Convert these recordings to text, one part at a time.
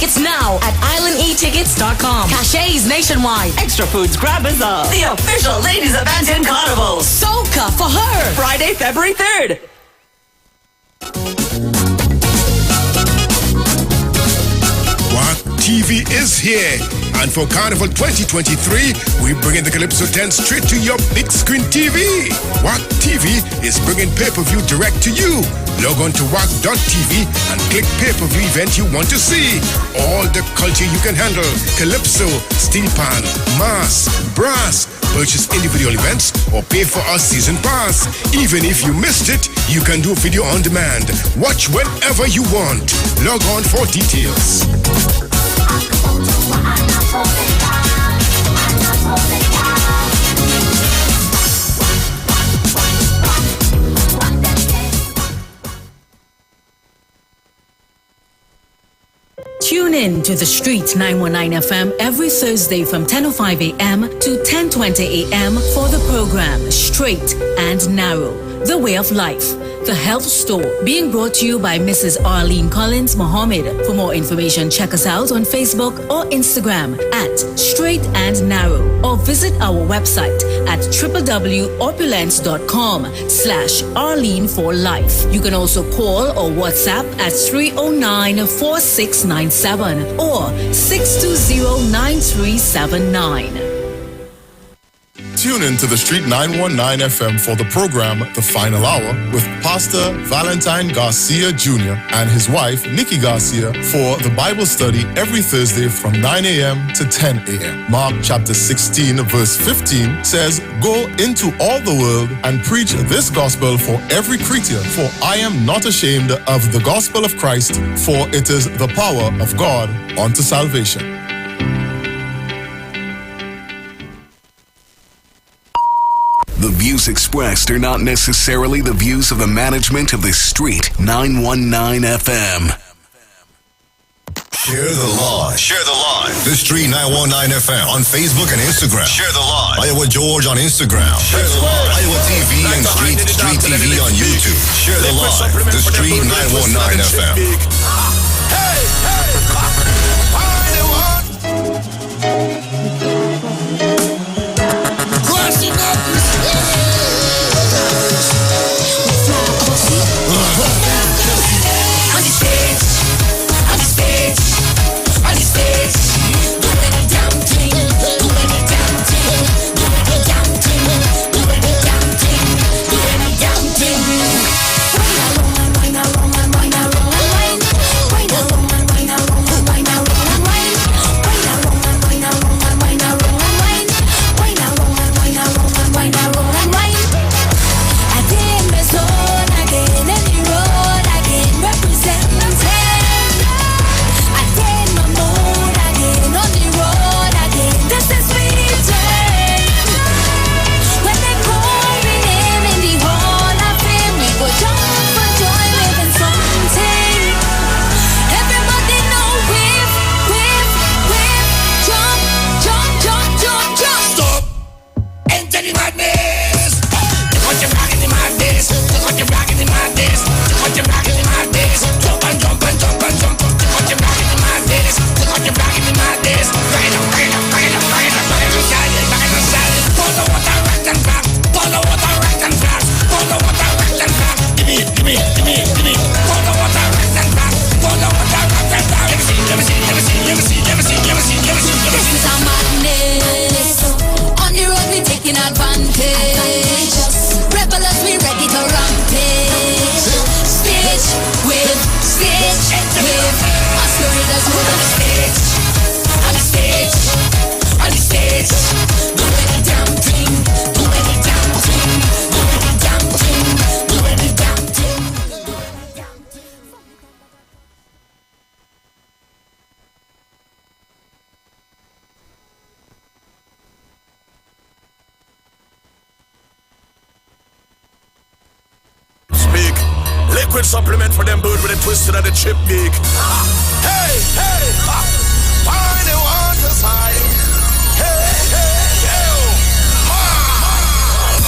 tickets now at islandetickets.com. Cachets nationwide. Extra Foods Grabbers are the official ladies event in Carnival. Soca for her. Friday, February 3rd. What TV is here, and for Carnival 2023, we bringing the Calypso 10 straight to your big screen TV. What TV is bringing pay-per-view direct to you. Log on to WAC.tv and click pay-per-view event you want to see. All the culture you can handle: Calypso, Steel Pan, Mass, Brass. Purchase individual events or pay for our season pass. Even if you missed it, you can do video on demand. Watch whenever you want. Log on for details. Tune in to The Street 919 FM every Thursday from 10:05 a.m. to 10:20 a.m. for the program Straight and Narrow, The Way of Life, The Health Store, being brought to you by Mrs. Arlene Collins Mohammed. For more information, check us out on Facebook or Instagram at Straight and Narrow, or visit our website at www.opulence.com/Arlene for Life. You can also call or WhatsApp at 309-4697 or 620-9379. Tune in to the Street 919 FM for the program The Final Hour with Pastor Valentine Garcia Jr. and his wife Nikki Garcia for the Bible study every Thursday from 9 a.m. to 10 a.m. Mark chapter 16 verse 15 says, "Go into all the world and preach this gospel for every creature, for I am not ashamed of the gospel of Christ, for it is the power of God unto salvation." The views expressed are not necessarily the views of the management of the Street 919 FM. Share the live. Share the live. The Street 919 FM on Facebook and Instagram. Share the live. Iwer George on Instagram. Share the live. Iwer TV and Street TV on YouTube. Share the live. The Street 919 FM. Hey, hey, liquid supplement for them bird with a twisted and the chip beak. Hey, hey, why they want to sign? Hey, hey, hey,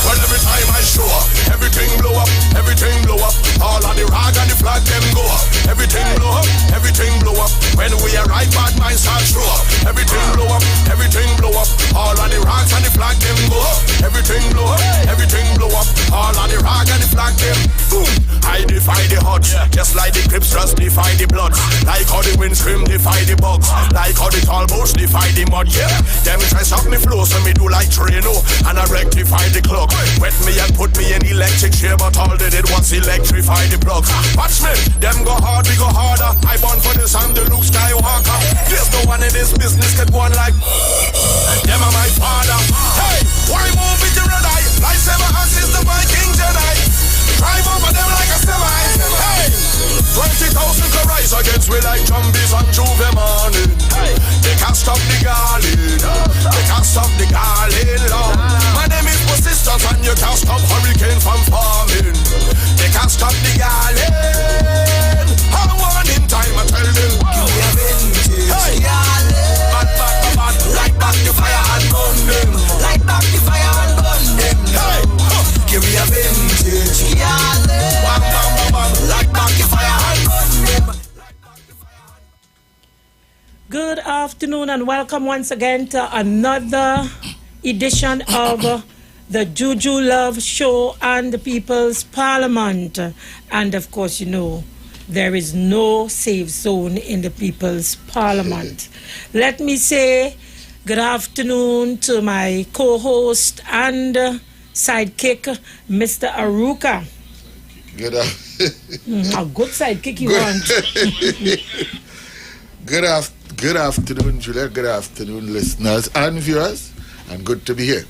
well, every time I show up, everything blow up, everything blow up. All of the rag and the flag them go up, everything blow up, everything blow up. When we arrive, bad minds start show up. Everything blow up, everything blow up. All of the rocks and the flag them go up. Everything blow up, everything blow up. All of the rock and the flag them. Boom! I defy the odds, just like the Crips just defy the bloods. Like how the wind scream defy the bugs. Like how the tall bush defy the mud. Yeah, them try stop me flow, so me do like Trino and I rectify the clock. Wet me and put me in electric chair, but all they did was electrify the plugs. Watch me, them go hard, we go harder. I born for this, I'm the Luke Skywalker. There's no one in this business could go on like them are my father. Hey, why move with the red eye? Lightsaber assist the Viking Jedi. Drive over them like a semi. Hey, 20,000 can rise against me like zombies on Juve morning. Hey, they can't stop the garland. They can't stop the garland, Lord. My name is persistence and you can't stop hurricane from forming. They can't stop the garland. I want in time, I tell them. Hey, bad, light back the fire and burn them. Light back the fire and burn them. Hey, give me a vintage. Bam, bam, bam, bam. Light back the fire and burn them. Good afternoon and welcome once again to another edition of the Juju Love Show and the People's Parliament. And of course, you know, there is no safe zone in the People's Parliament. Let me say good afternoon to my co-host and sidekick, Mr. Aruka. Good A good sidekick you want. Good afternoon, Julia. Good afternoon, listeners and viewers. And good to be here.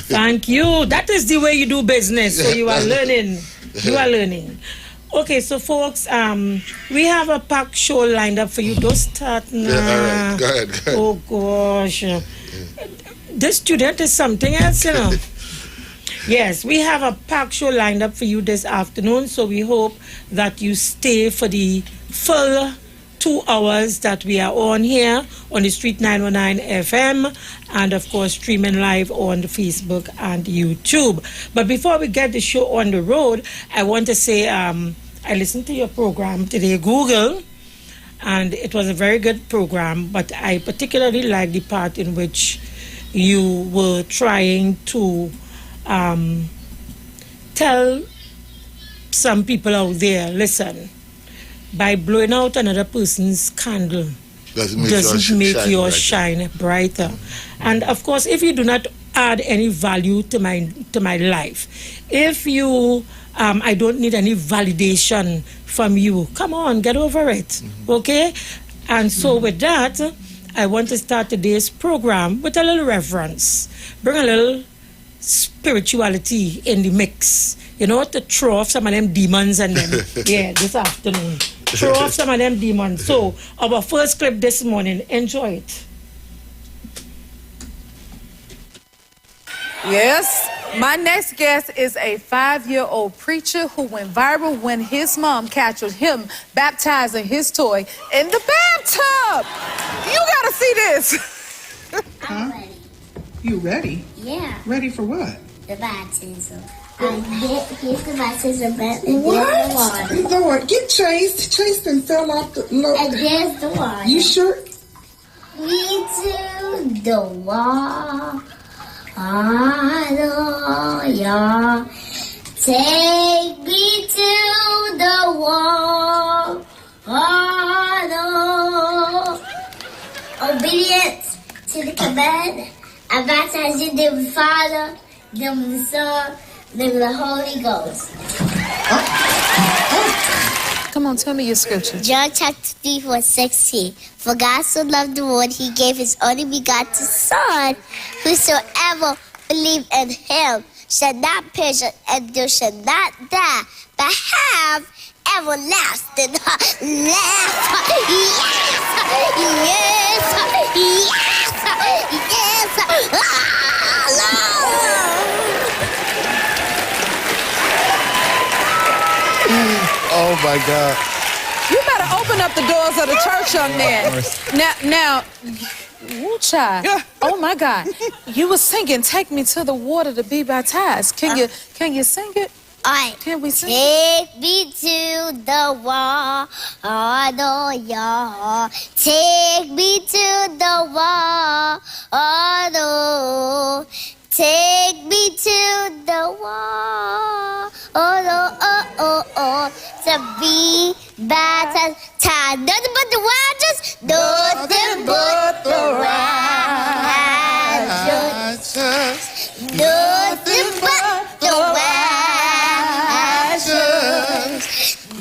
Thank you. That is the way you do business. So you are learning. You are learning. Okay, so folks, we have a packed show lined up for you. Don't start now. Yeah, all right. Go ahead. Oh gosh. This student is something else, you know. Yes, we have a packed show lined up for you this afternoon. So we hope that you stay for the full 2 hours that we are on here on the Street 919 FM and of course streaming live on Facebook and YouTube. But before we get the show on the road, I want to say I listened to your program today, Google, and it was a very good program, but I particularly liked the part in which you were trying to tell some people out there, listen, by blowing out another person's candle doesn't make yours shine brighter. And of course, if you do not add any value to my life, if you I don't need any validation from you, come on, get over it. Okay? And so with that, I want to start today's program with a little reverence. Bring a little spirituality in the mix. You know, to throw off some of them demons and them. Yeah, this afternoon. Throw off some of them demons. So, our first clip this morning, enjoy it. Yes, my next guest is a 5-year-old preacher who went viral when his mom captured him baptizing his toy in the bathtub. You gotta see this. I'm ready. You ready? Yeah. Ready for what? The baptism. Here's the baptism and there's the water. Lord, get Chase. Chase and fell off the load. And there's the water. You sure? Me to the water, yeah. Take me to the water. Obedience to the command. I baptize you in the name of the Father, in the name of the Son, in the name of the Holy Ghost. Come on, tell me your scripture. John chapter 3, verse 16. For God so loved the world, he gave his only begotten Son. Whosoever believe in him shall not perish and they shall not die, but have everlasting life. Yes, Oh my God. You better open up the doors of the church, young man. Now, woo, child. Oh my God. You were singing, "Take Me to the Water to Be Baptized." Can you sing it? Alright. Can we sing? Take me to the wall, oh yeah. Take me to the wall, oh no. Take me to the wall, to be baptized. Nothing but the righteous, nothing but the righteous, nothing but the righteous,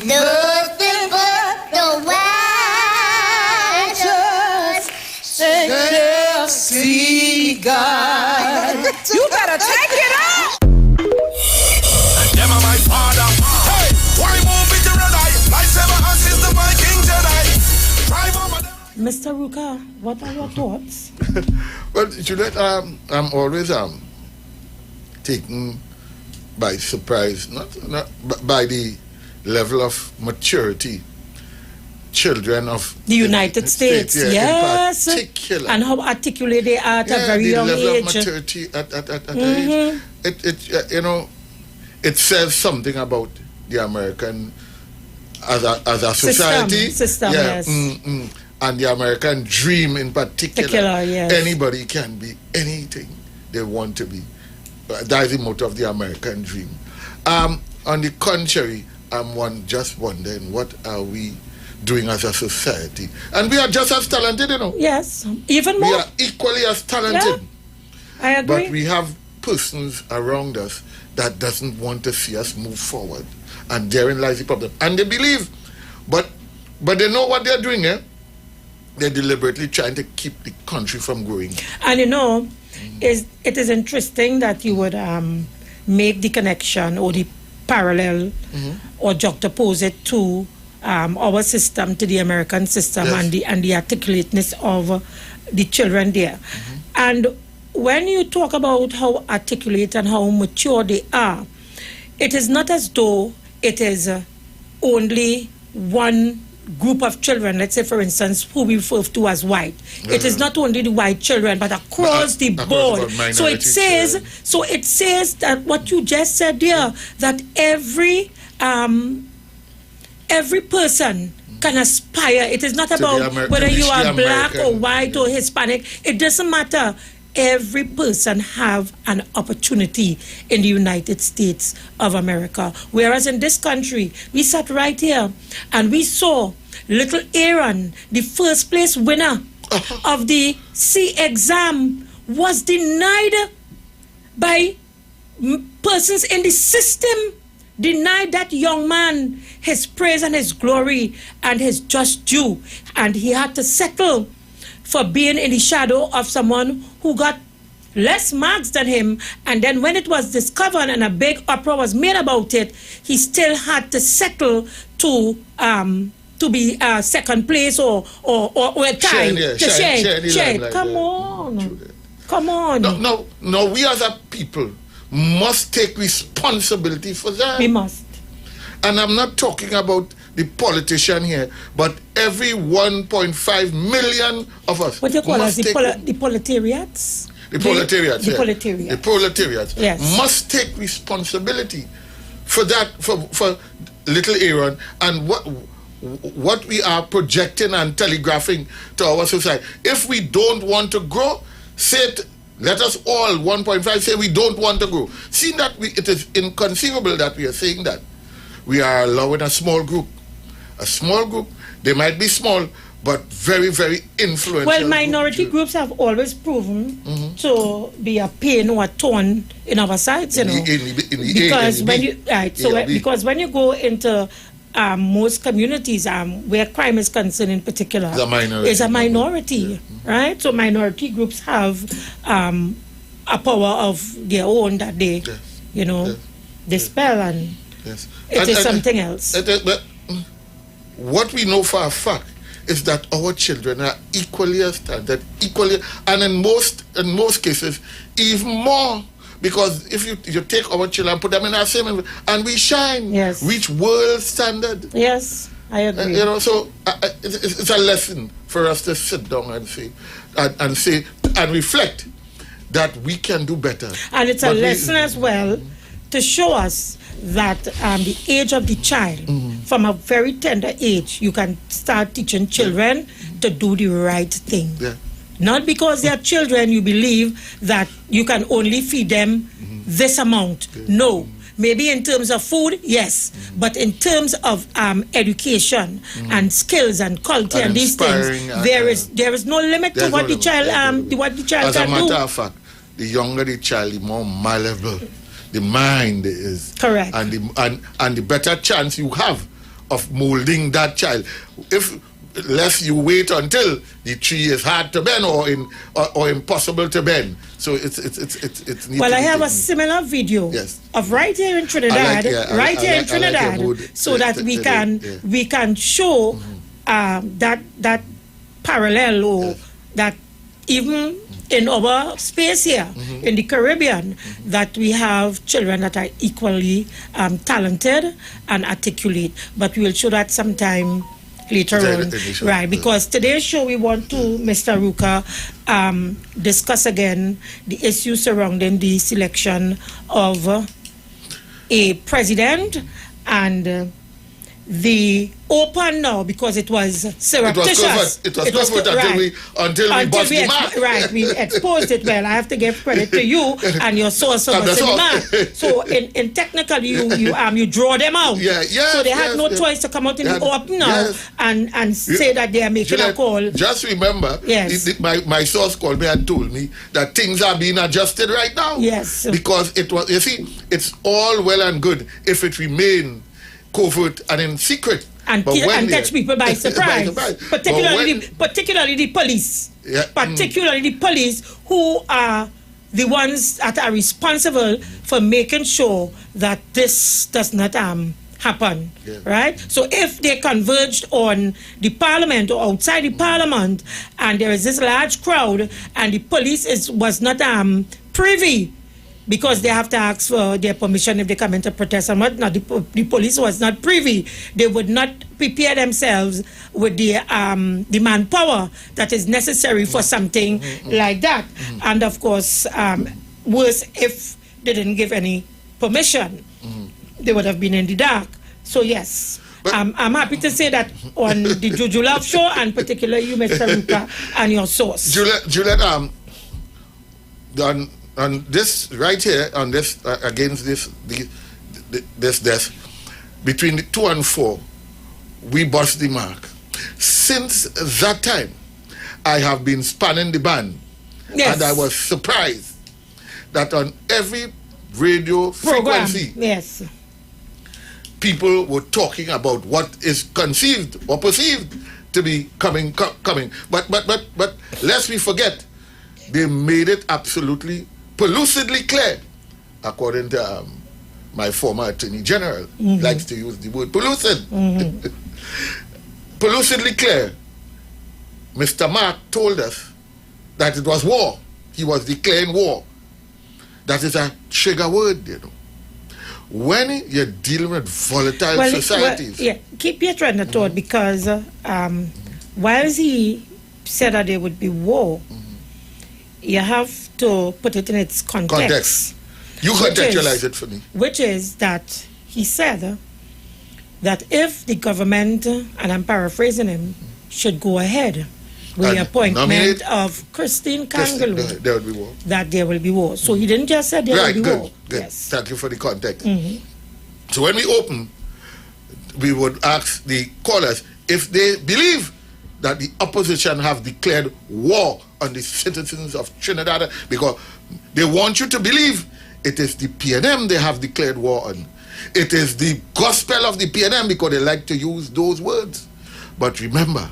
nothing but the righteous. Shall see God. You better take it up. Them are my father. Hey, why move it to red eye? Lightsaber assist the Viking Jedi. Drive over them. Mr. Ruka, what are your thoughts? Well, Juliet, I'm always taken by surprise, not by the level of maturity children of the United States, yes, in particular, and how articulate they are at a very young age. The level of maturity at age, it says something about the American as a society, system, yes. And the American dream in particular. Yes. Anybody can be anything they want to be. That is the motto of the American dream. On the contrary, I'm just wondering, what are we doing as a society? And we are just as talented, Yes, even more. We are equally as talented. Yeah, I agree. But we have persons around us that doesn't want to see us move forward. And therein lies the problem. And they believe, but they know what they're doing, They're deliberately trying to keep the country from growing. And it is interesting that you would make the connection or the parallel or juxtapose it to our system, to the American system, yes. and the articulateness of the children there. And when you talk about how articulate and how mature they are, it is not as though it is only one group of children, let's say for instance, who we refer to as white. It is not only the white children, but across the board. So it says that what you just said there, that every person can aspire. It is not about whether you are black or white or Hispanic. It doesn't matter. Every person have an opportunity in the United States of America. Whereas in this country, we sat right here and we saw little Aaron, the first place winner of the C exam, was denied by persons in the system, denied that young man his praise and his glory and his just due. And he had to settle for being in the shadow of someone who got less marks than him. And then when it was discovered and a big uproar was made about it, he still had to settle to be second place or a tie. Share. Come on. No, we as a people must take responsibility for that. We must. And I'm not talking about the politician here, but every 1.5 million of us. What do you call us? The proletariats? The proletariats. The proletariats. The proletariats yes. must take responsibility for that, for little Aaron, and what we are projecting and telegraphing to our society. If we don't want to grow, let us all 1.5 say we don't want to grow. Seeing that it is inconceivable that we are saying that, we are allowing a small group, they might be small, but very, very influential. Well, minority groups have always proven to be a pain or a thorn in our sides, because when you go into most communities where crime is concerned in particular, it's a minority, right? So minority groups have a power of their own that they, dispel, and it is something else. What we know for a fact is that our children are equally as talented, and in most cases, even more. Because if you take our children and put them in our same, and we shine, yes. reach world standard. Yes, I agree. So it's a lesson for us to sit down and say, and reflect that we can do better. And it's a lesson as well to show us that the age of the child, from a very tender age, you can start teaching children to do the right thing. Yeah. Not because they are children, you believe that you can only feed them this amount. No. Maybe in terms of food, yes. But in terms of education and skills and culture and these things, there is no limit to what the child can do. As a matter of fact, the younger the child, the more malleable the mind is. Correct. And the better chance you have of molding that child. Lest you wait until the tree is hard to bend or impossible to bend. So it's well, I have a similar video of right here in Trinidad, so that we can show that parallel or that even in our space here in the Caribbean, that we have children that are equally talented and articulate. But we will show that sometime later on, right? Because today's show we want to, Mr. Ruka, discuss again the issue surrounding the selection of a president and the open now, because it was surreptitious. It was covered until we bust the mark. Right, we exposed it well. I have to give credit to you and your source of the mark. So in technically you draw them out. So they had no choice to come out in the open now and say that they are making a call. Just remember, my source called me and told me that things are being adjusted right now. Yes. Because it was, you see, it's all well and good if it remain covert and in secret. And catch people by surprise. Particularly the police. Particularly the police, who are the ones that are responsible for making sure that this does not happen. Right? So if they converged on the parliament or outside the parliament, and there is this large crowd, and the police was not privy, because they have to ask for their permission if they come into protest and whatnot. The police was not privy. They would not prepare themselves with the manpower that is necessary for something like that. And of course, worse, if they didn't give any permission, they would have been in the dark. So yes, I'm happy to say that on the Juju Love Show, and particularly you, Mr. Ruka, and your source. Juliet, on this right here, on this against this death, between the 2 and 4, we bust the mark. Since that time, I have been spanning the band, and I was surprised that on every radio frequency, people were talking about what is conceived or perceived to be coming. But lest we forget, they made it absolutely pellucidly clear, according to my former Attorney General, likes to use the word pellucid. Pellucidly clear. Mr. Mark told us that it was war. He was declaring war. That is a trigger word, you know. When you're dealing with volatile societies. Keep your train of thought, because whilst he said that there would be war, you have to put it in its context. You contextualize it for me. Which is that he said that if the government, and I'm paraphrasing him, should go ahead with the appointment of Christine Kangaloo, there would be war. That there will be war. So he didn't just say there will be war. Good. Yes. Thank you for the context. So when we open, we would ask the callers if they believe that the opposition have declared war on the citizens of Trinidad, because they want you to believe it is the PNM they have declared war on. It is the gospel of the PNM, because they like to use those words. But remember,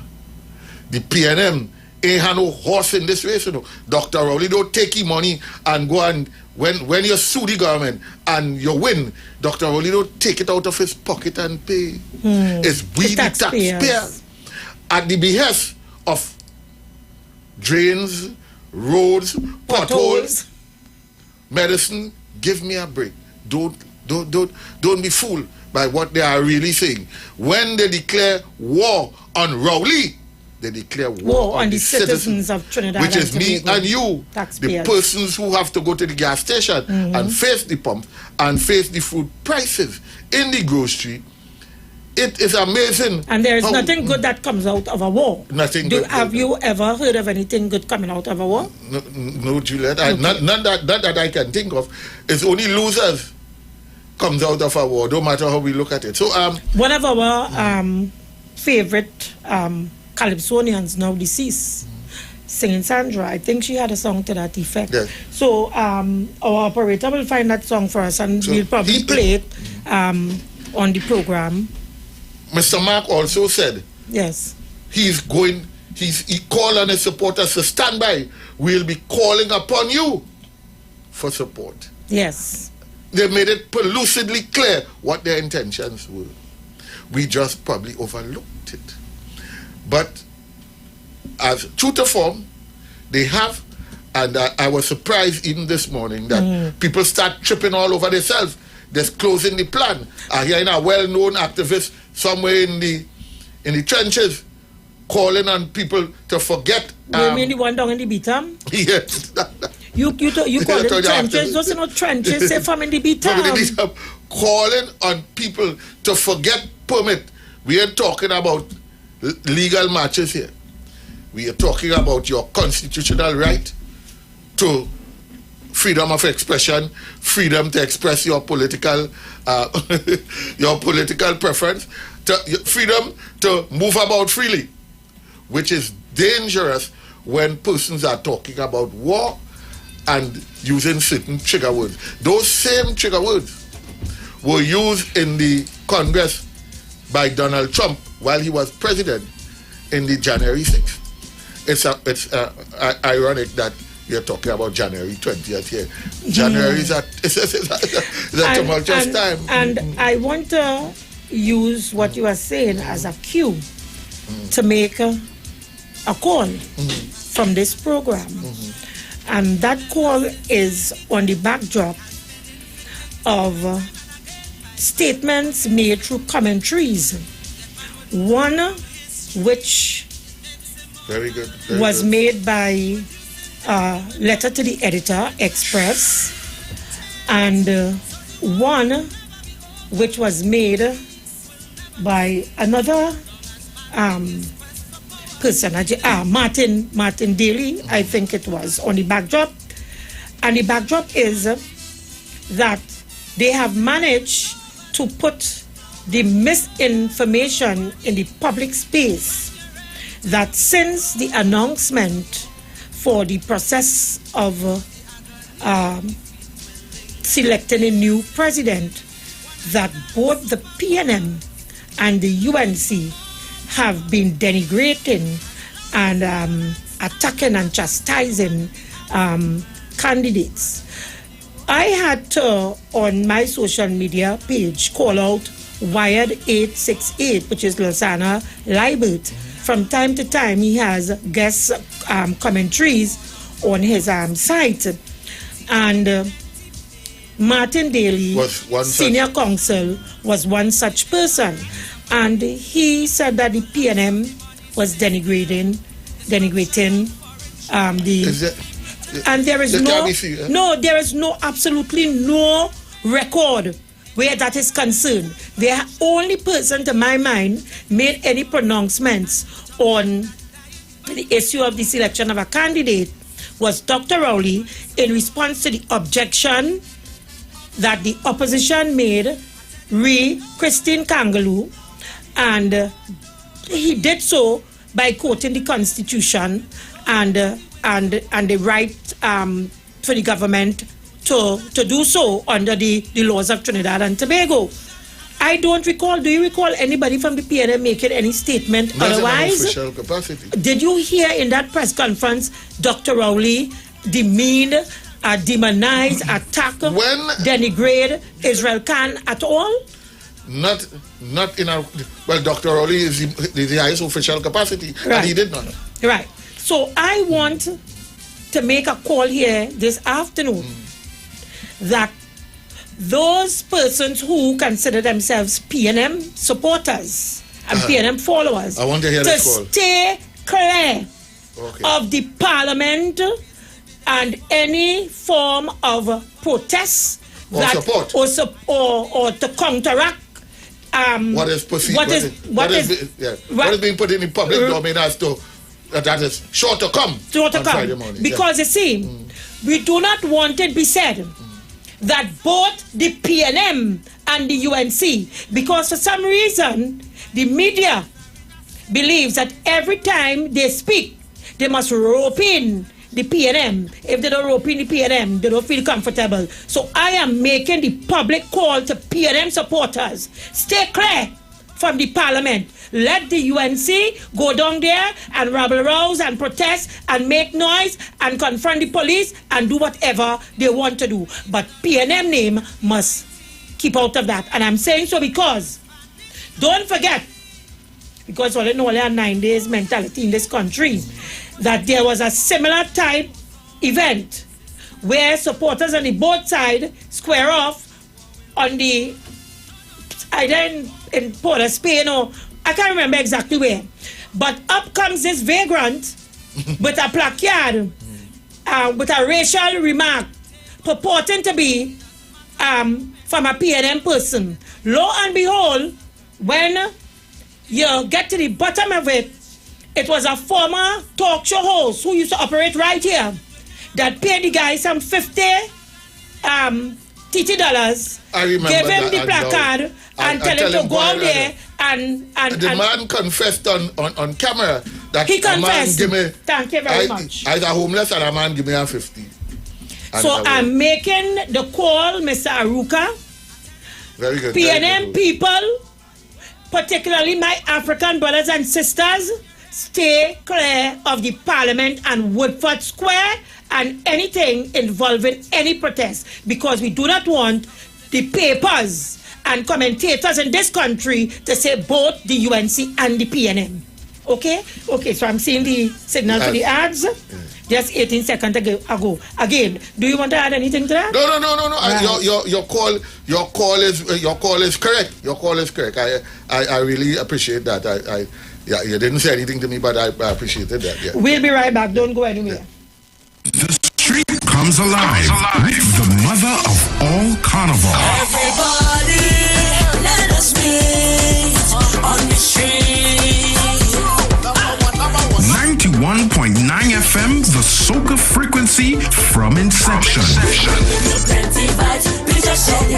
the PNM ain't had no horse in this race, you know. Dr. Rowley don't take your money and go and, when you sue the government and you win, Dr. Rowley don't take it out of his pocket and pay. It's we the taxpayers, at the behest of drains, roads, potholes, medicine. Give me a break. Don't be fooled by what they are really saying. When they declare war on Rowley, they declare war on the citizens of Trinidad which is me and you, taxpayers. the persons who have to go to the gas station and face the pump and face the food prices in the grocery. It is amazing. And there is nothing good that comes out of a war. Nothing good. Have you ever heard of anything good coming out of a war? No, Juliet. None that I can think of. It's only losers comes out of a war, no matter how we look at it. So one of our favorite Calypsonians, now deceased, singing Sandra, I think she had a song to that effect. Yes. So our operator will find that song for us, and we'll probably play it on the program. Mr. Mark also said, yes, he called on his supporters to stand by. We'll be calling upon you for support. Yes. They made it lucidly clear what their intentions were. We just probably overlooked it. But as true to form, they have, and I was surprised even this morning that people start tripping all over themselves, disclosing the plan. I hear a well-known activist somewhere in the trenches calling on people to forget. You mean the one down in the Beatam? Yes. You call it trenches? Those are not trenches. Say from in the Beatam. Calling on people to forget permit. We are talking about legal matches here. We are talking about your constitutional right to freedom of expression, freedom to express your political preference, freedom to move about freely, which is dangerous when persons are talking about war and using certain trigger words. Those same trigger words were used in the Congress by Donald Trump while he was president in the January 6th. It's ironic that you're talking about January 20th here. January is a tumultuous time. And I want to use what you are saying as a cue to make a call from this program. And that call is on the backdrop of statements made through commentaries. One which was made by letter to the editor, Express, and one which was made by another person, Martin Daly, I think it was, on the backdrop. And the backdrop is that they have managed to put the misinformation in the public space that since the announcement for the process of selecting a new president, that both the PNM and the UNC have been denigrating and attacking and chastising candidates. I had to, on my social media page, call out Wired 868, which is Losana Libert. From time to time, he has guest commentaries on his site. And Martin Daly, senior counsel, was one such person. And he said that the PNM was denigrating and there is there is absolutely no record where that is concerned. The only person, to my mind, made any pronouncements on the issue of the selection of a candidate was Dr. Rowley in response to the objection that the opposition made Christine Kangaloo, and he did so by quoting the Constitution and the right for the government to do so under the laws of Trinidad and Tobago. I don't recall. Do you recall anybody from the PNM making any statement otherwise? Official capacity. Did you hear in that press conference Dr. Rowley demean, demonize, attack, denigrate Israel Khan at all? Not in our... Well, Dr. Rowley is the highest official capacity, and he did not. Right. So I want to make a call here this afternoon that those persons who consider themselves PNM supporters and PNM followers, I want to hear that call. Stay clear of the parliament and any form of protest or to counteract what is perceived, what is being put in the public domain as to that is sure to come on Friday morning. Because you see, we do not want it be said that both the PNM and the UNC, because for some reason the media believes that every time they speak, they must rope in the PNM. If they don't rope in the PNM, they don't feel comfortable. So I am making the public call to PNM supporters. Stay clear from the parliament. Let the UNC go down there and rabble rouse and protest and make noise and confront the police and do whatever they want to do. But PNM name must keep out of that. And I'm saying so because, don't forget, because all in all, there are 9 days mentality in this country, that there was a similar type event where supporters on the both sides square off on the, either in Port of Spain or, I can't remember exactly where. But up comes this vagrant with a placard, with a racial remark purporting to be from a PNM person. Lo and behold, when you get to the bottom of it, it was a former talk show host who used to operate right here that paid the guy some $50 dollars, gave him the placard and tell him to go out there and the man confessed on camera that he confessed. A man give me, thank you very much. I was a homeless and a man give me a 50. So I'm making the call, Mr. Aruka. Very good. PNM people, particularly my African brothers and sisters, stay clear of the parliament and Woodford Square and anything involving any protest, because we do not want the papers and commentators in this country to say both the UNC and the PNM. Okay? Okay, so I'm seeing the signal for the ads. Just 18 seconds ago. Again, do you want to add anything to that? No. Right. Your call is correct. Your call is correct. I really appreciate that. You didn't say anything to me, but I appreciated that. Yeah. We'll be right back. Don't go anywhere. The street comes alive with the mother of all carnival. Everybody, let us meet on the street. 91.9 FM, the soca frequency from inception. Plenty vibes, we just share it.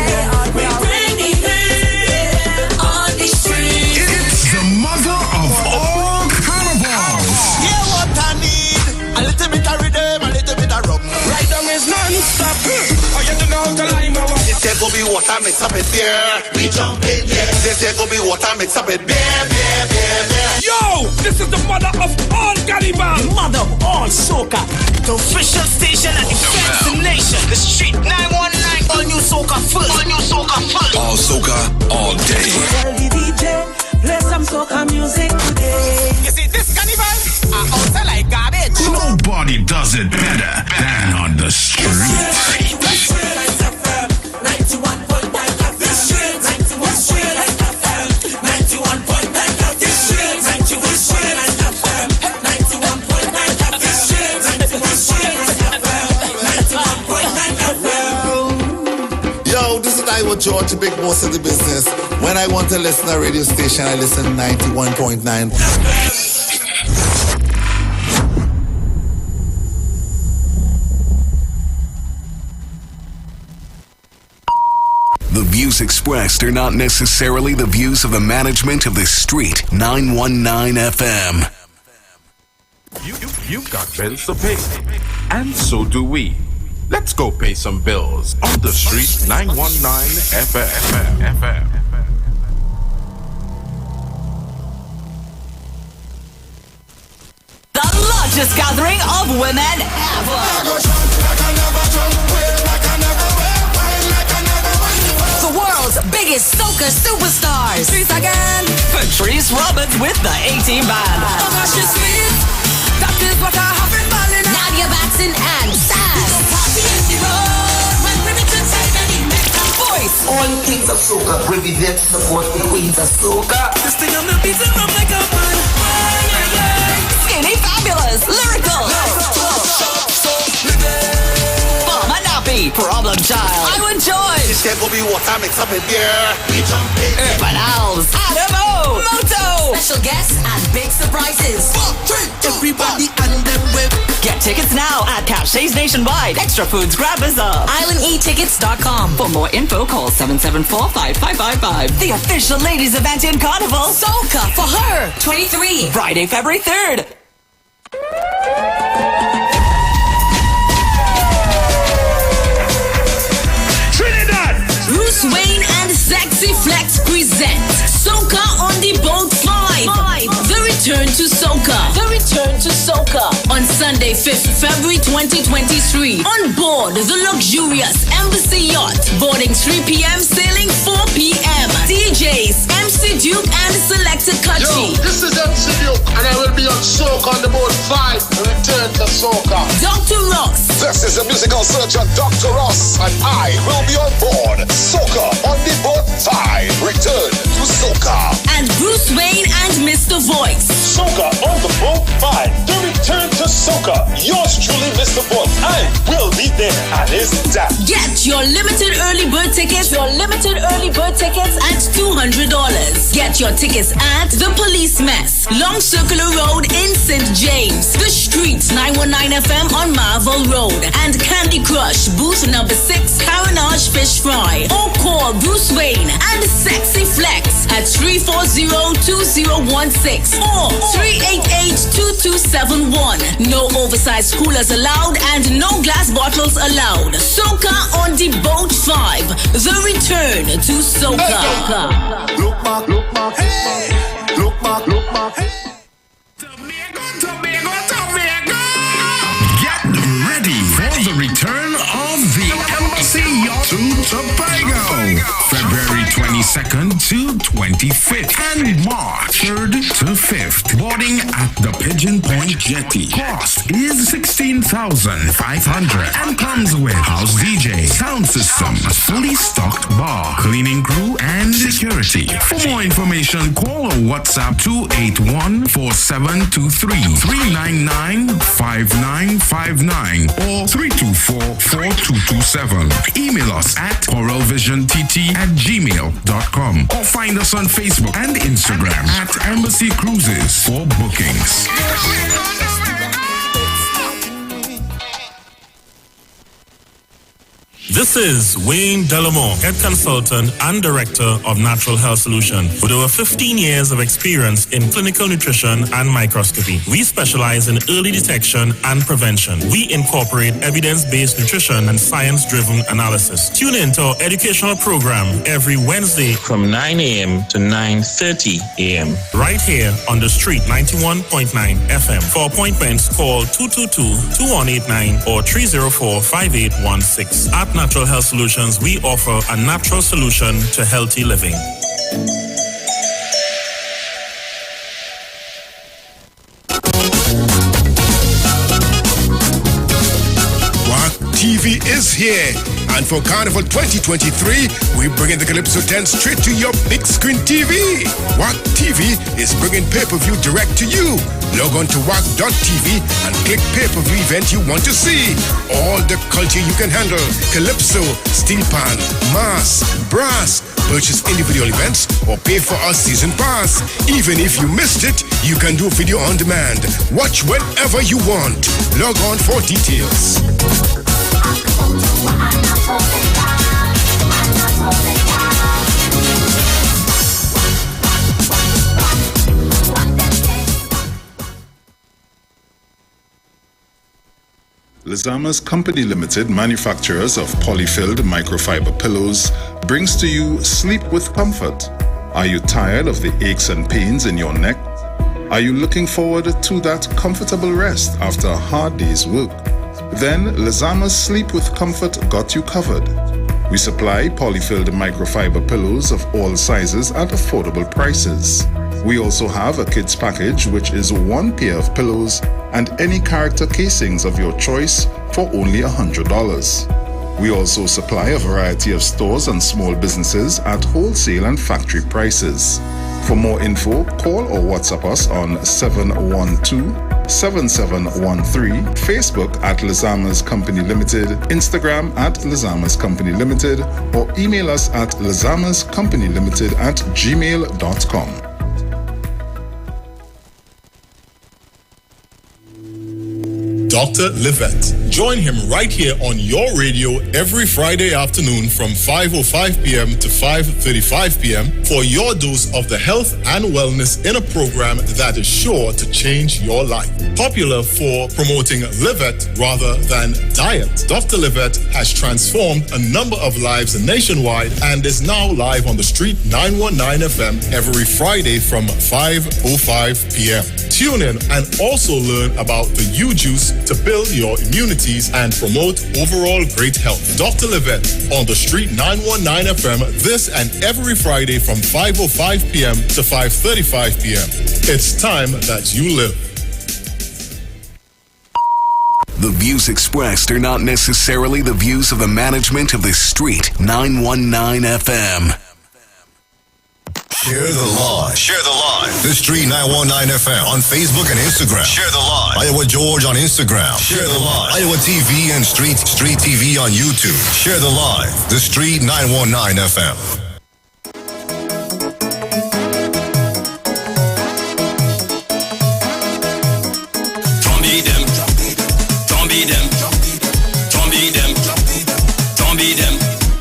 We bring it here on the street. It's the mother of all carnivals. Yeah, what I need, a little bit of rhythm, a little bit of rum. Right down is non-stop. Oh, you don't know how to line my walk. This there go be water, mix up with beer. We jump in, yeah. This there go be water, mix up with beer. Yo, this is the mother of all cannibal. The mother of all soca. The official station and the destination. The street 919. All new soca full. All new soca full. All soca, all day. Tell the DJ, play some soca music today. You see this carnival? I also like garbage. Nobody does it better than on the street. Iwer George, the big boss of the business. When I want to listen to a radio station, I listen 91.9. The views expressed are not necessarily the views of the management of the Street 919 FM. You've got bills to pay, and so do we. Let's go pay some bills on the Street 919 FM. The largest gathering of women ever. The world's biggest soca superstars. Streets again. Patrice Roberts with the A-Team Band. Oh gosh, it's sweet. That is what I have been balling. Nadia Batson and Sass. Voice. All kings of soca, we be there to support the queens of soca. This thing I'm the beats and I'm like a man. there go be water mix up in there. We jump in. Urban Owls, Adamo, Moto, special guests and big surprises. 4, 3, everybody and them whip. Get tickets now at Cachets Nationwide. Extra Foods Grabbers up. IslandEtickets.com. For more info, call 774-5555. The official ladies event in Carnival. Soca for her. 23. Friday, February 3rd. Trinidad! Bruce Wayne and Sexy Flex present Soca on the Boat 5. The return to Soca. The return to Soca. On Sunday, 5th February 2023. On board the luxurious Embassy Yacht. Boarding 3 p.m. Sailing 4 p.m. DJs MC Duke and Selector Kachi. Yo, this is MC Duke and I will be on Soca on the Boat 5. The return to Soca. Dr. Ross. This is the musical surgeon Dr. Ross, and I will be on board Soca on the Boat 5. Return to Soca. And Bruce Wayne and Mr. Voice. Soca on the Boat 5. The return to Soca. Yours truly, Mr. Voice. I will be there, and it's that. Get your limited early bird tickets. At $200. Get your tickets at The Police Mess, Long Circular Road in St. James, The Streets 919 FM on Marvel Road, and Candy Crush booth number 6, Caranage Fish Fry. Or call Bruce Wayne and Sexy Flex at 340-2016 or 388-2271. No oversized coolers allowed and no glass bottles allowed. Soca on the Boat 5. The return to Soca. Look back, hey. Look back, hey. Get ready for the return of the Embassy Yacht to Tobago. February 22nd to 25th and March 3rd to 5th. Boarding at the Pigeon Point Jetty. Cost is $16,500 and comes with house DJ, sound system, fully stocked bar, cleaning crew, and security. For more information, call or WhatsApp 281-472-399-5959 or 324-4227. Email us at oralvisiontT@gmail.com or find us on Facebook and Instagram at Embassy Cruises for bookings. This is Wayne Delamore, Head Consultant and Director of Natural Health Solution, with over 15 years of experience in clinical nutrition and microscopy. We specialize in early detection and prevention. We incorporate evidence-based nutrition and science-driven analysis. Tune in to our educational program every Wednesday from 9 a.m. to 9:30 a.m. right here on the street 91.9 FM. For appointments, call 222-2189 or 304-5816. At Natural Health Solutions, we offer a natural solution to healthy living. What TV is here. And for Carnival 2023, we bring in the Calypso 10 straight to your big screen TV. WAC TV is bringing pay-per-view direct to you. Log on to WAC.tv and click pay-per-view event you want to see. All the culture you can handle. Calypso, steel pan, mass, brass. Purchase individual events or pay for a season pass. Even if you missed it, you can do video on demand. Watch whenever you want. Log on for details. Lizama's Company Limited, manufacturers of polyfilled microfiber pillows, brings to you Sleep with Comfort. Are you tired of the aches and pains in your neck? Are you looking forward to that comfortable rest after a hard day's work? Then Lizama's Sleep with Comfort got you covered. We supply polyfilled microfiber pillows of all sizes at affordable prices. We also have a kids package, which is one pair of pillows and any character casings of your choice for only $100. We also supply a variety of stores and small businesses at wholesale and factory prices. For more info, call or WhatsApp us on 712 7713, Facebook at Lazamas Company Limited, Instagram at Lazamas Company Limited, or email us at lazamascompanylimited@gmail.com. Dr. Livette. Join him right here on your radio every Friday afternoon from 5:05 p.m. to 5:35 p.m. for your dose of the health and wellness in a program that is sure to change your life. Popular for promoting Livette rather than diet, Dr. Livette has transformed a number of lives nationwide and is now live on the Street 919 FM every Friday from 5:05 p.m. Tune in and also learn about the U-Juice to build your immunities and promote overall great health. Dr. Livette on the Street 919 FM this and every Friday from 5:05 p.m. to 5:35 p.m. It's time that you live. The views expressed are not necessarily the views of the management of the Street 919 FM. Share the live. Share the live. The Street 919 FM on Facebook and Instagram. Share the live. Iowa George on Instagram. Share the live. Iowa TV and Street TV on YouTube. Share the live. The Street 919 FM.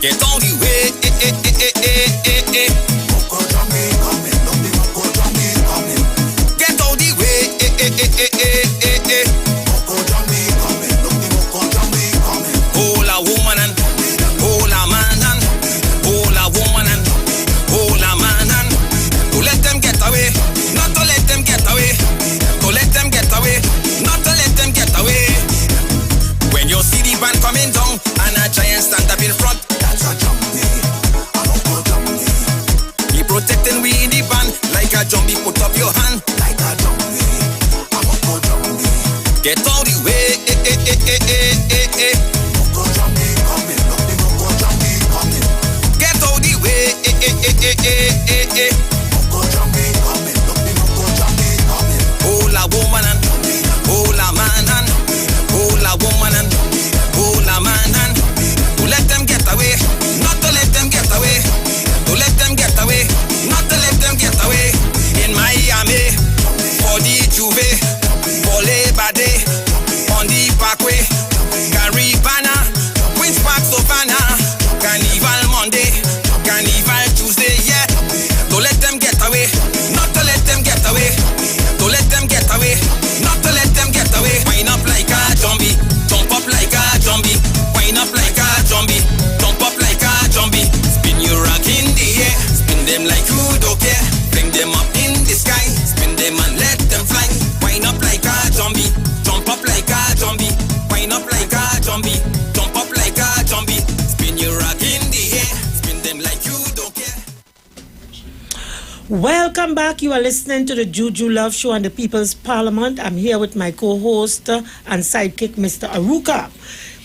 Get on the way, Get on the way, Hold a woman and hold a man and hold a woman and hold a man and to let them get away, not to let them get away, to let them get away, not to let them get away. When you see the band coming down and a giant stand up in front, that's a jumpy. He protecting we in the band like a jumpy. Put up your hand like a jumpy. I'm a go jumpy. Get out the way, Moko jumpy coming, look the Moko jumpy coming. Get out the way, Moko jumpy coming, look the Moko jumpy coming. Hold a woman and hold a man and hold a woman and hold a man and to let them get away, not to let them get away, to let them get away, not to let them get away. In Miami, for the Juve, for Labor Day, on the Parkway, Caribana, Queen's Park, Savannah, Carnival Monday, Carnival Tuesday, yeah. To let them get away, not to let them get away, to let them get away, not to let them get away. Wind up like a zombie, jump up like a zombie, wind up like a zombie, jump up like a zombie. Spin your rock in the air, spin them like you don't care. Bring them up in the sky, spin them and let them fly. Wind up like a zombie, jump up like a zombie, wind up like a zombie, jump up like a zombie. Spin your rock in the air, spin them like you don't care. Welcome back. You are listening to the Juju Love Show on the People's Parliament. I'm here with my co-host and sidekick, Mr. Aruka.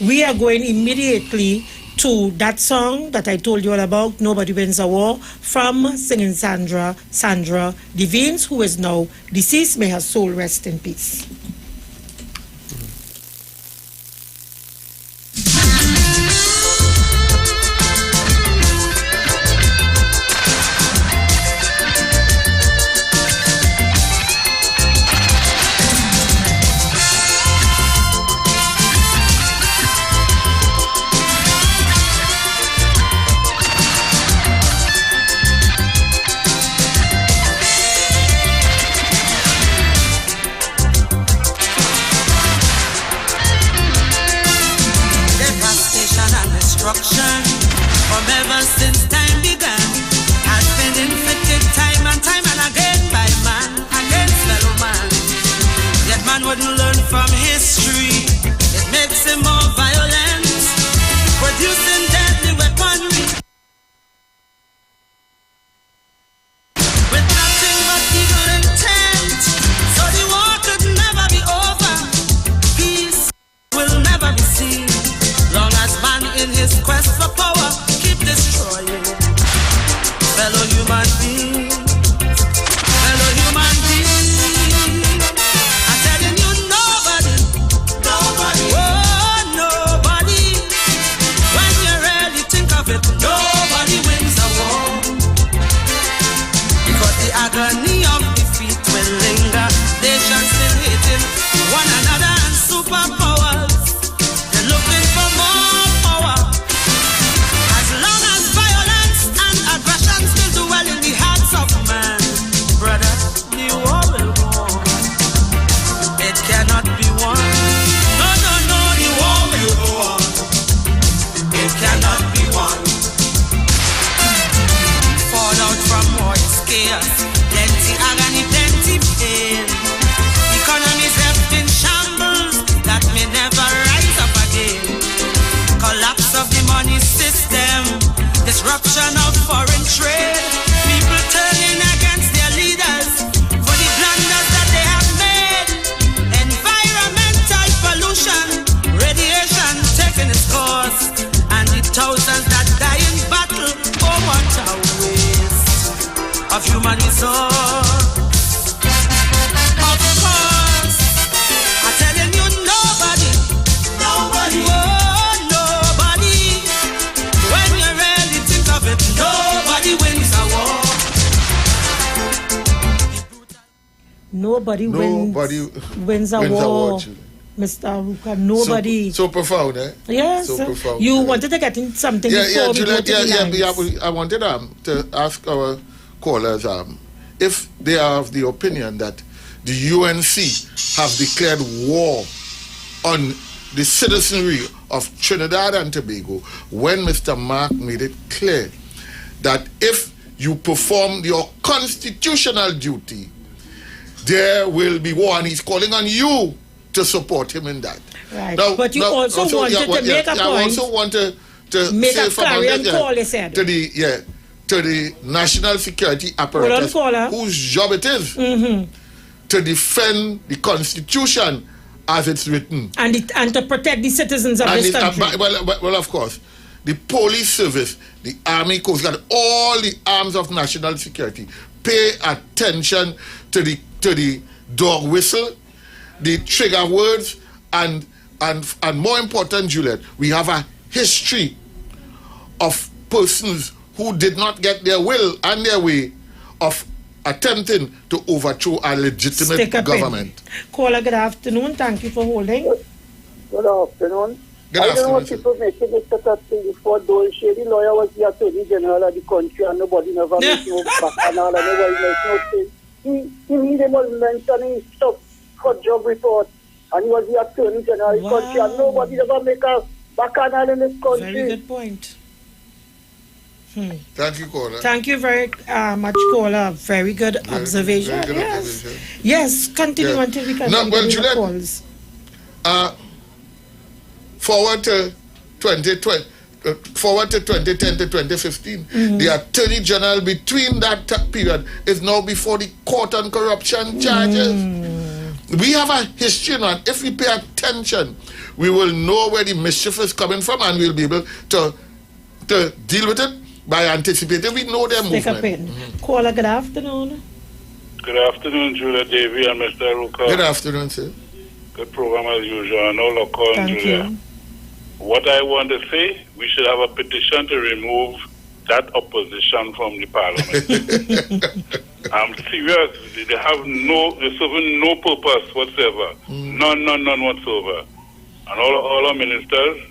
We are going immediately to that song that I told you all about, Nobody Wins a War, from singing Sandra Devines, who is now deceased. May her soul rest in peace. From ever since time began has been inflicted time and again by man against fellow man. Yet man wouldn't learn from history. It makes him more violent, producing deadly weaponry with nothing but evil intent. So the war could never be over. Peace will never be seen. Long as man in his quest for power keep destroying fellow human beings. Fellow human beings, I'm telling you one another and superpowers. They're looking for more power. As long as violence and aggression still dwell in the hearts of man, brother, the war will go on. It cannot be won. No, no, no, the war will go on. It cannot be won. Fallout from war is chaos. Plenty agony, plenty pain. Economies left in shambles that may never rise up again. Collapse of the money system. Disruption of foreign trade. People turning against their leaders for the blunders that they have made. Environmental pollution, radiation taking its course, and the thousands that die in battle. Oh, what a waste of human resource. Of course, I'm telling you, nobody, oh, nobody. When you really think of it, nobody wins a war. Nobody wins a war. Mr. Aruka, nobody. So profound, eh? Yes. So profound. You wanted to get in something before we go to the lines. I wanted to ask our callers if they are of the opinion that the UNC have declared war on the citizenry of Trinidad and Tobago when Mr. Mark made it clear that if you perform your constitutional duty, there will be war, and he's calling on you to support him in that. Right. Now, but you also wanted to make a point. I also want to make say a clarion call, you said. To the national security apparatus, whose job it is to defend the Constitution as it's written. And to protect the citizens of this country. Well, of course. The police service, the army, coast guard, all the arms of national security pay attention to the dog whistle, the trigger words, and more important, Juliet, we have a history of persons who did not get their will and their way of attempting to overthrow a legitimate government. Caller, good afternoon. Thank you for holding. Good afternoon. I don't know what people making it such a thing for Dolce. The lawyer was the Attorney General of the country and nobody never made no back and all, and nobody made no thing. He was mentioning stuff for job report, and he was the Attorney General of the country, and nobody ever make a bacchanal in this country. Very good point. Thank you, caller. Thank you very much, caller. Very good observation. Very good yes. observation. Yes, continue until we can get the calls. Forward to 2010 to 2015, the Attorney General between that period is now before the court on corruption charges. We have a history now. If we pay attention, we will know where the mischief is coming from, and we'll be able to deal with it by anticipating. We know their movement. Caller, good afternoon. Good afternoon, Julia Davy and Mr. Ruka. Good afternoon, sir. Good program as usual. No luck on Julia. You. What I want to say, we should have a petition to remove that opposition from the parliament. I'm serious. They serve no purpose whatsoever. None whatsoever. And all our ministers.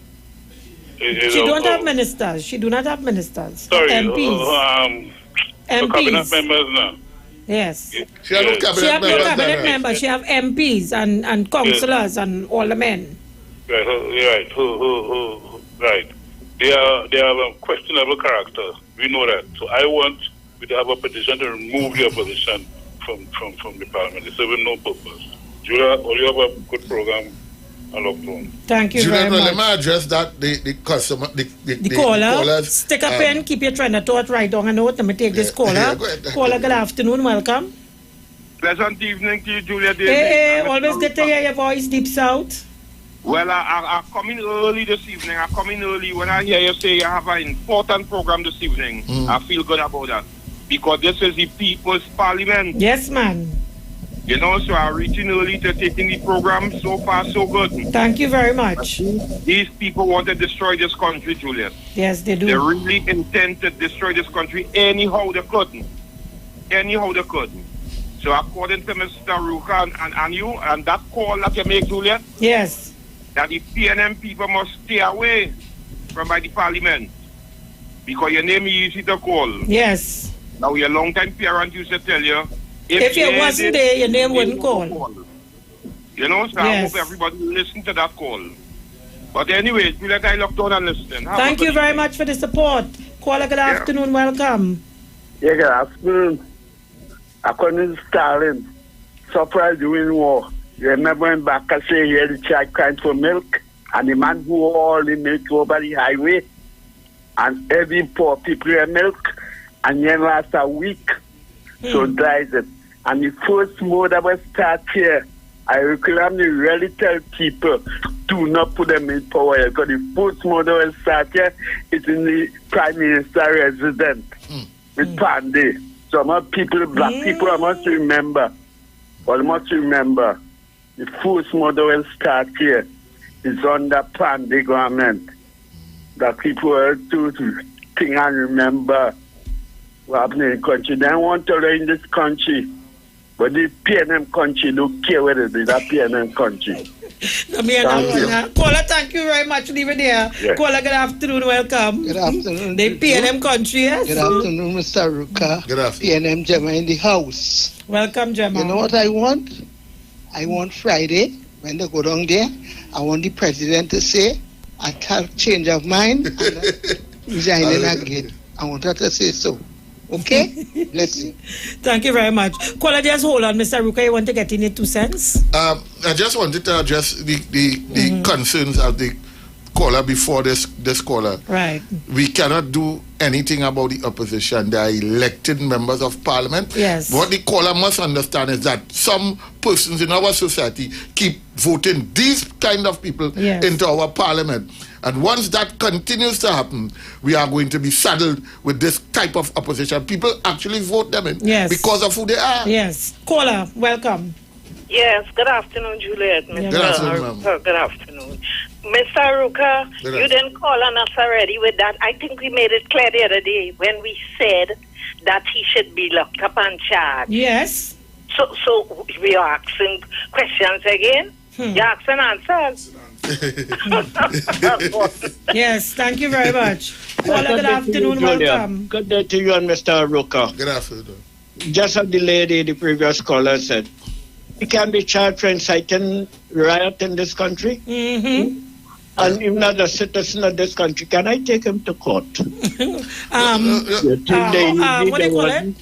She don't have ministers. She do not have ministers. Sorry, MPs. MPs. Cabinet members now. Yes. She have no cabinet members. She have MPs and councillors and all the men. Right, right. They have a questionable character. We know that. So I want we to have a petition to remove the opposition from the parliament. They serve no purpose. Julia, you have a good program. Thank you very much. Let me address that the customer, the caller. Stick a pen, keep your train of thought right on a note. Let me take this caller. Caller, good afternoon, welcome. Pleasant evening to you, Julia. Hey, always good to hear your voice deep south. Well, I come in early this evening. I come in early when I hear you say you have an important program this evening. I feel good about that. Because this is the People's Parliament. Yes, man. You know, so I'm reaching early to taking the program. So far, so good. Thank you very much. These people want to destroy this country, Juliet. Yes, they do. They really intend to destroy this country anyhow they could. Anyhow they could. So according to Mr. Ruka and you, and that call that you make, Juliet, yes, that the PNM people must stay away from by the parliament because your name is easy to call. Yes. Now your long-time parent used to tell you, if you wasn't there, your name wouldn't call. You know, so I hope everybody listen to that call. But anyway, Juliet, I look down and listen. Thank you very much for the support. Caller, good afternoon, welcome. Yeah, good afternoon. According to Stalin, surprised during war. You remember when Baka say he had a child crying for milk, and the man who all the milk over the highway, and every poor people had milk, and then last a week, so dies it. And the first mode that will start here, I reclaim to really tell people, do not put them in power, because the first mode that will start here is in the Prime Minister residence with Pandey. Some people, black people, I must remember. Well, I must remember, the first model will start here is under Pandey government. That people have to think and remember what happened in the country. They don't want to live in this country. But the PNM country don't care whether it is a PNM country. Caller, thank you very much. Leave it there. Yes. Caller, good afternoon. Welcome. Good afternoon. The PNM country, yes? Good afternoon, Mr. Ruka. Good afternoon. PNM Gemma in the house. Welcome, Gemma. You know what I want? I want Friday, when they go down there, I want the president to say, I have change of mind and resigning again. I want her to say so. Okay? Let's see. Thank you very much. Caller, just hold on, Mr. Ruka. You want to get in your 2 cents? I just wanted to address the concerns of the caller before this caller. Right. We cannot do anything about the opposition. They are elected members of parliament. Yes. What the caller must understand is that some persons in our society keep voting these kind of people into our parliament. And once that continues to happen, we are going to be saddled with this type of opposition. People actually vote them in because of who they are. Yes. Caller, welcome. Yes, good afternoon, Juliet. Good afternoon, ma'am. Good afternoon. Mr. Ruka, you didn't call on us already with that. I think we made it clear the other day when we said that he should be locked up and charged. Yes. So we are asking questions again? You're asking answers? Yes, thank you very much. Caller, good afternoon, welcome. Good day to you and Mr. Ruka. Good afternoon. Just as the lady, the previous caller said, he can be charged for inciting riot in this country. Mm-hmm. And if not a citizen of this country, can I take him to court? What do you call it?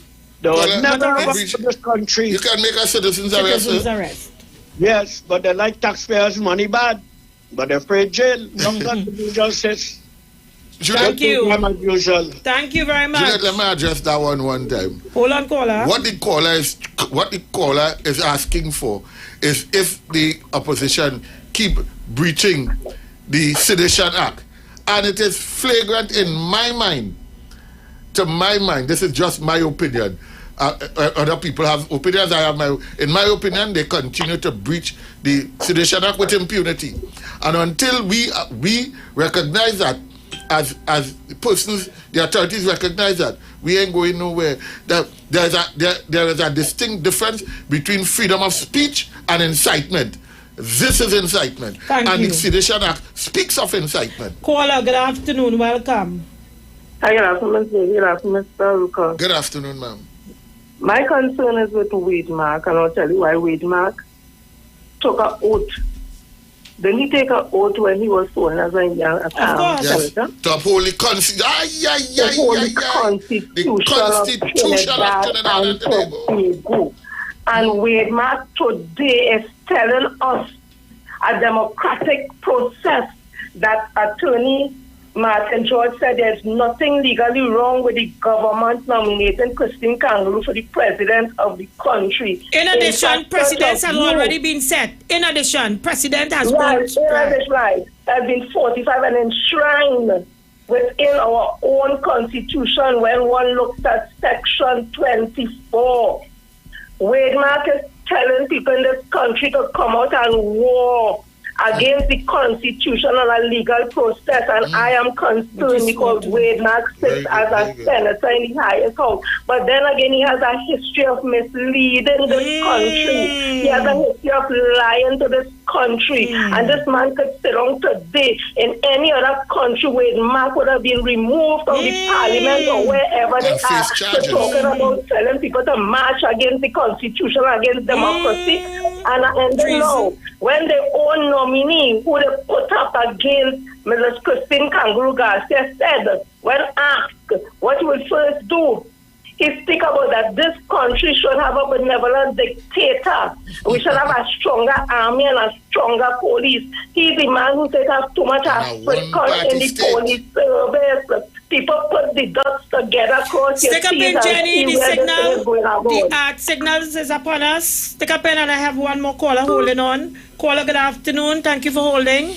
Never this country. You can make a citizen's arrest. Yes, but they like taxpayers' money bad. But they're afraid jail. Don't got to do justice. Thank you. Usual. Thank you very much. Juliet, let me address that one time. Hold on, caller. What the caller is asking for is if the opposition keep breaching the Sedition Act, and it is flagrant in my mind. To my mind, this is just my opinion. Other people have opinions. In my opinion, they continue to breach the Sedition Act with impunity, and until we recognize that as persons, the authorities recognize that, we ain't going nowhere. There is a distinct difference between freedom of speech and incitement. This is incitement, and the Sedition Act speaks of incitement. Caller, good afternoon. Welcome. Hi, good afternoon, Mr. Ruka. Good afternoon, ma'am. My concern is with Wademark, and I'll tell you why. Wademark took an oath. Didn't he take an oath when he was sworn as a young senator? To uphold the Constitution of Trinidad and Tobago. And Wademark today is telling us a democratic process that Attorney Martin George said there's nothing legally wrong with the government nominating Christine Kangaroo for the president of the country. In addition, precedents have already been set. In addition, precedent has has been fortified and enshrined within our own constitution when one looks at section 24. Wademark is telling people in this country to come out and war against the constitutional and legal process, and I am concerned because Wade Mack sits as a senator in the highest house. But then again, he has a history of misleading this country. He has a history of lying to this country, and this man could sit on today in any other country. Wade Mack would have been removed from the parliament or wherever they are for talking about telling people to march against the constitution, against democracy. And then now, when their own nominee, who they put up against Mrs. Christine Kangaroo Garcia, said, when asked what he will first do, he speak about that this country should have a benevolent dictator. We should have a stronger army and a stronger police. He's the man who said have too much African in the police service. People put the dots together across Stick up in, Jenny, the signal. The art signals is upon us. Stick up in, and I have one more caller holding on. Caller, good afternoon. Thank you for holding.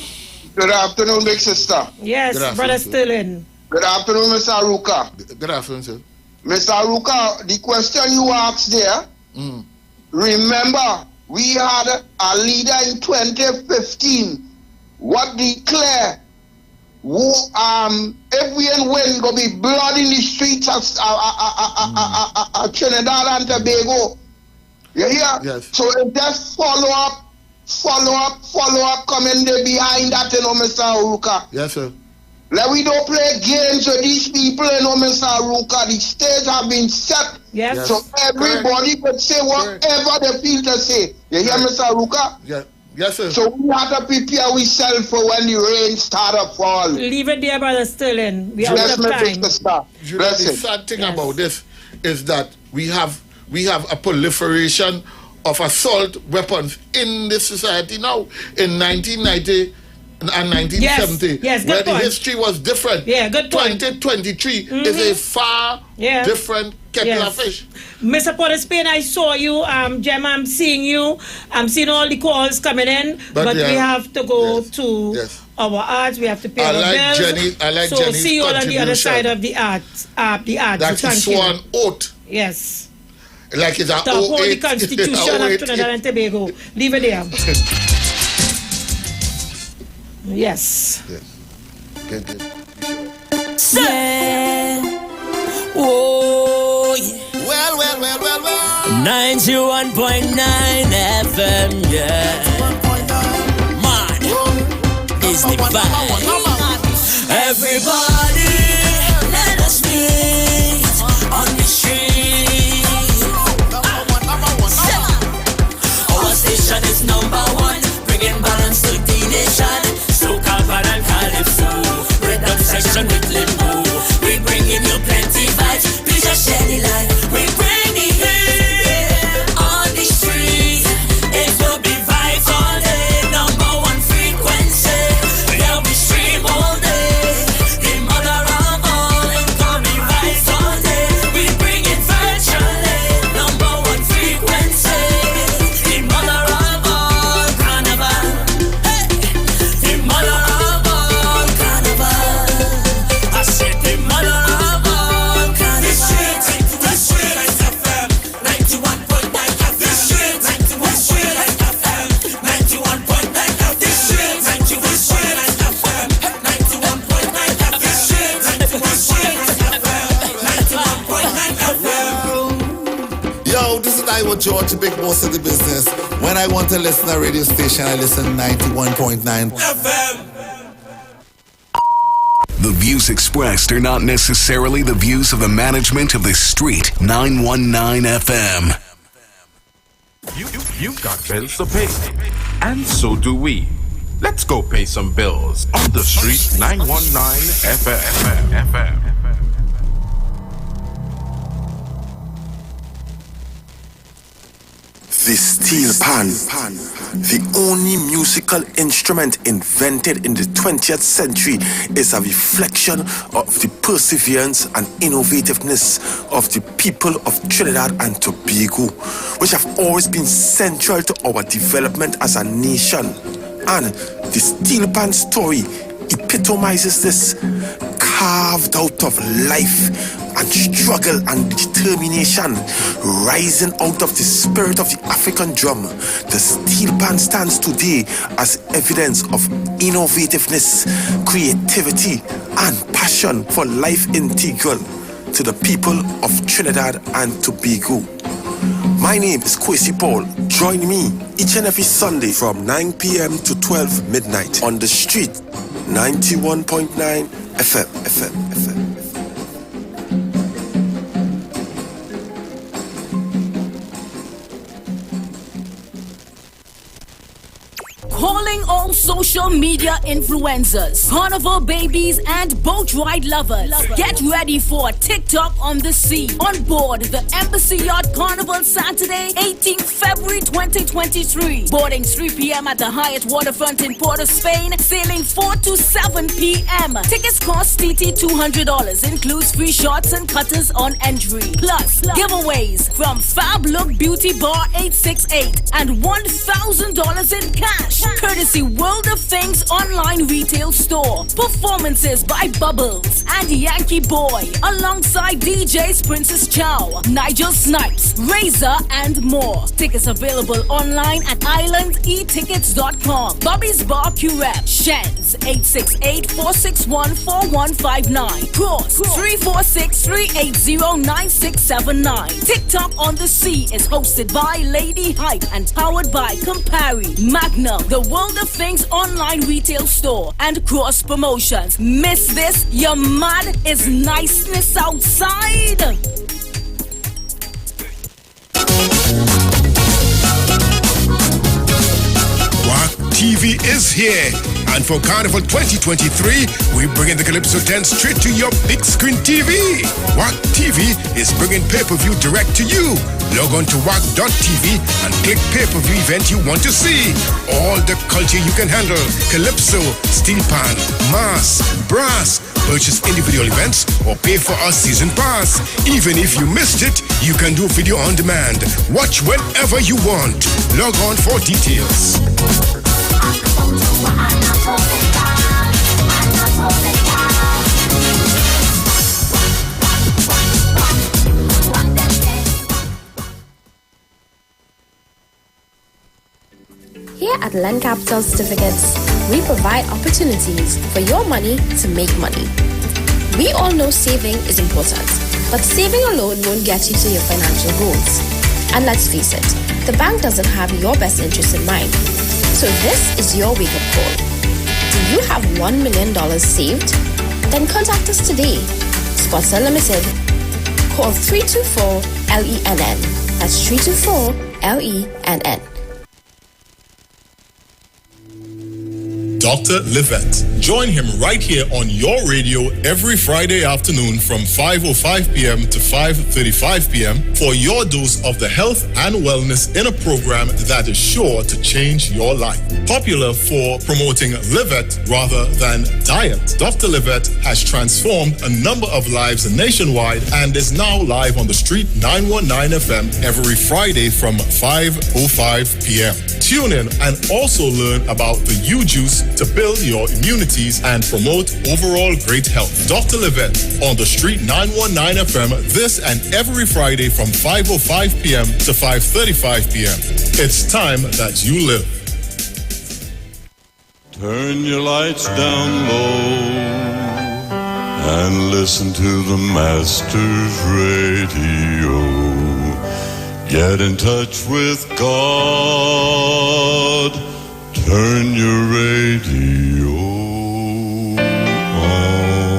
Good afternoon, big sister. Yes, brother Sterling. Good afternoon, Mr. Aruka. Good afternoon, sir. Mr. Aruka, the question you asked there, remember, we had a leader in 2015 what declare if we ain't win, gonna be blood in the streets of Trinidad and Tobago. You hear? Yes. So if just follow up, coming there behind that, you know, Mr. Aruka. Yes, sir. Let we don't play games with these people, you know, Mr. Aruka. The stage have been set. Yes. So everybody could say whatever they feel to say. You hear, Mr. Aruka? Yeah. Yes, sir. So we have to prepare ourselves for when the rain start to fall. Leave it there, brother Sterling. We have time. The sad thing about this is that we have a proliferation of assault weapons in this society now. In 1990 and 1970, where the history was different. Yeah, good point. 2023 is a far different kettle of fish. Mr. Port of Spain, I saw you, Gemma, I'm seeing you. I'm seeing all the calls coming in, but we have to go to our arts. We have to pay our bills. I like so Jenny's see you all on the other side of the art. That is sworn oath. Yes. Like it's a to uphold the Constitution of Trinidad and Tobago. Leave it there. Yes. Good. Yeah. Oh, yeah. Well. 91.9 FM, yeah. Man, is the vibe. Everybody, let us meet on the street. Our station is #1, bringing balance to the nation. Soca, and Calypso, rhythm section with limbo. We bringing you plenty vibes, please just share the light. We bring the heat on the street. It will be vibes all day, #1 frequency. They'll be stream all day. The mother of all incoming vibes all day. We bring it virtually, #1 frequency. The mother of all carnival. The mother of all carnival. I said the mother of all carnival. The street FM, 91.9 FM. The street FM, 91.9 FM. The street FM, 91.9 FM. The street FM, 91.9 FM. Yo, this is Iwer George, the big boss of the business. When I want to listen to a radio station, I listen 91.9 FM. The views expressed are not necessarily the views of the management of the Street 919 FM. You've got bills to pay, and so do we. Let's go pay some bills on the Street 919 FM. The steel pan, the only musical instrument invented in the 20th century, is a reflection of the perseverance and innovativeness of the people of Trinidad and Tobago, which have always been central to our development as a nation. And the steel pan story epitomizes this, carved out of life and struggle and determination, rising out of the spirit of the African drum, the steel pan stands today as evidence of innovativeness, creativity, and passion for life integral to the people of Trinidad and Tobago. My name is Kwesi Paul. Join me each and every Sunday from 9 p.m. to 12 midnight on the street 91.9 FM. Calling all social media influencers, carnival babies, and boat ride lovers. Get ready for TikTok on the sea. On board the Embassy Yacht Carnival Saturday, 18th February 2023. Boarding 3 p.m. at the Hyatt Waterfront in Port of Spain. Sailing 4 to 7 p.m. Tickets cost TT $200. Includes free shots and cutters on entry. Plus, giveaways from Fab Look Beauty Bar 868 and $1,000 in cash. Courtesy World of Things online retail store. Performances by Bubbles and Yankee Boy alongside DJs Princess Chow, Nigel Snipes, Razor, and more. Tickets available online at islandetickets.com. Bobby's Bar Curep, Shens 868-461-4159. Cross 346-380-9679. TikTok on the Sea is hosted by Lady Hype and powered by Campari, Magnum, the World of Things online retail store, and Cross Promotions. Miss this? Your mad is niceness outside. What TV is here, and for Carnival 2023, we bring in the Calypso 10 straight to your big screen TV. What TV is bringing pay-per-view direct to you. Log on to WAC.tv and click pay-per-view event you want to see. All the culture you can handle. Calypso, steel pan, mass, brass. Purchase individual events or pay for a season pass. Even if you missed it, you can do video on demand. Watch whenever you want. Log on for details. Here at Land Capital Certificates, we provide opportunities for your money to make money. We all know saving is important, but saving alone won't get you to your financial goals. And let's face it, the bank doesn't have your best interest in mind. So this is your wake-up call. Do you have $1 million saved? Then contact us today. Sponsor Limited. Call 324-LENN. That's 324-LENN. Dr. Livette. Join him right here on your radio every Friday afternoon from 5:05 p.m. to 5:35 p.m. for your dose of the health and wellness in a program that is sure to change your life. Popular for promoting Livette rather than diet, Dr. Livette has transformed a number of lives nationwide and is now live on the street 919 FM every Friday from 5:05 p.m. Tune in and also learn about the U-Juice to build your immunities and promote overall great health. Dr. Livette on the street 919 FM this and every Friday from 5:05 p.m. to 5:35 p.m. It's time that you live. Turn your lights down low and listen to the Master's radio. Get in touch with God. Turn your radio on.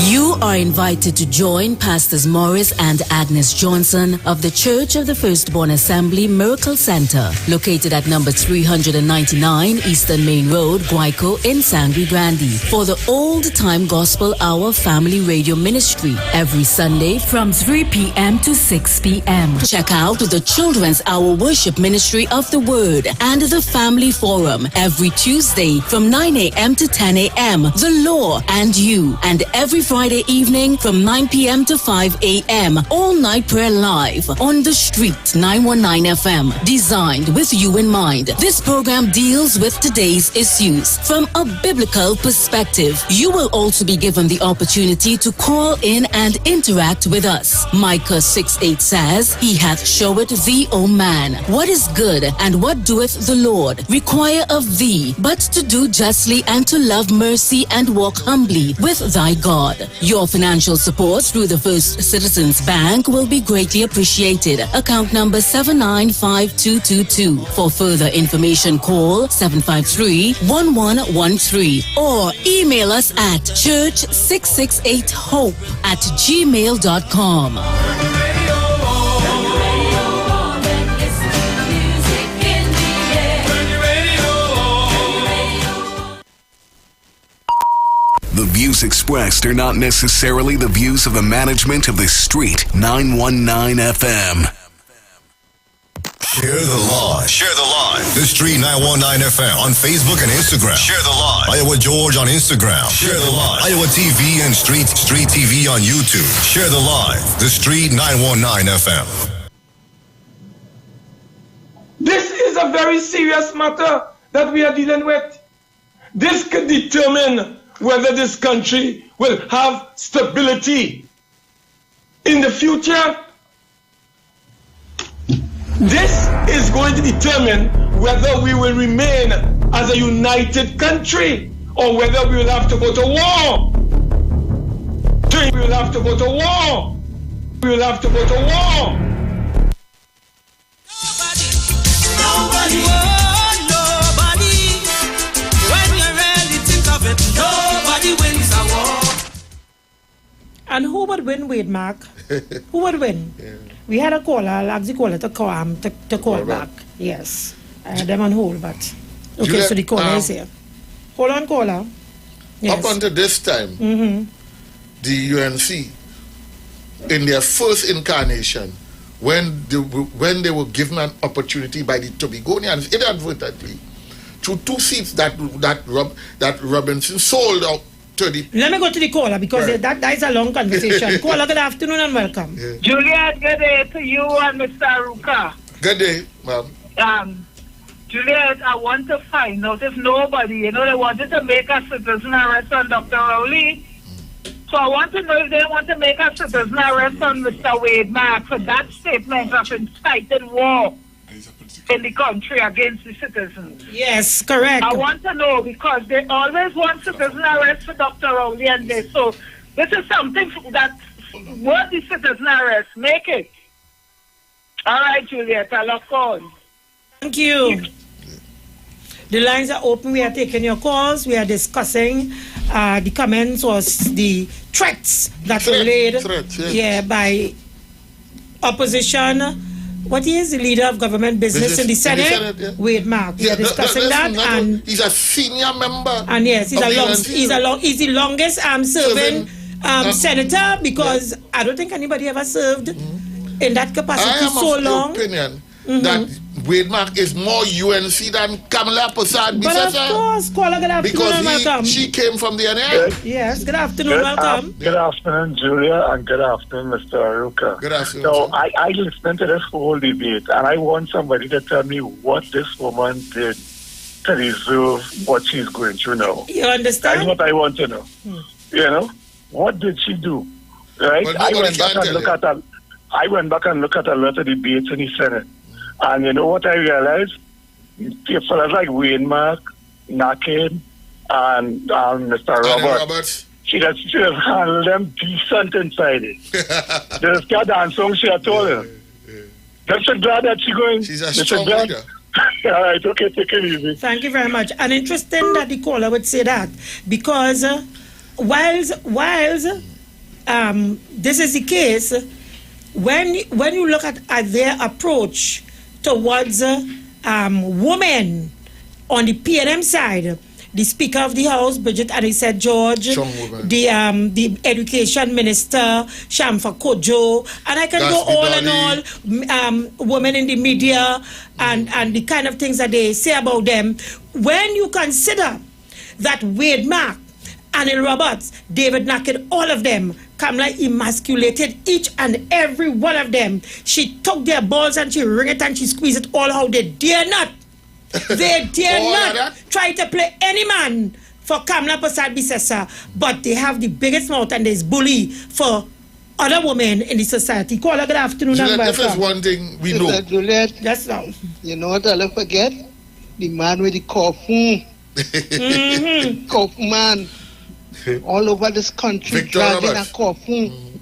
You are invited to join Pastors Morris and Agnes Johnson of the Church of the Firstborn Assembly Miracle Center, located at number 399 Eastern Main Road, Guayco in Sangre Grande, for the Old Time Gospel Hour Family Radio Ministry every Sunday from 3 p.m. to 6 p.m. Check out the Children's Hour Worship Ministry of the Word and the Family Forum every Tuesday from 9 a.m. to 10 a.m. The Law and You, and every Friday evening evening from 9 p.m. to 5 a.m. All night prayer live on the street 919 FM. Designed with you in mind. This program deals with today's issues from a biblical perspective. You will also be given the opportunity to call in and interact with us. Micah 6:8 says, He hath showed thee, O man, what is good and what doeth the Lord require of thee, but to do justly and to love mercy and walk humbly with thy God. Your financial support through the First Citizens Bank will be greatly appreciated. Account number 795222. For further information, call 753-1113 or email us at church668hope@gmail.com. The views expressed are not necessarily the views of the management of the Street 919 FM. Share the live. Share the live. The Street 919 FM on Facebook and Instagram. Share the live. Iowa George on Instagram. Share the live. Iowa TV and Street TV on YouTube. Share the live. The Street 919 FM. This is a very serious matter that we are dealing with. This could determine whether this country will have stability in the future. This is going to determine whether we will remain as a united country or whether we will have to go to war. We will have to go to war. We will have to go to war. Nobody, oh, nobody. When you really think of it, nobody wins a war. And who would win, Wade, Mark? Who would win? Yeah. We had a caller. I'll ask the caller to call back. Yes. I had them on hold, but... Okay, so the caller is here. Hold on, caller. Yes. Up until this time, the UNC, in their first incarnation, when they were given an opportunity by the Tobagonians, inadvertently, through 2 seats that Robinson sold out. Let me go to the caller because that is a long conversation. Caller, good afternoon and welcome. Yeah. Juliet, good day to you and Mr. Ruka. Good day, ma'am. Juliet, I want to find out if nobody, they wanted to make a citizen arrest on Dr. Rowley. So I want to know if they want to make a citizen arrest on Mr. Wade Mark for that statement of incited war in the country against the citizens. Yes, correct. I want to know because they always want citizen arrest for Dr. Rowley and this. So this is something that's worth the citizen arrest. Make it. All right, Juliet, I look on. Thank you. The lines are open. We are taking your calls. We are discussing the comments or the threats that were laid by opposition. What is the leader of government business in the Senate? Wade Mark. We are discussing that, and he's a senior member. And yes, he's the longest serving senator because I don't think anybody ever served in that capacity so long. Opinion that Wade Mark is more UNC than Kamala Prasad. But of course, caller, good afternoon, welcome. She came from the NL. Yes, good afternoon, welcome. Good afternoon, Julia, and good afternoon, Mr. Aruka. Good afternoon. So I listened to this whole debate, and I want somebody to tell me what this woman did to deserve what she's going through now. You understand? That's what I want to know. What did she do? Right? I went back and looked at a lot of debates in the Senate. And you know what I realized? Fellas like Wade Mark, Nakin, and Mr. Roberts. She just handled them decent inside it. There's got that song she had told her. I'm so glad that she's going. She's a strong leader. All right, okay, take it easy. Thank you very much. And interesting that the caller would say that because whilst this is the case, when you look at their approach towards women on the PNM side, the Speaker of the House, Bridget Adisette George, the Education Minister, Shamfa Kojo, and I can go all and all, women in the media and the kind of things that they say about them. When you consider that Wade Mark Anil Roberts, David Nackett, all of them. Kamala emasculated each and every one of them. She took their balls and she wring it and she squeezed it all out. They dare not. They dare not try to play any man for Kamala Prasad Bisesa. But they have the biggest mouth and there's bully for other women in the society. Call good afternoon. Juliet, if there's one thing we know. Juliet, that's now. You know what I'll forget? The man with the coffin. Coffin man. All over this country, Victor dragging Roberts. a coffin.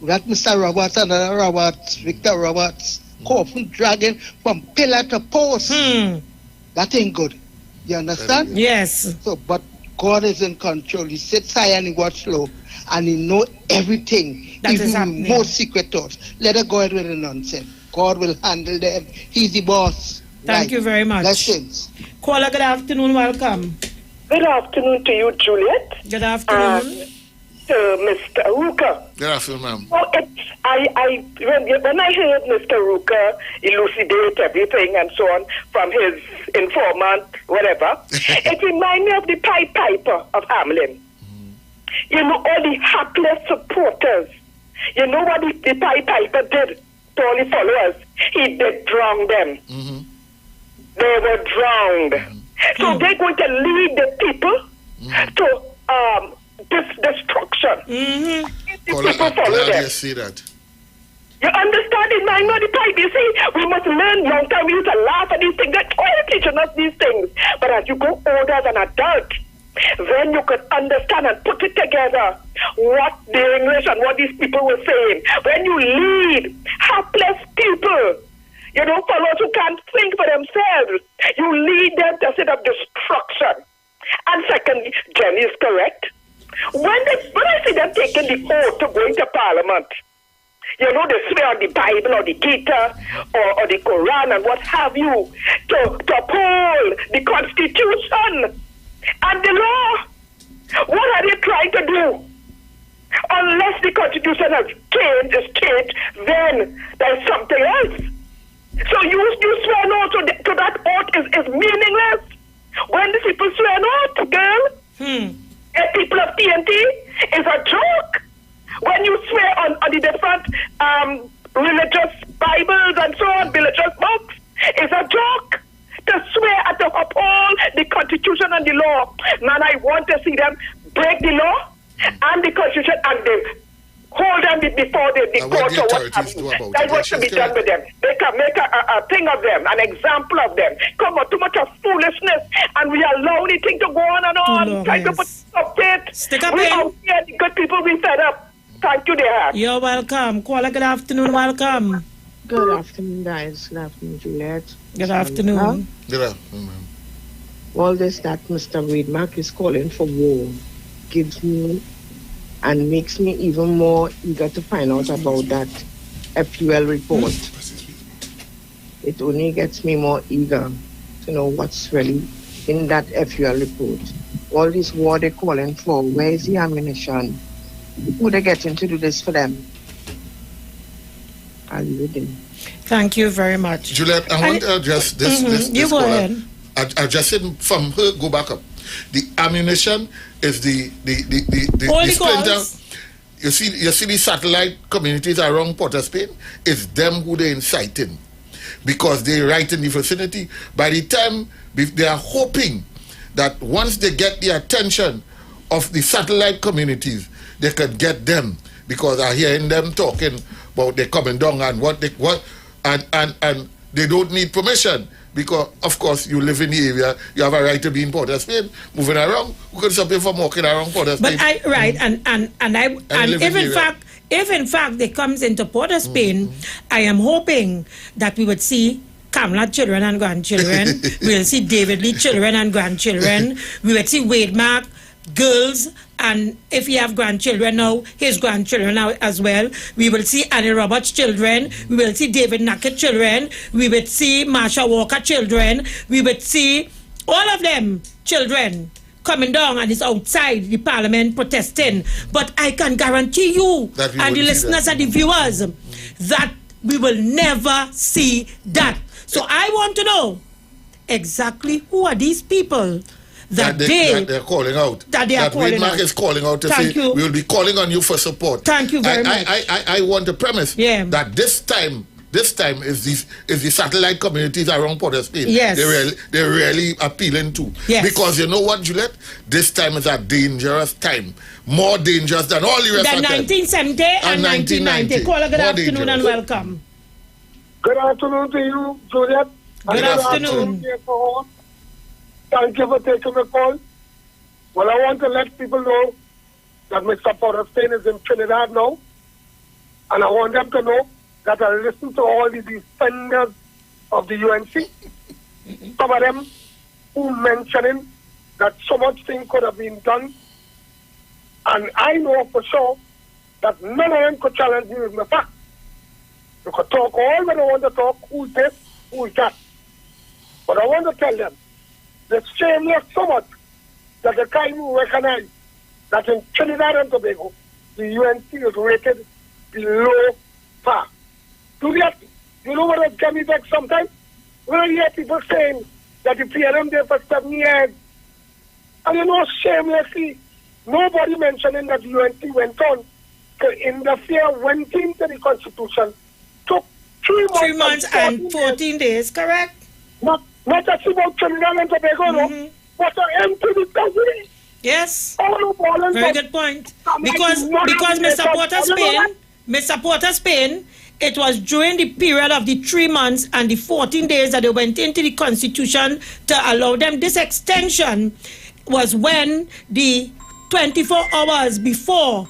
That Mr. Roberts, another Roberts, Victor Roberts, coffin dragging from pillar to post. That ain't good. You understand? Yes. So, but God is in control. He sits high and he watch low. And he know everything. That even is happening. most secret thoughts. Let her go ahead with the nonsense. God will handle them. He's the boss. Thank you very much. Blessings. Caller, good afternoon. Welcome. Good afternoon to you, Juliet. Good afternoon. To Mr. Ruka. Good afternoon, ma'am. Oh, when I heard Mr. Ruka elucidate everything and so on from his informant, whatever, it reminded me of the Pied Piper of Hamelin. You know, all the hapless supporters. You know what the Pied Piper did to all the followers? He did drown them. They were drowned. So they're going to lead the people to destruction. The people follow them. You see that. You understand it, man? Not the pipe. You see, we must learn. Young time we used to laugh at these things. They're trying to teach us these things. But as you go older as an adult, then you can understand and put it together what the English and what these people were saying. When you lead hapless people, you know, followers who can't think for themselves, you lead them to set up destruction. And secondly, Jenny is correct. When I see them taking the oath to go into Parliament, you know, they swear on the Bible or the Gita or the Quran and what have you to uphold the Constitution and the law. What are they trying to do? Unless the Constitution has changed, then there's something else. So you swear no to that oath is meaningless. When the people swear no, girl, people of TNT, is a joke. When you swear on the different religious Bibles and so on, religious books, it's a joke. To swear and to uphold the Constitution and the law. Man, I want to see them break the law and the Constitution and they hold them before the court or what have you. That's what should be done with them. They can make a thing of them, an example of them. Come on, too much of foolishness, and we allow the thing to go on and on. Trying to put up it. Stick up we in. out here, the good people, we fed up. Thank you, dear. You're welcome. Caller, good afternoon. Welcome. Good afternoon, guys. Good afternoon, Juliet. Good afternoon. Good afternoon, ma'am. All this that Mr. Reidmark is calling for war gives me and makes me even more eager to find out about that FUL report. It only gets me more eager to know what's really in that FUL report. All this war they're calling for, where is the ammunition? Who they getting to do this for them? I'll leave it. Thank you very much. Juliet, I want to address this You go ahead. Address it from her, go back up. The ammunition is the splinter. You see the satellite communities around Port of Spain? It's them who they're inciting. Because they're right in the vicinity. By the time they are hoping that once they get the attention of the satellite communities, they can get them. Because I hearing them talking about they coming down and and they don't need permission. Because, of course, you live in the area, you have a right to be in Port of Spain, moving around. Who can stop you from walking around Port of Spain? But if in fact they comes into Port of Spain, I am hoping that we would see Kamala children and grandchildren. We will see David Lee children and grandchildren. We will see Reidmark girls, and if he have grandchildren now, his grandchildren now as well. We will see Annie Roberts children. We will see David Nackett children. We will see Marsha Walker children. We will see all of them children coming down and is outside the parliament protesting. But I can guarantee you and the listeners and the viewers that we will never see that. So I want to know exactly who are these people that they're calling out. That they are calling Reed Mark out. is calling out to Thank say you. we will be calling on you for support. Thank you very much. I want to premise that this time is the satellite communities around Port of Spain. Yes. They're really appealing to. Yes. Because you know what, Juliet? This time is a dangerous time. More dangerous than all the rest Than of them. 1970 and 1990. Caller, good More afternoon dangerous. and welcome. Good afternoon to you, Juliet. Good afternoon. Thank you for taking the call. Well, I want to let people know that Mr. Porter-Spain is in Trinidad now. And I want them to know that I listen to all the defenders of the UNC. Some of them who mentioning that so much thing could have been done. And I know for sure that none of them could challenge me with my facts. You could talk all when they want to talk, who's this, who's that. But I want to tell them, it's shameless so much that they can't even recognize that in Trinidad and Tobago, the UNC is rated below par. Do that. You know what it can be back sometimes? When I hear people saying that the PLM there for 7 years, and you know, shamelessly, nobody mentioning that the UNC went on to interfere, went into the Constitution, took 3 months, and 14 days, correct? Not just about Trinidad and Tobago, no, but to empty the country. Yes. Very Very good point. Because Mr. Porter Spain, it was during the period of the 3 months and the 14 days that they went into the Constitution to allow them this extension was when the 24 hours before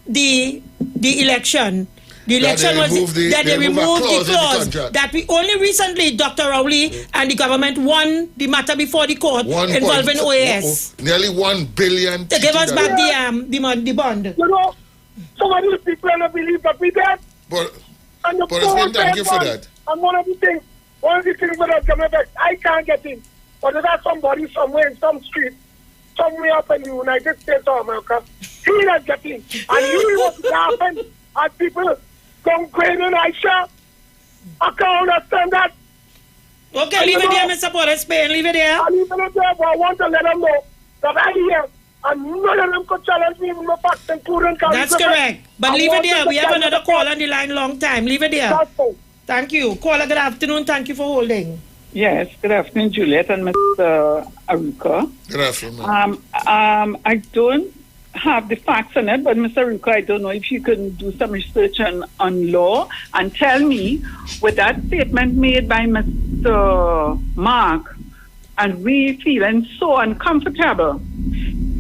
the election. The election was that they removed the clause that we only recently, Dr. Rowley and the government won the matter before the court involving OAS. Nearly $1 billion. To give us back the bond. You know, some of these people don't believe that we did. But thank you for that. And one of the things that come back, I can't get in. But there's somebody somewhere in some street, somewhere up in the United States of America, he not getting. And you know what's happening at people complaining, Aisha. I can't understand that. Okay, leave it there, Mr. Porter Spain. Leave it there. I leave it there, but I want to let them know that I hear and none of them could challenge me with my facts, including That's correct. But leave it there. We have another call on the line long time. Leave it there. Thank you. Caller, good afternoon. Thank you for holding. Yes, good afternoon, Juliet and Mr. Aruka. Good afternoon. I don't have the facts on it, but Mr. Aruka, I don't know if you can do some research on law and tell me, with that statement made by Mr. Mark, and we feeling so uncomfortable,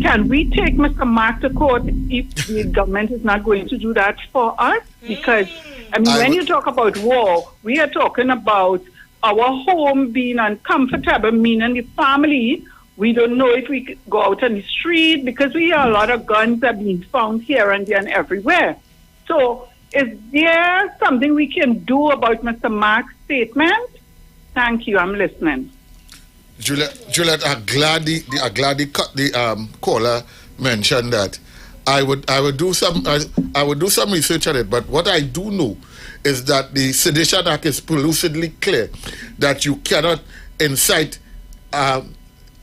can we take Mr. Mark to court if the government is not going to do that for us? Because, I mean, when you talk about war, we are talking about our home being uncomfortable, meaning the family. We don't know if we could go out on the street because we hear a lot of guns are being found here and there and everywhere. So is there something we can do about Mr. Mark's statement? Thank you. I'm listening. Juliet, I'm glad the caller mentioned that. I would do some research on it, but what I do know is that the Sedition Act is lucidly clear that you cannot incite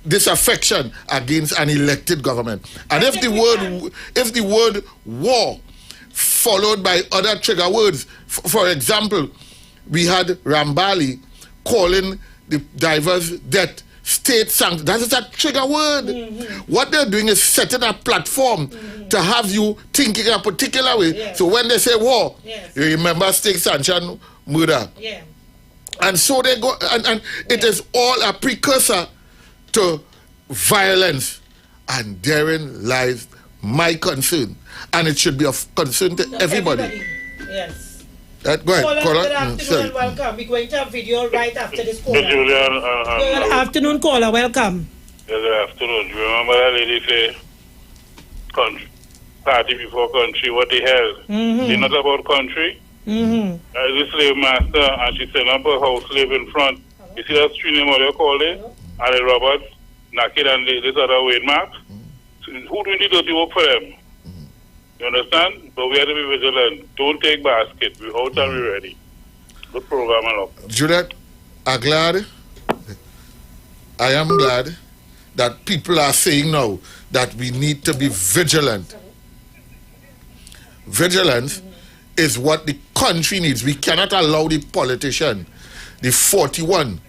disaffection against an elected government. And if the word war followed by other trigger words, for example, we had Rambali calling the diverse debt state sanctioned. That is a trigger word. What they're doing is setting a platform to have you thinking a particular way. So when they say war, you remember state sanctioned murder. And so they go, and it is all a precursor to violence. And therein lies my concern. And it should be of concern to everybody. Yes. Go ahead, caller. Good afternoon and welcome. We're going to have video right after this caller. Good afternoon, caller. Welcome. Good afternoon. You remember that lady say, country, party before country, what the hell? It's not about country. As a slave master, and she set up a house slave in front. You see that street name, what they call it? And the Roberts, Naked, and this other Wade Mark. So who do the dirty work for them? You understand? But we have to be vigilant. Don't take basket. We're out and we're ready. Good program, up. Juliet, I'm glad I am glad that people are saying now that we need to be vigilant. Vigilance is what the country needs. We cannot allow the politician, the 41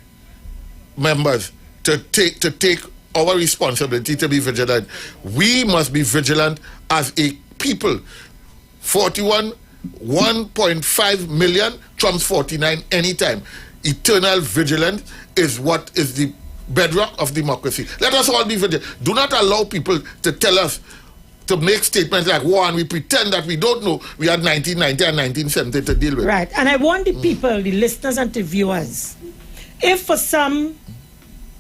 members, to take our responsibility to be vigilant. We must be vigilant as a people. 41, 1.5 million trumps 49 anytime. Eternal vigilance is what is the bedrock of democracy. Let us all be vigilant. Do not allow people to tell us, to make statements like war, and we pretend that we don't know we had 1990 and 1970 to deal with. Right, and I want the people, the listeners and the viewers, if for some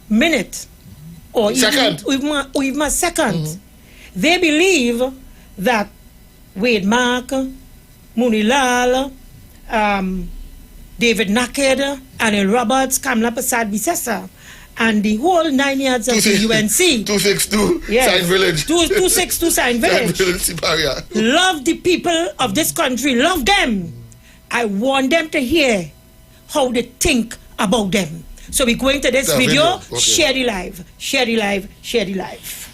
minute or even a second, they believe that Wade Mark, Munilal, David Naked, Anil Roberts, Kamla Prasad Bisesa, and the whole 9 years of the UNC. 262 Sign Village. 262 Sign Village. Love the people of this country. Love them. I want them to hear how they think about them. So we're going to this video. Okay. Share the live. Share the live. Share the live.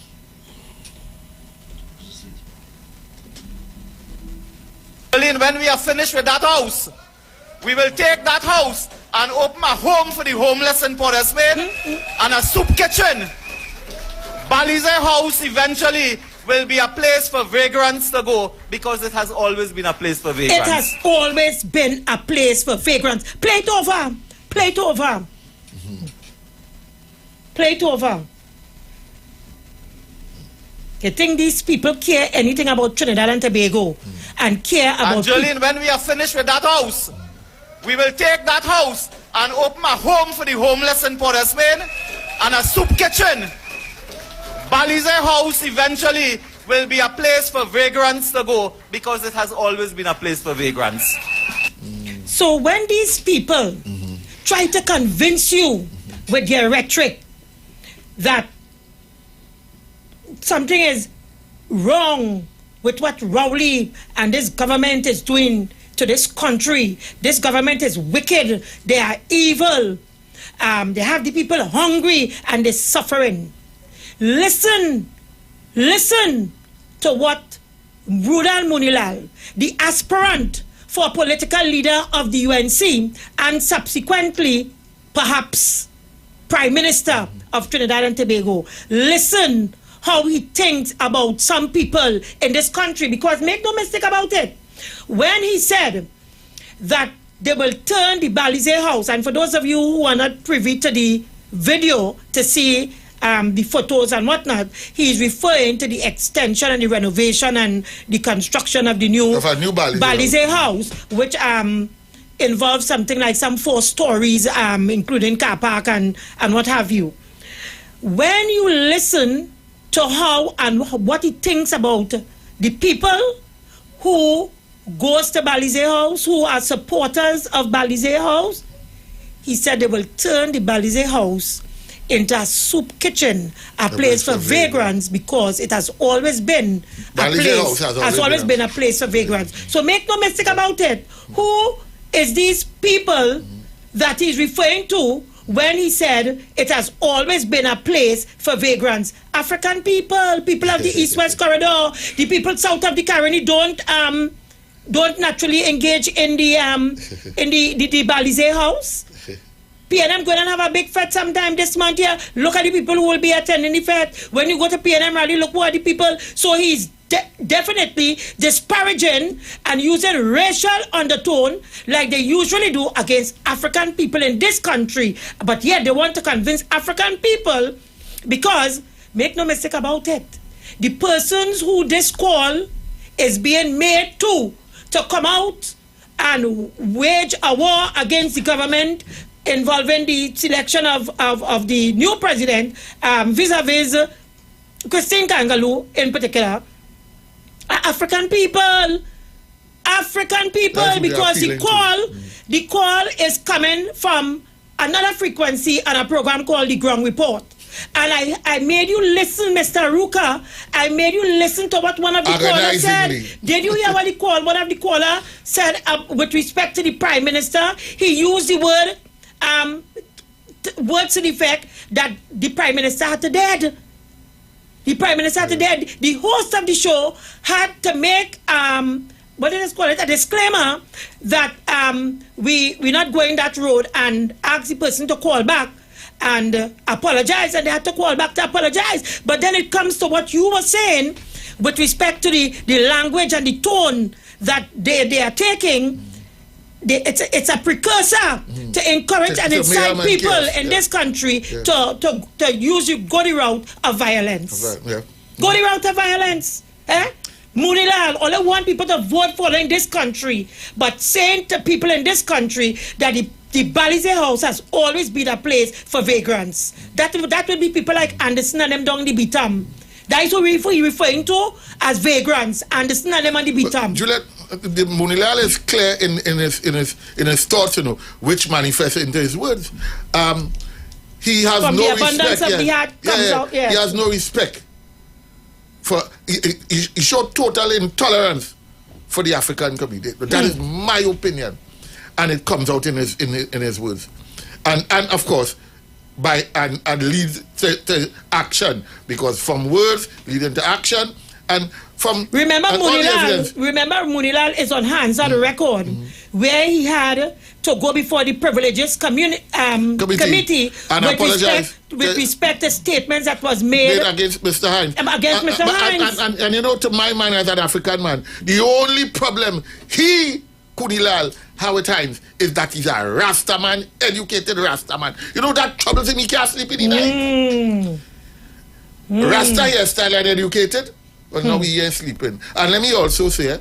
When we are finished with that house, we will take that house and open a home for the homeless in Port Spain and a soup kitchen. Balize House eventually will be a place for vagrants to go, because it has always been a place for vagrants. It has always been a place for vagrants. Play it over. Play it over. Play it over. You think these people care anything about Trinidad and Tobago and care about... And Jolene, when we are finished with that house, we will take that house and open a home for the homeless in Port Spain and a soup kitchen. Balize House eventually will be a place for vagrants to go, because it has always been a place for vagrants. So when these people try to convince you with their rhetoric that something is wrong with what Rowley and this government is doing to this country, this government is wicked, they are evil, they have the people hungry and they're suffering. Listen to what Rudal Munilal, the aspirant for political leader of the UNC and subsequently perhaps Prime Minister of Trinidad and Tobago, listen how he thinks about some people in this country, because make no mistake about it, when he said that they will turn the Balize House, and for those of you who are not privy to the video to see the photos and whatnot, he is referring to the extension and the renovation and the construction of the new Balize House, which involves something like some 4 stories, including car park and what have you. When you listen to how and what he thinks about the people who goes to Balize House, who are supporters of Balize House, he said they will turn the Balize House into a soup kitchen, a place for vagrants, because it has always been a place for vagrants. So make no mistake about it. Who is these people that he's referring to when he said it has always been a place for vagrants? African people, people of the East-West corridor, the people south of the Caroni don't naturally engage in the Balize House. PNM going to have a big fete sometime this month here. Look at the people who will be attending the fete. When you go to PNM rally, look who are the people. So he's definitely disparaging and using racial undertone like they usually do against African people in this country. But yet they want to convince African people, because make no mistake about it, the persons who this call is being made to come out and wage a war against the government involving the selection of the new president vis-a-vis Christine Kangaloo in particular. African people, because the call is coming from another frequency and a program called The Ground Report. And I made you listen, Mr. Ruka. I made you listen to what one of the callers said. Did you hear what one of the callers said with respect to the Prime Minister? He used the word, words to the effect that the Prime Minister had to dead. The Prime Minister had to dead. The host of the show had to make what did it call it? A disclaimer that we're not going that road, and ask the person to call back and apologize, and they had to call back to apologize. But then it comes to what you were saying with respect to the language and the tone that they are taking. It's a precursor to encourage and incite people in this country to use the gaudy route of violence. Gaudy route of violence. Munilal, all I want people to vote for in this country, but saying to people in this country that the Balize House has always been a place for vagrants. That will be people like Anderson and them down the Bitam. That is what we're referring to as vagrants. Anderson and them on the Bitam. Juliet, the Munilal is clear in his thoughts, which manifests into his words. He has From no the abundance respect. of the heart comes out. He has no respect. He showed total intolerance for the African community. But that is my opinion, and it comes out in his words, and of course, and leads to action, because from words leading to action, and from remember Munilal is on hands on the record where he had to go before the privileges committee with respect to statements that was made against Mr. Hines. Against Mr. Hines. And to my mind as an African man, the only problem Kunilal Howard Hines is that he's a Rasta man, educated Rasta man. That troubles him, he can't sleep in the night. Rasta hairstyle and educated, but now he ain't sleeping. And let me also say,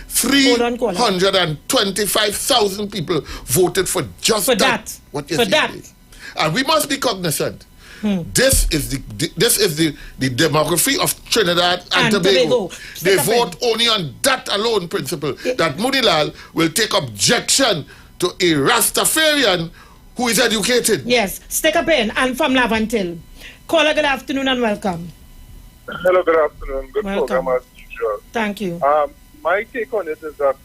325,000 people voted for just that. What you say. And we must be cognizant. This is the demography of Trinidad and Tobago. They vote only on that alone principle, that Munilal will take objection to a Rastafarian who is educated. Yes, stick up in, and from Lavantil. Caller, good afternoon and welcome. Hello, good afternoon. Good Welcome. program as usual. Thank you. My take on it is that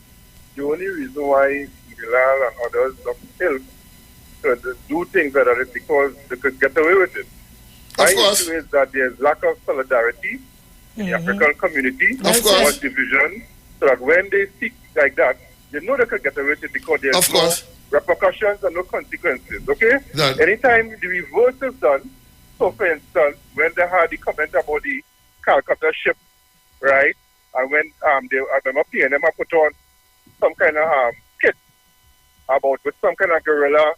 the only reason why Bilal and others of Hill do things like that is because they could get away with it. My issue is that there's lack of solidarity in the African community, or division, so that when they speak like that, they know they could get away with it because there's no repercussions and no consequences, okay? Anytime the reverse is done, so for instance, when they had the comment about the Calcutta ship, right, and when I remember PNM put on some kind of kit about with some kind of guerrilla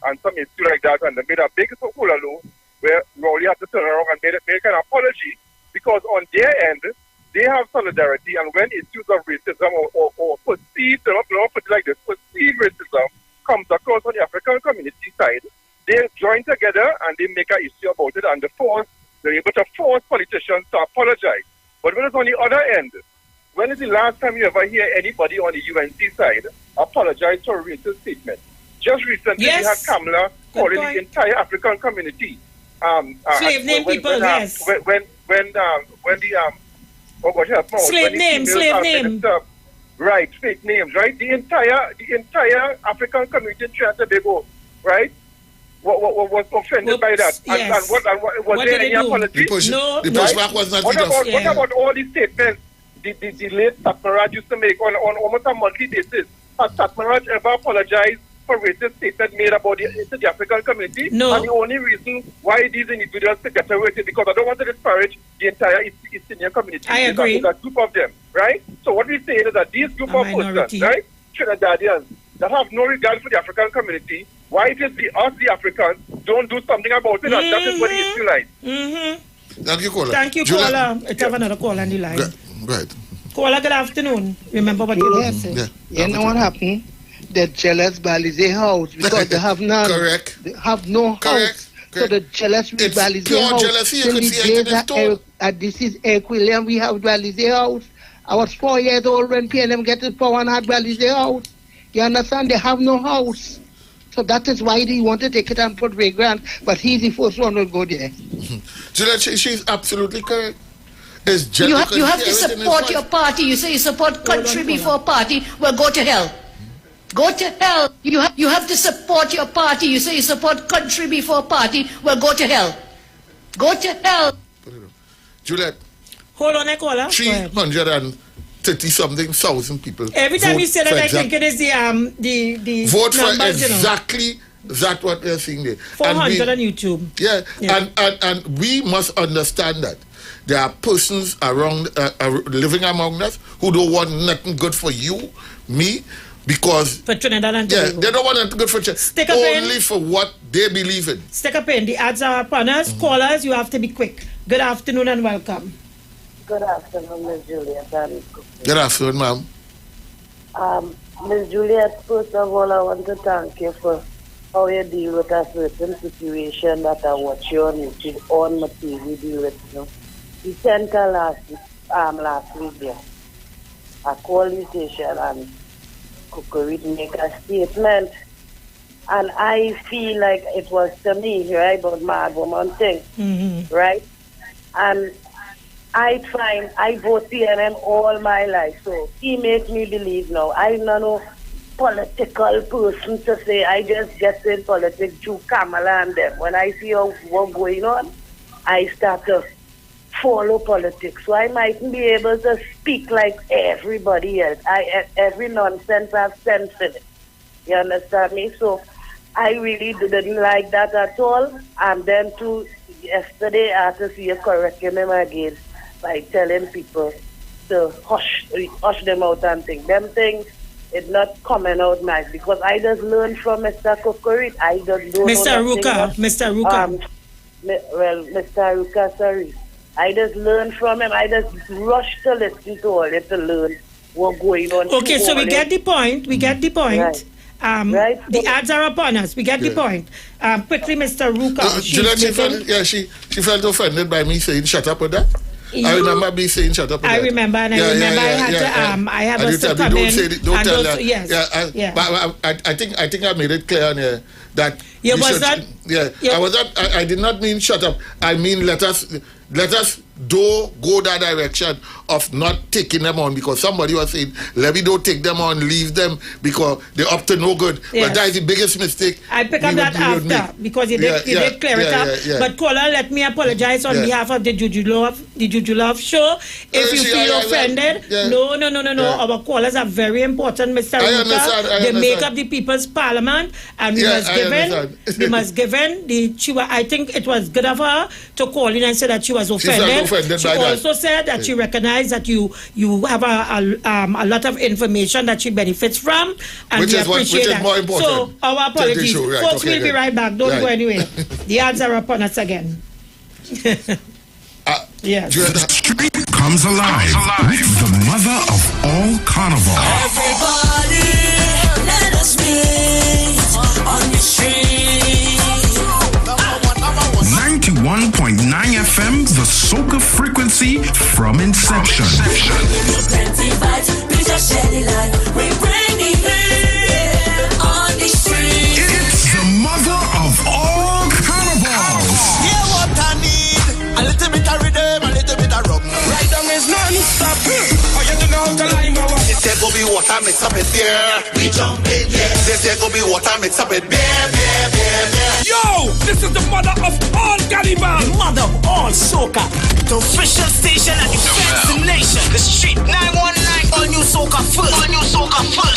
and some issue like that, and they made a big hula where Rowley had to turn around and make an apology, because on their end, they have solidarity, and when issues of racism or perceived, perceived racism comes across on the African community side, they join together and they make an issue about it, and they're able to force politicians to apologize. But when it's on the other end, when is the last time you ever hear anybody on the UNC side apologize for a racist statement? Just recently, we had Kamala calling the entire African community slave name people, yes. When slave name. Right, fake names, right? The entire African community in Trinidad and Tobago, right? Was offended by that. Yes. And was there any apology? The pushback was not What about all these statements the late Satmaraj used to make on almost a monthly basis? Has Satmaraj ever apologized for racist statements made about the African community? No. And the only reason why these individuals get away with it, because I don't want to disparage the entire East Indian community. I agree. There's a group of them, right? So what we're saying is that these group of persons, right, Trinidadians, that have no regard for the African community, why it is us, the Africans, don't do something about it, and that is what the issue lies. Thank you, caller. Thank you, caller. Let's have another call on the line. Right. Caller, good afternoon. Remember what you were saying. You know what happened? They're jealous Balize House because they have none. Correct. They have no house. So the jealous with Balize pure House. jealousy. You could see it in the store. This is Equilibrium. We have Balize House. I was 4 years old when PNM get his power and had Balize House. You understand? They have no house. So that is why they want to take it and put vagrant. But he's the first one who will go there. Juliet, she's absolutely correct. You have to support your party. You say you support country before party. Well, go to hell. Go to hell. You have to support your party. You say you support country before party. Well, go to hell. Go to hell. Juliet. Hold on, I call her. 330-something thousand people. Every time you say that, I think it is the vote for numbers, exactly that what we're seeing there. 400 on YouTube. Yeah. And we must understand that there are persons around living among us who don't want nothing good for you, me, because for Trinidad and Tobago. They don't want nothing good for Trinidad. Only for what they believe in. Stick up in. The ads are upon us. Callers, you have to be quick. Good afternoon and welcome. Good afternoon, Ms. Juliet. Good afternoon, ma'am. Ms. Juliet, first of all, I want to thank you for how you deal with a certain situation that I watch you on YouTube, on my TV, deal with, The center last week there, I called the station and Kukurit make a statement, and I feel like it was to me, right, about mad woman thing, right? And I vote PNM all my life, so he made me believe now. I'm not no political person to say I just get in politics through Kamala and them. When I see what's going on, I start to follow politics. So I mightn't be able to speak like everybody else. Every nonsense I've sense in it. You understand me? So I really didn't like that at all. And then yesterday I had to see you correcting him again by telling people to hush them out and think. Them things, it's not coming out nice because I just learned from Mr. Kukurit. I just don't Mr. Ruka. Mr. Ruka, sorry. I just learned from him. I just rushed to listen to all it to learn what's going on. Okay, so we get the point. Right. Right. The ads are upon us. We get the point. Quickly, Mr. Ruka. She felt offended by me saying shut up with that. I remember me saying shut up with that. I remember, and I had us to come in. Don't tell that. Yes. But I think I made it clear on here that I did not mean shut up. I mean let us go that direction of not taking them on, because somebody was saying let me don't take them on, leave them because they're up to no good. Yes. But that is the biggest mistake. I pick up that after because you did clear it up. But caller, let me apologize on behalf of the Juju Love show. If you feel offended, no. Our callers are very important, Mr. Ruka. They make up the People's Parliament, and we must give in. I think it was good of her to call in and say that she was offended. She also said that she recognized that you have a lot of information that she benefits from, and we appreciate that. More important. So our apologies. Folks, we'll be right back. Don't go anywhere. The ads are upon us again. Yes. The street comes alive with the mother of all carnival. Everybody, let us meet on the street. 91.9 FM, the soca frequency from inception. Plenty vibes, we just shed it light. We bring it here on the street. It's the mother of all carnivals. Yeah, what I need, a little bit of rhythm, a little bit of rum. Right down is non-stop. Oh, you don't know how to line go. There go be water, mix up with beer. We jump in, there go be water, mix up with beer. Yo, this is the mother of all caliber. The mother of all soca. The official station and the destination. The street 919. All new soca full.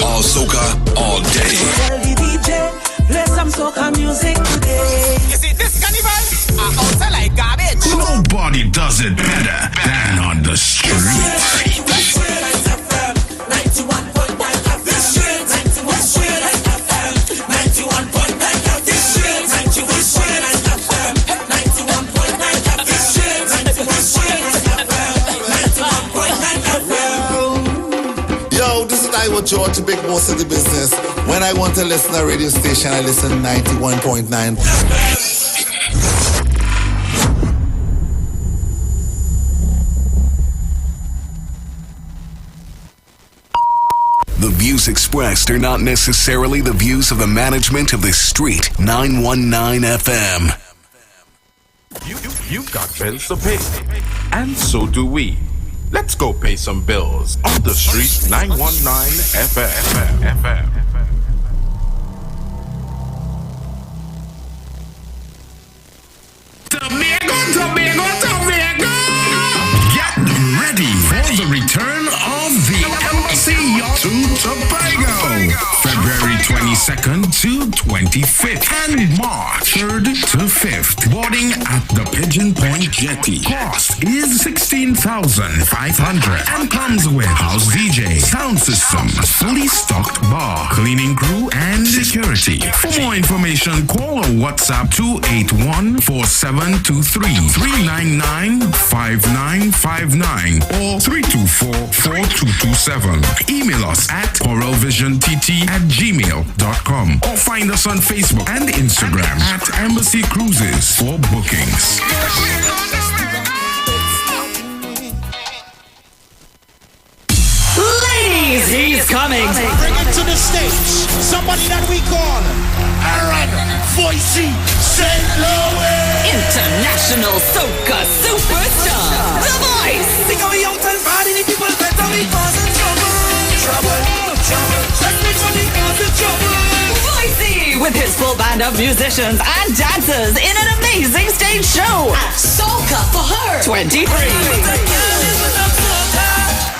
All soca, all day. Tell the DJ, play some soca music today. You see, this carnival outside like garbage. Nobody does it better than on the street. Iwer George, big boss of the business. When I want to listen to a radio station, I listen 91.9. The views expressed are not necessarily the views of the management of the Street 919 FM. You've got bills to pay, and so do we. Let's go pay some bills on the Street 919 FM. Get ready for the return of the Embassy Yacht to Tobago. February 22nd to 25th and March 3rd to 5th. Boarding at the Pigeon Point Jetty. Cost is $16,500 and comes with house DJ, sound system, fully stocked bar, cleaning crew, and security. For more information, call or WhatsApp 281-4723-399-5959 or 324-4227. Email us at oralvisiontt@gmail.com or find us on Facebook and Instagram at Embassy Cruises for bookings. Ladies, he's coming. Bring it to the stage. Somebody that we call Aaron Voicey St. Louis. International soca superstar. The Voice. Think of young and bad in the people better be causing trouble. Let me money causing trouble. Voicey with his full band of musicians and dancers in an amazing stage show at Soca for Her 23.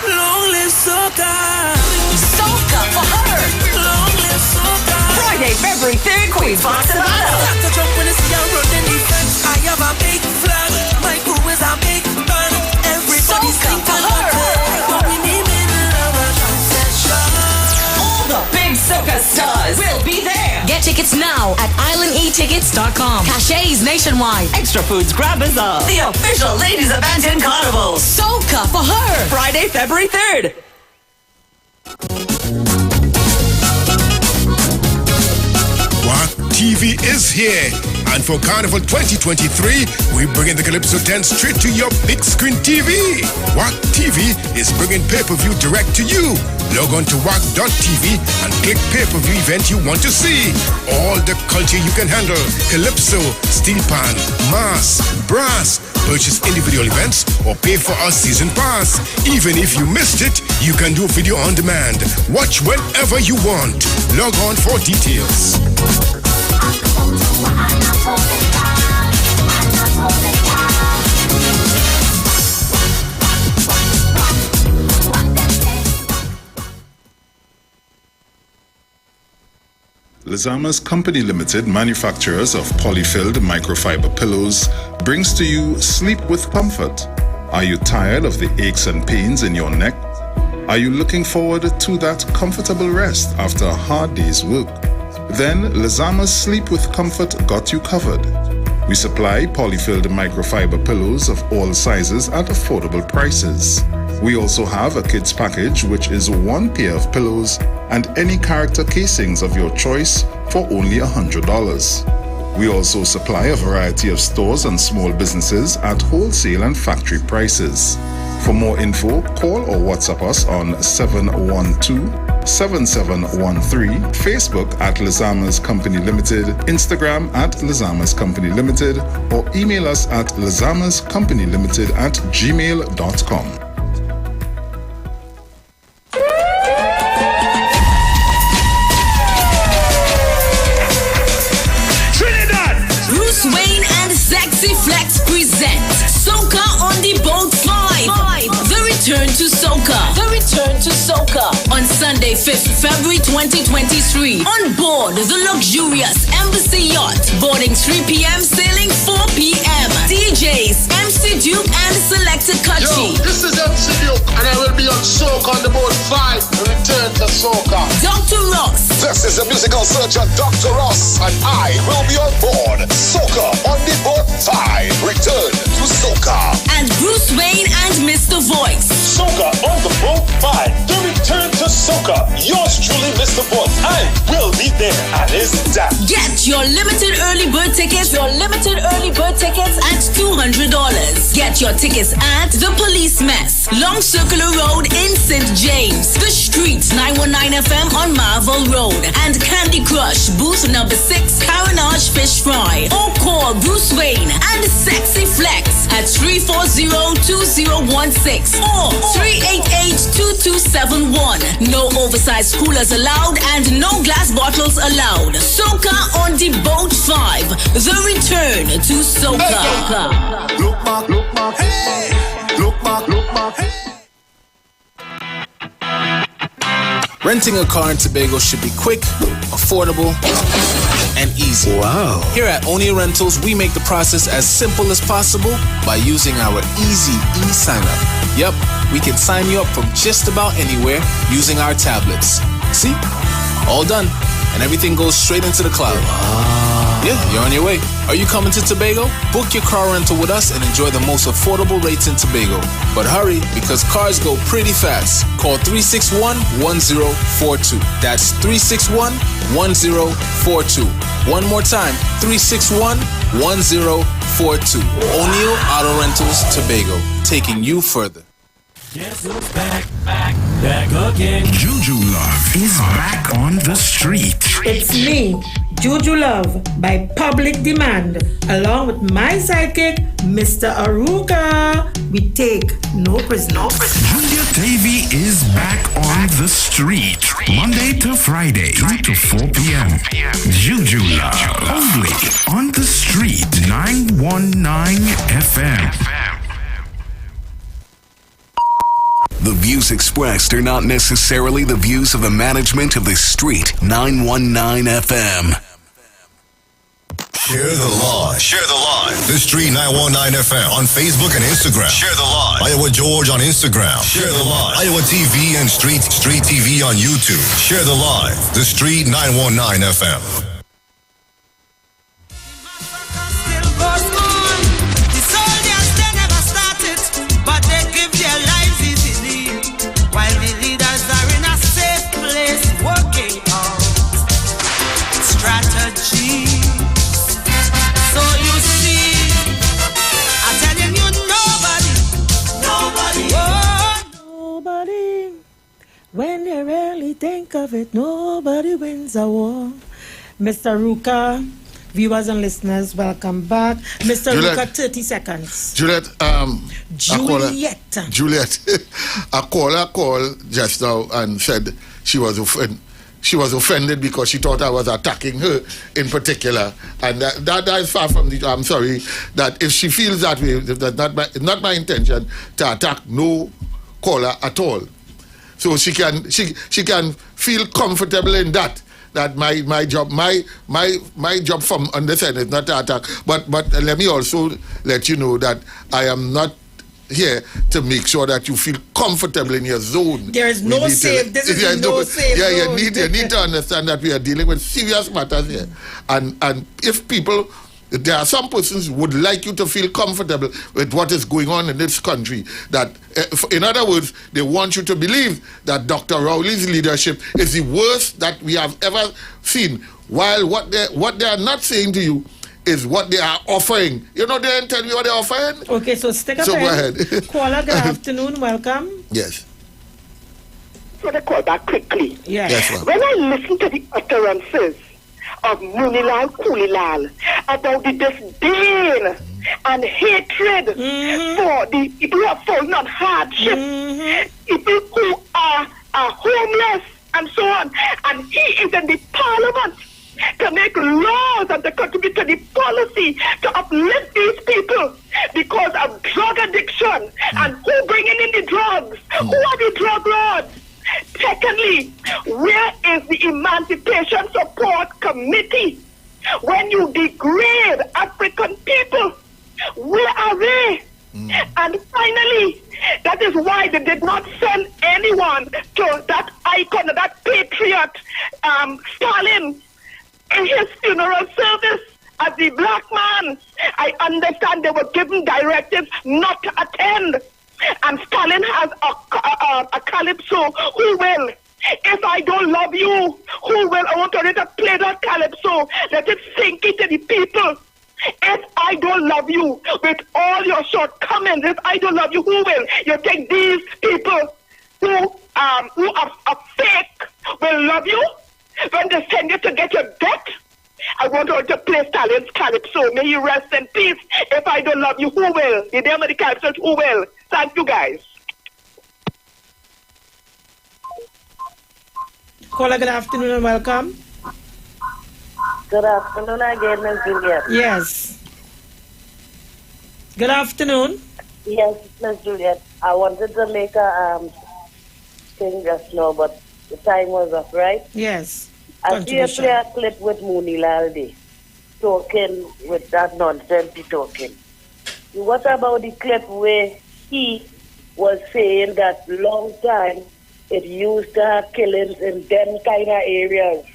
Long live soca. Soca for Her. Long live soca. Friday, February 3rd, Queen's Park, Savannah. To jump when it's young running defense. I have a big flag. My crew is a big band. Everybody sing for her. All the big soca stars will be there. Get tickets now at islandetickets.com. Cachets nationwide. Extra foods grab bazaar. The official ladies event in Carnival. Soca for Her. Friday, February 3rd. What TV is here, and for Carnival 2023, we bringing the Calypso 10 straight to your big screen TV. What TV is bringing pay-per-view direct to you. Log on to WAC.tv and click pay-per-view event you want to see. All the culture you can handle: Calypso, Steel Pan, Mass, Brass. Purchase individual events or pay for our season pass. Even if you missed it, you can do video on demand. Watch whenever you want. Log on for details. Lizama's Company Limited, manufacturers of polyfilled microfiber pillows, brings to you Sleep with Comfort. Are you tired of the aches and pains in your neck? Are you looking forward to that comfortable rest after a hard day's work? Then Lizama's Sleep with Comfort got you covered. We supply polyfilled microfiber pillows of all sizes at affordable prices. We also have a kids package, which is one pair of pillows and any character casings of your choice for only $100. We also supply a variety of stores and small businesses at wholesale and factory prices. For more info, call or WhatsApp us on 712-7713, Facebook at Lizama's Company Limited, Instagram at Lizama's Company Limited, or email us at lizamascompany.limited@gmail.com. Return to Soca. The Return to Soca. On Sunday, 5th February 2023. On board the luxurious Embassy Yacht. Boarding 3 p.m., sailing 4 p.m. DJs, MC Duke and Selected Kutchi. Yo, this is MC Duke and I will be on Soca on the boat 5. The Return to Soca. Dr. Ross. This is the musical surgeon Dr. Ross and I will be on board Soca on the boat 5. Return to Soca. And Bruce Wayne and Mr. Voice. Soca on the boat 5. The Return to Soca. Yours truly, Mr. Voice. I will be there at his death. Get your limited early bird tickets. At $200. Get your tickets at The Police Mess, Long Circular Road in St. James, The Streets, 919 FM on Marvel Road, and Candy Crush, booth number 6, Carenage Fish Fry. Or call Bruce Wayne and Sexy Flex at 340-2016 or 388-2271. No oversized coolers allowed and no glass bottles allowed. Soca on the boat 5. The return to soca. Look back, hey. Look back, hey. Renting a car in Tobago should be quick, affordable, and easy. Wow. Here at Onia Rentals, we make the process as simple as possible by using our easy e-sign-up. Yep, we can sign you up from just about anywhere using our tablets. See? All done. And everything goes straight into the cloud. Yeah, you're on your way. Are you coming to Tobago? Book your car rental with us and enjoy the most affordable rates in Tobago. But hurry, because cars go pretty fast. Call 361-1042. That's 361-1042. One more time, 361-1042. O'Neill Auto Rentals, Tobago, taking you further. Guess who's back again? Juju Love is back on the street. It's me, Juju Love, by public demand, along with my sidekick, Mr. Aruka. We take no prisoners. Junior Davy is back on the street, Monday to Friday, 2 to 4 p.m. Juju Love, only on the street, 919 FM. The views expressed are not necessarily the views of the management of the street. 919 FM. Share the live. Share the live. The Street 919 FM on Facebook and Instagram. Share the live. Iowa George on Instagram. Share the live. Iowa TV and Street TV on YouTube. Share the live. The Street 919 FM. When you really think of it, nobody wins a war. Mr. Ruka, viewers and listeners, welcome back. Mr. Juliet, Ruka, 30 seconds. Juliet, Juliet. I called just now and said she was offended because she thought I was attacking her in particular, and that is far from the. I'm sorry that if she feels that way, that's not my intention to attack no caller at all. So she can feel comfortable in that my job from on this end is not to attack. But let me also let you know that I am not here to make sure that you feel comfortable in your zone. There is no safe. This is no safe. Yeah, you need to understand that we are dealing with serious matters here, and if people. There are some persons who would like you to feel comfortable with what is going on in this country. That, in other words, they want you to believe that Dr. Rowley's leadership is the worst that we have ever seen. While what they are not saying to you is what they are offering. You know, they didn't tell me what they're offering. Okay, so stick up. So go ahead. Kuala, good afternoon. Welcome. Yes. So they call back quickly. Yes. When I listen to the utterances of Munilal Kulilal about the disdain and hatred for the people who are fallen on hardship, people who are homeless and so on, and he is in the parliament to make laws and to contribute to the policy to uplift these people because of drug addiction and who bringing in the drugs, who are the drug lords. Secondly, where is the Emancipation Support Committee? When you degrade African people, where are they? And finally, that is why they did not send anyone to that icon, that patriot, Stalin, in his funeral service as the black man. I understand they were given directives not to attend. And Stalin has a calypso. Who will? If I don't love you, who will? I want to play that calypso. Let it sink into the people. If I don't love you with all your shortcomings, if I don't love you, who will? You think these people who are fake will love you when they send you to get your debt? I want her to play Stalin's calypso. May you rest in peace. If I don't love you, who will? The name of the calypso, who will? Thank you, guys. Caller, good afternoon and welcome. Good afternoon again, Ms. Juliet. Yes. Good afternoon. Yes, Ms. Juliet. I wanted to make a thing just now, but the time was up, right? Yes. I see you play a clip with Mooney Lalde talking with that nonsense he talking. What about the clip where he was saying that long time it used to have killings in them kind of areas,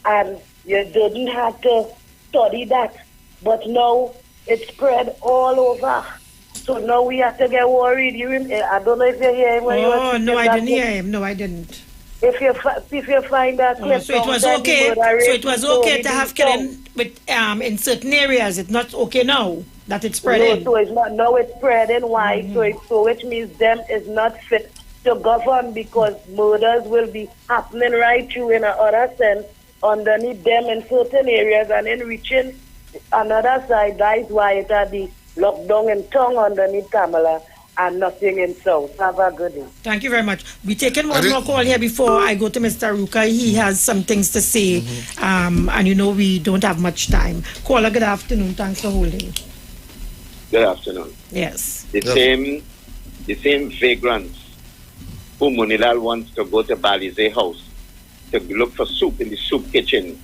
and you didn't have to study that, but now it's spread all over. So now we have to get worried. I don't know if you hear him. Oh, no, I didn't hear him. No, I didn't. If you find that clip, so it was okay. So it was okay to have killing with in certain areas. It's not okay now that it's spreading. No, so it's not. Now it's spreading. Why? So which means them is not fit to govern, because murders will be happening right through in another sense underneath them in certain areas, and in reaching another side. That's why it had the lockdown in tongue underneath Kamala and nothing in South. Have a good day. Thank you very much. We're taking one more call here before I go to Mr. Ruka. He has some things to say, and you know we don't have much time. Caller, good afternoon. Thanks for holding. Good afternoon. Yes. The same vagrants who Munilal wants to go to Balize house to look for soup in the soup kitchen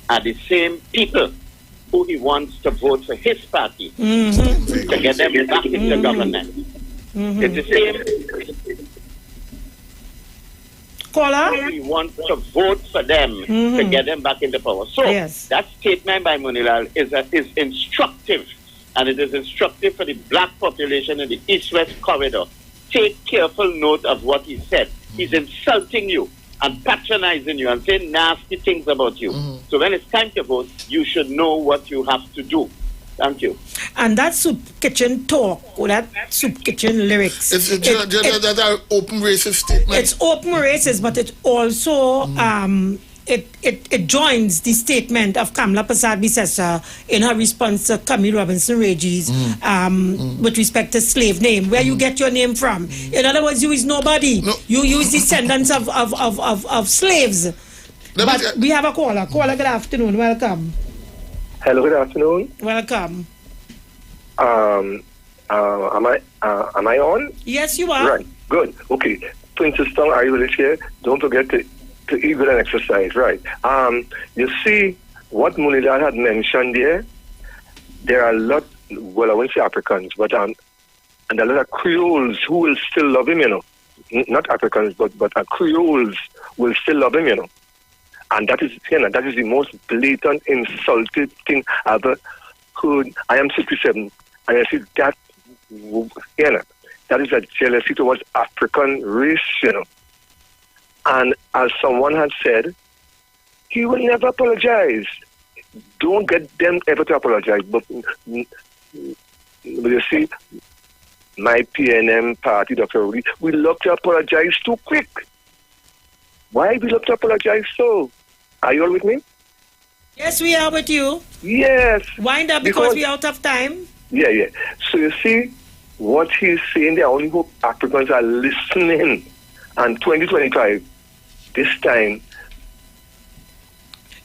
are the same people who he wants to vote for his party to get them back into government. It's the same. Caller? He wants to vote for them to get them back into power. So that statement by Munilal is instructive, and it is instructive for the black population in the East-West corridor. Take careful note of what he said. He's insulting you and patronizing you and saying nasty things about you. So when it's time to vote, you should know what you have to do. Thank you. And that soup kitchen talk, or that soup kitchen lyrics, that are open racist statement. It's open racist, but it also it joins the statement of Kamala Prasad-Bissessar in her response to Camille Robinson Reggie's with respect to slave name, where you get your name from. In other words, you is nobody. No. You use descendants of slaves. But we have a caller. Caller, good afternoon. Welcome. Hello, good afternoon. Welcome. Am I on? Yes, you are. Right. Good. Okay. Princess Tong, are you really here? Don't forget to eat good and exercise. Right. You see what Munilal had mentioned there. There are a lot. Well, I won't say Africans, but and a lot of Creoles who will still love him. You know, not Africans, but Creoles will still love him. You know. And that is the most blatant, insulting thing I ever heard. I am 67, and I see that, that is a jealousy towards African race, you know. And as someone had said, he will never apologize. Don't get them ever to apologize. But you see, my PNM party, Dr. Rudy, we love to apologize too quick. Why we love to apologize so? Are you all with me? Yes, we are with you. Yes. Wind up because we're out of time. Yeah. So you see, what he's saying there, I only hope Africans are listening. And 2025, this time.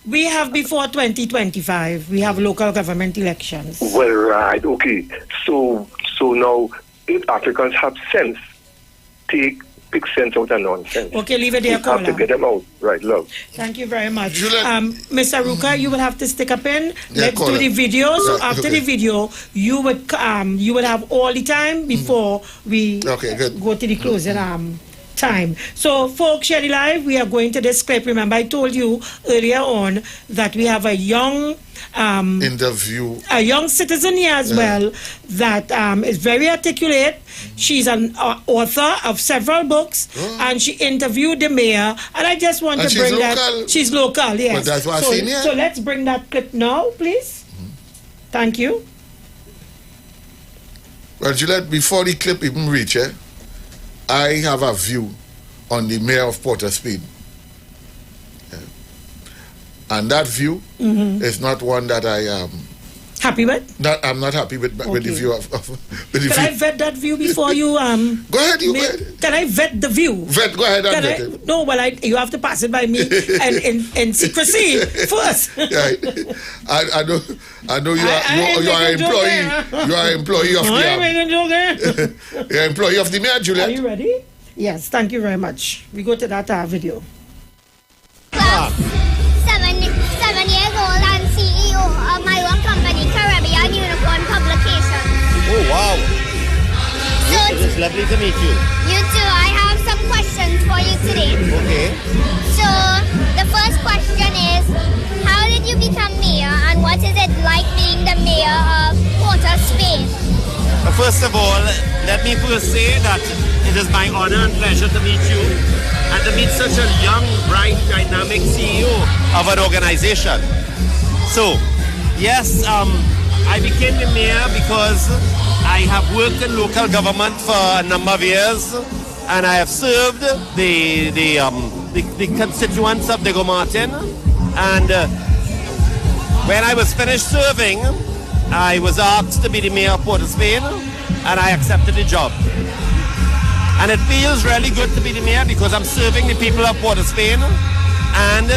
We have before 2025, we have local government elections. Well, right, okay. So now, if Africans have sense, pick sense out of nonsense. Okay, leave it there, caller. You have to get them out. Right, love. Thank you very much. Mr. Ruka, you will have to stick up in. Let's do the video. So after the video, you would have all the time before we go to the closing time. So, folks, Sherry Live, we are going to this clip. Remember, I told you earlier on that we have a young interview, a young citizen here as well that is very articulate. She's an author of several books, and she interviewed the mayor. And I just want to bring that. She's local, yes. But that's what I've seen here. So let's bring that clip now, please. Thank you. Well, Juliet, before the clip even reaches, I have a view on the mayor of Port of Spain. And that view is not one that I Happy with? I'm not happy with the view of with the Can I vet that view before you Go ahead, go ahead. Can I vet the view? Go ahead and vet it. No, well, you have to pass it by me and in secrecy first. Right. I know you are an employee. You are an employee of the You're an employee of the mayor, Juliet. Are you ready? Yes, thank you very much. We go to that video. 7 years old and CEO of my own company, Caribbean Unicorn Publication. Oh, wow. So it's lovely to meet you. You too. I have some questions for you today. Okay. So, the first question is, how did you become mayor and what is it like being the mayor of Port of Spain? First of all, let me first say that it is my honor and pleasure to meet you and to meet such a young, bright, dynamic CEO of an organization. So, yes, I became the mayor because I have worked in local government for a number of years and I have served the constituents of Diego Martin. And when I was finished serving, I was asked to be the mayor of Port of Spain and I accepted the job. And it feels really good to be the mayor because I'm serving the people of Port of Spain and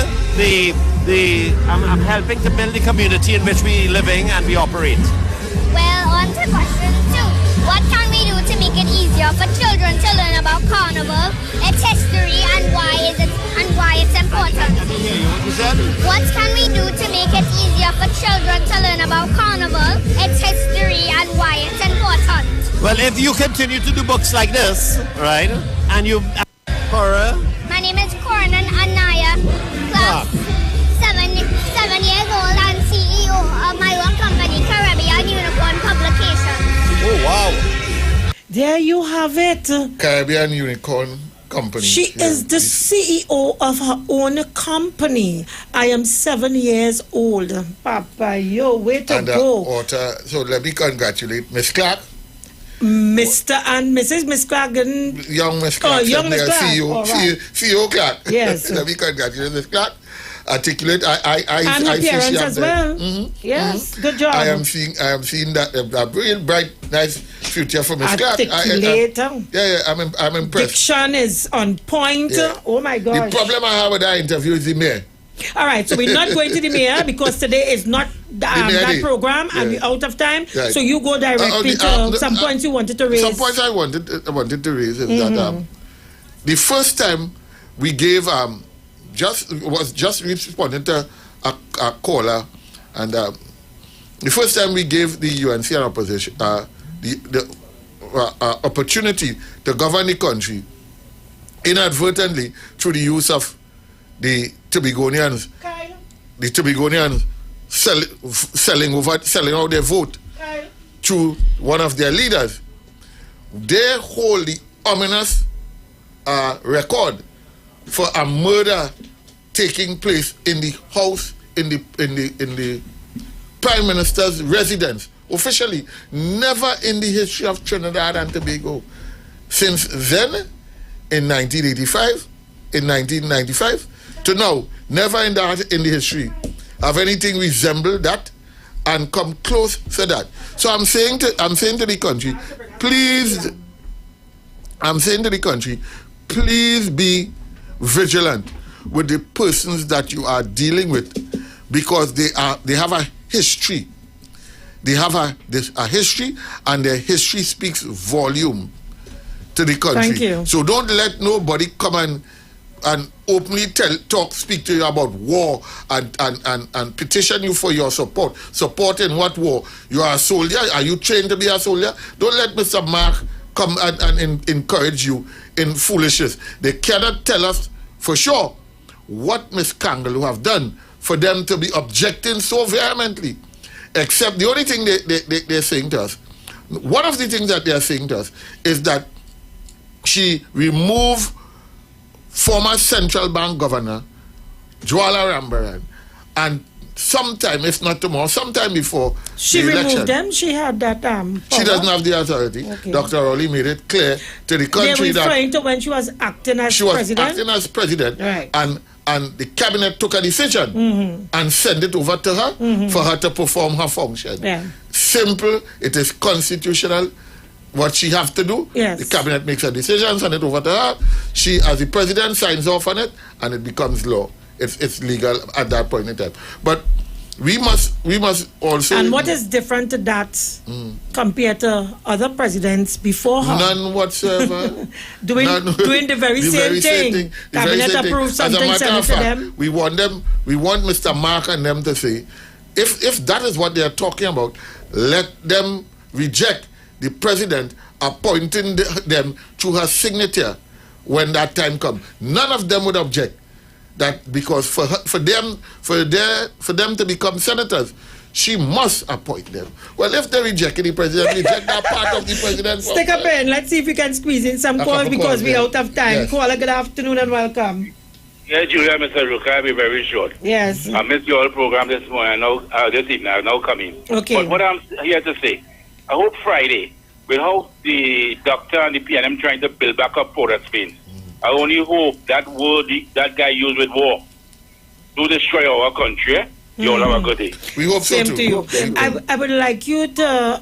I'm helping to build the community in which we living and we operate. Well, on to question 2. What can we do to make it easier for children to learn about Carnival, its history, and why it's important? What can we do to make it easier for children to learn about Carnival, its history, and why it's important? Well, if you continue to do books like this, right, and you... Cora? My name is Coranan Anaya, class 7 years old and CEO of my own company, Caribbean Unicorn Publication. Oh, wow. There you have it. Caribbean Unicorn Company. She is the CEO of her own company. I am 7 years old. Papa, yo, way to go. So let me congratulate Miss Clark. Mr. and Mrs. Miss Clark. Young Miss Clark. Young Miss Clark. CEO Clark. Yes. Let me congratulate Miss Clark. Articulate. And appearance as well. Mm-hmm. Yes. Good job. I am seeing that a real bright, nice future for Miss Clark. Articulate. I'm impressed. Diction is on point. Yeah. Oh my gosh. The problem I have with that interview is the mayor. All right, so we're not going to the mayor because today is not that program and we're out of time. Right. So you go directly to some points you wanted to raise. Some points I wanted to raise is that the first time we gave just responding to a caller, and the first time we gave the UNC and opposition the opportunity to govern the country inadvertently through the use of the Tobagonians selling out their vote to one of their leaders. They hold the ominous record for a murder taking place in the house in the Prime Minister's residence. Officially, never in the history of Trinidad and Tobago. Since then, in 1985, in 1995, to now, never in the history of anything resemble that and come close to that. So I'm saying to the country, please be vigilant with the persons that you are dealing with, because they have a history. They have a history, and their history speaks volume to the country. Thank you. So don't let nobody come and openly speak to you about war and petition you for your support. Support in what war? You are a soldier? Are you trained to be a soldier? Don't let Mr. Mark come and encourage you in foolishness. They cannot tell us for sure what Ms. Kangaloo have done for them to be objecting so vehemently. Except the only thing they're saying to us, one of the things that they're saying to us is that she removed former central bank governor Jwala Rambaran, and sometime, if not tomorrow, sometime before she the election, removed them. She had that power. She doesn't have the authority. Okay. Dr. Rowley made it clear to the country that to when she was acting as president. She was acting as president, right. And and the cabinet took a decision and sent it over to her for her to perform her function. Yeah. Simple. It is constitutional. What she has to do. Yes. The cabinet makes a decision, send it over to her. She, as the president, signs off on it, and it becomes law. It's legal at that point in time. But we must also. And what is different to that compared to other presidents before her? None whatsoever. doing the very same thing. Cabinet approved something, send it to them. We want Mr. Mark and them to say, if that is what they are talking about, let them reject the president appointing them through her signature when that time comes. None of them would object that, because for them to become senators, she must appoint them. Well, if they reject the president, reject that part of the president. Stick a pen. Let's see if we can squeeze in some calls because we're out of time. Yes. Caller, good afternoon and welcome. Yeah, Julia, Mr. Ruka, I'll be very short. Yes. I missed your whole program this morning. This evening. I'm now coming. Okay. But what I'm here to say, I hope Friday will help the doctor and the PNM trying to build back up Port of Spain. I only hope that word that guy used with war to destroy our country. You all have a good day. We hope Same so too. to you. I would like you to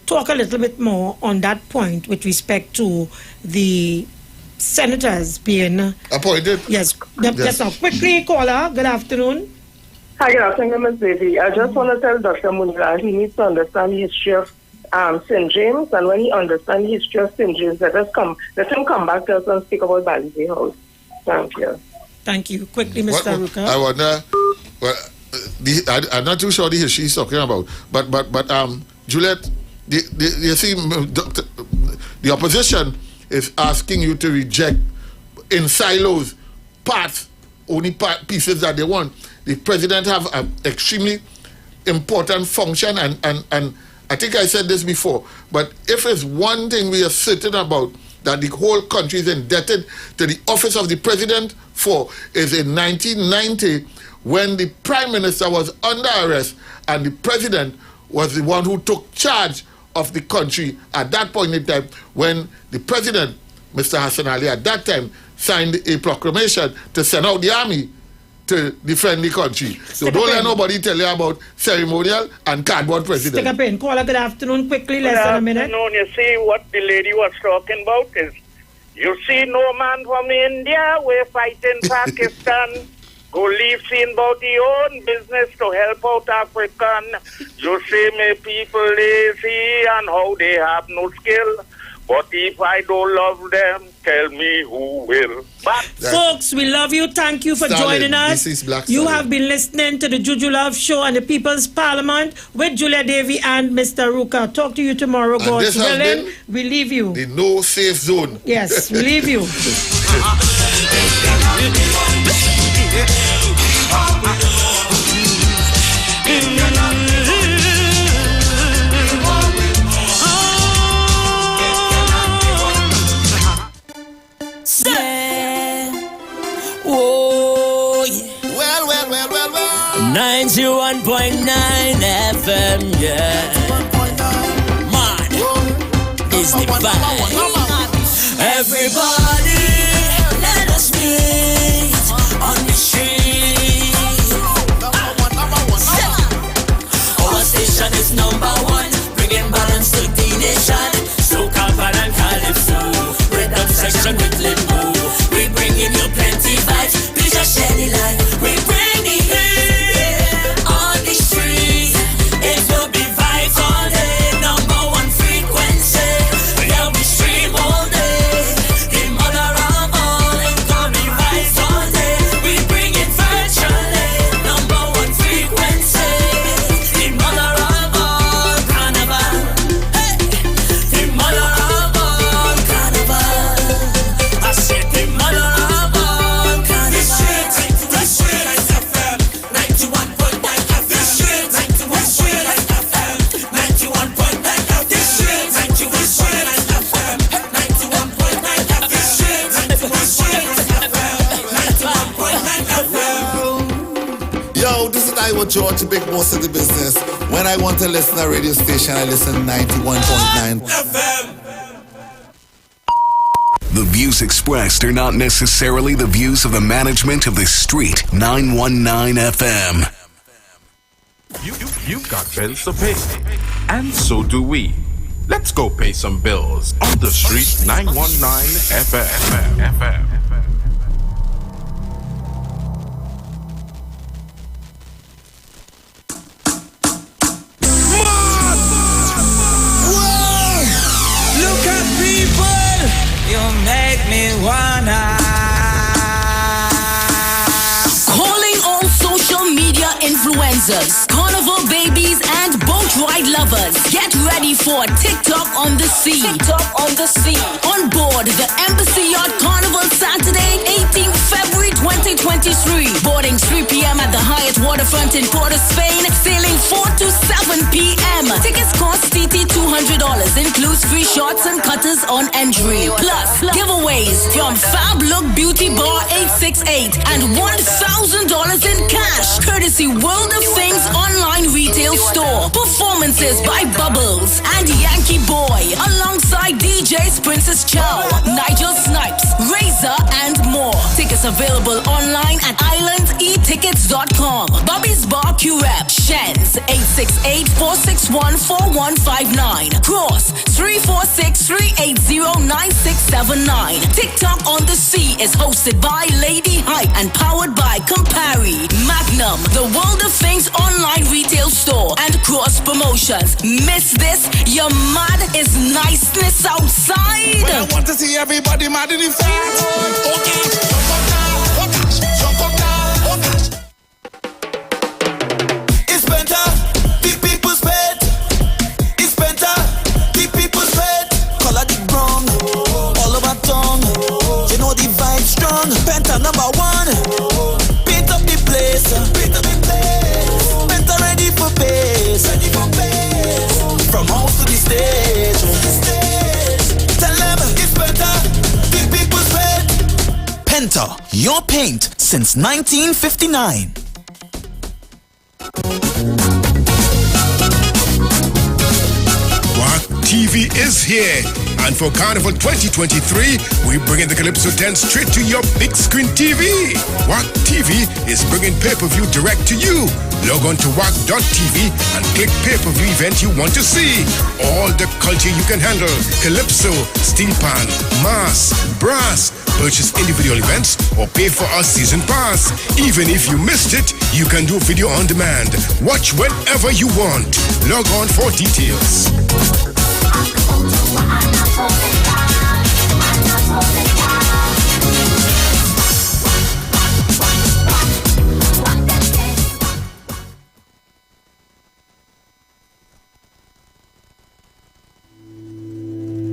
talk a little bit more on that point with respect to the senators being appointed. Yes. Just now, quickly, caller. Good afternoon. Hi, good afternoon, Ms. Baby. I just want to tell Dr. Munira he needs to understand the history of St. James, and when he understands the history of St. James, let him come back to us and speak about Balize House. Thank you. Thank you. Quickly, Mr. Ruka. I wonder. Well, I'm not too sure the history he's talking about, but Juliet, you see, the opposition is asking you to reject in silos pieces that they want. The president have an extremely important function, and I think I said this before, but if it's one thing we are certain about that the whole country is indebted to the office of the president for, is in 1990 when the prime minister was under arrest and the president was the one who took charge of the country at that point in time, when the president, Mr. Hassan Ali, at that time signed a proclamation to send out the army to defend the country. So don't let nobody tell you about ceremonial and cardboard president. Stick a pen. Caller, good afternoon. Quickly, less than a minute. You see what the lady was talking about is, you see no man from India, we're fighting Pakistan. Go leave seeing about the own business to help out African. You see me people lazy and how they have no skill. But if I don't love them, tell me who will. But folks, we love you. Thank you for joining us. This is Black you have been listening to the Juju Love Show and the People's Parliament with Julia Davy and Mr. Ruka. Talk to you tomorrow, God willing. We leave you. The no safe zone. Yes, we leave you. Oh, yeah. Well. 91.9 FM, yeah. Man, is the vibe. Everybody, let us meet on the street. Our station is #1, bringing balance to the nation. Soca, Pan and Calypso, rhythm section with limbo. We bringing you plenty vibes, we just share the light. We bring the heat on the street. It will be vibes all day, #1 frequency. Yeah, we stream all day. The mother of all incoming vibes all day. We bring it virtually, #1 frequency. The mother of all carnival. Hey, the mother of all carnival. I said the mother of all carnival. This shit FM 91.9 FM. This shit 91.9 FM 91.9 FM. This shit 91.9 FM 91.9 FM. This shit 91.9 FM. Yo, this is Iwer George, the big boss of the business. When I want to listen to a radio station, I listen 91.9 FM. The views expressed are not necessarily the views of the management of the Street 919 FM. You've got bills to pay, and so do we. Let's go pay some bills on the Street 919 FM. Look at people, you make me wanna. Calling all social media influencers, carnival babies, and boat ride lovers. Get ready for TikTok on the Sea. TikTok on the Sea. On board the Embassy Yacht Carnival Saturday, 18th February 2023. Boarding 3 p.m. at the Hyatt Waterfront in Port of Spain. Sailing 4 to 7 p.m. Tickets cost TT $200. Includes free shots and cutters on entry. Plus, giveaways from Fab Look Beauty Bar 868 and $1,000 in cash. Courtesy World of Things online retail store. Performances by Bubbles and Yankee Boy. Alongside DJs Princess Chow, Nigel Snipes, Razor, and more. Tickets available online at islandetickets.com. Bobby's Bar QREP, Shens, 868-461-4159. Cross, 346-380-9679. TikTok on the Sea is hosted by Lady Hype and powered by Campari, Magnum, the World of Things online retail store, and Cross Promotions. Miss this? Your mad is niceness outside. Well, I want to see everybody mad in the face. Okay. It's better, the people's pet. It's better, the people's pet. Color the ground, all over town. You know the vibe strong. Penta number one. Paint up the place. Paint up the place. Penta ready for pace. Ready for pace. From house to the stage. Tell them it's better, the people's pet. Penta, your paint since 1959. WAC TV is here. And for Carnival 2023, we bringing the Calypso dance straight to your big screen TV. WAC TV is bringing pay-per-view direct to you. Log on to WAC.tv and click pay-per-view event you want to see. All the culture you can handle. Calypso, steel pan, mass, brass. Purchase individual events or pay for our season pass. Even if you missed it, you can do video on demand. Watch whenever you want. Log on for details.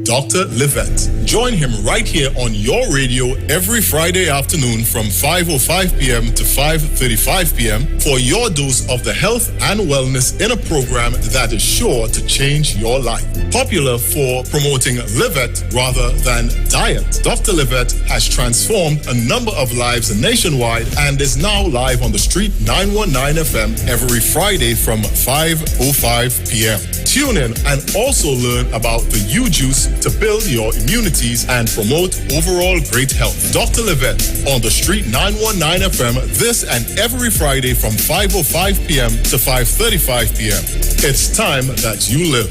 Dr. Livette. Join him right here on your radio every Friday afternoon from 5:05 p.m. to 5:35 p.m. for your dose of the health and wellness in a program that is sure to change your life. Popular for promoting Livette rather than diet, Dr. Livette has transformed a number of lives nationwide and is now live on the Street 919 FM every Friday from 5:05 p.m. Tune in and also learn about the U-Juice to build your immunities and promote overall great health. Dr. Livette on the Street 919 FM this and every Friday from 5:05 p.m. to 5:35 p.m. It's time that you live.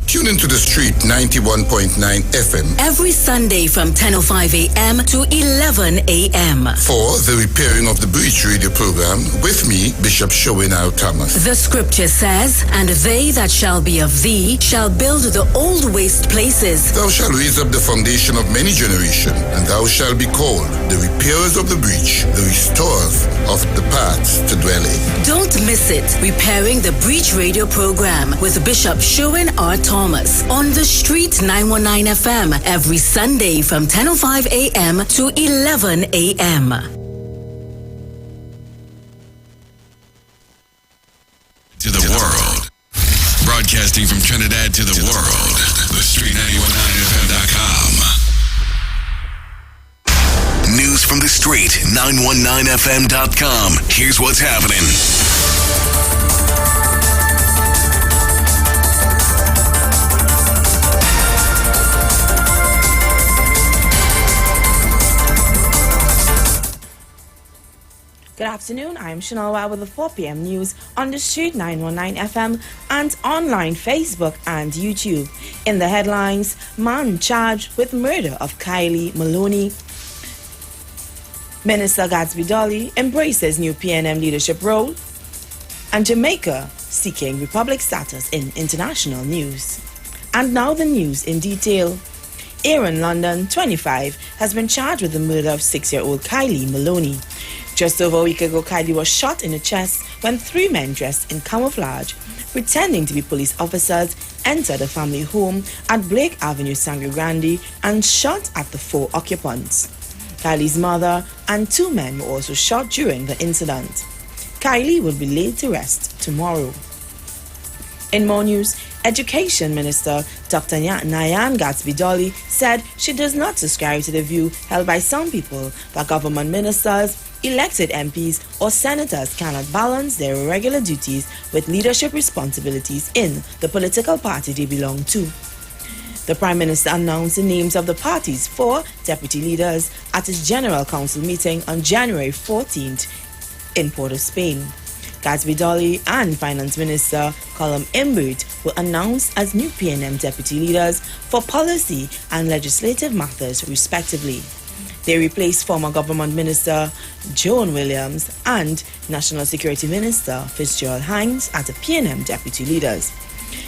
Tune into the Street 91.9 FM Every Sunday from 10:05 a.m. to 11 a.m. for the Repairing of the Breach radio program with me, Bishop Showinal Thomas. The scripture says, and they that shall be of thee shall build the old waste places. Thou shalt raise up the foundation of many generations, and thou shalt be called the repairers of the breach, the restorers of the paths to dwell in. Don't miss it. Repairing the Breach radio program with Bishop Sherwin R. Thomas on the Street 919 FM every Sunday from 10:05 a.m. to 11 a.m. To the world. Broadcasting from Trinidad to the world. The Street919FM.com. News from the Street, 919FM.com. Here's what's happening. afternoon, I'm Chanel Wow with the 4 p.m. news on the street 919 FM and online Facebook and YouTube. In the headlines, man charged with murder of Kylie Maloney. Minister Gatsby Dolly embraces new PNM leadership role. And Jamaica seeking republic status in international news. And now the news in detail. Aaron London, 25, has been charged with the murder of 6-year-old Kylie Maloney. Just over a week ago, Kylie was shot in the chest when 3 men dressed in camouflage, pretending to be police officers, entered the family home at Blake Avenue, Sangre Grande, and shot at the 4 occupants. Kylie's mother and 2 men were also shot during the incident. Kylie will be laid to rest tomorrow. In more news, Education Minister Dr. Nyan Gatsby Dolly said she does not subscribe to the view held by some people that government ministers, elected MPs or senators cannot balance their regular duties with leadership responsibilities in the political party they belong to. The Prime Minister announced the names of the party's 4 deputy leaders at his General Council meeting on January 14th in Port of Spain. Gatsby Dolly and Finance Minister Colum Imbert were announced as new PNM deputy leaders for policy and legislative matters, respectively. They replaced former Government Minister Joan Williams and National Security Minister Fitzgerald Hines as the PNM deputy leaders.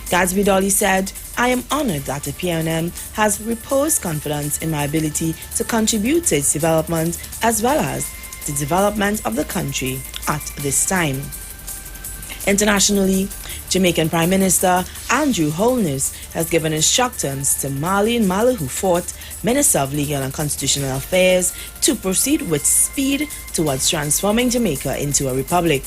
Gatsby Dolly said, "I am honored that the PNM has reposed confidence in my ability to contribute to its development as well as the development of the country at this time." Internationally, Jamaican Prime Minister Andrew Holness has given instructions to Marlene Malahoo Fort, Minister of Legal and Constitutional Affairs, to proceed with speed towards transforming Jamaica into a republic.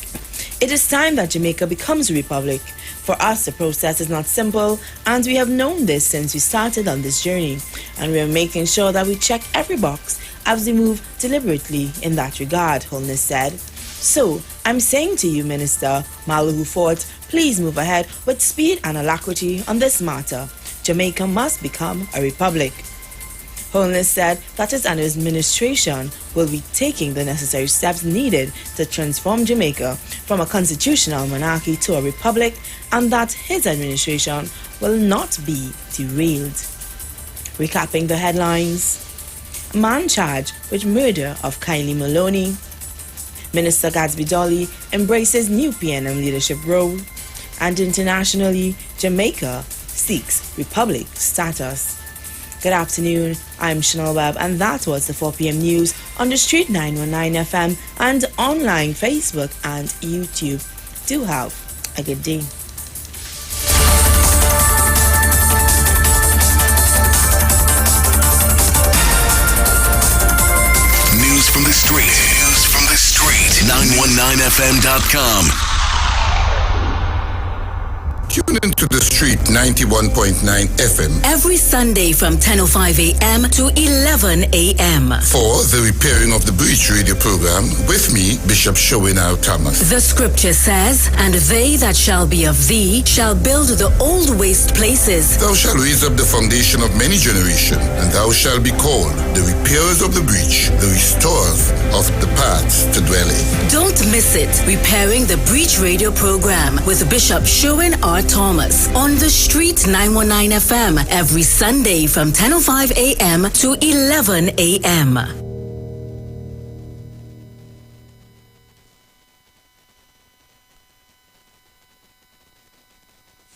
It is time that Jamaica becomes a republic. For us, the process is not simple, and we have known this since we started on this journey, and we are making sure that we check every box as we move deliberately in that regard, Holness said. So, I'm saying to you, Minister Malahoo Fort, please move ahead with speed and alacrity on this matter. Jamaica must become a republic. Holness said that his administration will be taking the necessary steps needed to transform Jamaica from a constitutional monarchy to a republic, and that his administration will not be derailed. Recapping the headlines. Man charged with murder of Kylie Maloney. Minister Gatsby Dolly embraces new PNM leadership role. And internationally, Jamaica seeks republic status. Good afternoon, I'm Chanel Webb, and that was the 4 p.m. news on the Street 919 FM and online Facebook and YouTube. Do have a good day. News from the street. 919fm.com. Tune into the street 91.9 FM every Sunday from 10:05 a.m. to 11 a.m. for the Repairing of the Breach radio program with me, Bishop Showinau Thomas. The scripture says, "And they that shall be of thee shall build the old waste places. Thou shalt raise up the foundation of many generations, and thou shalt be called the repairers of the breach, the restorers of the paths to dwell in." Don't miss it. Repairing the Breach radio program with Bishop Showin R. Thomas on the Street 919 FM every Sunday from 10:05 a.m. to 11 a.m.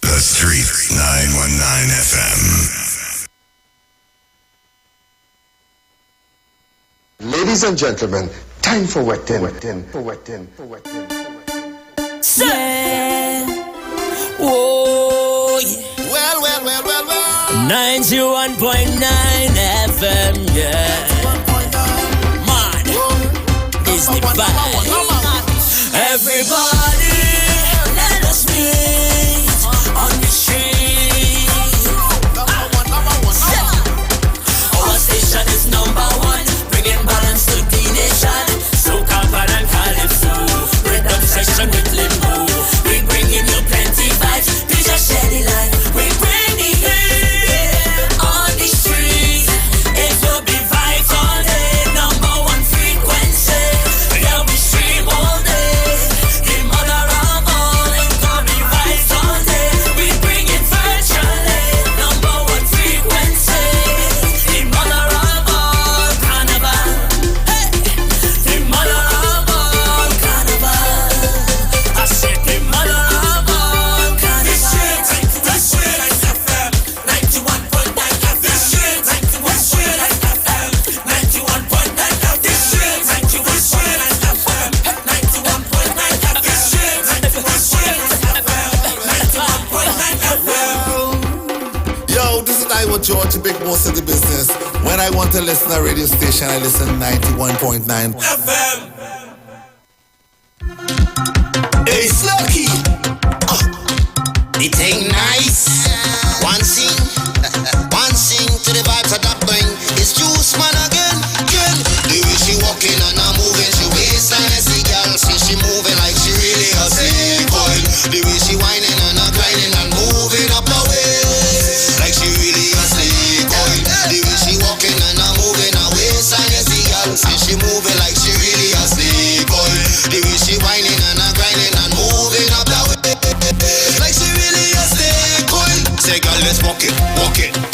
The Street 919 FM. Ladies and gentlemen, time for wetting. Oh, yeah. Well. 91.9 FM, yeah. Man, is the vibe. Everybody, let us meet on the street. Our station is #1, bringing balance to the nation. So Kampala and Calypso, rhythm section with limbo. We bringing you plenty vibes, we just share the light. We bring the heat on the street. It will be vibes all day, #1 frequency. There'll be stream all with George, the big boss of the business. When I want to listen to a radio station, I listen 91.9 FM. Hey, Slurky. The thing nice. One sing to the vibes of that bring. It's juice man again. The way she walking and I'm moving, she waistline as the girl. See she moving like she really a sick oil. The way she whining and grinding and moving up her waist like she really a sick oil. The way she walking and I'm moving her waistline as the girl. See she moving like she really a sick oil. The way she whining and grinding and moving up her waist like she really a sick oil. Say girl, let's walk it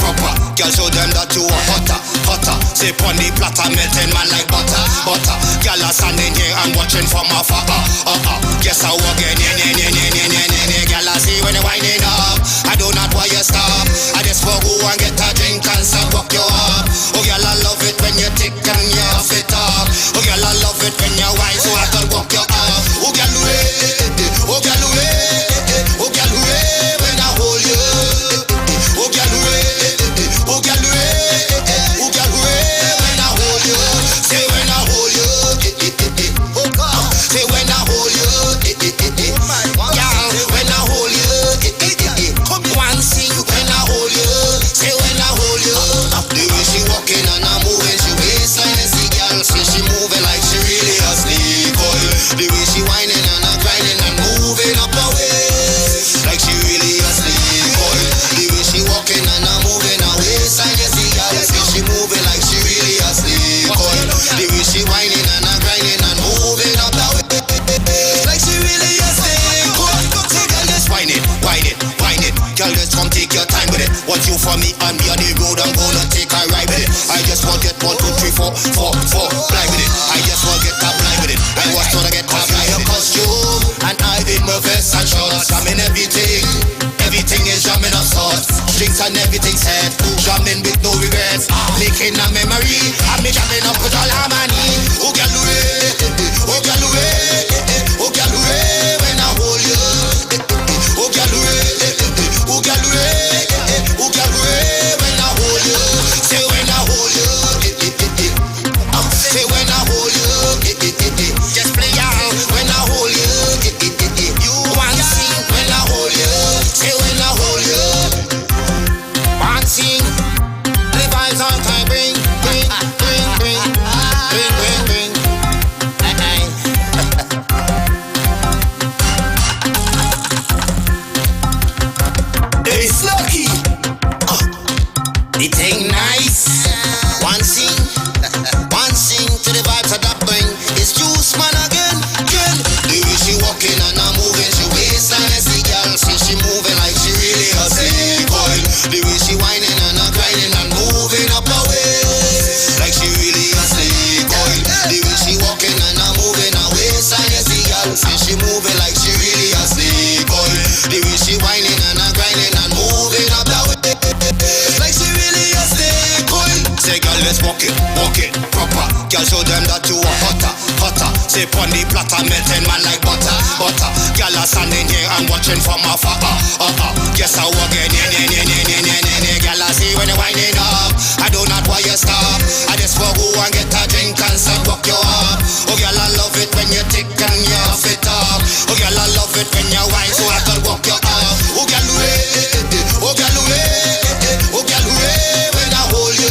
proper. Girl, show them that you are hotter. Say pon the platter, melting man like butter. Girl, are standing here and watching from afar. Guess I walk in, girl, I see when you winding up. I do not want you stop. I just want go and get a drink and stop walk you up. Oh, girl, I love it when you tick and you fit up. Oh, girl, I love it when you wine, so I can walk you up. Oh, girl, oh, girl, oh, girl, when I hold you. Oh, girl, oh, girl, oh, girl, when I hold you. Say when I hold you. Oh, God. Say when I hold you. Girl, when I hold you. Come one sing when I hold you. Say when I hold you. The way she walking and I'm moving, she waistline as the girl. Say she moving like she really a sleep oil. The way she whining and grinding and moving up her waist like she really a sleep oil. The way she walking and I'm moving her waistline as the girl. Say she moving like she really a sleep oil. The way she whining and grinding and moving up her waist like she really a sleep oil. Say girl, just whine it. Girl, just come take your time with it. Want you for me and me on the road, I'm gonna take a ride with it. I just want get 1, 2, 3, 4, fly with it. I just want get top line with it. I want to get top line with it. Costume and I did my vest and shorts. I'm in everything is jamming up sauce. Drinks and everything set. Jamming with no regrets. Making a memory. I'm me jamming up with all our money. Oh, girl, oh, girl, oh, girl, when I hold you. Oh, girl, oh, girl, oh, girl, when I hold you. Say when I hold you. Say when I hold you. Just play out when I hold you. You want to sing when I hold you. Say when I hold you. Want sing. The vibes all time bring. Hey, Slurky. The thing nice. One sing to the vibes of that bring. It's juice man again. The way she walking and I'm moving, she waistline as the girl. See she moving like she really a sick oil. The way she whining and grinding and moving up her waist like she really a sick oil. The way she walking and I'm moving her waistline as the girl. See she moving like she really a sick oil. The way she whining and grinding and moving up her waist like she really a sick oil. Say girl, let's walk it proper. Girl, show them that you are hotter. Say pon the platter, melting man like butter. Girl, are standing here and watching from afar. Guess I walk in, girl, I see when you winding up. I do not want you stop. I just want go and get a drink and start walk you up. Oh, girl, I love it when you tick and you fit up. Oh, girl, I love it when you wine so I can walk you up. Oh, girl, oh, girl, oh, girl, when I hold you.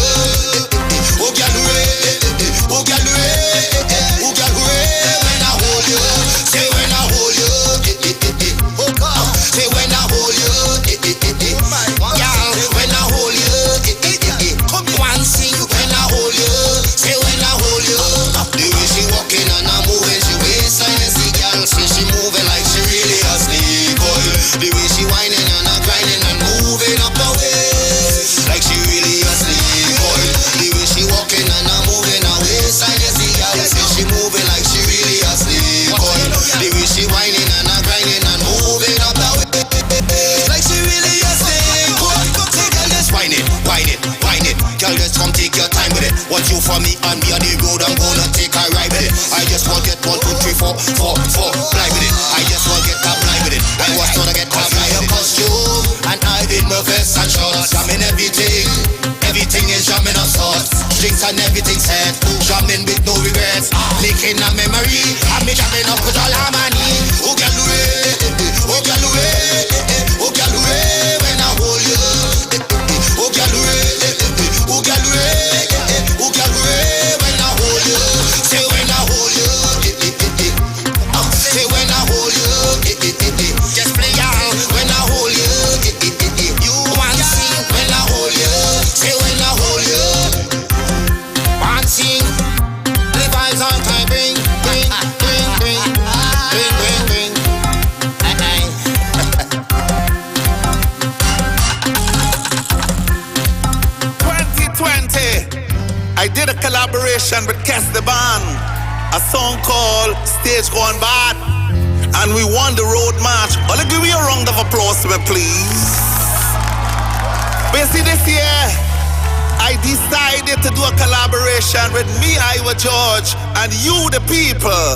Oh, girl, oh, girl, oh, girl, when I hold you. Say when I hold you. Oh, God. Say when I hold you. Girl, when I hold you. Come one sing when I hold you. Say when I hold you. The way she walking and I'm moving, she waistline as the girl. See she moving like she really a sleep oil. The way she whining and grinding and moving up her waist like she really a sleep oil. The way she walking and I'm moving her waistline as the girl. See she moving like she really a sleep oil. The way she whining and grinding and moving up her waist like she really a sleep oil. Say girl, just whine it. Girl, just come take your time with it. Want you for me and me on the road, I'm gonna take a ride with it. I just want get 1, 2, 3, 4, fly with it. I just want get top line with it. I was gonna get top line. Costume and I did my vest and shorts. I'm in everything. drinks and everything set. Jamming with no regrets, making a memory. And me jamming up with all harmony. Oh girl, oh girl, oh girl, when I hold you. Oh girl, oh girl, oh girl, when I hold you. Say when I hold you. Say when I hold you. Just play out when I hold you. You want to sing when I hold you. Say when I hold you. Want sing. The vibes all time bring. 2020, I did a collaboration with Kes the Band, a song called Stage Gone Bad, and we won the road march. I'll give you a round of applause, please. Basically this year, I decided to do a collaboration with me, Iwer George, and you, the people.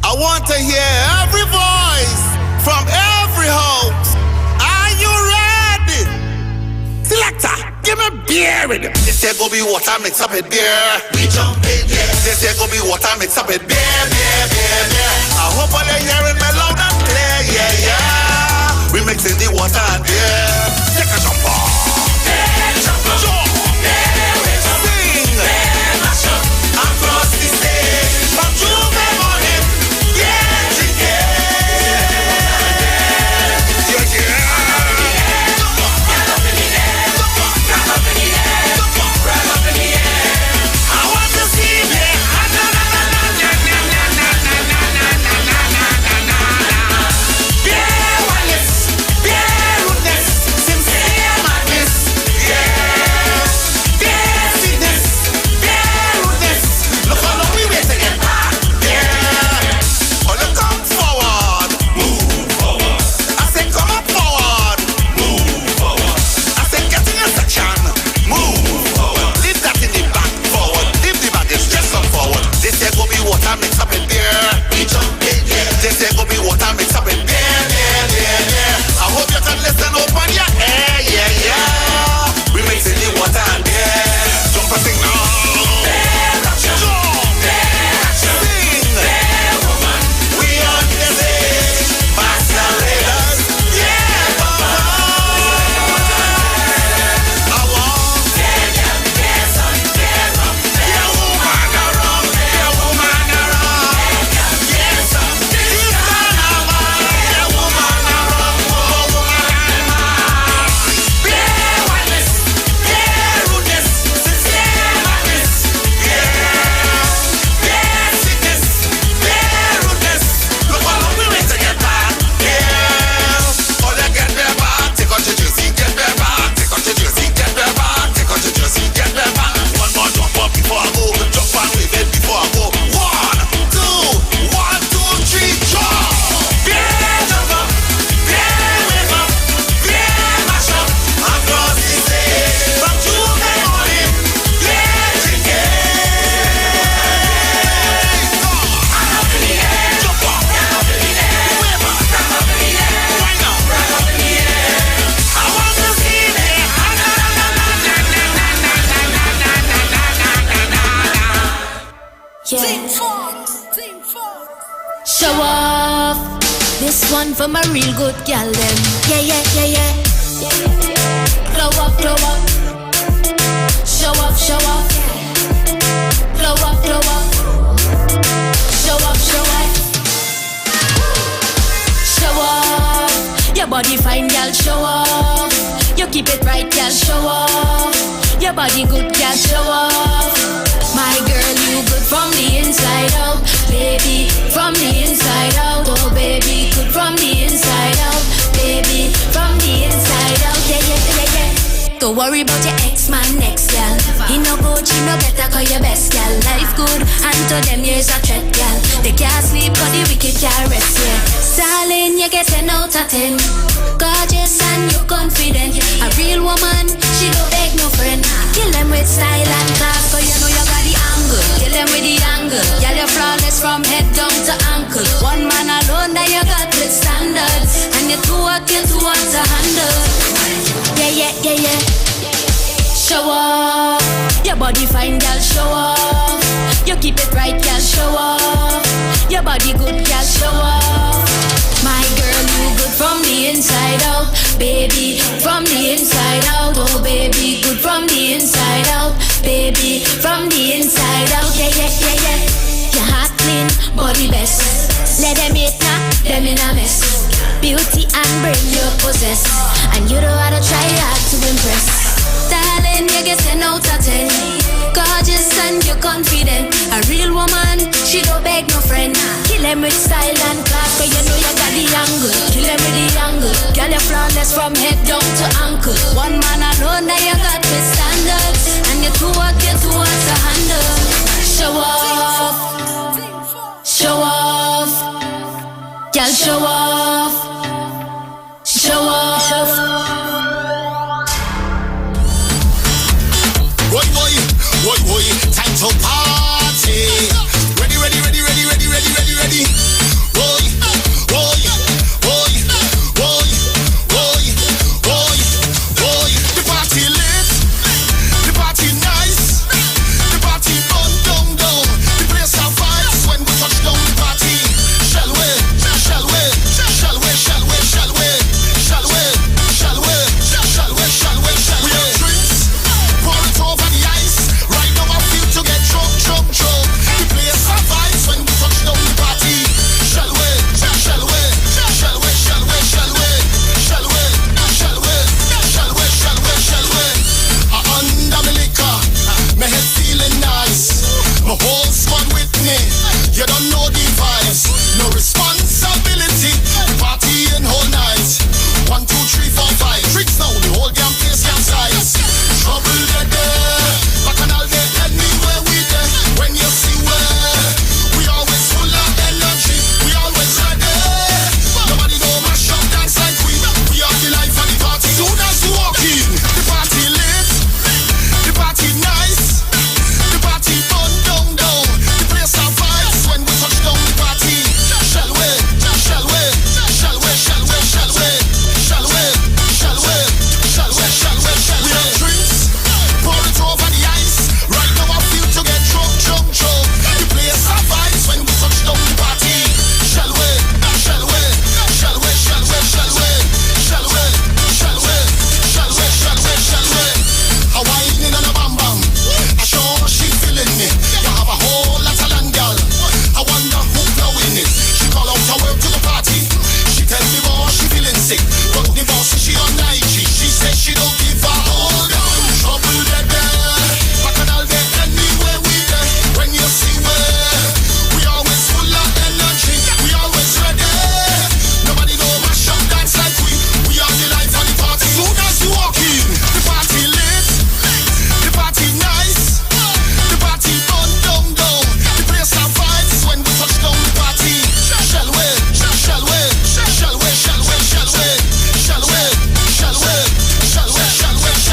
I want to hear every voice from every house. Are you ready? Selector, give me beer with it. This here go be water mixed up with beer. We jump in, yeah. This here go be water mixed up with beer. I hope all you hearing me loud and clear, yeah. We mixing the water and beer. Take a jump off. one for my real good gal them. Yeah. Glow up. Show off. Glow up. Show off. Your body fine, gal, show off. You keep it right, gal, show off. Your body good, gal, show off. My girl, you good from the inside out, baby, from the inside out. Oh, baby, good from the inside out, baby, from the inside out. Yeah. Don't worry about your ex-man next, gal. He no good, she no better, call your best, gal. Life good, and to them years a threat, gal. They can't sleep, cause the wicked can't rest, yeah. Darling, you get 10 out of 10. Gorgeous and you confident. A real woman, she don't beg no friend. Kill them with style and class, cause you know you got the angle. Kill them with the angle. Yeah, you're flawless from head down to ankle. One man alone that you got with standards. And you two are kill two ones a handle. Yeah. Show off. Your body body fine, girl, show off. You keep it right, girl, show off. Your body good, girl, show off. My girl, you good from the inside out, baby. From the inside out, oh baby, good from the inside out, baby. From the inside out, yeah, yeah, yeah, yeah. Your heart clean, body best. Let them eat now, them in a mess. Beauty and brain you possess, and you don't wanna try hard to impress. Darling, you get 10 out of 10. Gorgeous and you're confident. A real woman, she don't beg no friend. Kill them with style and class, cause you know you got the angle. Kill them with the angle. Girl, you're flawless from head down to ankle. One man alone, now you got with standards. And you're too hot to handle. Show off. Show off. Girl, show off. Show off. Boy, time to party. Ready. Boy. The party lit, the party nice, the party down. The place have vibes when we touch down the party. Shall we? We have drinks, pour it over the ice. Right now I feel to get drunk. The place have vibes when we touch down the party. Shall we? Under me liquor, my head feeling nice. My whole squad with me, you don't know the vibes. No responsibility, partying whole night. 1, 2, 3, 4, 5 drinks now, the whole damn place capsize. Trouble there, bacchanal there, anywhere we there. When you see where we always full of energy, we always ready. Nobody go mash up dance like we are the life of the party. Soon as you walk in, the party lit, the party nice, the party down. The place have vibes when we touch down the party. Shall we? We have drinks, pour it over the ice. Right now I feel to get drunk. The place have vibes when we touch down the party. Shall we? Hawaii in a bam bam. I sure she feeling me. You have a whole lot of land, girl. I wonder who blowing it. She call out her work to the party. She tell me more she feeling sick, but the boss she on night. She says she don't give a hold. Trouble there, bacchanal there, anywhere we there. When you see where we always full of energy, we always ready. Nobody go mash up dance like we are the life of the party. Soon as you walk in, the party lit, the party nice, the party down. The place have vibes when we touch down the party. Shall we?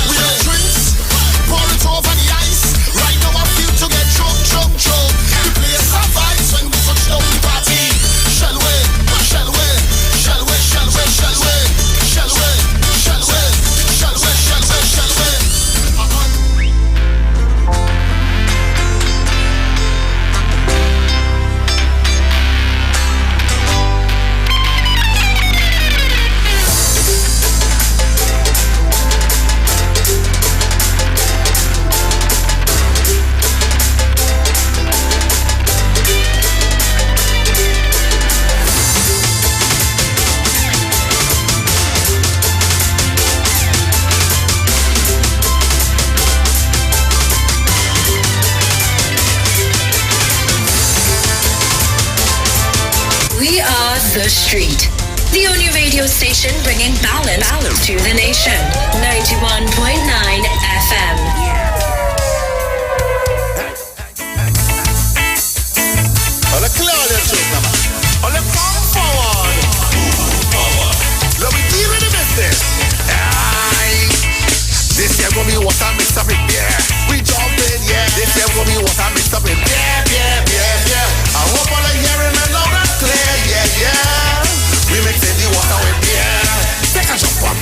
We have drinks, pour it over the ice. Right now I feel to get drunk. The place have vibes when we touch down the party. Shall we? We are The Street, the only radio station bringing balance to the nation. 91.9 FM. Let's clear your throat now, man. Let's come forward. Let me deal with the business. Aye. This year gonna be water mixed up with beer. We jumping, yeah. This year gonna be water mixed up with beer. I hope all are hearing me loud and clear, yeah. We mixing the water with beer. Take a jump up.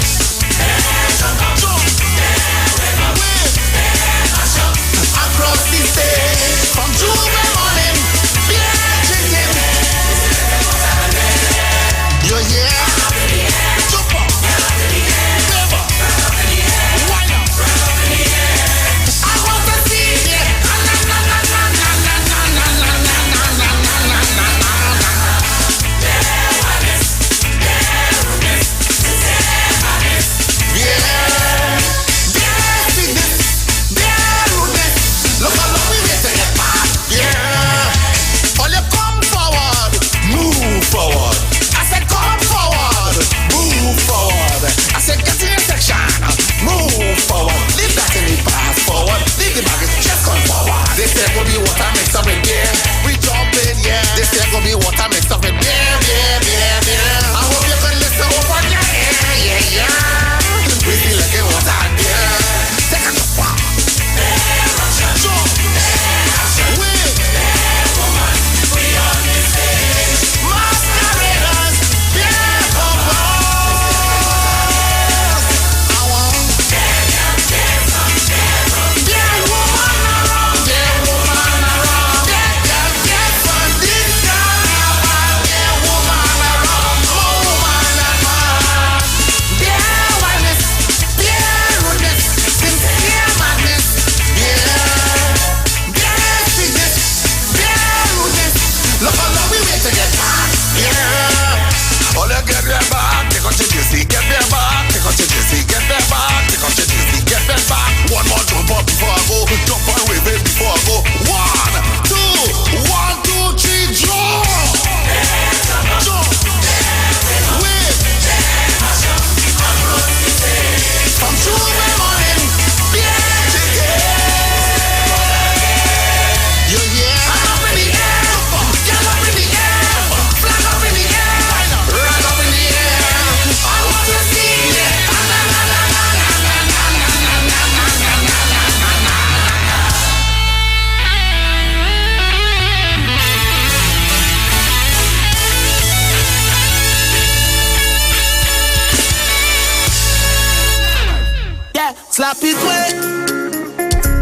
yeah, slap it way.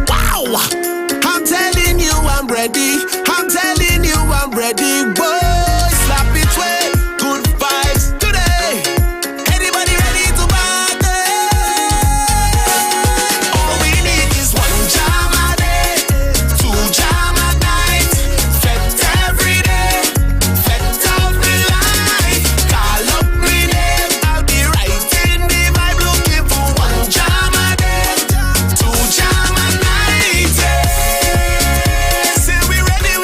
Wow, I'm telling you I'm ready. I'm telling you I'm ready. Boy, slap it way. Good vibes today. Anybody ready to party? All we need is one jam a day, two jam at night. Fet every day, fet all the life. Call up me name, I'll be right in the vibe. Looking for one jam a day, two jam at night. Yeah. Say we ready,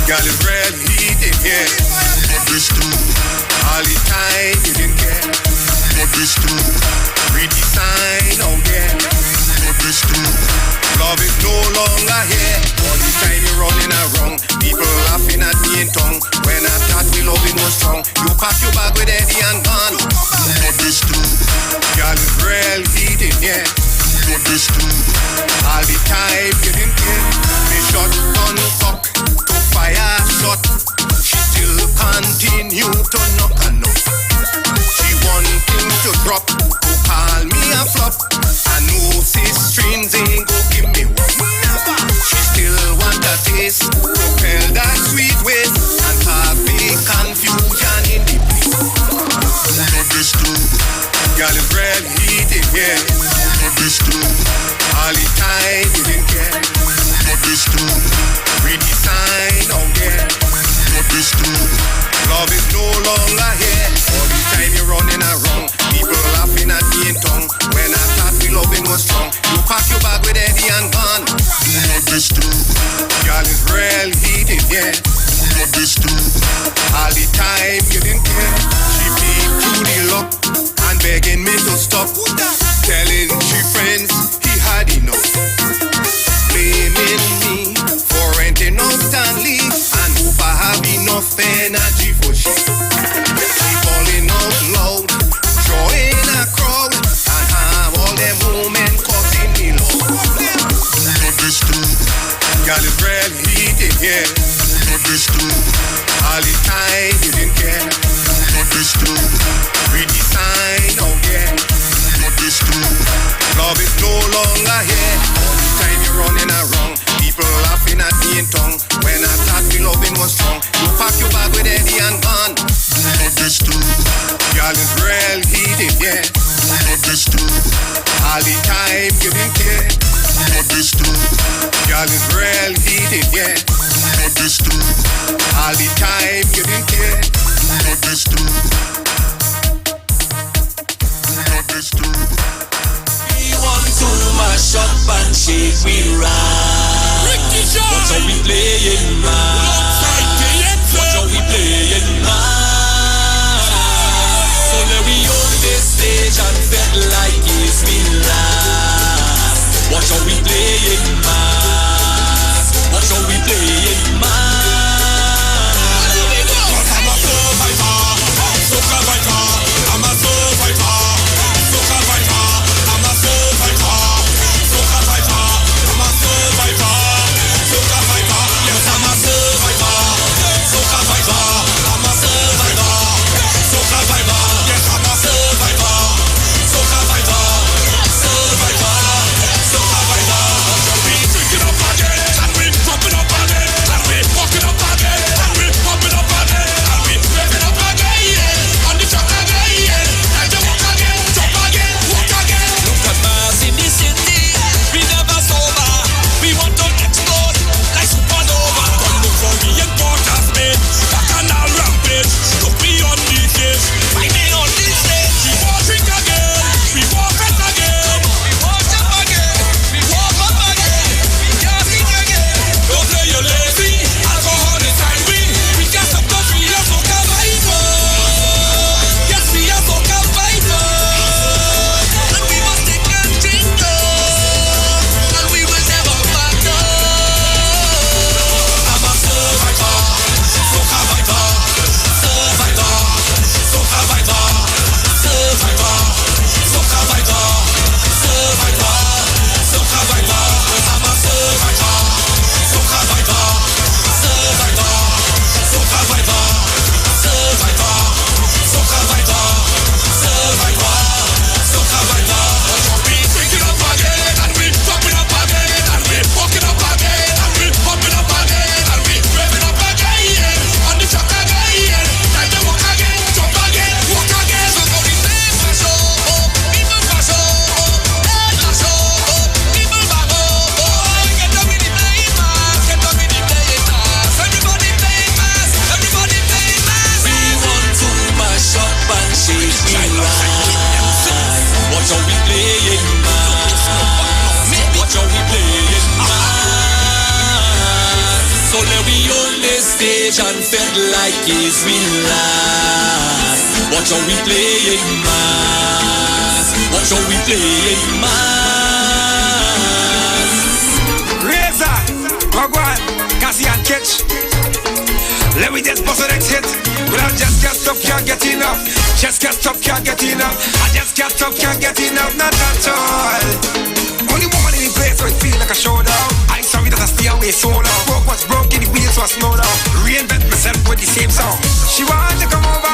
Girl is real heated, yeah. But this too, all the time you didn't care. But this too, read the sign, oh yeah. But this too, love is no longer here. All the time you're running around, people laughing at me in tongue. When I thought we loving was strong, you pack your bag with Eddie and gone. But this too, girl is real heated, yeah. But this too, all the time you didn't care. Me shot on cock to fire shot. She still continue to knock and knock. She wanting to drop, to call me a flop. I know sis strings ain't go give me one. She still want a taste, propel that sweet waist, and cause big confusion in the place. But this too, girl is real heated, yeah. But this too, all the time you didn't care. But this too, read the sign, oh yeah. But this too, love is no longer here. All the time you're running around, people laughing at me in tongue. When I thought we loving was strong, you pack your bag with Eddie and gone. But this too, girl is real heated, yeah. But this too, all the time you didn't care. She beat through the lock and begging me to stop. Telling she friends he had enough. Blaming me for renting out Stanley and hope I have enough energy for shit. She falling out loud, drawing a crowd, and have all them women causing me love. But this too, girl is real heated, yeah. But this too, all the time you didn't care. But this too, read the sign, oh yeah. But this too, love is no longer here. All the time you're running around, people laughing at me in tongue. When I thought we loving was strong, you pack your bag with Eddie and gone. But this too, girl is real heated, yeah. But this too, all the time you didn't care. But this too, girl is real heated, yeah. But this too, all the time you didn't care. But this too, but this too. We want to mash up and shake we right. Watch how we playing man. Watch how we playing man. So let we on this stage and fed like it's been last. Watch how we playing man. Watch how we playing man. I'm a soul fighter, soca fighter. I'm a soul fighter, soca fighter. I'm a soul fighter, soca fighter. I'm a soul fighter. nation felt like it's been last. Watch how we play mass. Watch how we play mass. Razor, Wagwan, Cassie and Kitch. Let me just bust the next hit. Well, I just can't stop, can't get enough. Just can't stop, can't get enough. I just can't stop, can't get enough. Not at all. Only woman in the place, so it feel like a showdown. I'm sorry that I stay away so long. Broke what's broke in the wheel, so I slow down. Reinvent myself with the same song. She want to come over,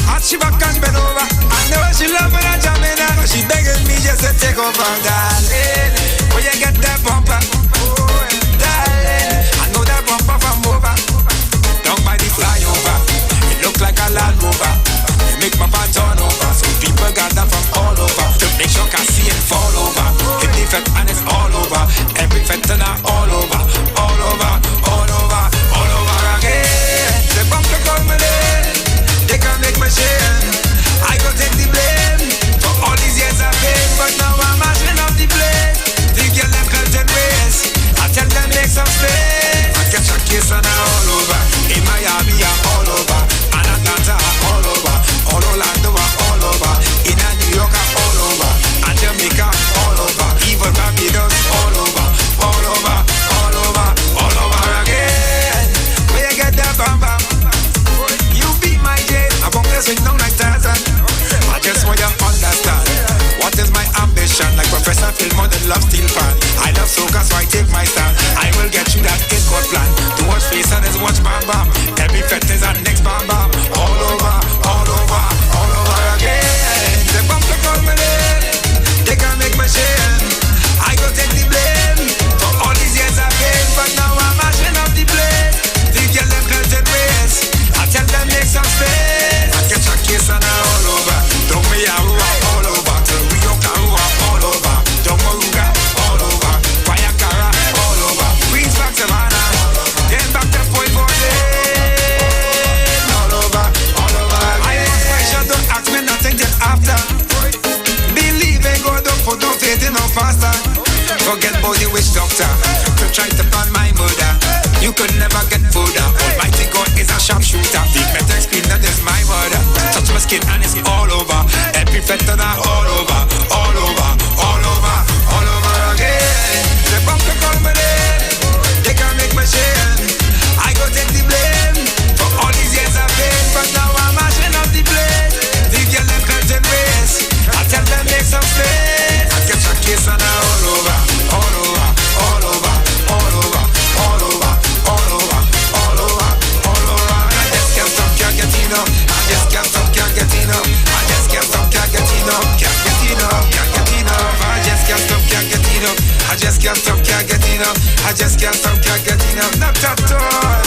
hot she back and bend over. I know she love when I jam in her. She begging me just to take over, darling. Where you get that bumper? Oh, darling, I know that bumper from over. Down by the flyover, it look like a Land Rover. It make my pants turn over, so people gather from all over to make sure I see it fall over. Hit the fat and it's all over. Every fentanyl all over, all over, all over, all over again. The bumper call me in, they can make me shame. I go take the blame for all these years I've been, but now I'm mashing up the place. The girl them curtain race, I tell them make some space. I catch a case and I'm all over. In Miami I'm all over, and Atlanta I'm all over, all Orlando I'm all over, in New York I'm all over, and Jamaica all over, even Barbados all over, all over, all over, all over again. Where you get that bam bam? You beat my J, I won't swing down like Tarzan. I just want you to understand what is my ambition. Like Professor Phil, more than love steel fan. I love soca, so I take my stand. I will get you that in God plan. To watch face and is watch bam bam. Every fet is our next bam bam. All over, all over, all over again. The bump to call me in, they can make me shame. I go take the blame for all these years I've been, but now I'm mashing up the place. The girl them curtain race, I tell them make some space. I catch a case and I'm all over. Don't me a all over. Till Rio Carua all over. Don't Moruga all over. Guayakara all over. Queens back Savannah, then back to Point Fortin. All over, all over. I ain't question, don't ask me nothing till after. Believe in God, don't put no faith in no pastor. Forget about the witch doctor to try to plan my murder. You could never get further. Almighty God is a sharpshooter. The better screen that is my murder. Touch my skin and it's all over. Every fentanyl all over, all over, all over, all over again. The bump to call me in, they can make me shame. I go take the blame for all these years I've been, but now I'm mashing up the place. The girl them curtain race, I tell them make some space. I catch a case and I'm all over, all over, all over, all over, all over, all over, all over, all over. I just can't stop, can't get enough. I just can't stop, can't get enough. I just can't stop, can't get enough. Can't get enough, can't get enough. I just can't stop, can't get enough. I just can't stop, can't get enough. I just can't stop, can't get enough. Not at all.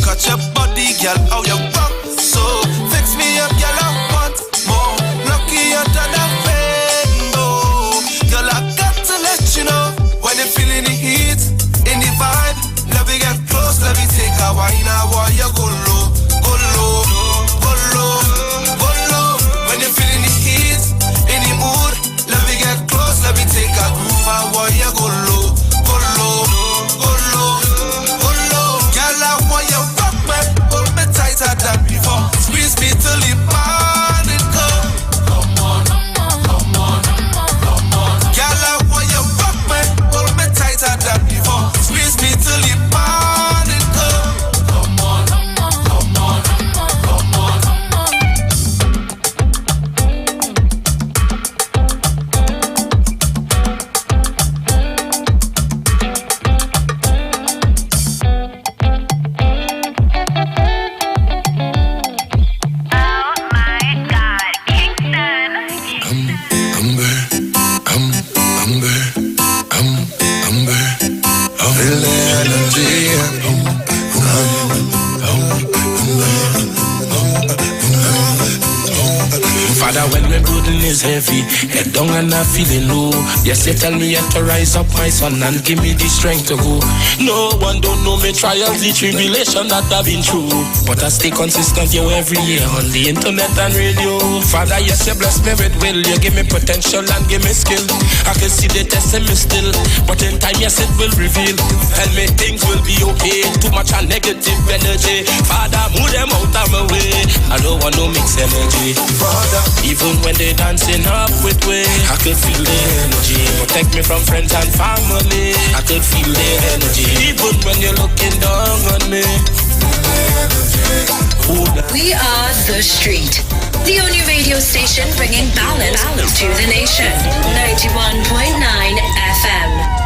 look at your body, girl, how you rock. So fix me up, girl, I want more. Luckier than a rainbow. Girl, I got to let you know when you're feeling the heat, in the vibe. Let me get close, let me take a wine. I want you go low, go low, go low, go low. When you're feeling the heat, in the mood, let me get close, let me take a groove. I want you go low, go low, go low, go low. Girl, I want you rock me, hold me tighter than before. Squeeze me till the morning come. Come on, come on, come on. Girl, I want you rock me, hold me tighter than before. Squeeze me till the morning come. Come on, come on, come on, come on. Father, when my burden is heavy, head down and I'm feeling low. Yes, you tell me you have to rise up, my son, and give me the strength to go. No one don't know me trials, the tribulation that I've been through, but I stay consistent, yo, every year on the internet and radio. Father, yes, you bless me with will. You give me potential and give me skill. I can see the test in me still, but in time, yes, it will reveal. Tell me things will be okay. Too much of negative energy, Father, move them out of my way. I don't want no mixed energy, Father. Even when they dancing up with way, I could feel the energy. Protect me from friends and family, I could feel the energy. Even when you're looking down on me. We are The Street, the only radio station bringing balance to the nation. 91.9 FM.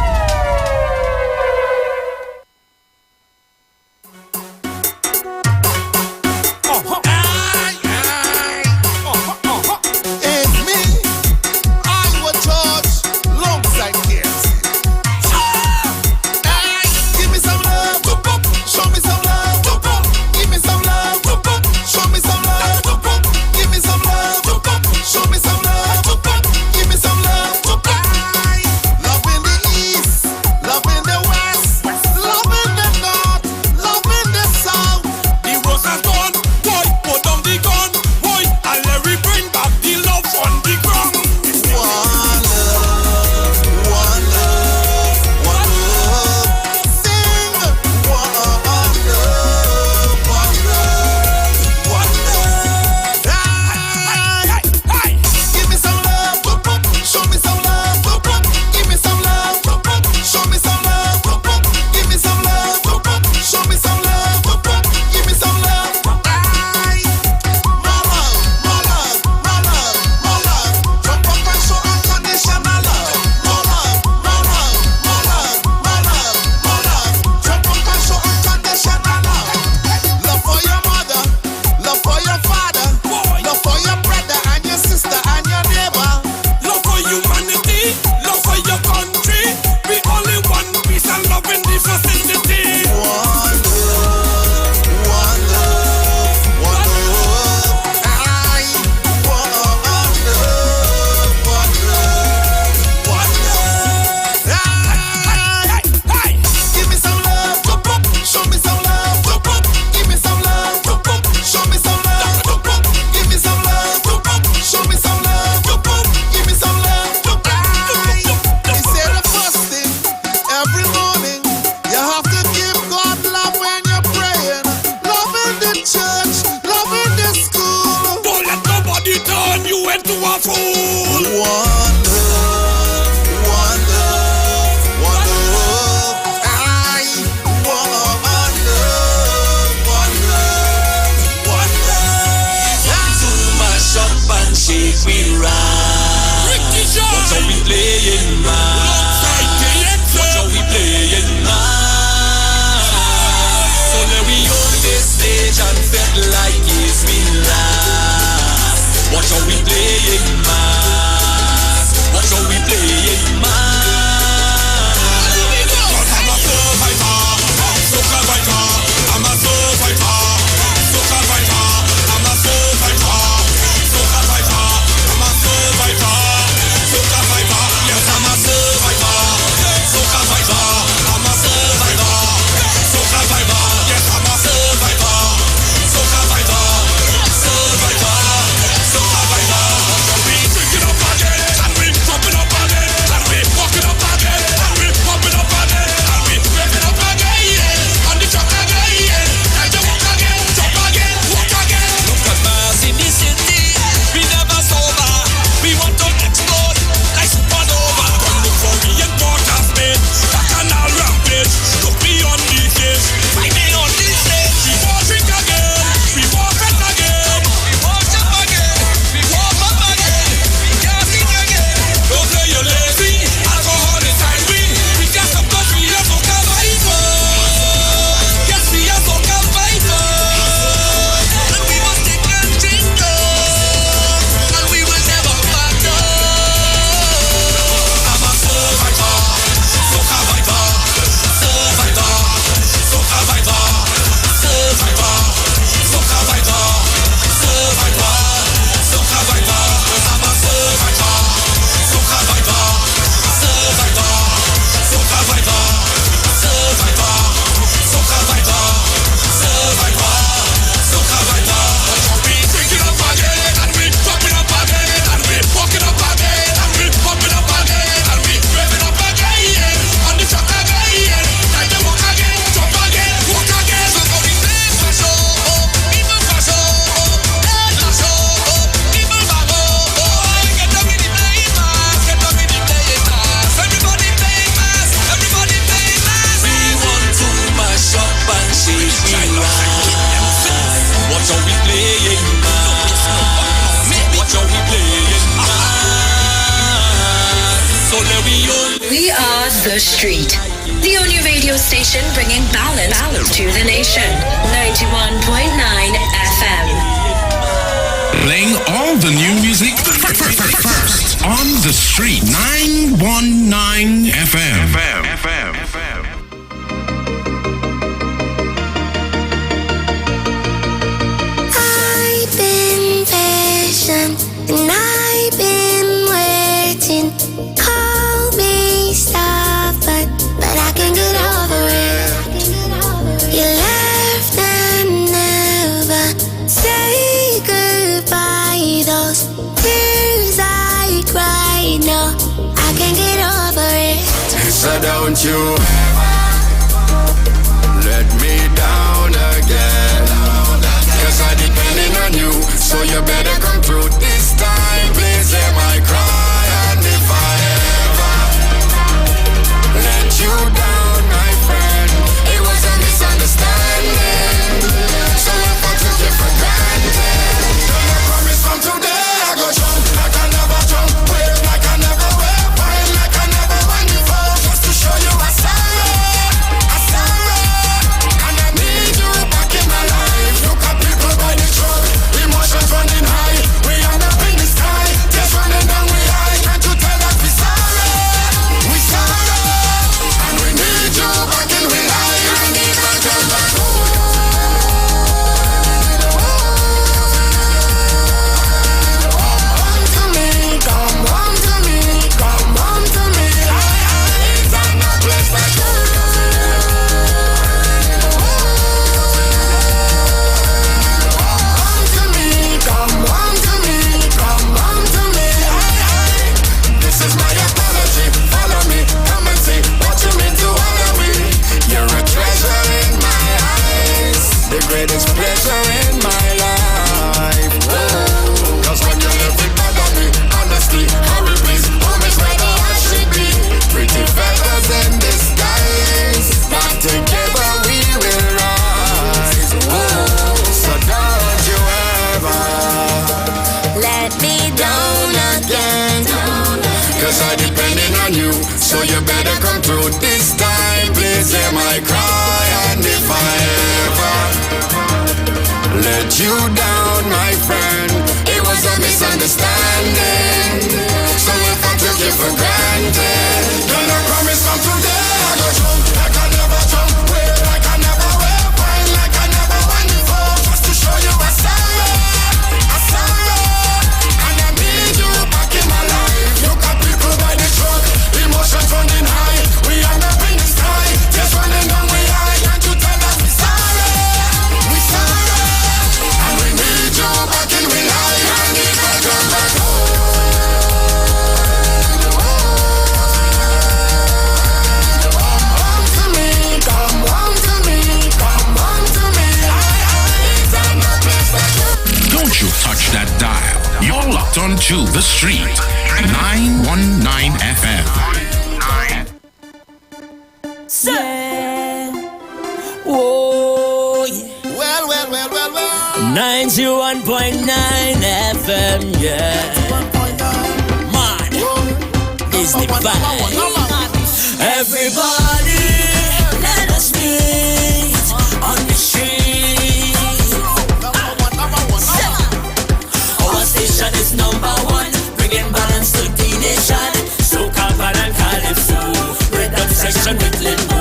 The Street. The only radio station bringing balance to the nation. 91.9 FM. Playing all the new music first on The Street. 919 FM. I've been patient and I've been waiting. Call me stubborn, but I can get over it. You left and never say goodbye. Those tears I cried, no, I can get over it. So don't you let me down again, 'cause I'm depending on you, so you better come through this time. Please hear my cry, and if I ever let you down, my friend, it was a misunderstanding. So if I took you for granted, then I promise from today I go jump like I never jump, wave like I never wave, wine like I never went before, just to show you I'm sorry, and I need you back in my life. Look at people by the truck, emotions running high, we end up in the sky, just running down we high. Can't you tell us we sorry, and we need you back in we life. I need my jump back home. Come home to me, come home to me. It's on a place like come home to me. This is my apology. Follow me, come and see what you mean to all of me. You're a treasure in my eyes, the greatest pleasure in my life. 'Cause when you live with me, honesty, how it is, home is where the heart should be. Pretty feathers in disguise, back together we will rise. So don't you ever Let me down again, 'cause I'm depending on you, so you better come through this time. Please hear my cry, and if I ever let you down, my friend, it was a misunderstanding. So if I took you for granted, then I promise from today I go jump like I never jump, wave like I never wave, wine like I never went before, just to show you I'm sorry, and I need you back in my life. Look at people by the truck, emotions running high, we end up in the sky, just running down we high. Can't you tell us we sorry, and we need you back in we life. I need my jump back home. Come home to me. It's on a place like Don't you touch that dial. You're locked on to The Street. 919 FM. Whoa, yeah. Well. 91.9 FM, yeah. Man, is the vibe. Everybody, let us meet on the street. Our station is number one, bringing balance to the nation. Soca, and Calypso, rhythm section with limbo.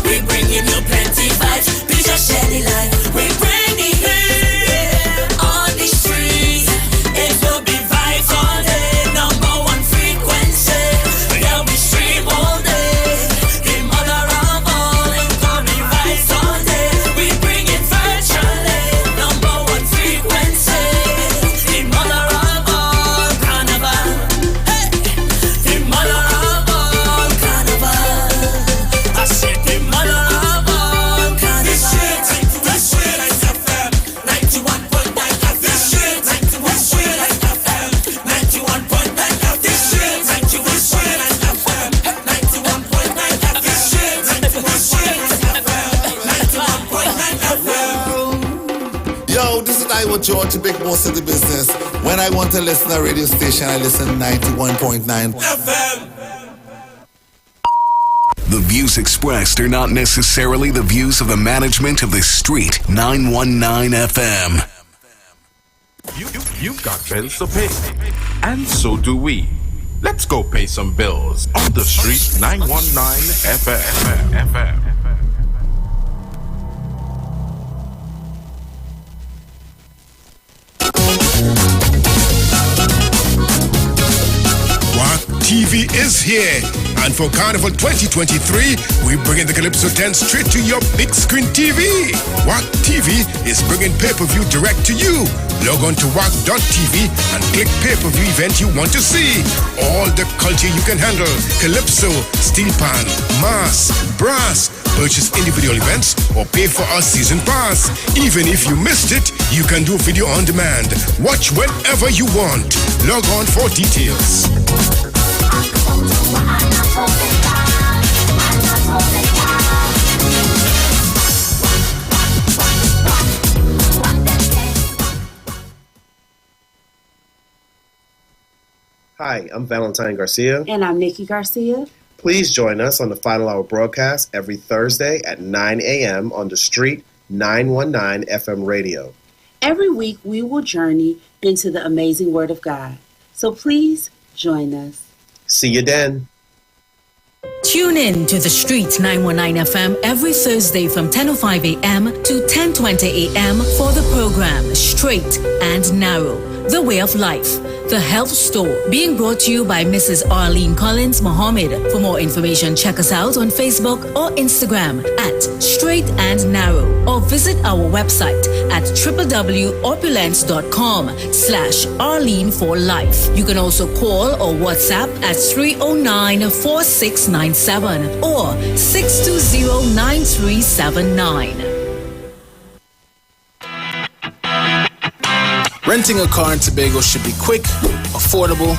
We bringing you plenty vibes, picture Shelly life. We bring the heat on the street. It will be vibes all day, number one frequency. Yeah, we stream all day. The mother of all, it will be vibes all day. We bring it virtually, number one frequency. The mother of all, carnival. Hey, the mother of all, carnival. I said the mother of all, carnival. This shit, FM, 91.9 FM. This shit, 91.9 FM, 91.9 FM. This shit, 91.9 FM, 91.9 FM. This shit, 91.9 FM, 91.9 FM. Yo, this is Iwer George, big boss of the business. When I want to listen to a radio station, I listen 91.9 The The views expressed are not necessarily the views of the management of the Street 919 FM. You've got bills to pay, and so do we. Let's go pay some bills on the Street 919 FM. TV is here, and for Carnival 2023, we bringing the Calypso 10 straight to your big screen TV. WAC TV is bringing pay-per-view direct to you. Log on to WAC.tv and click pay-per-view event you want to see. All the culture you can handle: Calypso, Steel Pan, Mass, Brass. Purchase individual events or pay for our season pass. Even if you missed it, you can do video on demand. Watch whenever you want. Log on for details. Hi, I'm Valentine Garcia. And I'm Nikki Garcia. Please join us on the Final Hour broadcast every Thursday at 9 a.m. on the Street 919 FM radio. Every week we will journey into the amazing Word of God. So please join us. See you then. Tune in to the Street 919 FM every Thursday from 10:05 a.m. to 10:20 a.m. for the program Straight and Narrow, The Way of Life, The Health Store, being brought to you by Mrs. Arlene Collins Mohammed. For more information, check us out on Facebook or Instagram at Straight and Narrow, or visit our website at www.opulence.com/Arlene for Life. You can also call or WhatsApp at 309-4697 or 620-9379. Renting a car in Tobago should be quick, affordable,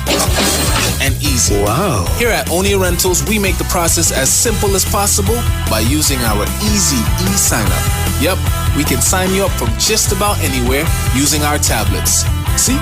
and easy. Wow. Here at Onia Rentals, we make the process as simple as possible by using our easy e-sign-up. Yep, we can sign you up from just about anywhere using our tablets. See?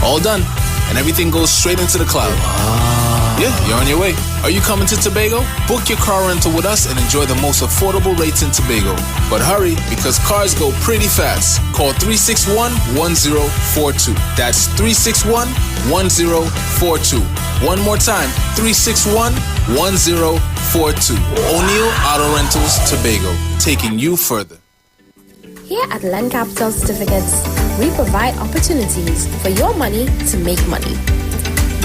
All done. And everything goes straight into the cloud. Wow. Yeah, you're on your way. Are you coming to Tobago? Book your car rental with us and enjoy the most affordable rates in Tobago. But hurry, because cars go pretty fast. Call 361-1042. That's 361-1042. One more time, 361-1042. O'Neill Auto Rentals, Tobago, taking you further. Here at Land Capital Certificates, we provide opportunities for your money to make money.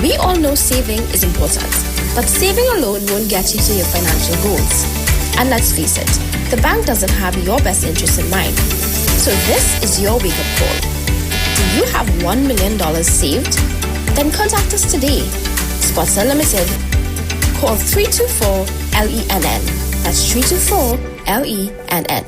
We all know saving is important, but saving alone won't get you to your financial goals. And let's face it, the bank doesn't have your best interest in mind. So this is your wake-up call. Do you have $1 million saved? Then contact us today. Spots Unlimited. Call 324-LENN. That's 324-LENN.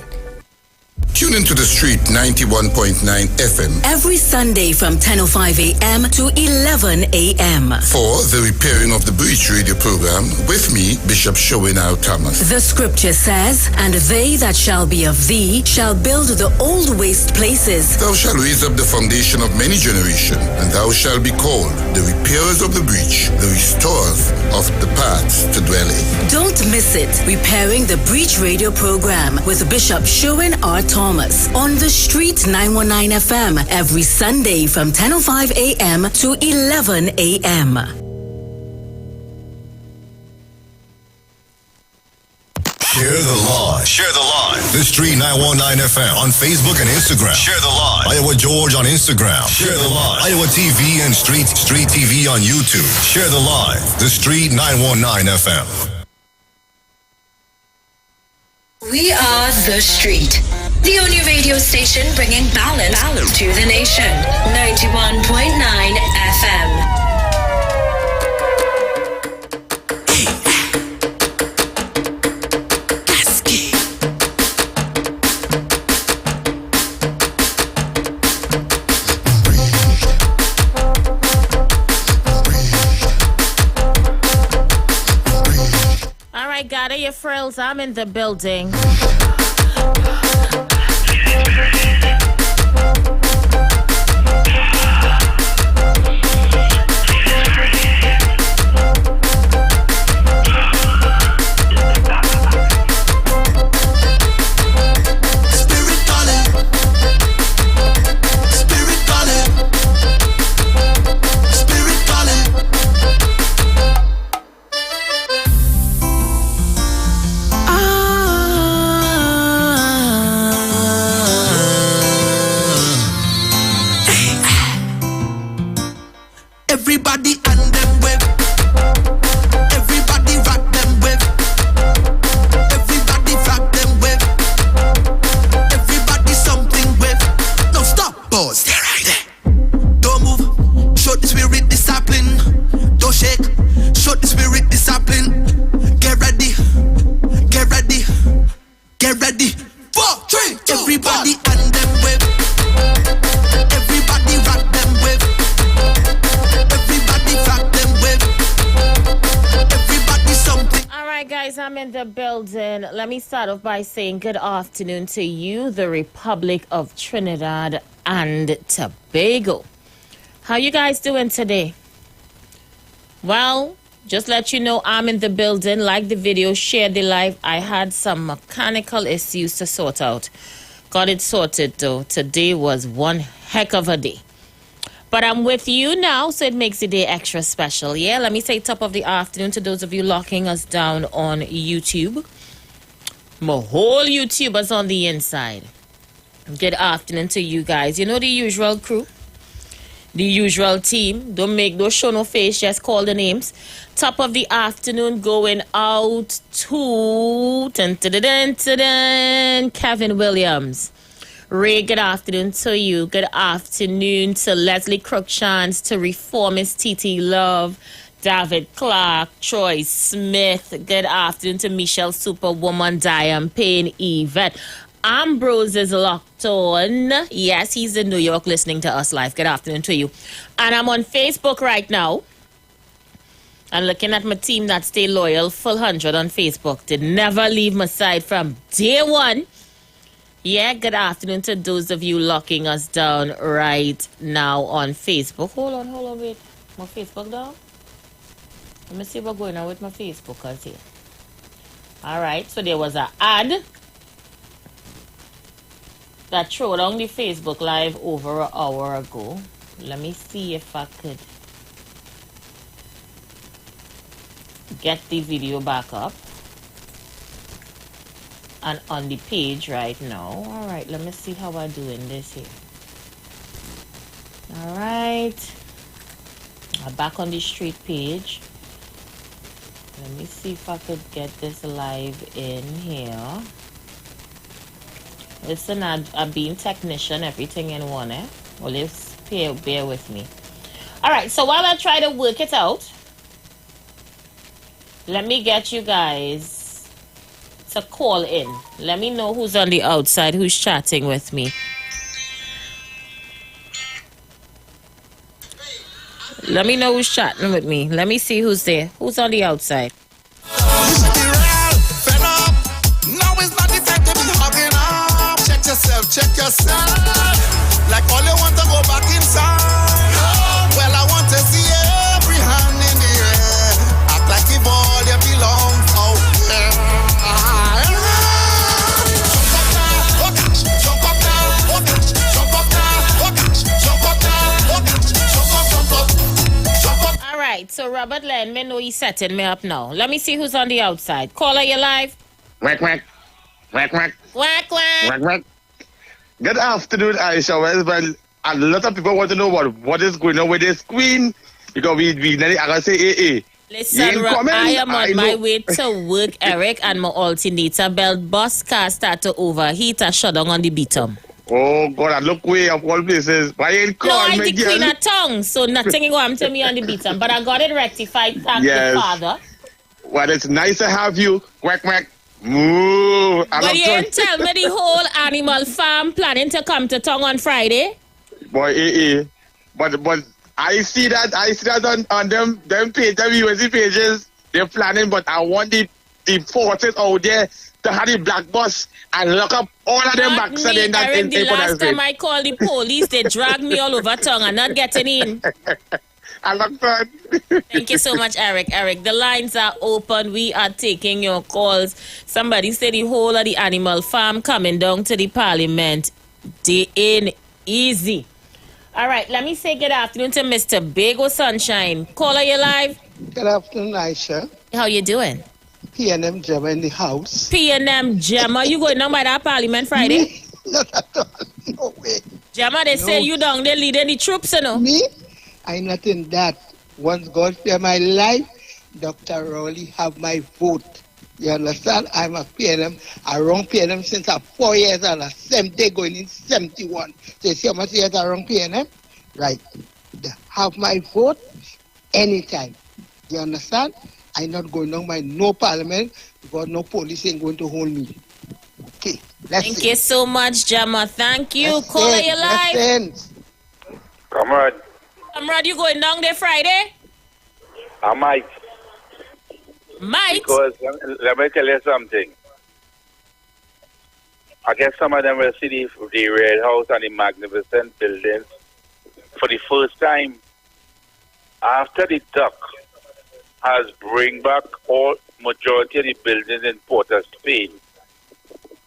Tune into the Street 91.9 FM every Sunday from 10:05 a.m. to 11 a.m. for the Repairing of the Breach radio program with me, Bishop Showinau Thomas. The scripture says, "And they that shall be of thee shall build the old waste places. Thou shalt raise up the foundation of many generations, and thou shalt be called the repairers of the breach, the restorers of the paths to dwell in." Don't miss it. Repairing the Breach radio program with Bishop Sherwin R. Thomas on the Street 919 FM every Sunday from 10:05 a.m. to 11 a.m. Share the live. Share the live. The Street 919 FM on Facebook and Instagram. Share the live. Iowa George on Instagram. Share the live. Iowa TV and Street TV on YouTube. Share the live. The Street 919 FM. We are The Street, the only radio station bringing balance to the nation. 91.9 FM. All right, gather your frills. I'm in the building. Everybody and them wave. Everybody rock them wave. Everybody rock them wave. Everybody something wave. No stop, pause. Stay right there. Don't move. Show the spirit discipline. Don't shake. Show the spirit discipline. Get ready. Get ready. Get ready. 4, 3, 2, everybody 1. And them wave. Everybody rock them wave. Everybody rock them wave. Everybody something. All right, guys, I'm in the building. Let me start off by saying good afternoon to you, the Republic of Trinidad and Tobago. How you guys doing today? Well, just let you know I'm in the building. Like the video, share the live. I had some mechanical issues to sort out. Got it sorted though. Today was one heck of a day. But I'm with you now, so it makes the day extra special. Yeah, let me say top of the afternoon to those of you locking us down on YouTube. My whole YouTubers on the inside. Good afternoon to you guys. You know the usual crew. The usual team. Don't show no face, just call the names. Top of the afternoon going out to Kevin Williams. Ray, good afternoon to you. Good afternoon to Leslie Cruikshanks, to Reformist TT Love, David Clark, Troy Smith. Good afternoon to Michelle Superwoman, Diane Payne, Yvette. Ambrose is locked on. Yes, he's in New York listening to us live. Good afternoon to you. And I'm on Facebook right now. I'm looking at my team that stay loyal, full 100 on Facebook. Did never leave my side from day one. Yeah, good afternoon to those of you locking us down right now on Facebook. Hold on, wait. My Facebook down? Let me see what's going on with my Facebookers here. All right, so there was an ad that threw down the Facebook Live over an hour ago. Let me see if I could get the video back up and on the page right now. All right, let me see how I'm doing this here. All right, I'm back on the street page. Let me see if I could get this live in here. Listen, I'm being technician, everything in one, eh? Well, let's bear with me. All right, so while I try to work it out, let me get you guys to call in. Let me know who's on the outside, who's chatting with me. Let me know who's chatting with me. Let me see who's there. Who's on the outside? Check yourself. Like all you want to go back inside. Well, I want to see every hand in the air. Act like if all you belong out there. Jump up now, oh gosh. Jump up now, oh gosh. Jump up now, oh gosh. Jump up now, oh gosh. Jump up. Jump up. All right, so Robert, let me know he's setting me up now. Let me see who's on the outside. Caller, you live? Quack, quack. Quack, quack. Quack, quack. Quack, quack. Good afternoon, Aisha. Well, a lot of people want to know what is going on with this queen, because we I can say, hey. Listen, I am on my way to work, Eric, and my alternator belt bus car start to overheat and shut down on the bottom. Oh, God, I look way of all places. Why ain't called me, the queen of tongue, so nothing will happen to me on the bottom. But I got it rectified, thank the Father. Well, it's nice to have you. Quack, quack. Moo. But you didn't tell me the whole animal farm planning to come to town on Friday. Boy, but I see that on them page, them USC pages. They're planning, but I want the forces out there to have the black bus and lock up all of them back. So then that the last time I called the police, they dragged me all over town and not getting in. Thank you so much, Eric. Eric, the lines are open. We are taking your calls. Somebody said the whole of the animal farm coming down to the parliament. They ain't easy. All right, let me say good afternoon to Mr. Big O Sunshine. Caller, you live? Good afternoon, Aisha. How you doing? P&M Gemma in the house. P&M Gemma, you going down by that parliament Friday? Not at all. No way. Gemma, they say you down there leading the troops, you know? Me? I not in that. Once God spare my life, Dr. Rowley have my vote. You understand? I'm a PNM. I run PNM since I'm 4 years old. I'm 70 going in 71. So you see how much years I run PNM? Right. They have my vote anytime. You understand? I'm not going down by no parliament because no police ain't going to hold me. Okay. Thank you so much, Jama. Thank you. Caller, you live. Comrade, Comrade, you going down there Friday? I might. Might? Because let me tell you something. I guess some of them will see the Red House and the magnificent buildings for the first time after the duck has bring back all majority of the buildings in Port of Spain.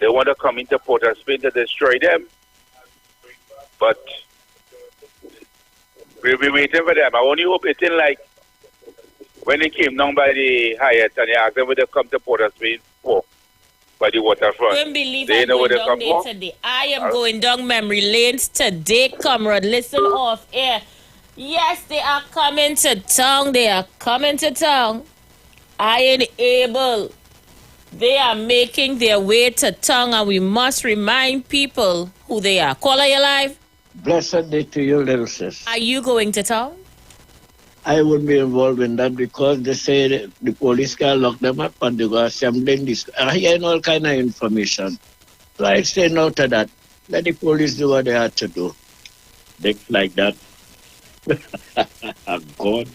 They want to come into Port of Spain to destroy them. But we'll be waiting for them. I only hope it's in like when they came down by the Hyatt and they asked them where they come to Port of Spain for, by the waterfront. Couldn't believe they I'm know where going they down come there from. today. I am going down memory lanes today, comrade. Listen off air. Yes, they are coming to town. They are coming to town. I ain't able. They are making their way to town, and we must remind people who they are. Caller, you live? Blessed day to you, little sis. Are you going to town? I would be involved in that because they say the police can lock them up and they go assembling this. I hear all kind of information. So I say no to that. Let the police do what they have to do. Like that. God.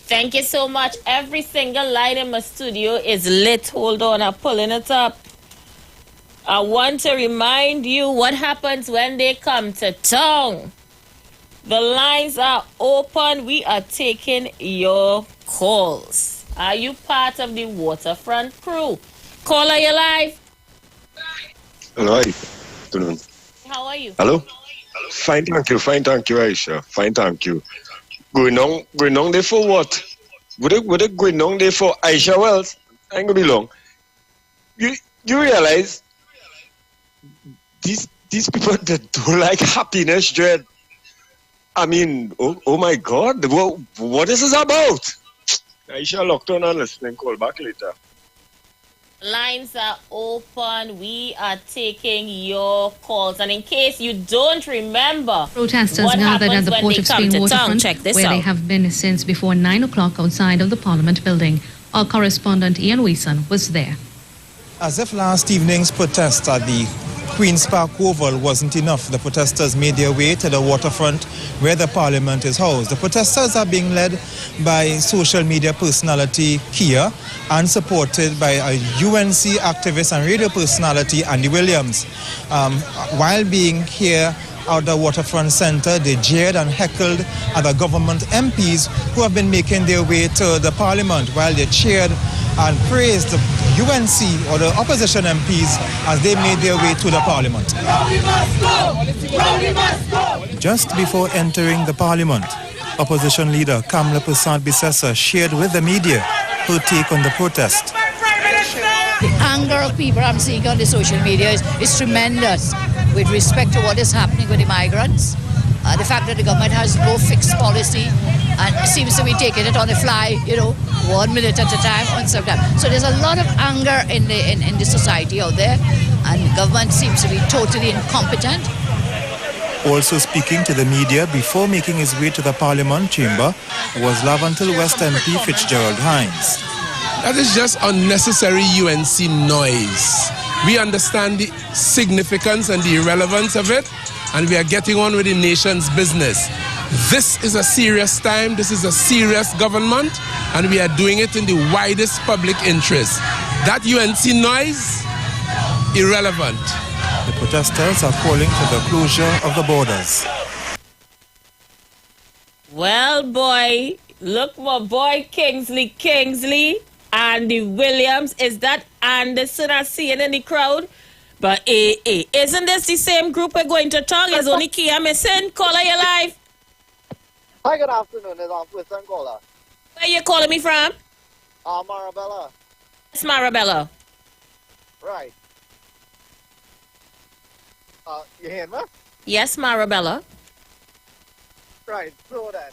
Thank you so much. Every single line in my studio is lit. Hold on, I'm pulling it up. I want to remind you what happens when they come to town. The lines are open. We are taking your calls. Are you part of the waterfront crew? Caller, you live? Hello. Afternoon. How are you? Hello. Fine, thank you, Aisha. Fine, thank you. Going on there for what? Would it going on there for Aisha Wells? I ain't gonna be long. You realize these people that don't like happiness, Dread. I mean, oh my God, what is this about? Aisha locked on and listening. Call back later. Lines are open. We are taking your calls. And in case you don't remember, protesters what gathered at happens the when Port they of come Spain to town, waterfront, check this where out. they have been since before 9 o'clock outside of the Parliament building. Our correspondent Ian Weeson was there. As if last evening's protest at the Queen's Park Oval wasn't enough, the protesters made their way to the waterfront where the Parliament is housed. The protesters are being led by social media personality Kia and supported by a UNC activist and radio personality Andy Williams. While being here at the waterfront centre, they jeered and heckled other government MPs who have been making their way to the Parliament, while they cheered and praised the UNC or the opposition MPs as they made their way to the Parliament. Just before entering the Parliament, opposition leader Kamla Persad-Bissessar shared with the media her take on the protest. The anger of people I'm seeing on the social media is tremendous with respect to what is happening with the migrants. The fact that the government has no fixed policy and seems to be taking it on the fly, 1 minute at a time on sometimes. So there's a lot of anger in the society out there, and the government seems to be totally incompetent. Also speaking to the media before making his way to the Parliament chamber was Lavantil West MP Fitzgerald Hines. That is just unnecessary UNC noise. We understand the significance and the irrelevance of it, and we are getting on with the nation's business. This is a serious time, this is a serious government, and we are doing it in the widest public interest. That UNC noise, irrelevant. The protesters are calling for the closure of the borders. Well, boy, look my boy Kingsley, Andy Williams. Is that Anderson I see it in the crowd? But isn't this the same group we're going to talk? Is only Kia missing? Caller, you live? Hi, good afternoon. It's with Angola. Where you calling me from? Marabella. It's Marabella. Right. You hear me? Yes, Marabella. Right, so then,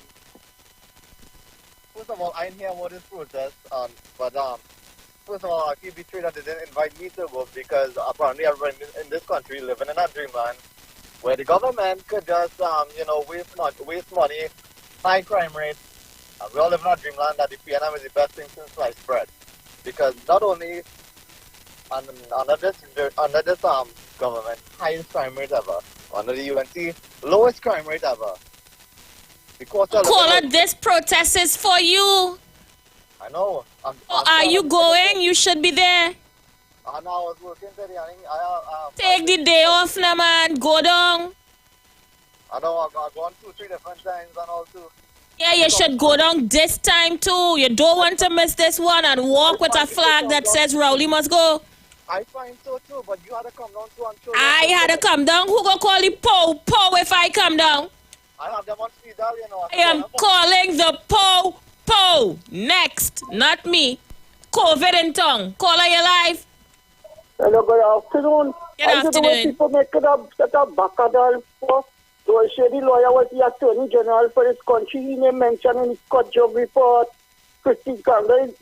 first of all, I didn't hear about this protest, but first of all, I feel betrayed that they didn't invite me to go because apparently everyone in this country living in a dreamland where the government could just, waste money, high crime rate. We all live in a dreamland that the PNM is the best thing since sliced bread. Because not only under this government, highest crime rate ever. Under the UNC, lowest crime rate ever. Caller, this protest is for you. I know. Are you going? You should be there. I was working today. Take the day off now, man. Go down. I know. I've gone 2-3 different times and all too. Yeah, you should go down this time too. You don't want to miss this one and walk with a flag that says Rowley must go. I find so too, but you had to come down too and show. I had to come down. Who go call the po if I come down? I have them on speed dial, I am calling the po. Next, not me. COVID in tongue. Caller, you live. Hello, good afternoon. Good afternoon. People make it up set up Bacadal for. So Shady lawyer was the Attorney General for this country. He may mention in his court job report. Christy Campbell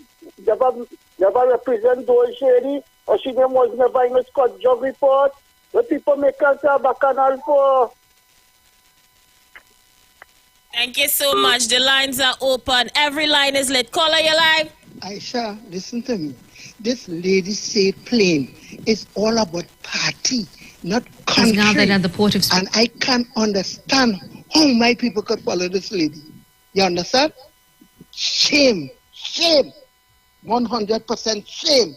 never represent Dole Shady, or she name was never in his court job report. The people make us a Bacadal for. Thank you so much. The lines are open. Every line is lit. Caller, you live. Aisha, listen to me. This lady say plain. It's all about party, not country. gathered at the port of And I can't understand how my people could follow this lady. You understand? Shame. 100% shame.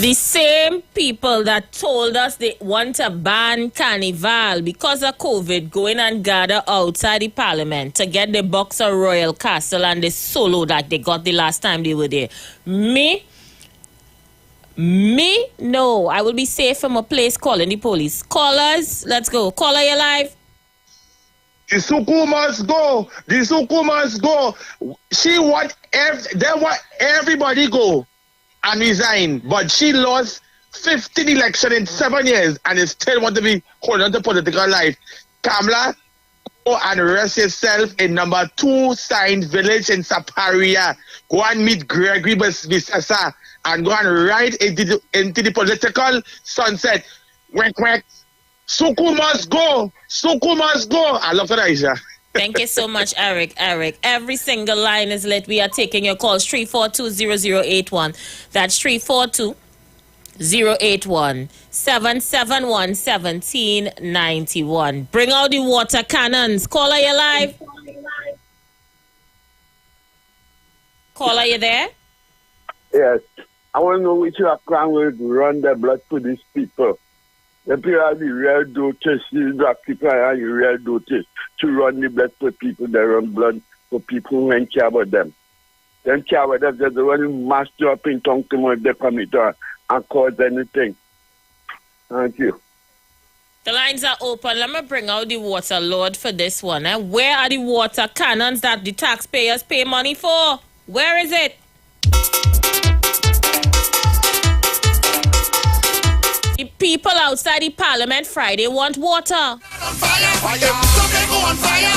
The same people that told us they want to ban Carnival because of COVID going and gather outside the parliament to get the box of Royal Castle and the solo that they got the last time they were there. Me, no. I will be safe from a place calling the police. Callers, let's go. Caller, you live. The Suku must go. The Suku must go. They want everybody go and resign, but she lost 15 elections in 7 years and is still want to be holding on to political life. Kamala, go and rest yourself in number 2 Sign Village in Saparia. Go and meet Gregory Bisesa and go and ride into the political sunset. Quack. Suku must go. Suku must go. I love that, Aisha. Thank you so much, Eric. Every single line is lit. We are taking your calls. 342-0081. That's 342-081. 771-1791. Bring out the water cannons. Caller, you live? Caller, you there? Yes. I want to know which Accra will run the blood to these people. The people have the real dotage, the black people have the real dotage to run the blood for people that run blood for people who don't care about them. They don't care about them, they want to master up in tongue to if they come and cause anything. Thank you. The lines are open. Let me bring out the water lord for this one. Where are the water cannons that the taxpayers pay money for? Where is it? The people outside the parliament Friday want water. On fire, some they go on fire,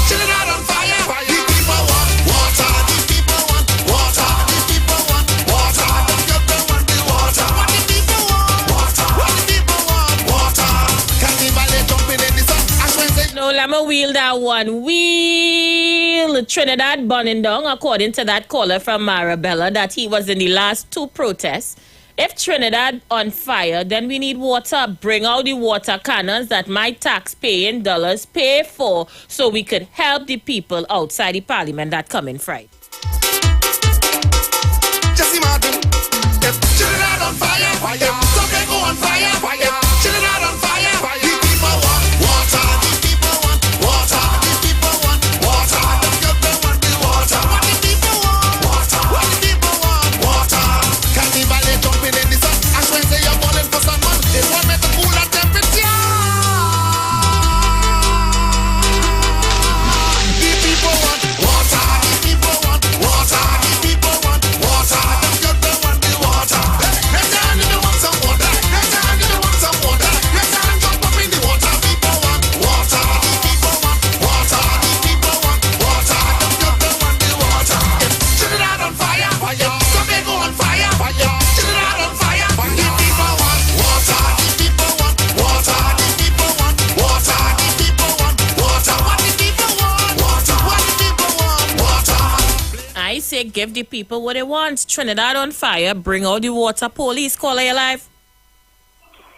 chilling out on fire. The people want water, the people want water, the people want water. Don't get them want the water. What the people want water, what the people want water. Carnival jumping in the sun. No, let me wheel that one. Wheel Trinidad burning down, according to that caller from Marabella, that he was in the last 2 protests. If Trinidad on fire, then we need water. Bring out the water cannons that my tax-paying dollars pay for so we could help the people outside the parliament that come in Friday. Just imagine if Trinidad on fire, some they go on fire, Trinidad on fire. The people want water, the people want water, the people want water. Don't get them want the water. What the people want water, what the people want water. Carnival jumping in the sun. As when say you're balling for someone, they want me to cool that temperature. The people want water, the people want water, the people want water. Don't get them want the water. Next time you want some water, next time you want some they give the people what they want. Trinidad on fire, bring out the water police. Caller, you live.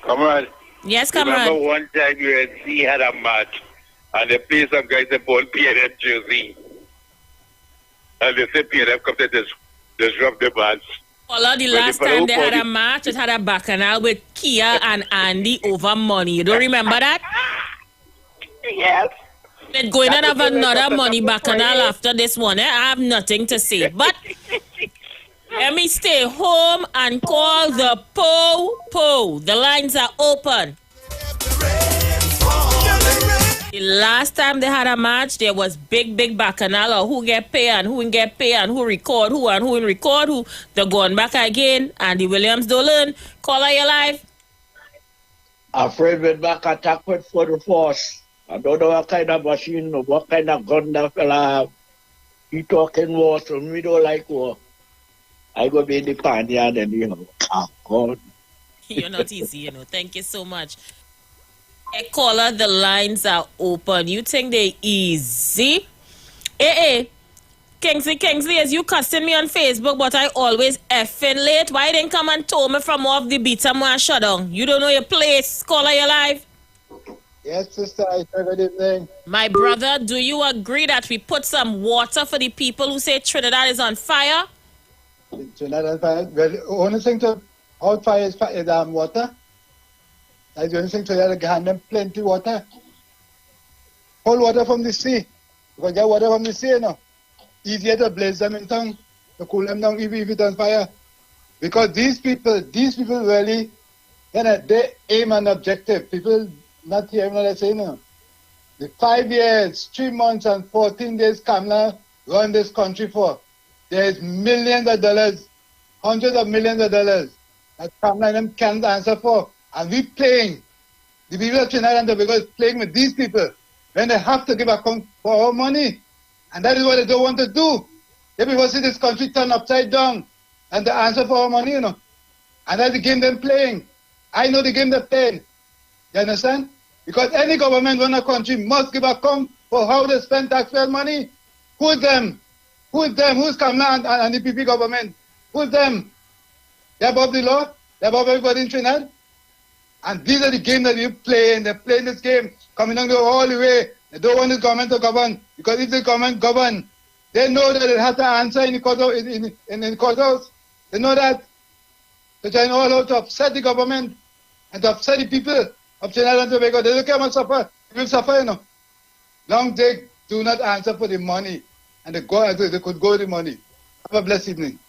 Comrade. Yes, comrade. Remember one time UNC had a match and they play some guys that bought PNM jersey. And they say PNM come to disrupt the match. Caller, the last time they had a match, it had a bacchanal with Kia and Andy over money. You don't remember that? Yes. They're going to have another money bacchanal after this one. I have nothing to say. But let me stay home and call the po. The lines are open. The last time they had a match, there was big bacchanal or who get paid and who get paid and who record who and who record who. They're going back again and the Williams don't learn. Caller, you live. Afraid with back attack with for the force. I don't know what kind of machine or what kind of gun that fella have. He talking war, so we don't like war. I go be in the panyard and God. You're not easy, Thank you so much. Hey, caller, the lines are open. You think they easy? Hey, Kingsley, as you cussing me on Facebook, but I always effing late. Why you didn't come and told me from off the beat and shut down? You don't know your place. Caller, you live? Yes, sister, good evening. My brother, do you agree that we put some water for the people who say Trinidad is on fire? Trinidad on fire? Well, the only thing to out fire is water. That's the only thing to hand them plenty water. Hold water from the sea. You can get water from the sea, Easier to blaze them in town, to cool them down if it's on fire. Because these people really, they aim an objective. People not hearing what I say now. The 5 years, 3 months and 14 days Kamala run this country for. There's millions of dollars, hundreds of millions of dollars that Kamala and them can't answer for. And we playing. The people of Trinidad and Tobago is playing with these people when they have to give account for our money. And that is what they don't want to do. They people see this country turn upside down and the answer for our money, And that's the game they're playing. I know the game they're playing. You understand? Because any government run a country must give account for how they spend taxpayer money. Who's them? Who's them? Who's Kamala and the PP government? Who's them? They're above the law? They're above everybody in Trinidad? And these are the games that you play, and they're playing this game, coming down all the way. They don't want this government to govern, because if the government govern, they know that it has to answer in the courthouse. They know that. They're trying all out to upset the government and to upset the people of Trinidad and Tobago. They don't care about suffer. People suffer, Long they do not answer for the money, and they could go with the money. Have a blessed evening.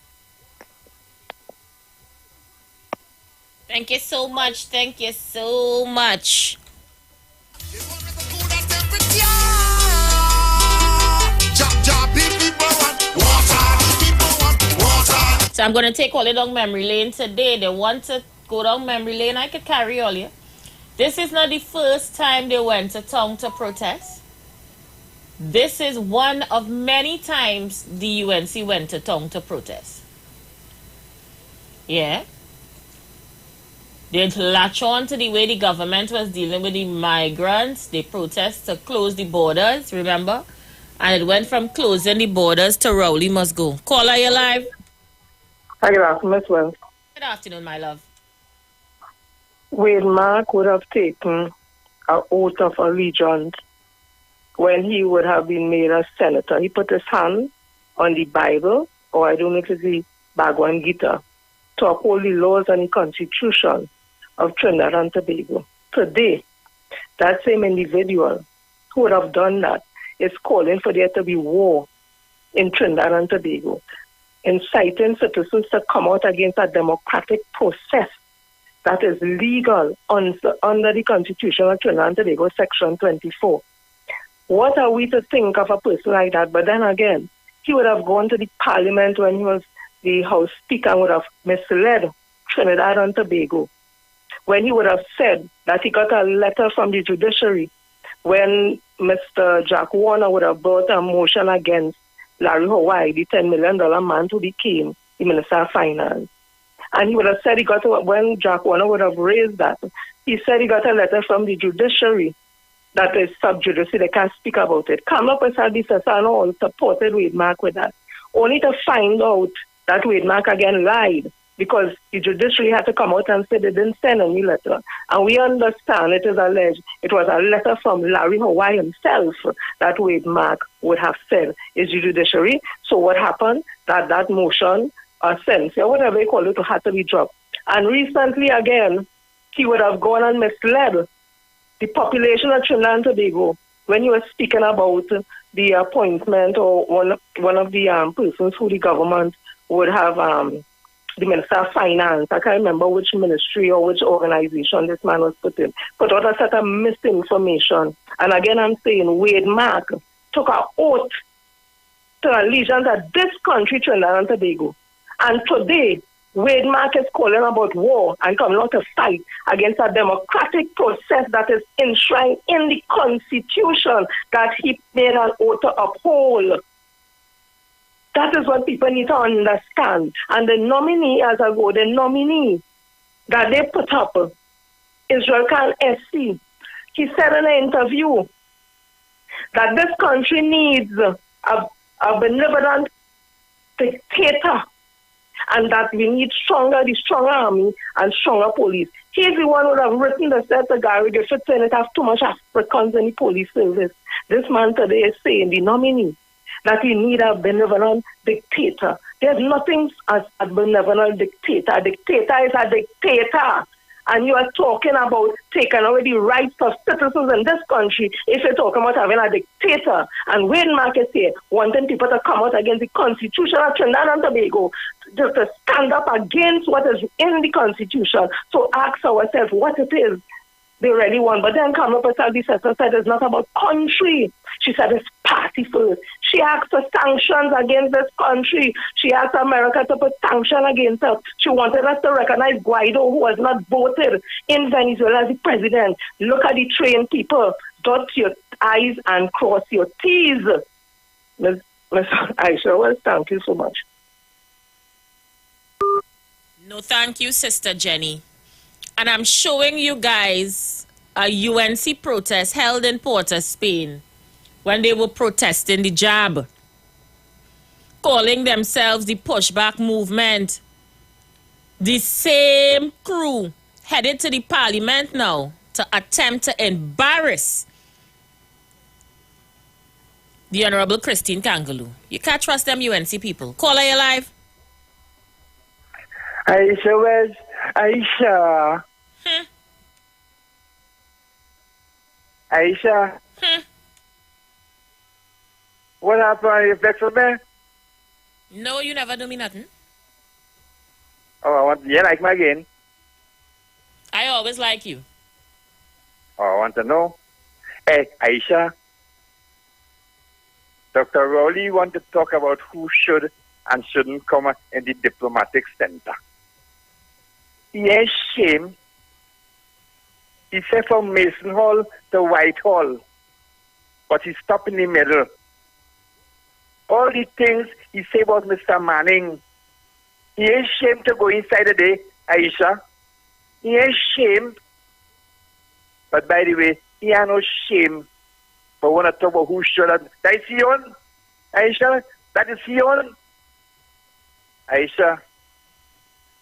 Thank you so much. Thank you so much. So I'm going to take all the down memory lane today. They want to go down memory lane. I could carry all you. This is not the first time they went to town to protest. This is one of many times the UNC went to town to protest. Yeah. They latch on to the way the government was dealing with the migrants. They protest to close the borders, remember? And it went from closing the borders to Rowley must go. Caller, you live? Hi, good afternoon, Miss Wells. Good afternoon, my love. Wade Mark would have taken an oath of allegiance when he would have been made a senator. He put his hand on the Bible, or I don't know if it's the Bhagwan Gita, to uphold the laws and the Constitution of Trinidad and Tobago. Today, that same individual who would have done that is calling for there to be war in Trinidad and Tobago, inciting citizens to come out against a democratic process that is legal under the Constitution of Trinidad and Tobago, Section 24. What are we to think of a person like that? But then again, he would have gone to the Parliament when he was the House Speaker and would have misled Trinidad and Tobago. When he would have said that he got a letter from the judiciary when Mr. Jack Warner would have brought a motion against Larry Hawaii, the $10 million man who became the Minister of Finance. And he would have said when Jack Warner would have raised that, he said he got a letter from the judiciary that is sub judice, they can't speak about it. Come up with this and all supported Wade Mark with that. only to find out that Wade Mark again lied, because the judiciary had to come out and say they didn't send any letter. And we understand it is alleged it was a letter from Larry Hawaii himself that Wade Mark would have said is the judiciary. So what happened? That motion, sentence, or whatever you call it, had to be dropped. And recently again, he would have gone and misled the population of Trinidad and Tobago when he was speaking about the appointment or one of the persons who the government would have, the Minister of Finance. I can't remember which ministry or which organization this man was put in. Put out a set of misinformation. And again, I'm saying Wade Mark took an oath to allegiance to this country, Trinidad and Tobago. And today, Wade Mark is calling about war and coming out to fight against a democratic process that is enshrined in the Constitution that he made an oath to uphold. That is what people need to understand. And the nominee, as I go, the nominee that they put up, Israel Khan SC, he said in an interview that this country needs a benevolent dictator, and that we need the stronger army and stronger police. He's the one who would have written the set to Gary Griffith saying it has too much Africans in the police service. This man today is saying, the nominee, that we need a benevolent dictator. There's nothing as a benevolent dictator. A dictator is a dictator. And you are talking about taking away the rights of citizens in this country if you're talking about having a dictator. And Wade Mark is here wanting people to come out against the Constitution of Trinidad and Tobago, just to stand up against what is in the Constitution. So ask ourselves what it is they really want. But then Kamala Prasad said it's not about country. She said it's party first. She asked for sanctions against this country. She asked America to put sanctions against her. She wanted us to recognize Guaido, who was not voted in Venezuela as the president. Look at the trained people. Dot your I's and cross your T's. Ms. Aisha, well, thank you so much. No, thank you, Sister Jenny. And I'm showing you guys a UNC protest held in Port of Spain when they were protesting the jab, calling themselves the pushback movement. The same crew headed to the parliament now to attempt to embarrass the Honorable Christine Kangaloo. You can't trust them UNC people. Caller, you live. Aisha, where's Aisha? Aisha? What happened? You flex with me? No, you never do me nothing. Oh, I want you like me again? I always like you. Oh, I want to know. Hey, Aisha. Dr. Rowley want to talk about who should and shouldn't come in the diplomatic center. He has shame. He said from Mason Hall to Whitehall, but he stopped in the middle. All the things he said about Mr. Manning, he is ashamed to go inside the day, Aisha. He is ashamed. But by the way, he has no shame. But when I talk about who should have, that is Sion. Aisha, that is Sion. Aisha,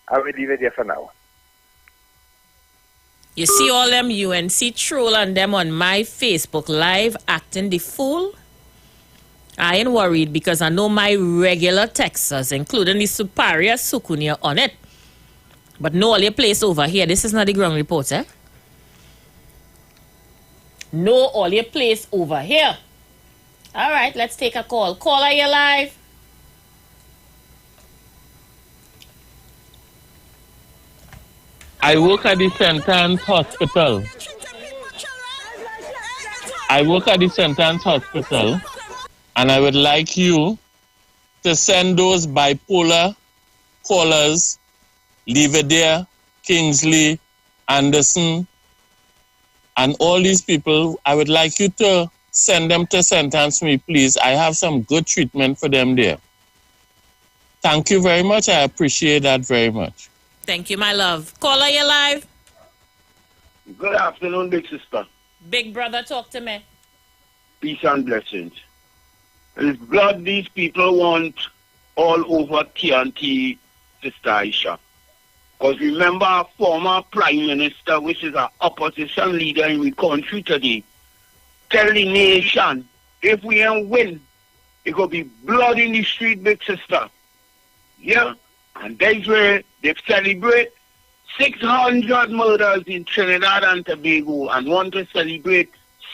I will leave it there for now. You see all them UNC troll and them on my Facebook Live acting the fool? I ain't worried because I know my regular texters, including the superior Sukunia on it. But no all your place over here. This is not the ground report, eh? No all your place over here. All right, let's take a call. Caller, you live. I work at the St. Anne's Hospital. And I would like you to send those bipolar callers, Liverdeer, Kingsley, Anderson, and all these people. I would like you to send them to St. Anne's for me, please. I have some good treatment for them there. Thank you very much. I appreciate that very much. Thank you, my love. Caller, you live. Good afternoon, big sister. Big brother, talk to me. Peace and blessings. It's blood these people want all over TNT, Sister Aisha. Because remember our former Prime Minister, which is an opposition leader in the country today, tell the nation, if we don't win, it could be blood in the street, big sister. Yeah? And that's where they celebrate 600 murders in Trinidad and Tobago and want to celebrate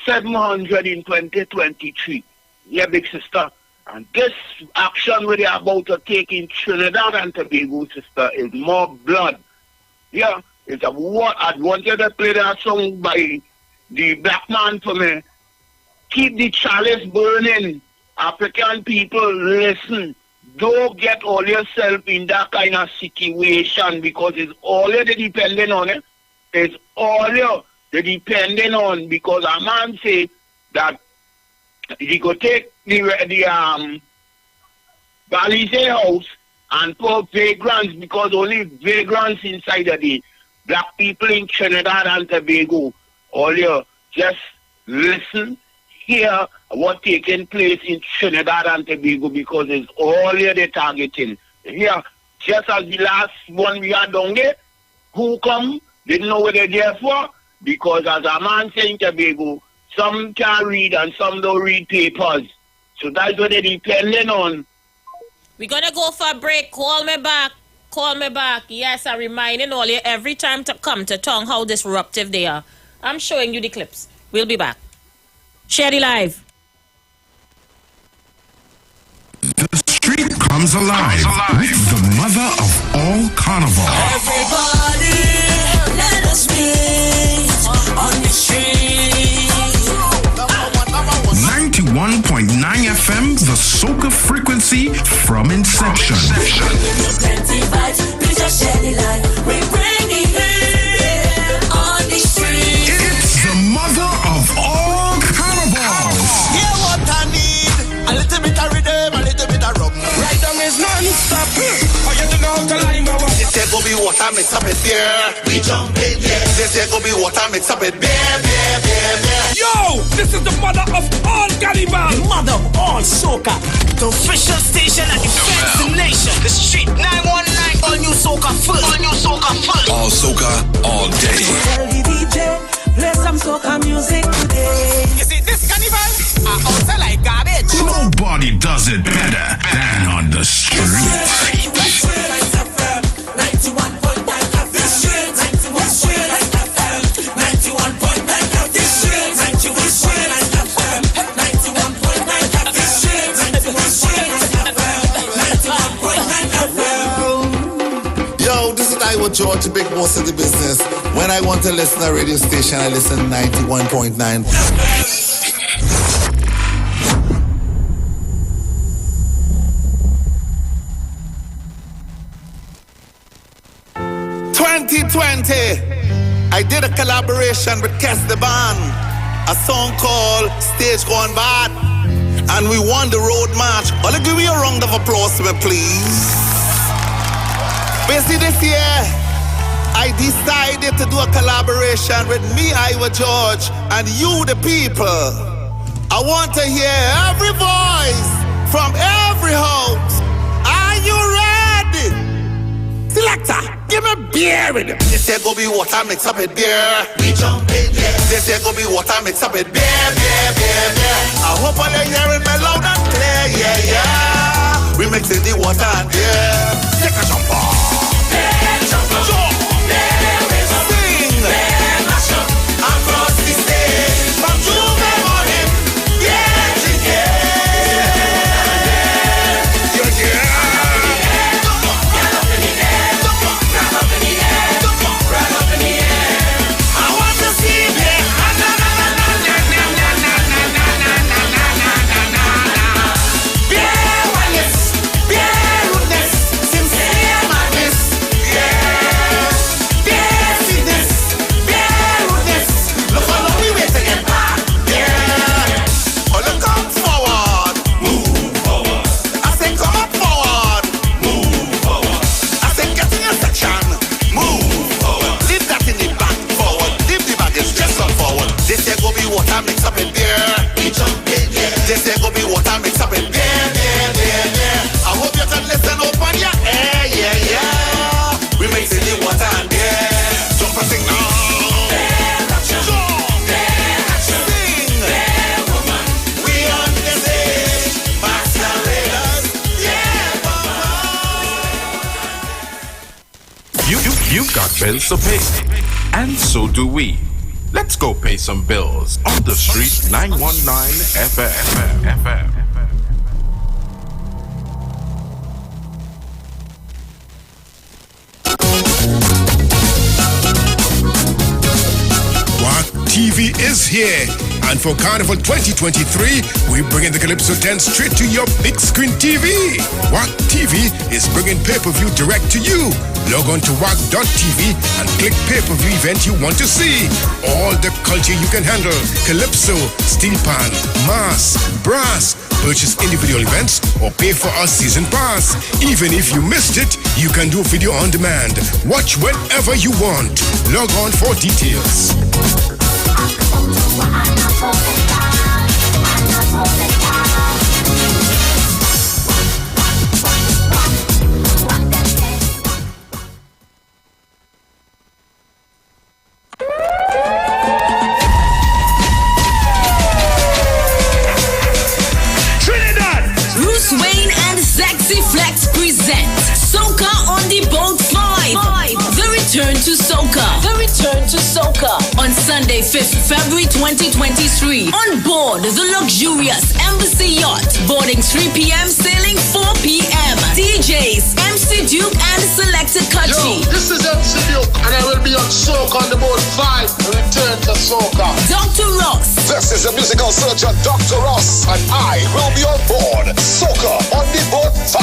700 in 2023. Yeah, big sister. And this action where they're about to take in Trinidad and Tobago, sister, is more blood. Yeah, it's a what I wanted to play that song by the black man for me. Keep the chalice burning. African people, listen. Don't get all yourself in that kind of situation because it's all you're depending on it. It's all you're depending on because a man say that he could take the Balize house and put vagrants because only vagrants inside of the black people in Trinidad and Tobago. All you just listen, hear what taking place in Trinidad and Tobago because it's all you're targeting. Here, just as the last one we had down there, who come, didn't know what they're there for because as a man saying Tobago, some can read and some don't read papers. So that's what they're depending on. We're going to go for a break. Call me back. Call me back. Yes, I'm reminding all you every time to come to tongue how disruptive they are. I'm showing you the clips. We'll be back. Share the live. The street comes alive with the mother of all carnival. Everybody, let us meet on the street. 91.9 FM, the soca frequency from inception. Plenty vibes, we just share the light. We bring it here on the street. It's the mother of all carnivals. Hear what I need? A little bit of rhythm, a little bit of rum. Right down is non-stop. Oh, you don't know how to line my one. This here go be water mix up with beer. We jump in, yeah. This here go be water mix up with beer, beer, beer, beer. Yo, this is the mother of all cannibals. The mother of all soca. The official station that defends the nation. The street 919. All new soca full. All new soca full. All soca, all day. Tell the DJ, play some soca music today. You see, this carnival, I also like garbage. Nobody does it better than on the street. That's where I come from. 91.9 of the street. That's where I come from. 91.9 of the street. That's where I come from. 91.9 of the street. That's where I come from. 91.9 of the Yo, this is Iwer George, the big boss of the business. When I want to listen to a radio station, I listen to 91.9. I did a collaboration with Kes the Band, a song called Stage Gone Bad, and we won the road march. I'll give you a round of applause for me, please. Basically this year, I decided to do a collaboration with me, Iwer George, and you, the people. I want to hear every voice from every house. Are you ready? Selector, give me beer with it. This here go be water mix up with beer. We jump in, yeah. This here go be water mix up with beer, beer, beer, beer. I hope all you're hearing me loud and clear, yeah, yeah. We mixing the water and beer. Take a jump off. Beer, jump off. Jump. Beer, sing. Beer, mash up. Across the stage. From Juve morning. Yeah, yeah. Yeah, yeah. Water mix up in beer. We jump in, yeah. This here go be water mix up in beer, beer, beer, beer. I hope you can listen. bills to pay. And so do we. Let's go pay some bills on the street 919 FM. TV is here, and for Carnival 2023, we bringing the Calypso 10 straight to your big screen TV. WAC TV is bringing pay-per-view direct to you. Log on to WAC.tv and click pay-per-view event you want to see. All the culture you can handle: Calypso, Steel Pan, Mass, Brass. Purchase individual events or pay for our season pass. Even if you missed it, you can do video on demand. Watch whenever you want. Log on for details. Bruce Wayne and Sexy Flex present Soca on the Boat 5. The return to Soca. On Sunday, 5th February 2023. On board the luxurious Embassy Yacht. Boarding 3 p.m., sailing 4 p.m. DJs, MC Duke and Selected Kachi. Yo, this is MC Duke and I will be on Soca on the Boat 5. The return to Soca. Dr. Ross. This is the musical surgeon Dr. Ross, and I will be on board Soca on the Boat 5.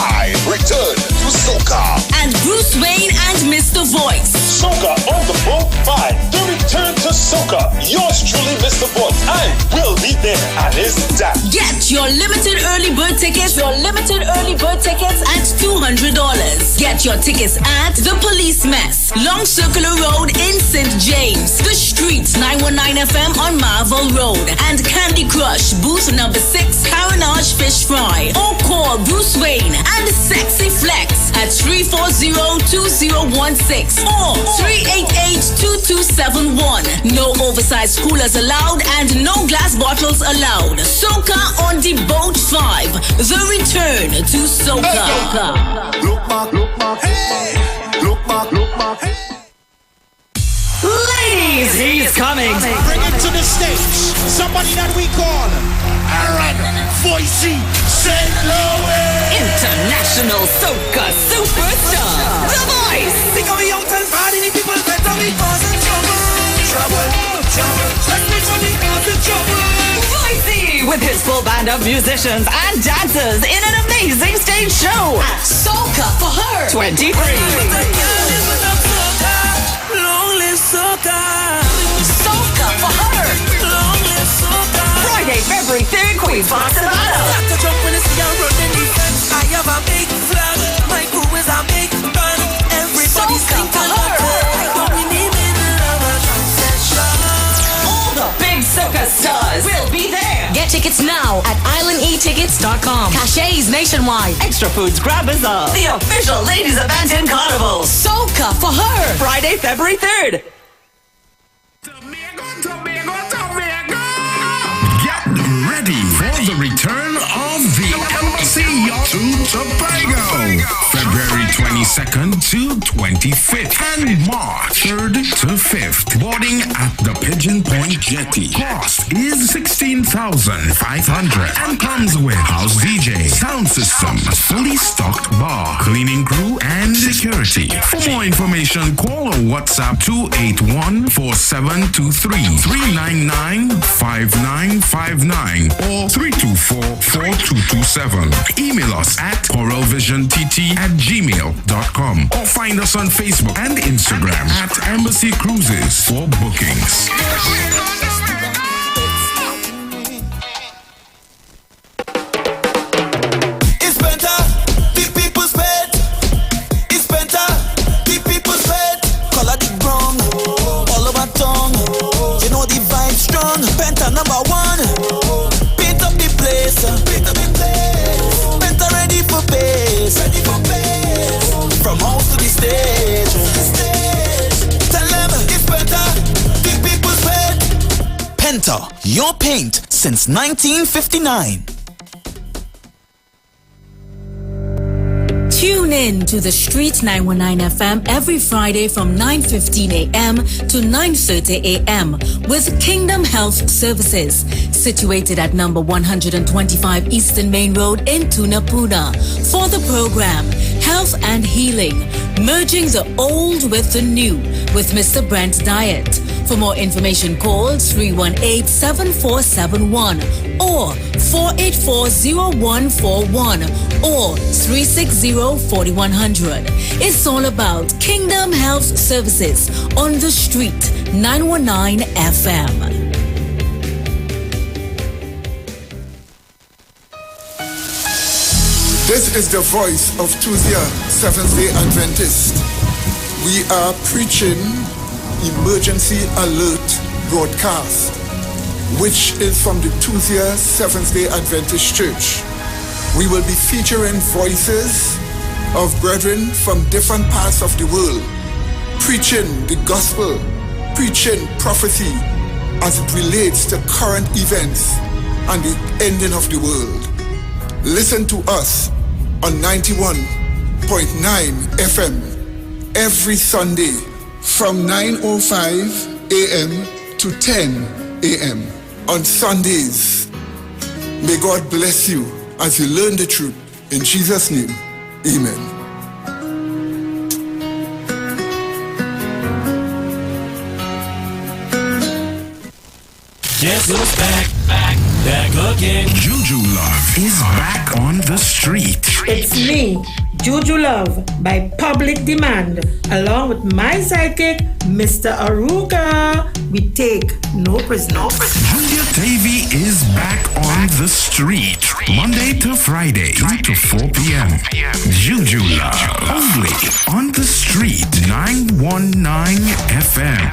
Return to Soca. And Bruce Wayne and Mr. Voice. Soca on the Boat 5. The return to Soca. Yours truly, Mr. Voice. I will be there, and it's that. Get your limited early bird tickets. At $200. Get your tickets at The Police Mess, Long Circular Road in St. James. The Streets 919 FM on Marvel Road. And Candy Crush, booth number 6, Caranage Fish Fry. Or call Bruce Wayne and Sexy Flex at 340-2016 or 388-2271. No oversized coolers allowed and no glass bottles allowed. Soca on the Boat 5. The return to Soca. Look back, hey! Look back, hey! Ladies, he's coming. Bring it to the stage. Somebody that we call Aaron Voicey St. Louis. International Soca Superstar. The Voice. Think of young and party people better be causing trouble. Let's make sure they causing trouble. Voicey with his full band of musicians and dancers in an amazing stage show at Soca for Her 23. Long live Soca. Soca for Her. Long live Soca. Friday, February 3rd, Queen's Park, Savannah. Got to jump when it's young running defense. I have a big flag. My crew is a big band. Everybody sing to her. All the big Soca stars will be there. Get tickets now at islandetickets.com. Cachets nationwide. Extra foods grab us all. The official ladies event in Carnival. Soca for Her. Friday, February 3rd. Get ready for the return of the Embassy Yacht to Tobago. February 22nd to 25th and March 3rd to 5th. Boarding at the Pigeon Point Jetty. Cost is $16,500 and comes with house DJ, sound system, fully stocked bar, cleaning crew, and security. For more information, call or WhatsApp 281-472-399-5959 or 324-4227. Email us at coralvisiontt@gmail.com or find us on Facebook and Instagram at Embassy Cruises for bookings. It's better, the people's pet. It's better, the people's pet. Color the brown, all over tongue. You know the vibe strong. Penta number 1. Paint up the place. Penta ready for base. From house to the stage. Tell them it's better, the people's pet. Penta, your paint since 1959. Tune in to the Street 919 FM every Friday from 9:15 a.m. to 9:30 a.m. with Kingdom Health Services, situated at number 125 Eastern Main Road in Tunapuna. For the program, Health and Healing, merging the old with the new with Mr. Brent Diet. For more information, call 318-7471 or 484-0141 or 360-4100. It's all about Kingdom Health Services on the Street 919 FM. This is the voice of Tuesday, Seventh-day Adventist. We are preaching Emergency Alert broadcast, which is from the Tuesday, Seventh-day Adventist Church. We will be featuring voices of brethren from different parts of the world, preaching the gospel, preaching prophecy as it relates to current events and the ending of the world. Listen to us on 91.9 FM every Sunday from 9:05 a.m. to 10 a.m. on Sundays. May God bless you as you learn the truth. In Jesus' name, amen. Guess who's back again? Juju Love is back on the street. It's me, Juju Love, by public demand, along with my sidekick, Mr. Aruga. We take no prisoners. Junior Davy is back on the street, Monday to Friday, 2 to 4 p.m. Juju Love, only on the street, 919 FM.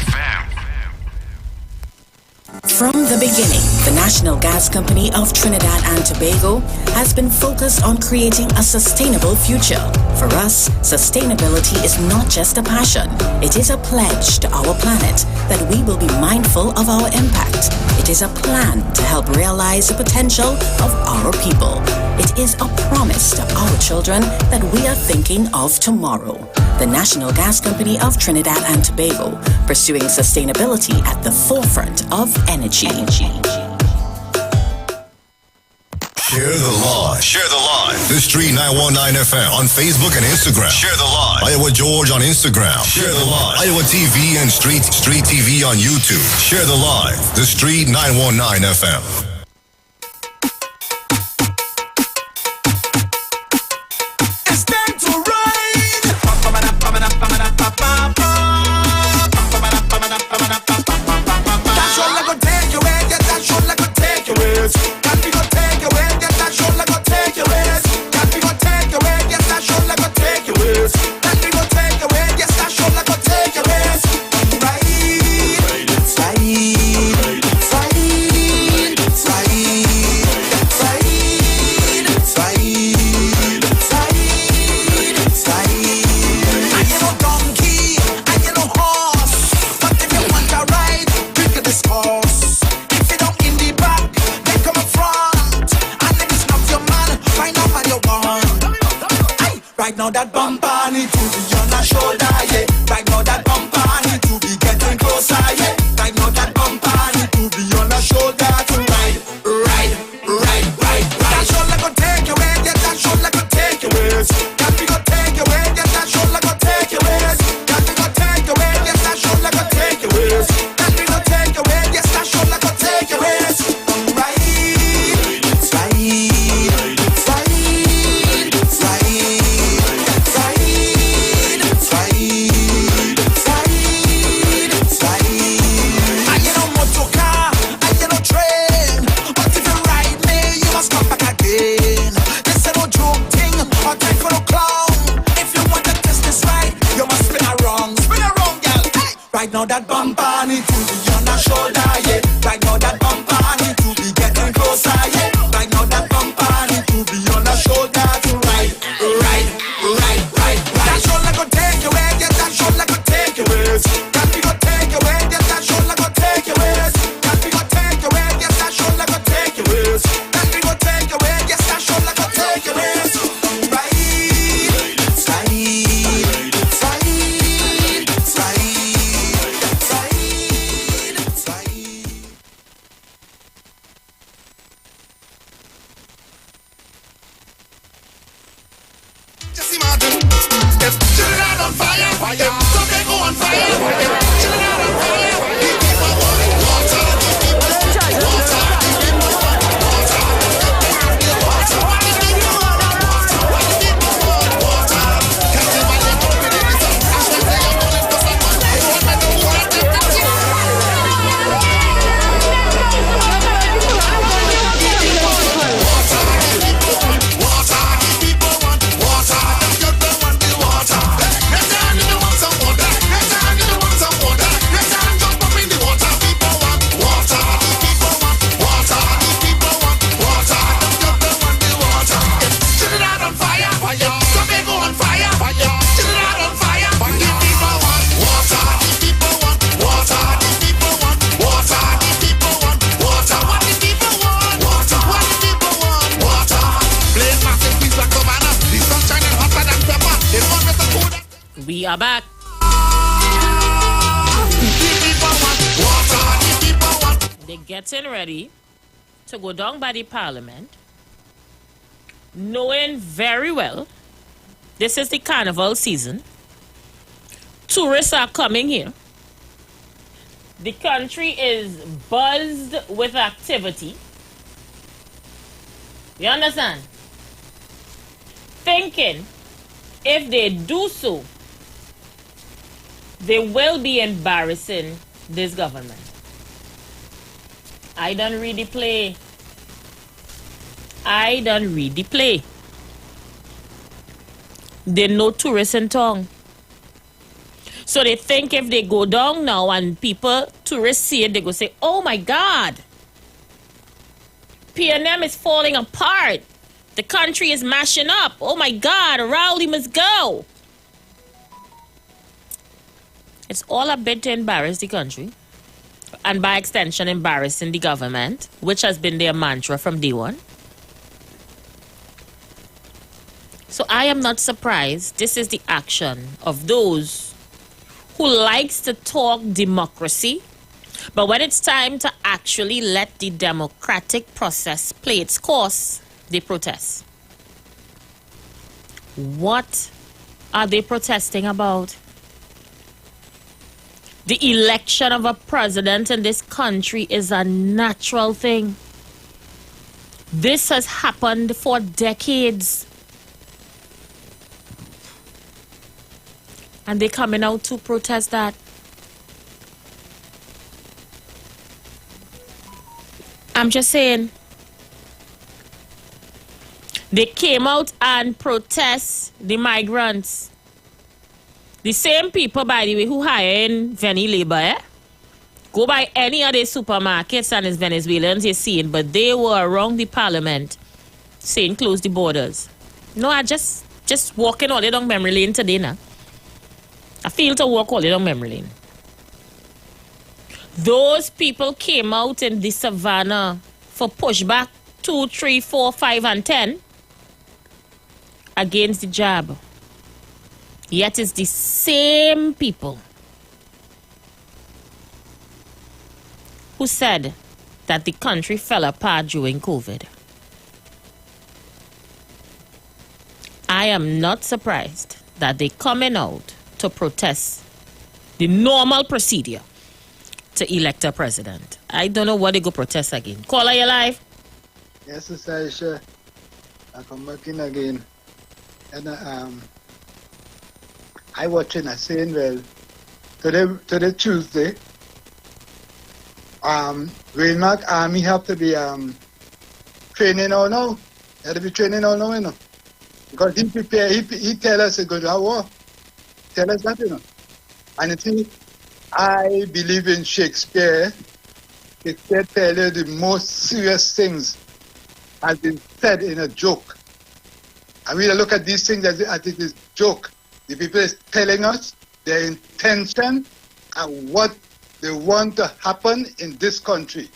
From the beginning, the National Gas Company of Trinidad and Tobago has been focused on creating a sustainable future. For us, sustainability is not just a passion, it is a pledge to our planet that we will be mindful of our impact. It is a plan to help realize the potential of our people. It is a promise to our children that we are thinking of tomorrow. The National Gas Company of Trinidad and Tobago, pursuing sustainability at the forefront of energy. Share the live. Share the live. The Street 919 FM on Facebook and Instagram. Share the live. Iowa George on Instagram. Share the live. Iowa TV and Street TV on YouTube. Share the live. The Street 919 FM. It's time to ride. That's all I could take you with. Yeah, that's all I could take you with. Can we go take you with? Yeah, that's all I could take you with. Can we go take you with? Yeah, that's all I could take you with. Can we go take you with? Yes, that's all I could take you with. Right now that bumper need to be on our shoulder, yeah. Right now that bumper need to be getting closer, yeah. Right now that bumper need to be on our shoulder to ride. That's all I could take you with, yeah. That's all I could take you with. Can we go take you with, yeah. That's all I could take you with. Can we go take you with, yes. That's all I could take you with. Can we go take you with, yes. That's all I could take you with. Right now that bumper need to be on our shoulder, yeah. Right now that bumper need to be getting closer, yeah. Right now that bumper need to be on our shoulder to ride. That's all I could take you with, yeah. That's all I could take you with. Can we go take you with, yeah. That's all I could take you with. Can we go take you with, yes. That's all I could take you with. Can we go take you with, yes. That's all I could take you with. If Trinidad on fire, if Tobago on fire, if Trinidad on fire, the people want water, the people want water, the people want water, the water, what the people want water, what the people want water. Can't you imagine opening this up? I should say I'm calling for someone. I want me to water. We are back. They're getting ready to go down by the parliament, knowing very well this is the carnival season. Tourists are coming here. The country is buzzed with activity. You understand? Thinking if they do so, they will be embarrassing this government. I done read the play. They know tourists in town. So they think if they go down now and tourists see it, they go say, oh my God, PNM is falling apart. The country is mashing up. Oh my God, Rowley must go. It's all a bit to embarrass the country, and by extension, embarrassing the government, which has been their mantra from day one. So I am not surprised. This is the action of those who likes to talk democracy, but when it's time to actually let the democratic process play its course, they protest. What are they protesting about? The election of a president in this country is a natural thing. This has happened for decades. And they're coming out to protest that. I'm just saying. They came out and protest the migrants. The same people, by the way, who hire in Veni labor, go by any of the supermarkets and it's Venezuelans you're seeing, but they were around the parliament saying close the borders. No, I just walking all the way down memory lane today now. I feel to walk all the way down memory lane. Those people came out in the savannah for pushback 2, 3, 4, 5, and 10 against the jab. Yet it's the same people who said that the country fell apart during COVID. I am not surprised that they're coming out to protest the normal procedure to elect a president. I don't know what they go protest again. Caller, you live? Yes, it's Aisha. I come back in again. And I watching a saying, well, today Tuesday, Rainmark Army have to be training all now. They have to be training all now, you know. Because he tell us to go to war. Tell us that, you know. And you see, I believe in Shakespeare. Shakespeare tell you the most serious things has been said in a joke. And we look at these things as it is joke. The people is telling us their intention and what they want to happen in this country.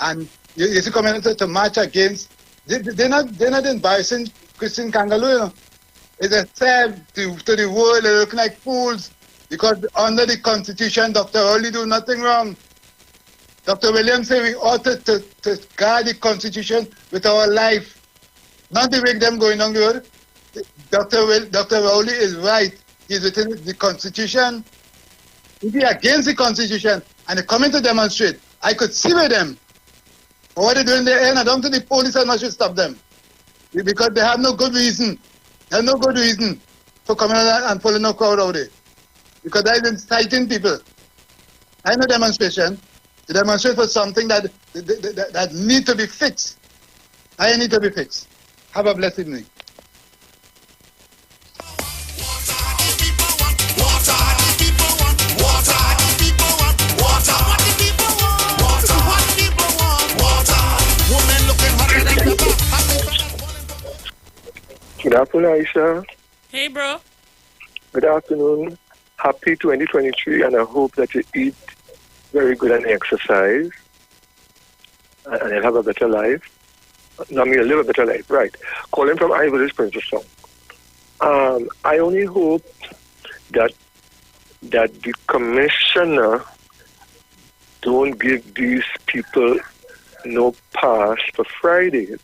And you see coming to march against, they're not embarrassing Christian Kangaloo, you know. It's a sad to the world, they look like fools because under the Constitution, Dr. Rowley do nothing wrong. Dr. Williams said we ought to guard the Constitution with our life, not to make them going on the road. Dr. Rowley is right. He's within the Constitution. If he against the Constitution and they come in to demonstrate, I could see with them. But what they're doing there, and I don't think the police are not should stop them. Because they have no good reason. They have no good reason for coming out and pulling a crowd out there. Because that is inciting people. I know demonstration. To demonstrate for something that need to be fixed. I need to be fixed. Have a blessed evening. Good afternoon, Aisha. Hey, bro. Good afternoon. Happy 2023, and I hope that you eat very good and exercise, and you'll have a better life. No, I mean, you'll live a better life, right? Calling from Iwer, Princess Song. I only hope that the commissioner don't give these people no pass for Friday,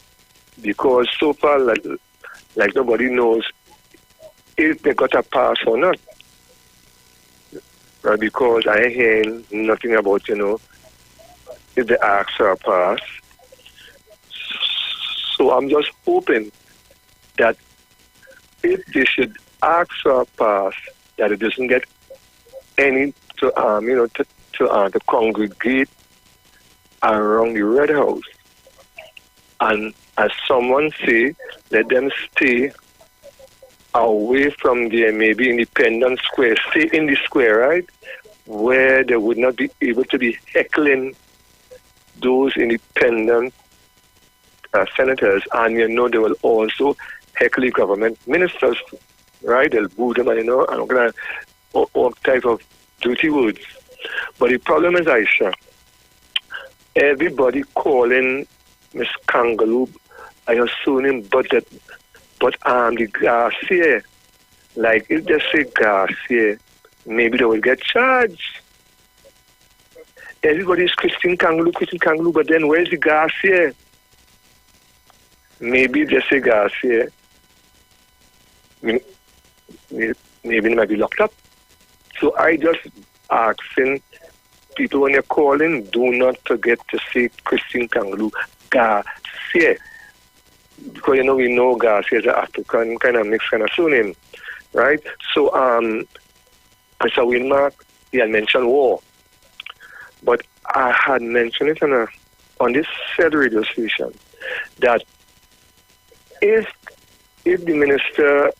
because so far, like nobody knows if they got a pass or not. Because I hear nothing about, if they ask for a pass. So I'm just hoping that if they should ask for a pass, that it doesn't get any to congregate around the Red House. And as someone say, let them stay away from there, maybe Independence Square, stay in the square, right? Where they would not be able to be heckling those independent senators, and they will also heckle the government ministers, right? They'll boo them, and all type of dirty words. But the problem is, Aisha, everybody calling Miss Kangaloo, I assume him, but the Garcia, like if they say Garcia, maybe they will get charged. Everybody is Christine Kangaloo, but then where's the Garcia? Maybe if they say Garcia, maybe they might be locked up. So I just asking people when you're calling, do not forget to say Christine Kangaloo, Garcia. Because we know Garcia is an African kind of mixed kind of surname, right? So Mr. Winmark, he had mentioned war, but I had mentioned it on this said radio station that if the Minister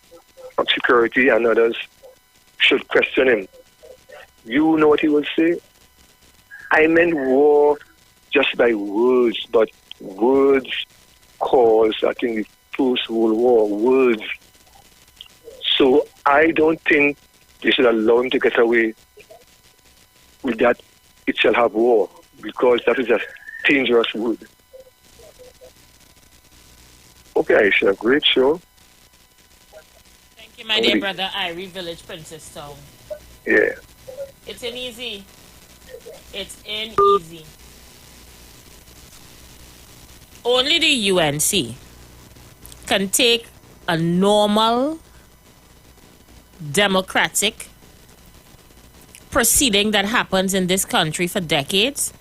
of Security and others should question him, you know what he would say? I meant war just by words, but words caused, I think, the First World War, words. So I don't think they should allow him to get away with that. It shall have war, because that is a dangerous word. Okay, Aisha, great show. Thank you, my dear brother, Irie Village, Princess Town. Yeah. It's in easy. Only the UNC can take a normal, democratic proceeding that happens in this country for decades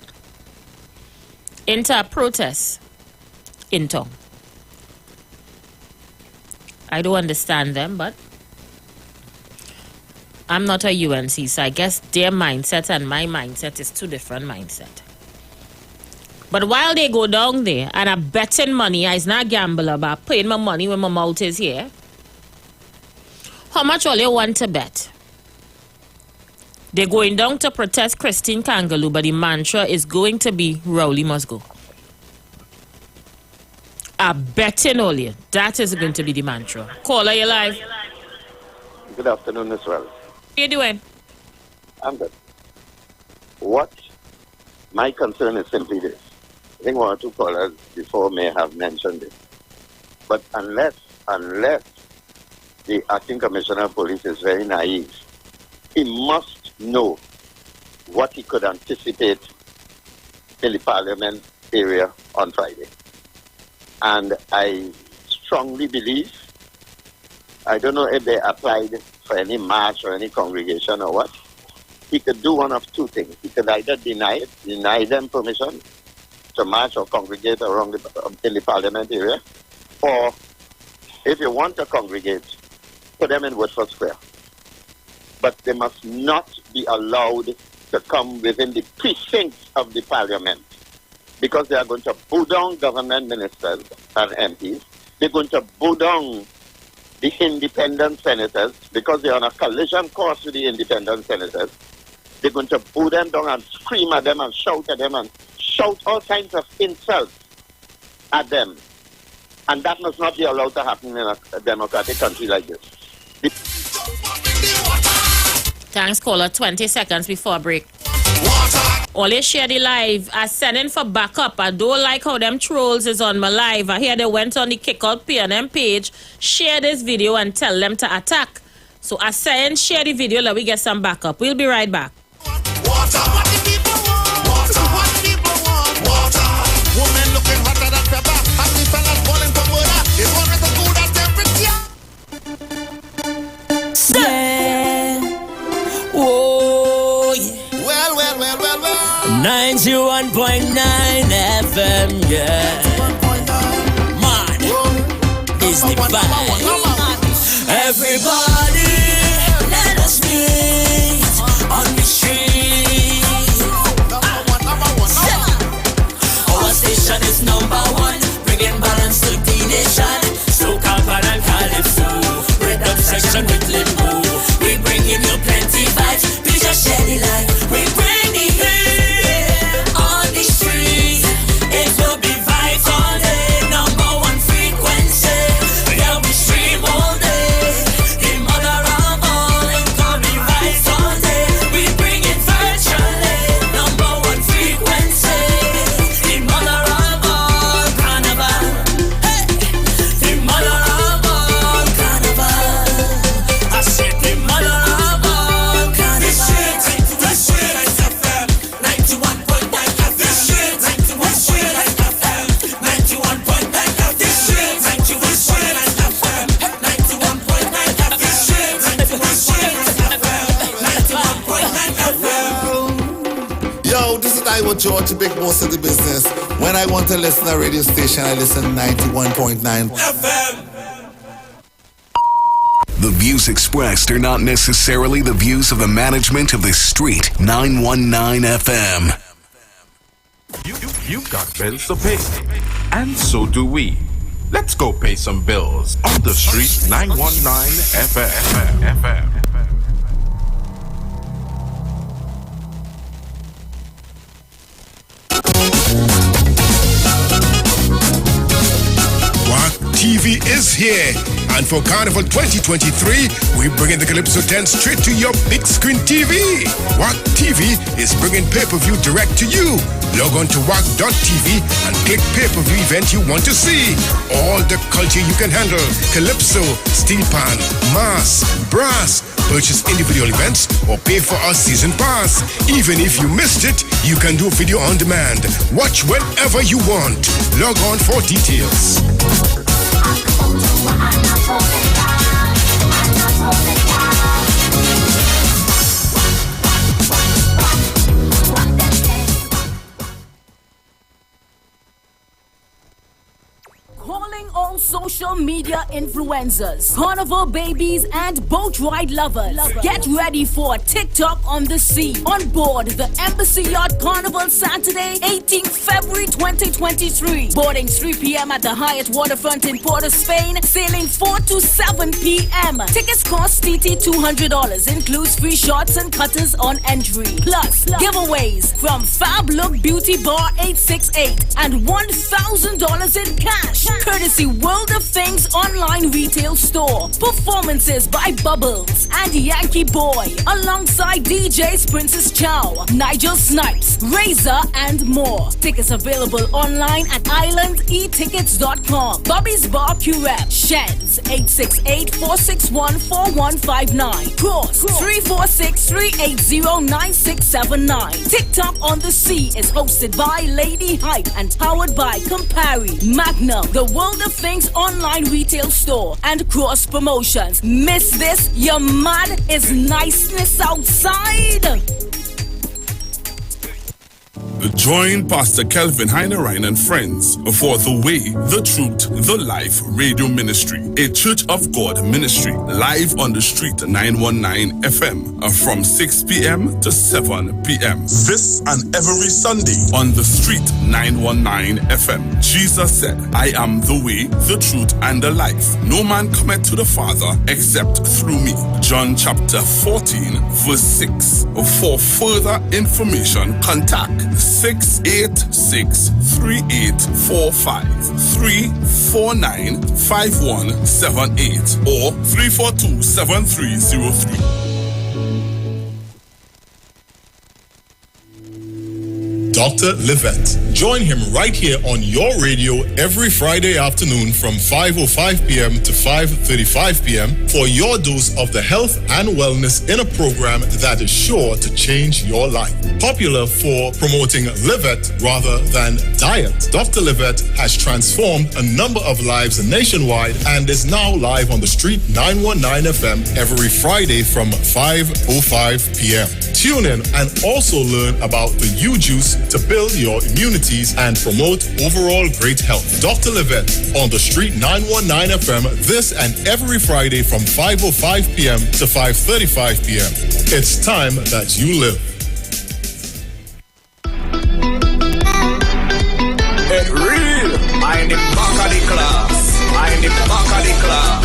into a protest in town. I don't understand them, but I'm not a UNC, so I guess their mindset and my mindset is two different mindsets. But while they go down there and I'm betting money, I is not gambler, but paying my money when my mouth is here. How much all you want to bet? They're going down to protest Christine Kangaloo, but the mantra is going to be Rowley must go. I'm betting all you. That is going to be the mantra. Caller, you live. Good afternoon as well. How you doing? I'm good. What my concern is simply this. I think one or two callers before may have mentioned it. But unless the acting commissioner of police is very naive, he must know what he could anticipate in the parliament area on Friday. And I strongly believe I don't know if they applied for any march or any congregation or what. He could do one of two things. He could either deny them permission to march or congregate around in the Parliament area, or if you want to congregate, put them in Woodford Square. But they must not be allowed to come within the precincts of the Parliament, because they are going to bow down government ministers and MPs. They're going to bow down the independent senators, because they're on a collision course with the independent senators. They're going to bow them down and scream at them and shout at them and shout all kinds of insults at them. And that must not be allowed to happen in a democratic country like this. Thanks, caller. 20 seconds before break. Always share the live. I send in for backup. I don't like how them trolls is on my live. I hear they went on the Kickout PNM page. Share this video and tell them to attack. So I send, share the video, let we get some backup. We'll be right back. Oh, yeah. Well. 91.9 FM, yeah. Man, is the vibe. Everybody, let us meet on the street. Our station is #1, bringing balance to the nation. Soca, and Calypso, rhythm section with limbo. We bringing you plenty vibes, please just share the light. We bring the heat on the street. It will be vibes all day, #1 frequency. Yeah, we stream all day. The mother of all, it will be vibes all day. We bring it virtually, #1 frequency. The mother of all, carnival. Hey, the mother of all, carnival. I said the mother of all, carnival. This shit, 91.9 FM. This shit, 91.9 FM. 91.9 FM. This shit, 91.9 FM. 91.9 FM. This shit, 91.9 FM. Yo, this is Iwer George, the big boss of the business. When I want to listen to a radio station, I listen 91.9 FM. The views expressed are not necessarily the views of the management of the Street 919 FM. You've got bills to pay, and so do we. Let's go pay some bills on the Street 919 FM. What TV is here, and for Carnival 2023, we bring in the Calypso 10 straight to your big screen TV. What TV is bringing pay-per-view direct to you. Log on to WAC.tv and click pay-per-view event you want to see. All the culture you can handle: Calypso, Steel Pan, Mass, Brass. Purchase individual events or pay for a season pass. Even if you missed it, you can do video on demand. Watch whenever you want. Log on for details. Calling all social media influencers, carnival babies, and boat ride lovers. Get ready for TikTok on the Sea. On board the Embassy Yacht Carnival Saturday, 18th February 2023. Boarding 3 p.m. at the Hyatt Waterfront in Port of Spain. Sailing 4 to 7 p.m. Tickets cost TT $200. Includes free shots and cutters on entry. Plus, giveaways from Fab Look Beauty Bar 868 and $1,000 in cash. Courtesy World of Things online retail store. Performances by Bubbles and Yankee Boy, alongside DJs Princess Chow, Nigel Snipes, Razor, and more. Tickets available online at islandetickets.com. Bobby's Bar Curep, Sheds 868-461-4159. Cross 346-380-9679. TikTok on the Sea is hosted by Lady Hype and powered by Campari, Magnum, the World of Things online retail store and cross promotions. Miss this? Your mad is niceness outside. Join Pastor Kelvin Heinerine and friends for The Way, The Truth, The Life Radio Ministry, a Church of God ministry, live on the street 919 FM from 6 p.m. to 7 p.m. This and every Sunday on the street 919 FM. Jesus said, I am the way, the truth, and the life. No man cometh to the Father except through me. John chapter 14, verse 6. For further information, contact 686-3845, 349-5178, or 342-7303. Dr. Livette. Join him right here on your radio every Friday afternoon from 5:05 p.m. to 5:35 p.m. for your dose of the health and wellness in a program that is sure to change your life. Popular for promoting Livette rather than diet, Dr. Livette has transformed a number of lives nationwide and is now live on the street 919 FM every Friday from 5:05 p.m. Tune in and also learn about the U-Juice to build your immunities and promote overall great health. Dr. Livette on the street 919 FM this and every Friday from 5:05 p.m. to 5:35 p.m. It's time that you live. It's real. I'm the back of the class. I'm the back of the class.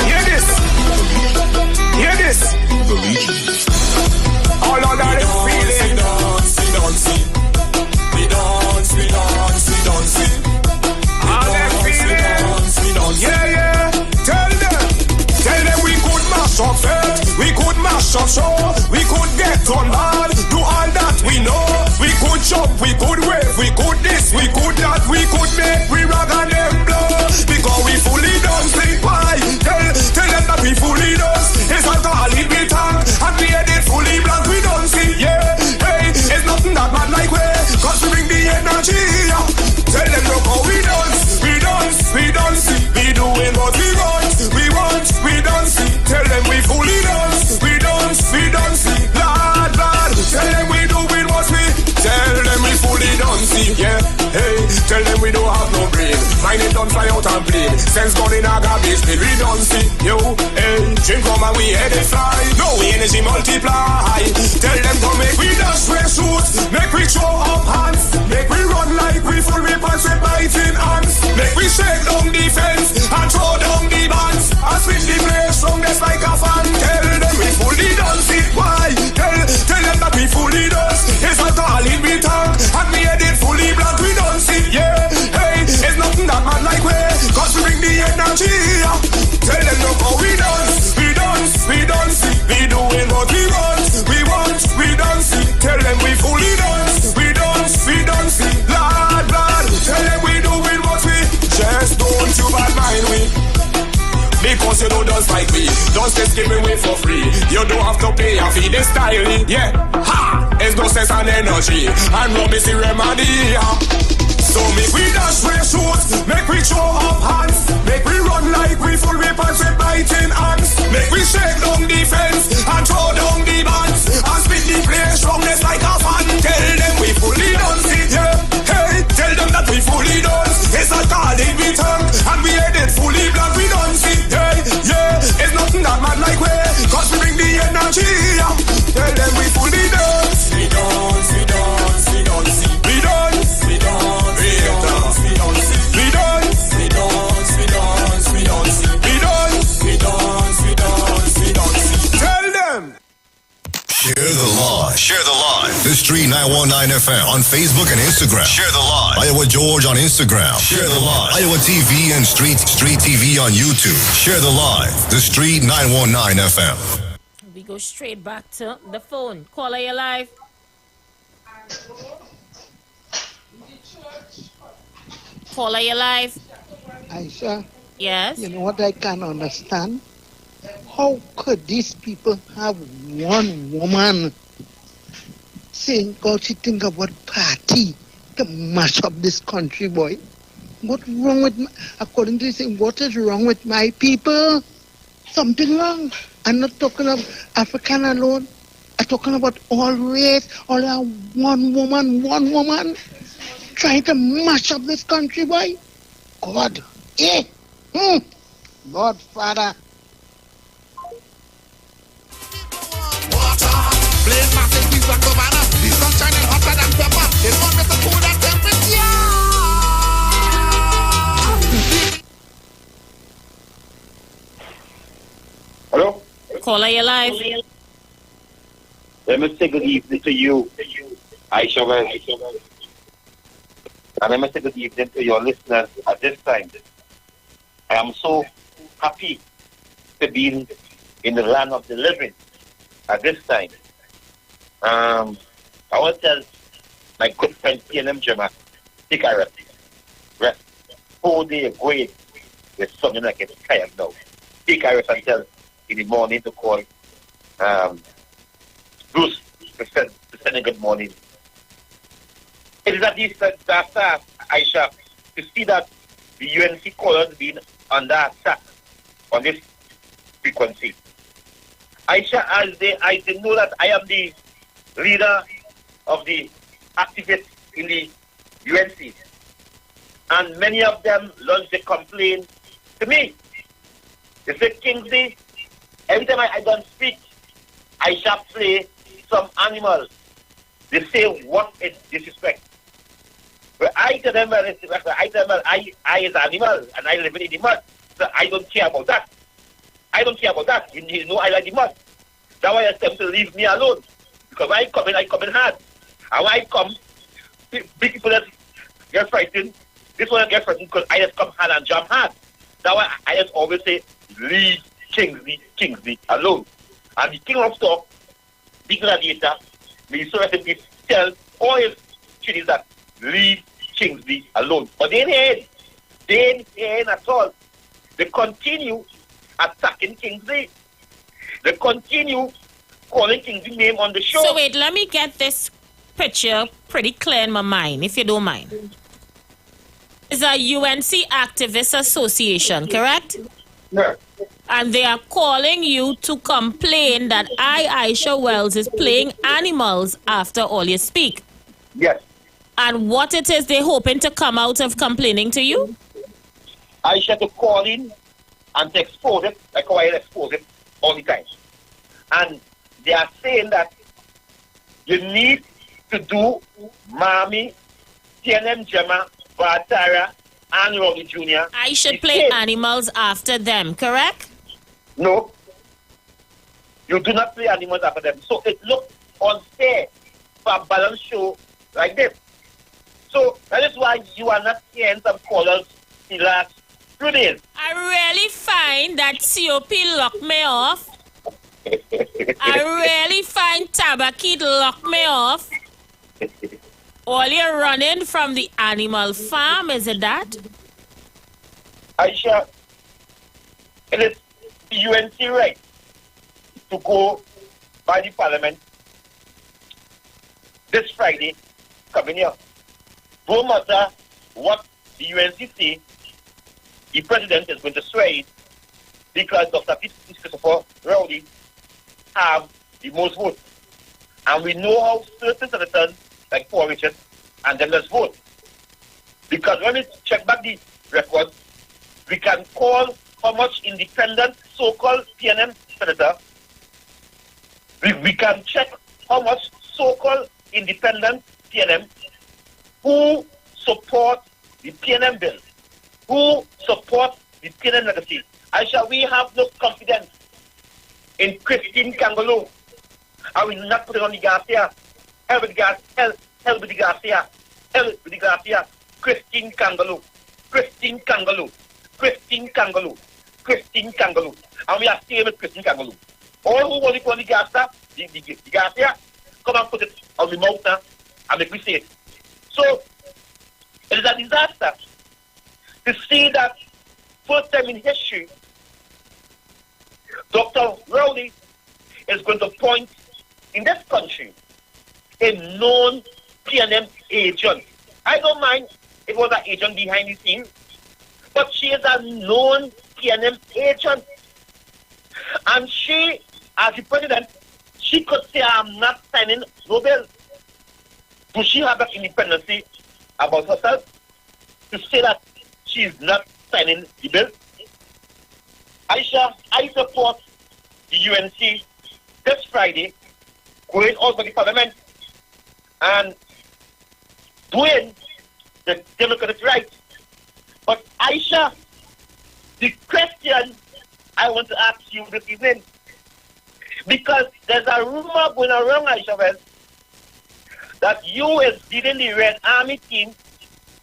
Hear this. Hear this. The Legion. All of that is feeling. We don't see. We don't see. All that feeling. Yeah. Tell them we could mash up faith. We could mash up show. We could get on bad. Do all that we know. We could jump. We could wave. We could this. We could that. We could make. We rock and them blow. Because we fully done see why. Tell them that we fully done. It's alcohol in the tank. And we had it fully blank. We don't see. Yeah. Hey. It's nothing that bad like way. Cause we bring the energy. Tell them look how we dance. We don't see. We doing what we want. We don't see. Tell them we fully dance. We don't see. Lad. Tell them we doing what we. Tell them we fully don't see. Yeah. Hey. Tell them we don't have no brain. Mine it don't fly out and plane. Sense gone in a garbage bin. We don't see. Yo. Hey. Drink come and we head it fly. No energy multiply. Tell them to make we dash wear shoes. Make we throw up hands. Make we run like we full weapons with biting hands. Make we shake down the fence and throw down the bands. And spin the place from this like a fan. Tell them we fully done see. Why? Tell them that we fully done. It's alcohol in we tank. And we had it fully blank. We don't see. Yeah. Hey. It's nothing that man like way. Cause we bring the energy. Tell them look how we dance. We don't see. We doing what we want. We don't see. Tell them we fully dance. We don't see. Lad. Tell them we doing what we. Just don't you bad mind we. Because you don't dance like me. Don't stay skipping way for free. You don't have to pay a fee this style. Yeah. Ha! It's no sense and energy. And rubbish the remedy. So make we dash wear shoes. Make we throw up hands. Make we run like we full weapons with biting hands. Make we shake down the fence and throw down the bands. And spin the place from this like a fan. Tell them we fully done see. Yeah. Hey, tell them that we fully done. It's a call in we tank. And we had it fully black. We don't see. Yeah. It's nothing that mad like way. Cause we bring the energy. Tell them we fully done. We don't see. Share the live. The Street 919 FM on Facebook and Instagram. Share the live. Iowa George on Instagram. Share the live. Iowa TV and Street TV on YouTube. Share the live. The Street 919 FM. We go straight back to the phone. Caller, you live. Caller, you live. Aisha. Yes. You know what I can't understand? How could these people have one woman saying, God, she think about party to mash up this country, boy? What's wrong with, according to this thing, what is wrong with my people? Something wrong. I'm not talking of African alone. I'm talking about all race, all our one woman, trying to mash up this country, boy. God, Lord Father. Blaze massive piece of cabana. The sun shining hotter than pepper. It's one with the cool that temperature. Hello? Caller, you live. Let me say good evening to you, Aisha Wells. And let me say good evening to your listeners at this time. I am so happy to be in the land of the living at this time. I want to tell my good friend PNM Jama, take a rest. 4 days away with something like it's tired now. Take a rest until in the morning to call Bruce to send a good morning. It is a decent disaster, Aisha, to see that the UNC callers being under attack on this frequency. Aisha, as they know that I am the leader of the activists in the UNC, and many of them lodged a complaint to me. They say, Kingsley, every time I don't speak, I shall play some animals. They say, what is disrespect? But I tell them, I is animal, and I live in the mud, so I don't care about that. I don't care about that. You know I like the mud. That's why I tell them to leave me alone. Because when I come in hard. And when I come, big people that get frightened, this one get frightened because I just come hard and jump hard. That's why I just always say, leave Kingsley alone. And the king of talk, the gladiator, may so recipe tell all his cities that leave Kingsley alone. But they ain't at all. They continue attacking Kingsley. They continue calling Kingsley's name on the show. So wait, let me get this picture pretty clear in my mind, if you don't mind. It's a UNC Activist Association, correct? Yeah. And they are calling you to complain that Aisha Wells, is playing animals after all you speak. Yes. And what it is they're hoping to come out of complaining to you? Aisha to call in and to expose it, like how I expose it all the time. And they are saying that you need to do Mami, TNM Gemma, Bartara, and Robbie Jr. I should play animals after them, correct? No. You do not play animals after them. So it looks unfair for a balanced show like this. So that is why you are not hearing some callers the last 2 days. I really find that COP locked me off. I really find Tabakid locked me off. All you're running from the animal farm, is it that? Aisha, it is the UNC right to go by the parliament this Friday coming here. No matter what the UNC say, the president is going to swear it because Dr. Christopher Rowley have the most votes. And we know how certain senators like Paul Richards and them let's vote. Because when we check back the records, we can call how much independent so-called PNM senator. We can check how much so-called independent PNM who support the PNM bill, who support the PNM legacy. Aisha, we have no confidence in Christine Kangaloo. And we not put it on the gas here. Hell with the gas here. Christine Kangaloo. And we are staying with Christine Kangaloo. All who want to put on the gas here, the gas here, come and put it on the mouth and make me say it. So, it is a disaster to see that first time in history, Dr. Rowley is going to point in this country a known PNM agent. I don't mind it was an agent behind the scenes. But she is a known PNM agent. And she, as the president, she could say, I'm not signing no bill. Do she have that independency about herself to say that she is not signing the bill? Aisha, I support the UNC this Friday, going out to the parliament and doing the democratic right. But Aisha, the question I want to ask you this evening, because there's a rumor going around, Aisha, well, that you is leading the Red Army team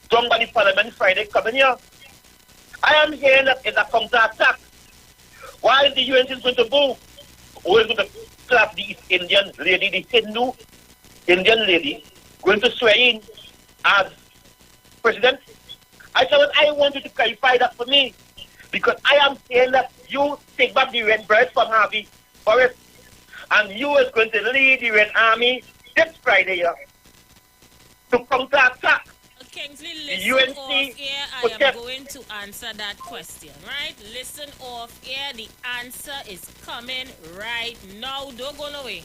down by the parliament Friday coming here. I am hearing that it's a counter-attack. Why is the UNC going to go? Who is going to clap the East Indian lady, the Hindu Indian lady, going to swear in as president? I said, I want you to clarify that for me, because I am saying that you take back the red bread from Harvey Forrest, and you is going to lead the Red Army this Friday here to counter-attack. Kingsley, the listen UNC off here. I am going to answer that question, right? Listen off here. The answer is coming right now. Don't go away.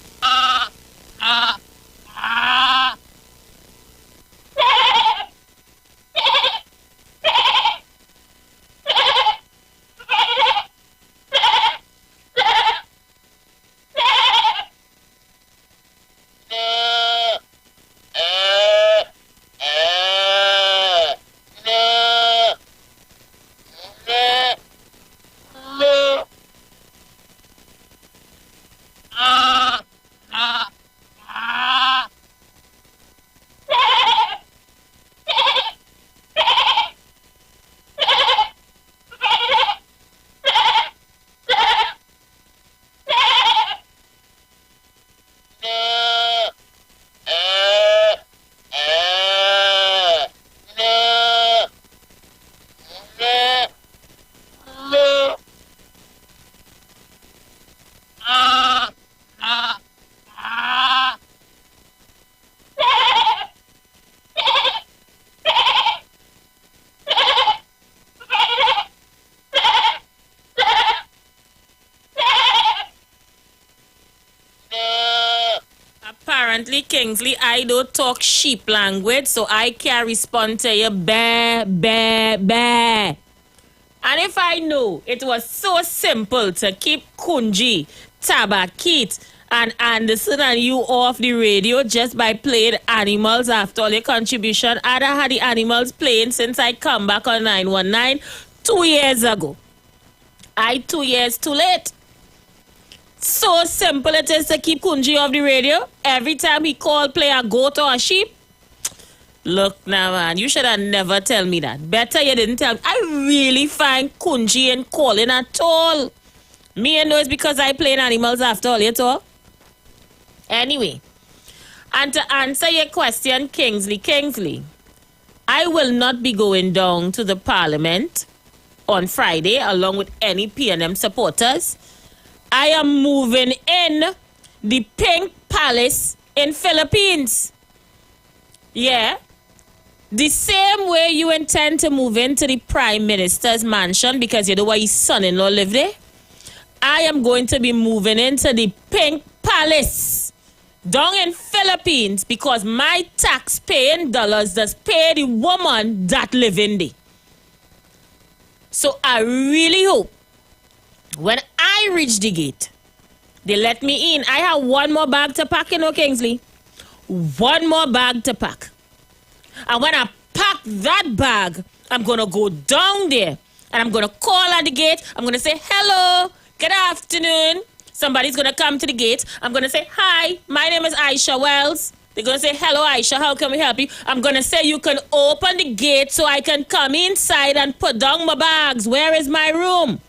Apparently, Kingsley, I don't talk sheep language, so I can't respond to you, bah, bah, bah. And if I know it was so simple to keep Kunji, Tabakit, and Anderson and you off the radio just by playing animals after all your contribution, I'd have had the animals playing since I come back on 919 2 years ago. 2 years too late. So simple it is to keep Kunji off the radio. Every time he called, play a goat or a sheep. Look now, man, you should have never tell me that. Better you didn't tell me. I really find Kunji ain't calling at all. Me and know it's because I playing animals after all, you talk. Anyway, and to answer your question, Kingsley, I will not be going down to the parliament on Friday along with any PNM supporters. I am moving in the Pink Palace in Philippines. Yeah. The same way you intend to move into the Prime Minister's mansion because you know why his son-in-law live there. I am going to be moving into the Pink Palace down in Philippines because my tax-paying dollars does pay the woman that live in there. So I really hope when I reach the gate, they let me in. I have one more bag to pack, you know, Kingsley. One more bag to pack. And when I pack that bag, I'm going to go down there and I'm going to call at the gate. I'm going to say, hello, good afternoon. Somebody's going to come to the gate. I'm going to say, hi, my name is Aisha Wells. They're going to say, hello, Aisha, how can we help you? I'm going to say, you can open the gate so I can come inside and put down my bags. Where is my room?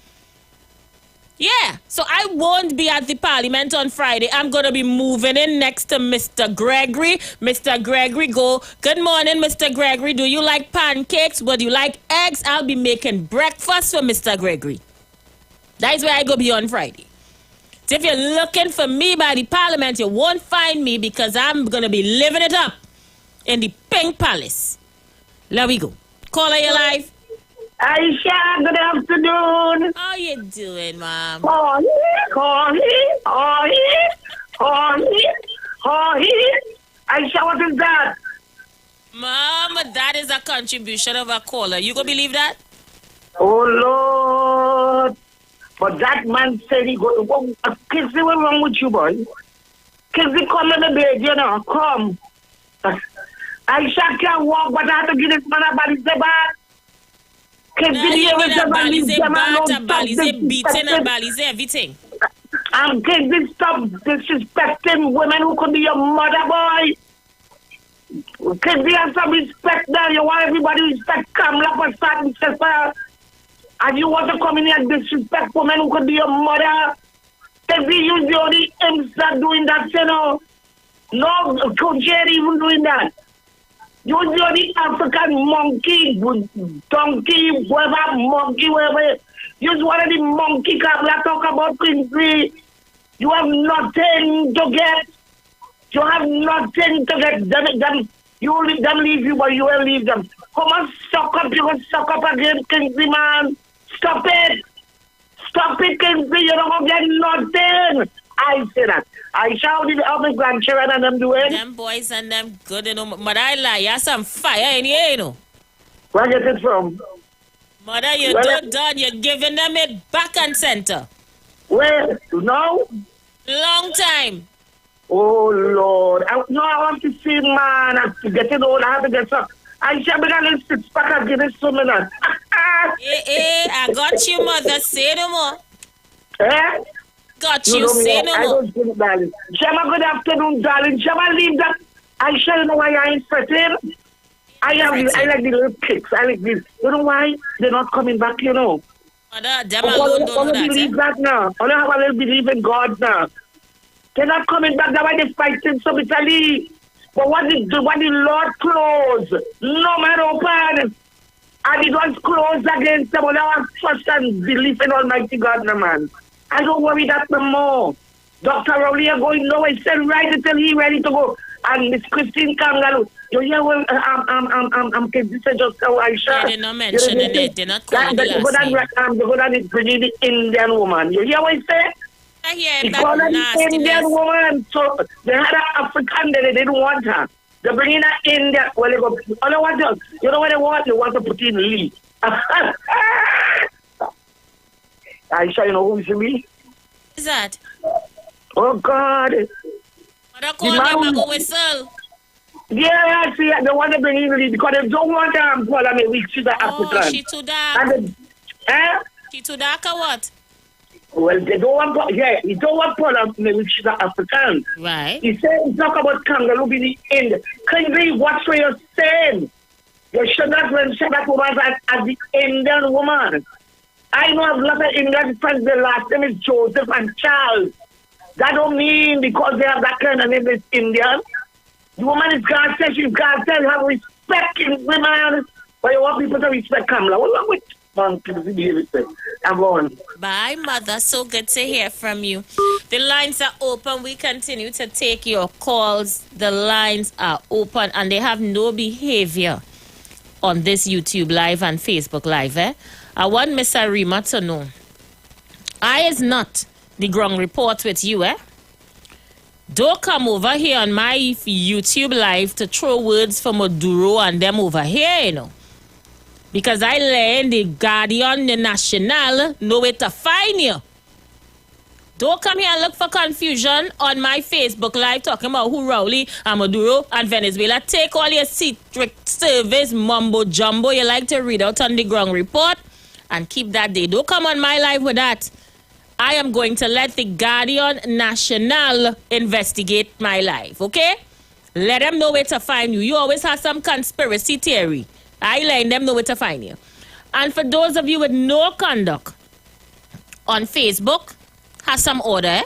Yeah, so I won't be at the parliament on Friday. I'm going to be moving in next to Mr. Gregory. Mr. Gregory, go. Good morning, Mr. Gregory. Do you like pancakes? Would you like eggs? I'll be making breakfast for Mr. Gregory. That is where I go be on Friday. So if you're looking for me by the parliament, you won't find me because I'm going to be living it up in the Pink Palace. There we go. Caller, you live. Aisha, good afternoon. How you doing, Mom? Aisha, what is that? Mom, that is a contribution of a caller. You gonna believe that? Oh, Lord. But that man said he go. Kizzy, what's wrong with you, boy? Kizzy, come in the bed, you know. Come. Aisha can't walk, but I have to give this man a body back. Kizzy, beating and balize everything. And Kizzy, stop disrespecting women who could be your mother, boy. Kizzy, have some respect there. You want everybody to respect Kamla for starting sister. And you want to come in here and disrespect women who could be your mother. Kizzy, you're the only imps that doing that, you know. No, Jerry even doing that. You're the only African monkey, donkey, whatever. You're one of the monkey Kamla talk about Quincy. You have nothing to get. You have nothing to get. Them leave you, but you will leave them. Come on, suck up. You will suck up again, Kingsley, man. Stop it. Stop it, Kingsley. You don't get nothing. I say that. I shout it out my grandchildren and them doing. Them boys and them good, you know. Mother, I lie. You have some fire in here, you know. Where get it from? Mother, you done. You're giving them it back and center. Where? No? Long time. Oh, Lord. I want to see, man. I'm getting old. I have to get some. I shall be a little six-pack and give it to me now. I got you, mother. Say no more. Eh? Got you, say no more. I don't think, darling. Shema, good afternoon, darling. Shema, leave that. I shall know why I ain't fretting. I like the little kicks. I like this. You know why? They're not coming back, you know. Mother, them alone don't know that. Believe that now. I don't have a little belief in God now. They're not coming back. That's why they're fighting so bitterly. But what the Lord closed, no man open. And it was closed against them. But I have trust and belief in Almighty God, no man. I don't worry that no more. Dr. Rowley are going nowhere. Send right until he ready to go. And Miss Christine Kangalu, you hear when I'm just how I shot. Yeah, they're not mentioning it. They're not calling the last name. They're going to bring the Indian woman. You hear what I say? I hear They that call her the nastiness. Indian woman. So they had an African there. They didn't want her. They're bringing her Indian. Well, they go, you know what they want? They want to put in Lee. Aisha, you know who is me? Who is that? Oh, God. Mother call them and go whistle. Yeah, I see. They want to bring in Lee because they don't want her and call her a weak. She's an African. Oh, she too dark. She too dark or what? Well, they don't want, he don't want Paula, maybe she's an African. Right. He said, he talk about kangaroo in the end. Can you watch what you're saying? You should not mention that woman as the Indian woman. I know a lot of Indian friends, their last name is Joseph and Charles. That don't mean because they have that kind of name is Indian. The woman is God said, she's God said, have respect in women. But you want people to respect Kamala. What's wrong with I'm going. Bye, mother. So good to hear from you. The lines are open. We continue to take your calls. The lines are open and they have no behavior on this YouTube Live and Facebook Live. I want Miss Arima to know. I is not the ground report with you. Don't come over here on my YouTube Live to throw words for Maduro and them over here, you know. Because I learned the Guardian, the National, know where to find you. Don't come here and look for confusion on my Facebook Live talking about who Rowley and Maduro and Venezuela. Take all your secret service mumbo jumbo you like to read out on the ground report and keep that day. Don't come on my live with that. I am going to let the Guardian National investigate my life, okay? Let them know where to find you. You always have some conspiracy theory. I let them know where to find you. And for those of you with no conduct on Facebook, have some order.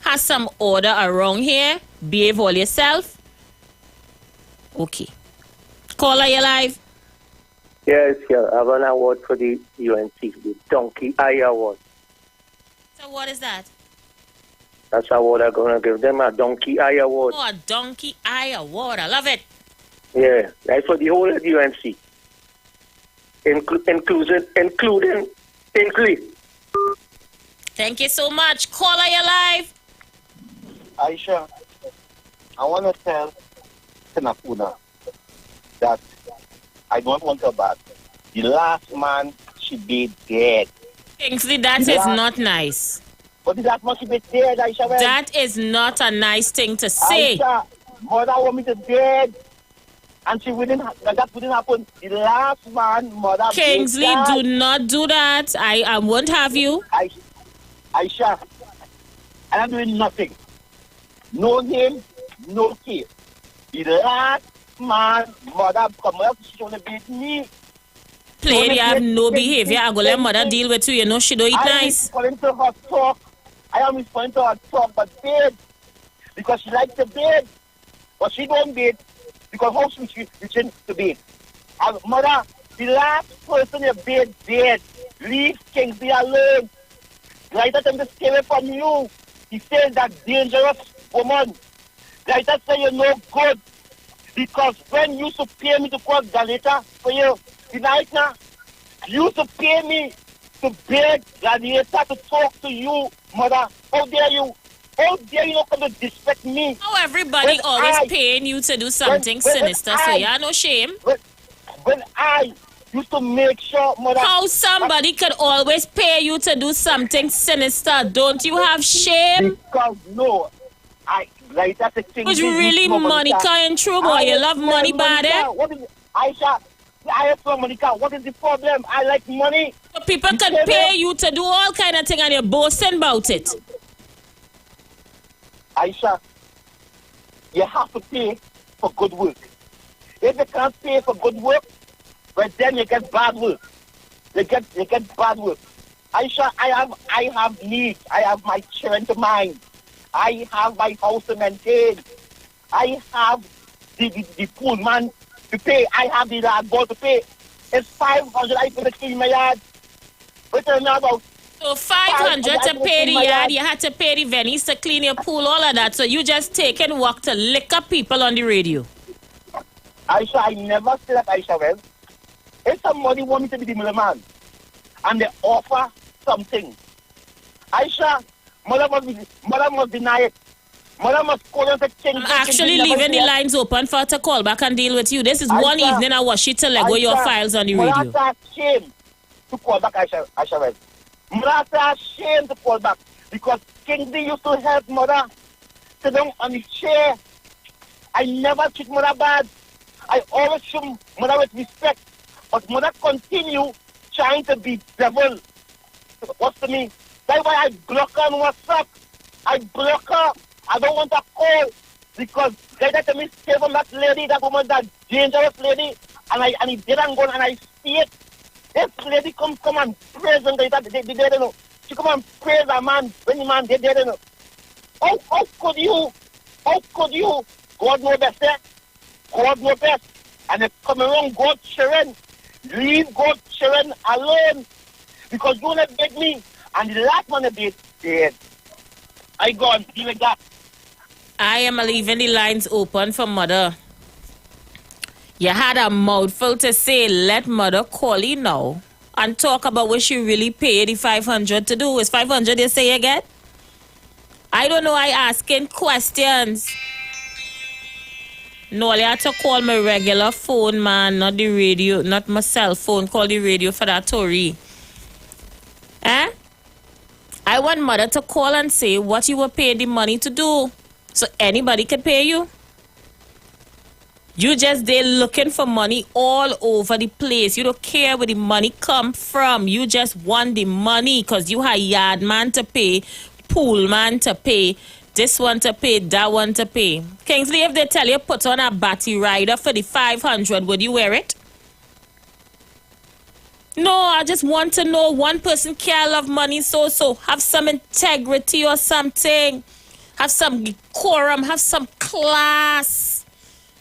Have some order around here. Behave all yourself. Okay. Caller, you live? Yes, yeah. I have an award for the UNC, the Donkey Eye Award. So what is that? That's the award I'm going to give them, a Donkey Eye Award. Oh, a Donkey Eye Award. I love it. Yeah, that's for the whole of the UNC. including Tinkley. Thank you so much. Caller, you're live. Aisha, I want to tell Sinapuna that I don't want her back. The last man should be dead. Kingsley, that is not nice. But that must be dead, Aisha. That is not a nice thing to say. Aisha, mother want me to dead. And that wouldn't happen. The last man, mother. Kingsley, do not do that. I won't have you. Aisha, I'm doing nothing. No name, no case. The last man, mother, come up, she's going to beat me. Plain, you have no behavior. I go let mother deal with you. You know she don't eat nice. I am responding to her talk. I am responding to her talk, but bed. Because she likes to bed. But she don't bed. Because how should she return to bed? And mother, the last person you bed dead. Leave Kingsley alone. Right at him to stay away from you. He says that dangerous woman. Right at say you're no good. Because when you used to pay me to call Galata for you, tonight now, you used to pay me to beg Gladiator to talk to you, mother. How dare you? How dare you not come to disrespect me? How everybody always paying you to do something sinister, so you are no shame. When I used to make sure, mother. How somebody could always pay you to do something sinister? Don't you have shame? Because no, like that's the thing. Was really money coming through, boy? You love money, bad, eh? What is Aisha? I have some money. What is the problem? I like money. But people can pay you to do all kind of thing, and you're boasting about it. Aisha, you have to pay for good work. If you can't pay for good work, well then you get bad work. You get bad work. Aisha, I have needs. I have my children to mind. I have my house to maintain. I have the pool man to pay. I have the landlord to pay. It's 500 I put to clean my yard. What do you know about? So 500 to pay the yard, you had to pay the Venice to clean your pool, all of that. So you just take and walk to lick up people on the radio. Aisha, I never say that, Aisha. Well, if somebody want me to be the middleman and they offer something, Aisha, mother must deny it. Mother must call and say, I'm actually leaving the lines open for her to call back and deal with you. This is Aisha, one evening I wash it to let go your files on the radio. Mother shame to call back, Aisha. Well. Mother ashamed to call back because Kingsley used to help mother sit down on the chair. I never treat mother bad. I always show mother with respect. But mother continue trying to be devil. What's to me? That's why I block her on WhatsApp. I block her. I don't want to call because they let me stay from that lady, that woman, that dangerous lady, and he didn't go and I see it. This lady come and praise them. They don't know. She come and praise a man when the man they don't know. How could you? How could you? God know best, eh? God know best. And if come around God's children, leave God's children alone. Because you want to beg me. And the last one to be dead. I go and deal with that. I am leaving the lines open for mother. You had a mouthful to say, let mother call you now and talk about what she really paid the 500 to do. Is 500 you say you get? I don't know, I asking questions. No, I had to call my regular phone, man, not the radio, not my cell phone. Call the radio for that story. Eh? I want mother to call and say what you were paid the money to do. So anybody can pay you. You just there looking for money all over the place. You don't care where the money come from. You just want the money because you have yard man to pay, pool man to pay, this one to pay, that one to pay. Kingsley, if they tell you put on a batty rider for the 500, would you wear it? No, I just want to know one person can't love money so. Have some integrity or something. Have some decorum, have some class.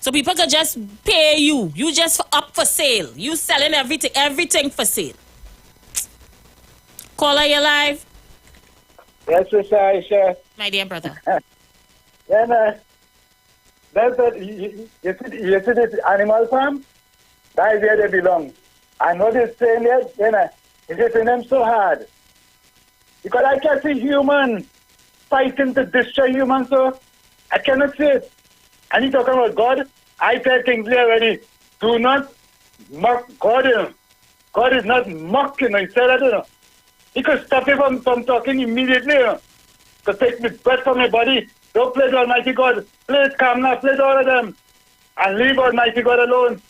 So people can just pay you. You just up for sale. You selling everything for sale. Caller, you live? Yes, Mr. Aisha. My dear brother. Yeah, man. That's you see this animal farm? That is where they belong. And what they're saying there, is hitting them so hard. Because I can see human fighting to destroy humans, so I cannot see it. And you talking about God? I tell Kingsley already, do not mock God. God is not mocking. He said that, He could stop you from talking immediately. To take the breath from your body. Don't play the Almighty God. Play it calm now. Play all of them. And leave Almighty God alone.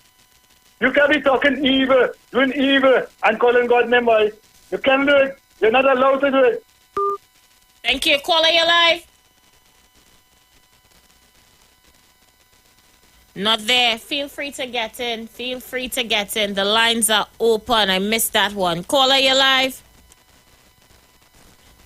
You can't be talking evil, doing evil, and calling God name, boy. You can't do it. You're not allowed to do it. Thank you. Caller, you're live. Not there. Feel free to get in. Feel free to get in. The lines are open. I missed that one. Caller, you're live.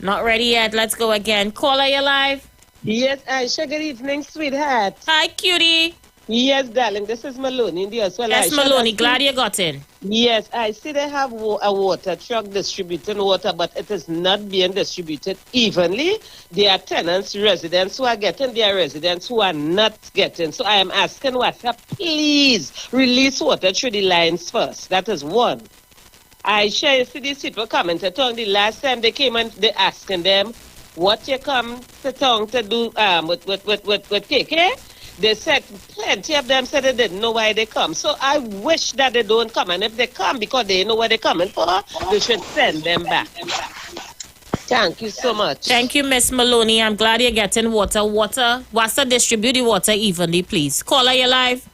Not ready yet. Let's go again. Caller, you're live. Yes, Aisha. Good evening, sweetheart. Hi, cutie. Yes, darling. This is Maloney in the as well. Yes, Aisha, Maloney. Glad you got in. Yes, I see they have a water truck distributing water, but it is not being distributed evenly. There are tenants, residents who are getting, there are residents who are not getting. So I am asking water, please release water through the lines first. That is one. I share see these people commented on the last time they came and they asking them what you come to town to do with KK. They said plenty of them said they didn't know why they come. So I wish that they don't come. And if they come because they know what they're coming for, they should send them back. Thank you so much. Thank you, Miss Maloney. I'm glad you're getting water. Wasa, distribute the water evenly, please. Caller, you live.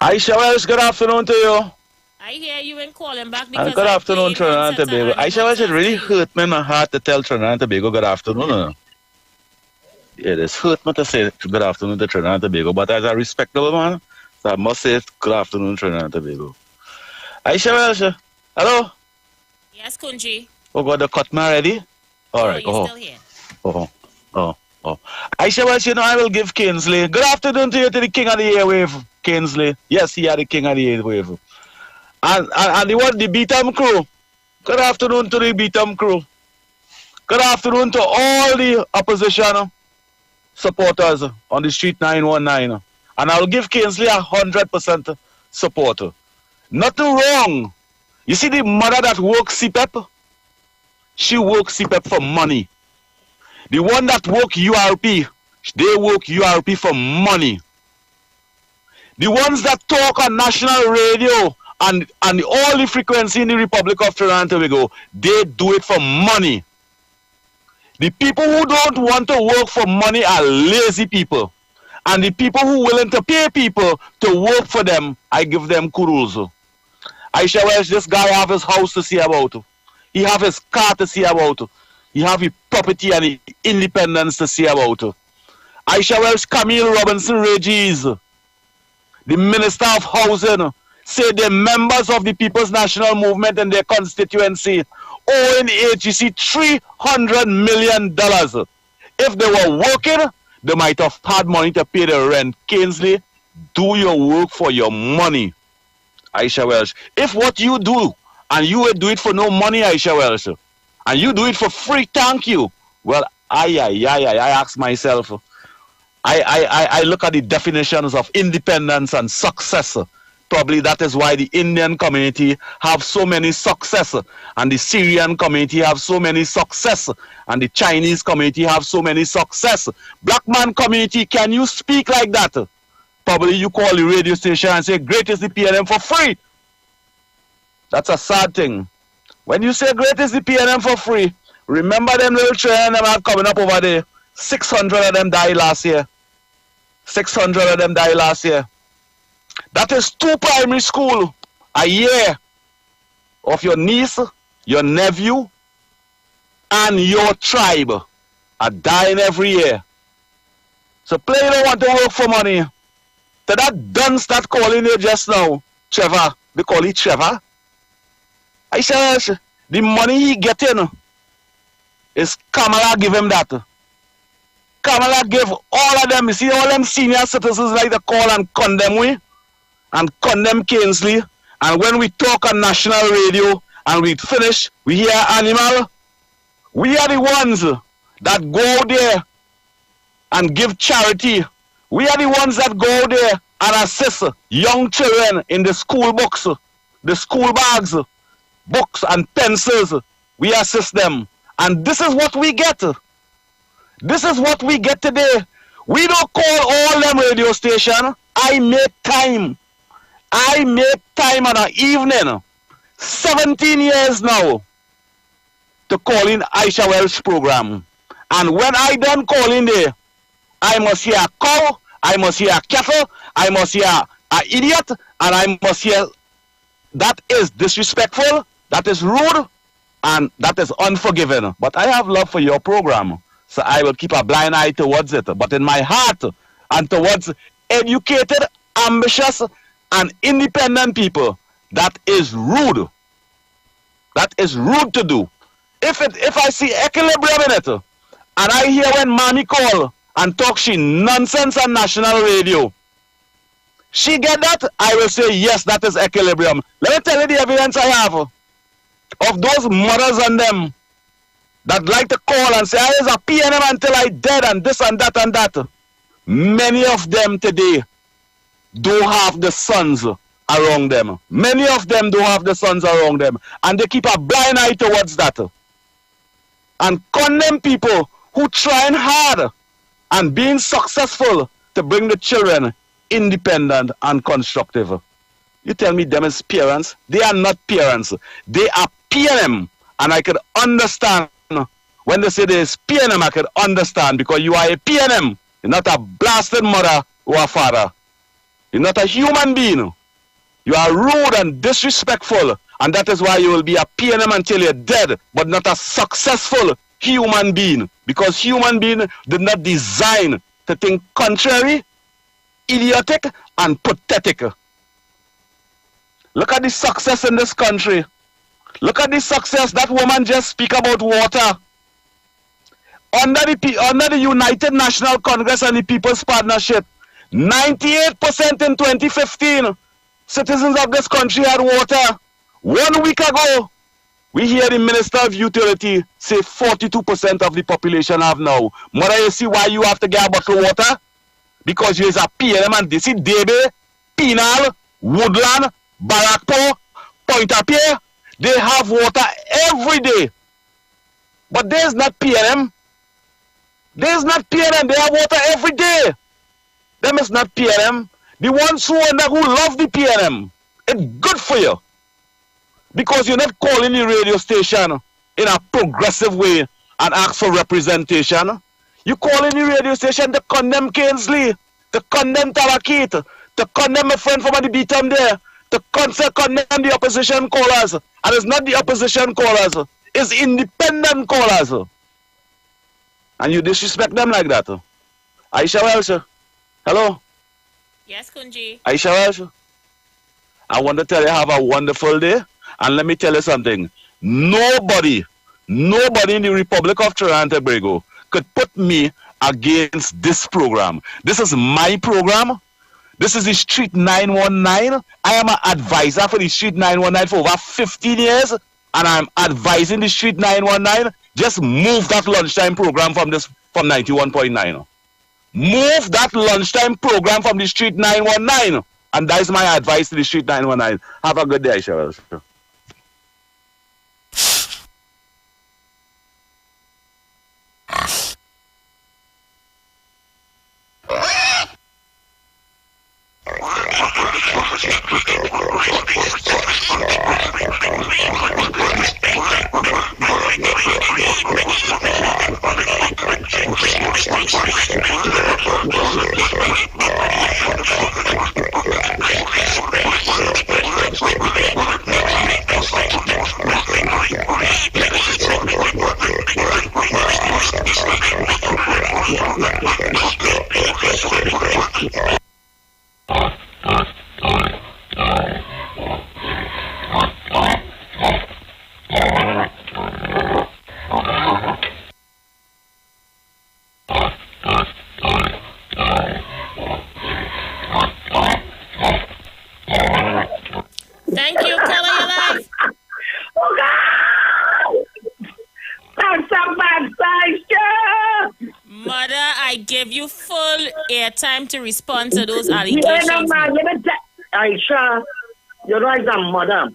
Aisha Welsh, good afternoon to you. I hear you in calling back because good afternoon, Trinidad and Tobago. Aisha Welsh, it really hurt me in my heart to tell Trinidad and Tobago good afternoon. It is hurt me to say good afternoon to Trinidad and Tobago, but as a respectable man, so I must say good afternoon, Trinidad and Tobago. Aisha Welsh, hello? Yes, Kunji. Oh, got the cut me already? All right. You're still here. Oh. Aisha Welsh, I will give Kingsley. Good afternoon to you, to the king of the airwave, Kingsley. Yes, he are the king of the airwave. And the Beatum crew. Good afternoon to the Beatum crew. Good afternoon to all the opposition supporters on the street 919. And I'll give Kingsley 100% support. Nothing wrong. You see the mother that works CPEP? She works CPEP for money. The one that work URP, they work URP for money. The ones that talk on national radio and all the frequency in the Republic of Trinidad and Tobago, they do it for money. The people who don't want to work for money are lazy people. And the people who are willing to pay people to work for them, I give them kudos. Aisha Welsh, this guy have his house to see about. He have his car to see about. He have his property and his independence to see about. Aisha Welsh, Camille Robinson Regis, the Minister of Housing, say they're members of the People's National Movement in their constituency, owing HGC $300 million. If they were working, they might have had money to pay the rent. Kingsley, do your work for your money. Aisha Welsh, if what you do, and you will do it for no money, Aisha Welsh, and you do it for free, thank you. Well, I ask myself, I look at the definitions of independence and success. Probably that is why the Indian community have so many success, and the Syrian community have so many success, and the Chinese community have so many success. Black man community, can you speak like that? Probably you call the radio station and say, great is the PNM for free. That's a sad thing. When you say great is the PNM for free, remember them little children them are coming up over there. 600 of them died last year. 600 of them died last year. That is 2 primary school a year of your niece, your nephew, and your tribe are dying every year. So play don't want to work for money. To that dunce that calling you just now, Trevor, they call it Trevor. I said, the money he getting is Kamala give him that. Kamala give all of them, you see all them senior citizens like to call and condemn we, and condemn Kingsley. And when we talk on national radio and we finish, we hear animal. We are the ones that go there and give charity. We are the ones that go there and assist young children in the school books, the school bags, books and pencils. We assist them. And this is what we get. This is what we get today. We don't call all them radio station. I make time. I make time on an evening, 17 years now, to call in Aisha Welsh program. And when I done calling there, I must hear a cow, I must hear a cattle, I must hear an idiot, and I must hear that is disrespectful, that is rude, and that is unforgiving. But I have love for your program, so I will keep a blind eye towards it. But in my heart, and towards educated, ambitious, and independent people, that is rude. That is rude to do. If I see equilibrium in it, and I hear when mommy call and talk she nonsense on national radio, she get that, I will say yes, that is equilibrium. Let me tell you the evidence I have of those mothers and them that like to call and say I was a PNM until I dead and this and that and that. Many of them today don't have the sons around them. Many of them don't have the sons around them, and they keep a blind eye towards that and condemn people who trying hard and being successful to bring the children independent and constructive. You tell me them as parents? They are not parents. They are PNM, and I could understand when they say there's PNM. I could understand because you are a PNM. You're not a blasted mother or a father. You're not a human being. You are rude and disrespectful, and that is why you will be a PNM until you're dead, but not a successful human being, because human being did not design to think contrary, idiotic, and pathetic. Look at the success in this country. Look at the success. That woman just speak about water. Under the United National Congress and the People's Partnership, 98% in 2015, citizens of this country had water. 1 week ago, we hear the Minister of Utility say 42% of the population have now. Mother, you see why you have to get a bottle of water? Because you is a PNM and this is Debe, Penal, Woodland, Barakpo, Pointe-à-Pierre. They have water every day. But there's not PNM. There's not PNM. They have water every day. Them is not PNM. The ones who love the PNM, it's good for you. Because you're not calling the radio station in a progressive way and ask for representation. You call in the radio station to condemn Kingsley, to condemn Tarakit, to condemn a friend from the Beatum there, to condemn the opposition callers. And it's not the opposition callers, it's independent callers. And you disrespect them like that. Aisha Welsh, hello? Yes, Kunji. Aisha Welsh, I want to tell you have a wonderful day. And let me tell you something. Nobody in the Republic of Trinidad and Tobago could put me against this program. This is my program. This is the Street 919. I am an advisor for the Street 919 for over 15 years. And I'm advising the Street 919. Just move that lunchtime program from 91.9. Move that lunchtime program from the Street 919. And that is my advice to the Street 919. Have a good day, Cheryl. I give you full airtime to respond to those Yeah, allegations. no, man, let me tell Aisha, you know, as a mother,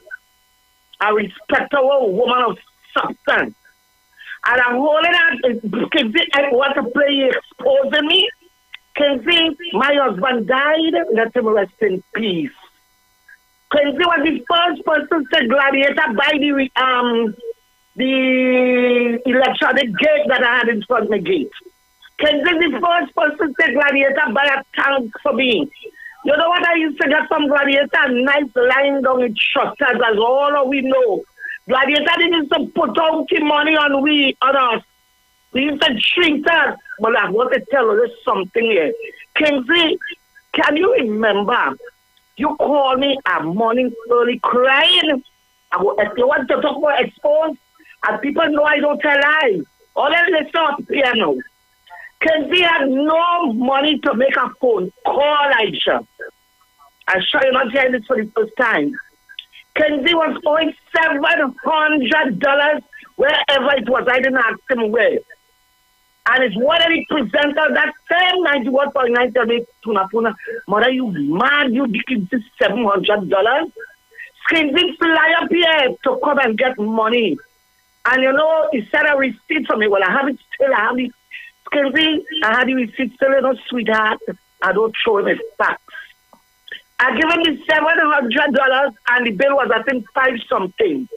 I respect a woman of substance. And I'm holding out, Kinsey, I want to play exposing me. Kinsey, my husband died, let him rest in peace. Kinsey was the first person to gladiator by the electronic gate that I had in front of my gate. Kinsey, the first person to gladiator by a tank for me. You know what I used to get from gladiator? Nice lying down in shutters, as all we know. Gladiator didn't used to put out the money on us. We used to treat us. But I want to tell you something here. Kinsey, can you remember? You called me a morning early crying. If you want to talk about expose, and people know I don't tell lies. All that listen up here now. Kinsey had no money to make a phone call, Aisha. I'm sure you're not hearing this for the first time. Kinsey was owing $700 wherever it was. I didn't ask him where. And it's one of the presenters that same 91.9 tell me, Puna, mother, you mad? You give this $700? Kinsey fly up here to come and get money. And you know, he said a receipt for me. Well, I have it still. I have it. Kinsey, I had the receipt still, you know, sweetheart. I don't show him his facts. I give him the $700 and the bill was, I think, 5 something.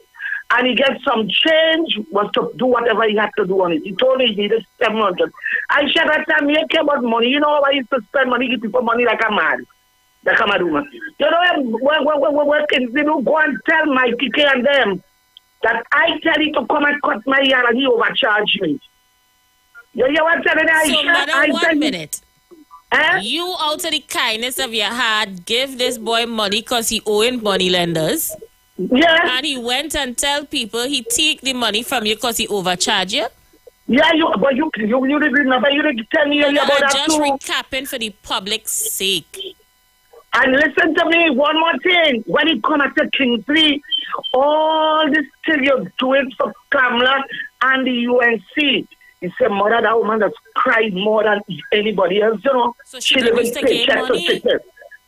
And he gets some change, was to do whatever he had to do on it. He told me he needed 700. I said that time, he care about money. You know, I used to spend money, give people money like a man. Like a maduma. You know, when Kinsey go and tell my PK and them that I tell him to come and cut my hair and he overcharged me. You hear what I'm telling you? So, madam, 1 minute. Eh? You, out of the kindness of your heart, give this boy money because he owing money lenders. Yeah. And he went and tell people he take the money from you because he overcharged you. Yeah, but you didn't remember. You didn't tell me about that just too. recapping for the public's sake. And listen to me, one more thing. When it comes to Kingsley, all this thing you're doing for Kamala and the UNC, he said, mother, that woman that's cried more than anybody else, you know. So she used to gain money?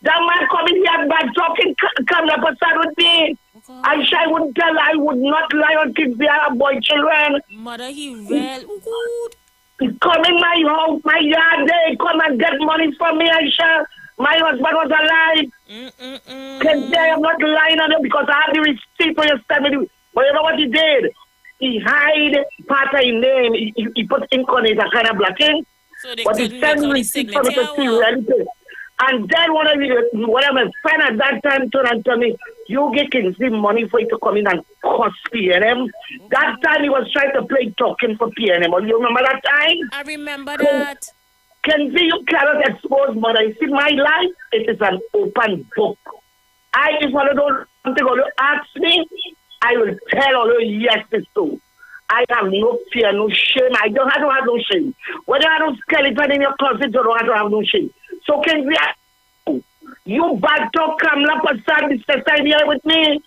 That man coming here back talking Kamala Passad with me. I wouldn't tell, I would not lie on kids, they are boy children. Mother, he real good. He come in my house, my yard, they come and get money from me, Aisha. My husband was alive. Can say I'm not lying on him because I have the receipt for your family. But you know what he did? He hide part of his name. He put ink on it, a kind of blacking. So they but he sent me receipt for me to see reality. And then one of my friend at that time turned and told me, you get Kingsley money for you to come in and cost PNM. That time he was trying to play talking for PNM. You remember that time? I remember that. Kingsley, you cannot expose mother. You see, my life, it is an open book. If I don't something or you ask me, I will tell all you yes, it's true. I have no fear, no shame. I don't have no shame. Whether I don't skeleton in your closet, you don't have no shame. So Kingsley, you bad talk Kamala Passad this side here with me.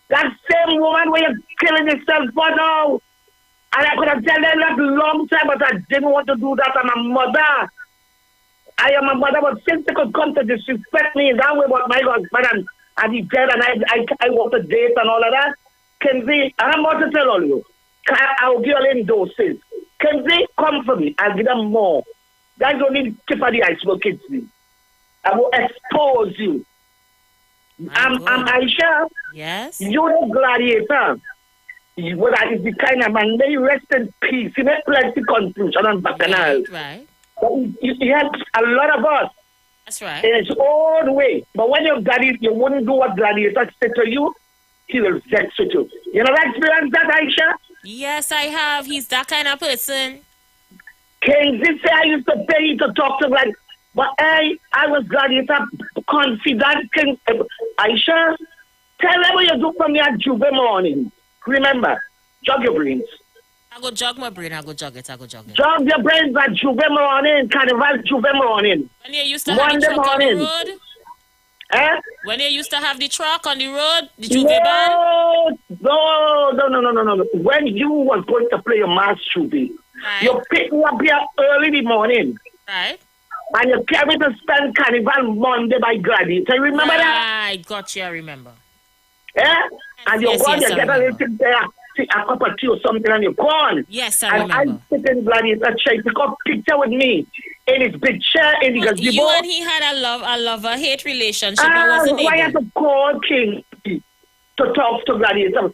That same woman where you're killing yourself for now. And I could have told them that long time, but I didn't want to do that. I'm a mother. I am a mother, but since they could come to disrespect me in that way about my husband and he's dead and I want to date and all of that, Kenzie, I'm about to tell all you. I'll give you in doses. Kenzie, come for me. I'll give them more. That's only the tip of the iceberg, Kenzie. I will expose you. I'm Aisha. Yes. You're the gladiator. What is the kind of man, may rest in peace. He made plenty confusion on Bacchanal. Right. But he helps a lot of us. That's right. In his own way. But when you're gladiator, you wouldn't do what gladiator said to you, he will vex with you. You know that experience that, Aisha? Yes, I have. He's that kind of person. Kingsley say I used to pay you to talk to him like, but I was gladiator confident. Aisha, tell them what you do for me at Juve morning. Remember, jog your brains. I go jog my brain. I go jog it. Jog your brains at Juve morning, Carnival Juve morning. When you used to have the truck morning. on the road? Eh? When you used to have the truck on the road, the Juve band? No. When you was going to play your mass Juve, you pick me up here early in the morning. Right. And you came me to spend Carnival Monday by Gladiator. You remember that? I got you, I remember. Yeah? And you Yes, go and yes, you I get a remember. little there, a cup of tea or something, and you go on. Yes, I and remember. I sit in Gladiator chair, he took a picture with me in his big chair in the gazebo. You and he had a love-hate relationship. I wasn't Why able. have to call King to talk to Gladiator?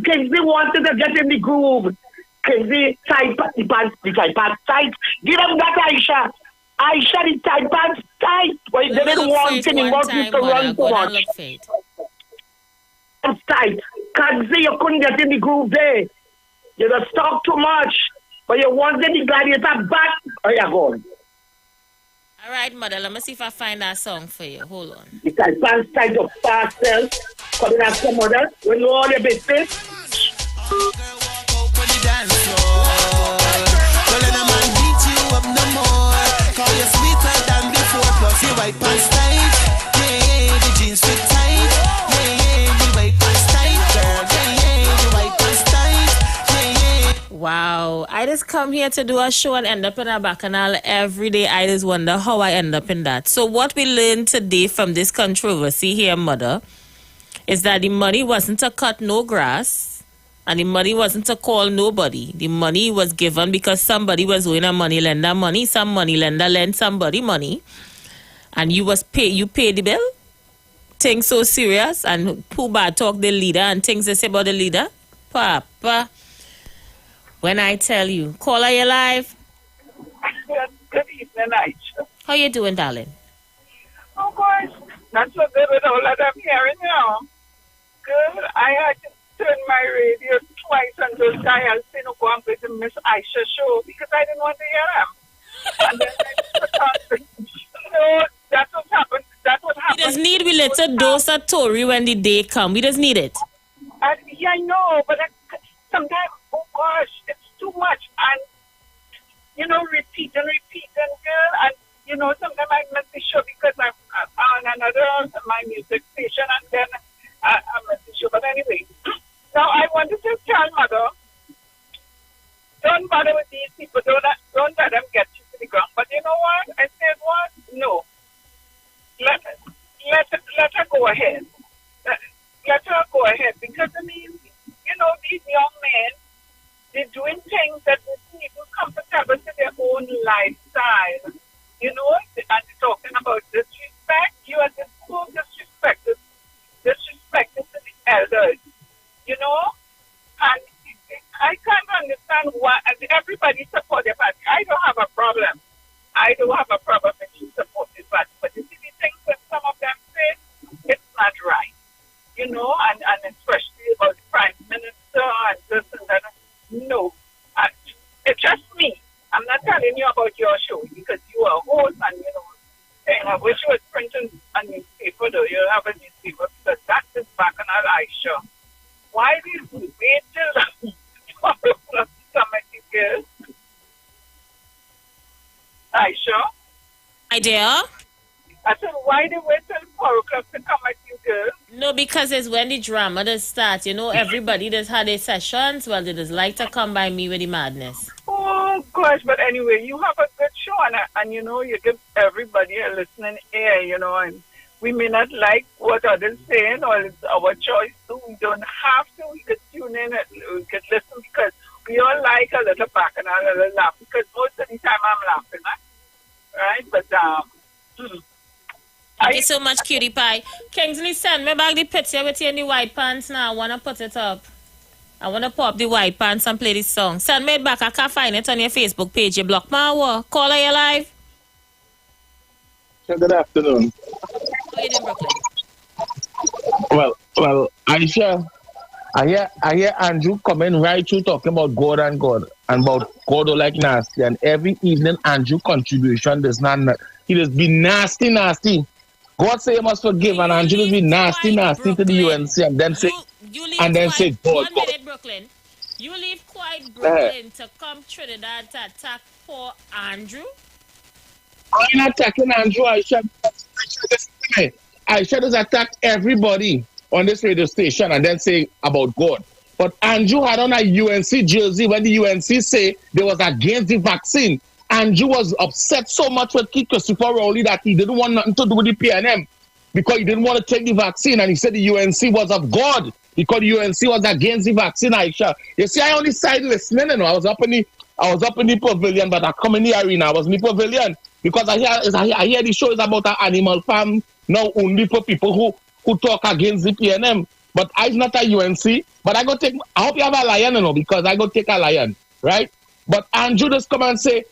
Kingsley wanted to get in the groove. Kingsley tight pants tight. Give him that, Aisha. Aisha, the tight pants tight. But they didn't want him. He wanted to run too much. It's tight. Kingsley, you couldn't get in the groove there. You just talk too much. But you wanted the Gladiator back. Oh, you're gone. All right, mother, let me see if I find that song for you. Hold on. The tight pants tight of fast self. Coming after mother. When you all your business. Call you sweeter than before, plus your white pants tight. Yeah, the jeans fit tight. Yeah, the white pants tight, girl. Yeah, the white pants tight. Yeah. Wow. I just come here to do a show and end up in a bacchanal every day. I just wonder how I end up in that. So what we learned today from this controversy here, mother, is that the money wasn't to cut no grass. And the money wasn't to call nobody. The money was given because somebody was owing a money lender money. Some money lender lent somebody money. And you paid the bill? Things so serious. And who bad talk the leader and things they say about the leader? Papa. When I tell you, caller, you live? Good evening, Aisha. How you doing, darling? Oh, gosh. Not so good with all that I'm hearing now. Good. I had to turn my radio twice and those dials say, no, go and play the Miss Aisha show because I didn't want to hear them. And then no, that's what happened. That's what happened. We just need a little dose of Tory when the day come. We just need it. Yeah, I know, but sometimes, oh gosh, it's too much. And, you know, repeat and, girl. And, you know, sometimes I miss the show because I'm on another, my music station, and then I miss the show. But anyway, now I wanted to tell Mother, don't bother with these people. Don't let them get you to the ground. But you know what? I said, what? No. Let her go ahead. Let her go ahead. Because, I mean, you know, these young men, they're doing things that isn't even comfortable to their own lifestyle. You know, and they're talking about disrespect. You are just so disrespected to the elders. You know? And I can't understand why everybody support their party. I don't have a problem. I don't have a problem if you support this party. But you see the things that some of them say, it's not right. You know, and especially about the Prime Minister and this and that. No. It's just me. I'm not telling you about your show because you are a host and, you know, and I wish you was printing a newspaper, though. You have a newspaper because that is Bacchanal Aisha. Why did you wait till tomorrow committee, girl? Aisha? My dear? I said, why did you wait till 4 o'clock to come at you, girl? No, because it's when the drama does start. You know, everybody does have their sessions. Well, they just like to come by me with the madness. Oh, gosh. But anyway, you have a good show. And you know, you give everybody a listening ear, you know. And we may not like what others saying or it's our choice too. We don't have to. We could tune in and we could listen because we all like a little back and a little laugh. Because most of the time I'm laughing, right? But, Thank you so much, cutie pie. Kingsley, send me back the picture with you in the white pants now. I want to put it up. I want to pop the white pants and play this song. Send me it back. I can't find it on your Facebook page. You block my war. Caller, you live? Good afternoon. How you doing, Brooklyn? Well, Aisha, I hear Andrew coming right through talking about God and about God or like nasty. And every evening, Andrew contribution does not, he just be nasty. God say you must forgive, and Andrew just be nasty to the UNC, and then say, God. 1 minute, Brooklyn. You leave quiet Brooklyn to come Trinidad to attack poor Andrew? I'm not attacking Andrew. Aisha just attack everybody on this radio station and then say about God. But Andrew had on a UNC jersey when the UNC say they was against the vaccine. Andrew was upset so much with Christopher Rowley that he didn't want nothing to do with the PNM because he didn't want to take the vaccine, and he said the UNC was of God because the UNC was against the vaccine, Aisha. You see, I only side listening, you know. I was up in the pavilion, but I come in the arena. I was in the pavilion because I hear the show is about an animal farm now only for people who talk against the PNM. But I'm not a UNC, but I hope you have a lion, you know, because I go take a lion, right? But Andrew just come and say,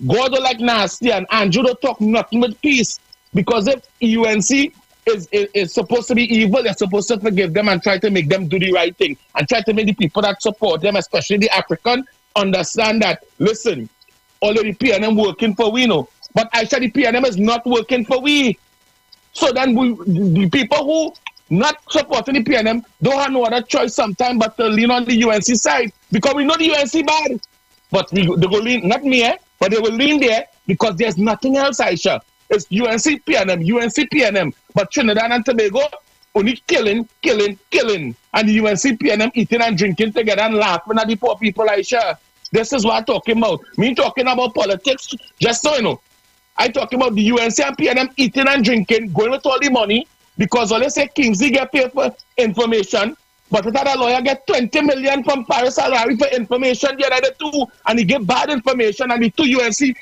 God don't like nasty, and Andrew don't talk nothing but peace. Because if UNC is supposed to be evil, they're supposed to forgive them and try to make them do the right thing. And try to make the people that support them, especially the African, understand that, listen, already PNM working for we, know. But I said the PNM is not working for we. So then the people who not supporting the PNM don't have no other choice sometimes but to lean on the UNC side. Because we know the UNC bad. But they will lean, not me, but they will lean there because there's nothing else, Aisha. It's UNC PNM. But Trinidad and Tobago only killing. And the UNC PNM eating and drinking together and laughing at the poor people, Aisha. This is what I'm talking about. Me talking about politics, just so you know. I'm talking about the UNC and PNM eating and drinking, going with all the money, because all they say Kingsley get paid for information. But if that lawyer get 20 million from Paris salary for information, the other two, and he get bad information, and the two UNC